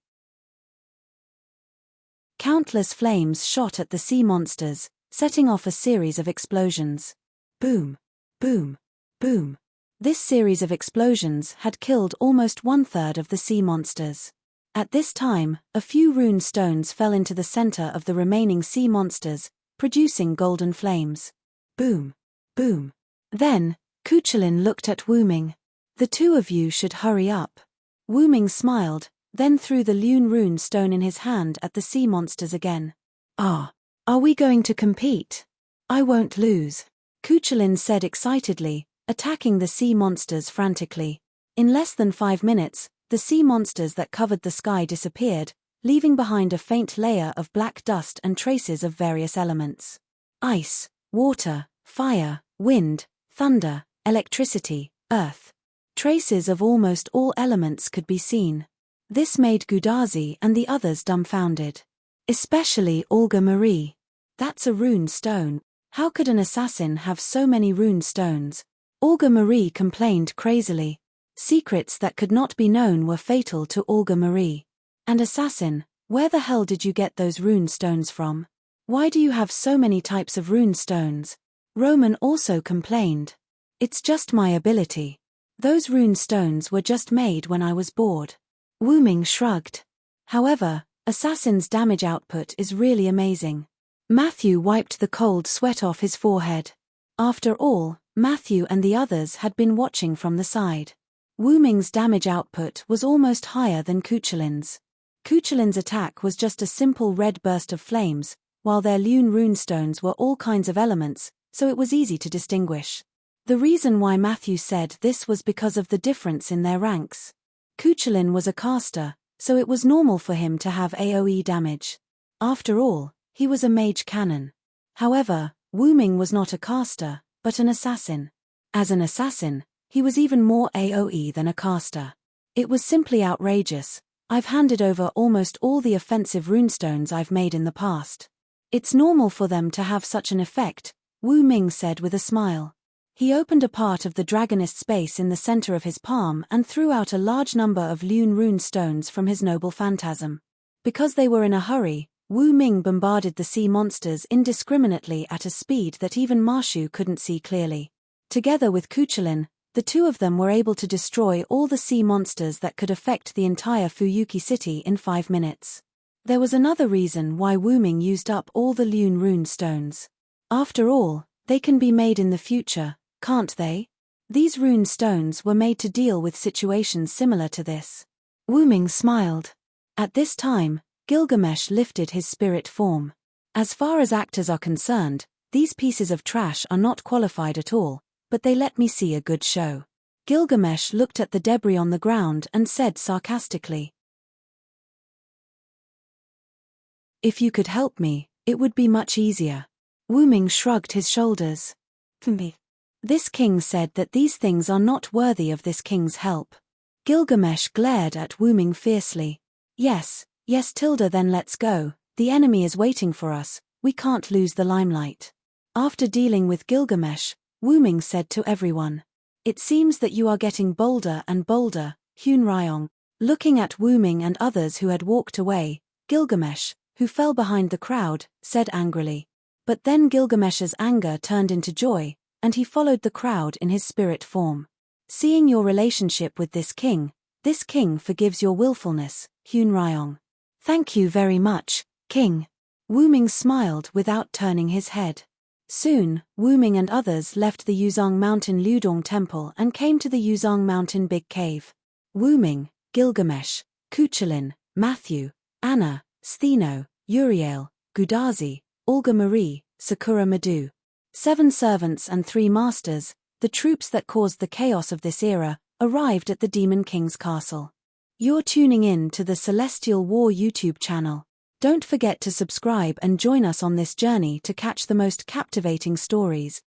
A: Countless flames shot at the sea monsters, setting off a series of explosions. Boom, boom, boom. This series of explosions had killed almost 1/3 of the sea monsters. At this time, a few rune stones fell into the center of the remaining sea monsters, producing golden flames. Boom, boom. Then, Cuchulain looked at Wu Ming. The two of you should hurry up. Wu Ming smiled, then threw the Lune rune stone in his hand at the sea monsters again. Are we going to compete? I won't lose, Cuchulain said excitedly, attacking the sea monsters frantically. In less than 5 minutes, the sea monsters that covered the sky disappeared, leaving behind a faint layer of black dust and traces of various elements. Ice, water, fire, wind, thunder, electricity, earth. Traces of almost all elements could be seen. This made Gudazi and the others dumbfounded. Especially Olga Marie. That's a rune stone. How could an assassin have so many rune stones? Olga Marie complained crazily. Secrets that could not be known were fatal to Olga Marie. And assassin, where the hell did you get those rune stones from? Why do you have so many types of rune stones? Roman also complained. It's just my ability. Those rune stones were just made when I was bored. Wu Ming shrugged. However, assassin's damage output is really amazing. Matthew wiped the cold sweat off his forehead. After all, Matthew and the others had been watching from the side. Wu Ming's damage output was almost higher than Cuchulain's. Cuchulain's attack was just a simple red burst of flames, while their Lune runestones were all kinds of elements, so it was easy to distinguish. The reason why Matthew said this was because of the difference in their ranks. Cuchulain was a caster, so it was normal for him to have AoE damage. After all, he was a mage cannon. However, Wu Ming was not a caster, but an assassin. As an assassin, he was even more AoE than a caster. It was simply outrageous. I've handed over almost all the offensive runestones I've made in the past. It's normal for them to have such an effect, Wu Ming said with a smile. He opened a part of the dragonist space in the center of his palm and threw out a large number of Lune rune stones from his noble phantasm. Because they were in a hurry, Wu Ming bombarded the sea monsters indiscriminately at a speed that even Marshu couldn't see clearly. Together with Cuchulain, the two of them were able to destroy all the sea monsters that could affect the entire Fuyuki city in 5 minutes. There was another reason why Wu Ming used up all the Lune rune stones. After all, they can be made in the future, can't they? These rune stones were made to deal with situations similar to this. Wu Ming smiled. At this time, Gilgamesh lifted his spirit form. As far as actors are concerned, these pieces of trash are not qualified at all, but they let me see a good show. Gilgamesh looked at the debris on the ground and said sarcastically, "If you could help me, it would be much easier." Wu Ming shrugged his shoulders. This king said that these things are not worthy of this king's help. Gilgamesh glared at Wu Ming fiercely. Yes, Tilda, then let's go. The enemy is waiting for us, we can't lose the limelight. After dealing with Gilgamesh, Wu Ming said to everyone, "It seems that you are getting bolder and bolder, Hun Ryong." Looking at Wu Ming and others who had walked away, Gilgamesh, who fell behind the crowd, said angrily. But then Gilgamesh's anger turned into joy, and he followed the crowd in his spirit form. "Seeing your relationship with this king forgives your willfulness, Hun Ryong." "Thank you very much, King." Wu Ming smiled without turning his head. Soon, Wu Ming and others left the Yuzhong Mountain Ludong Temple and came to the Yuzhong Mountain Big Cave. Wu Ming, Gilgamesh, Cuchulain, Matthew, Anna, Stheno, Uriel, Gudazi, Olga Marie, Sakura Madu. 7 servants and 3 masters, the troops that caused the chaos of this era, arrived at the Demon King's castle. You're tuning in to the Celestial War YouTube channel. Don't forget to subscribe and join us on this journey to catch the most captivating stories.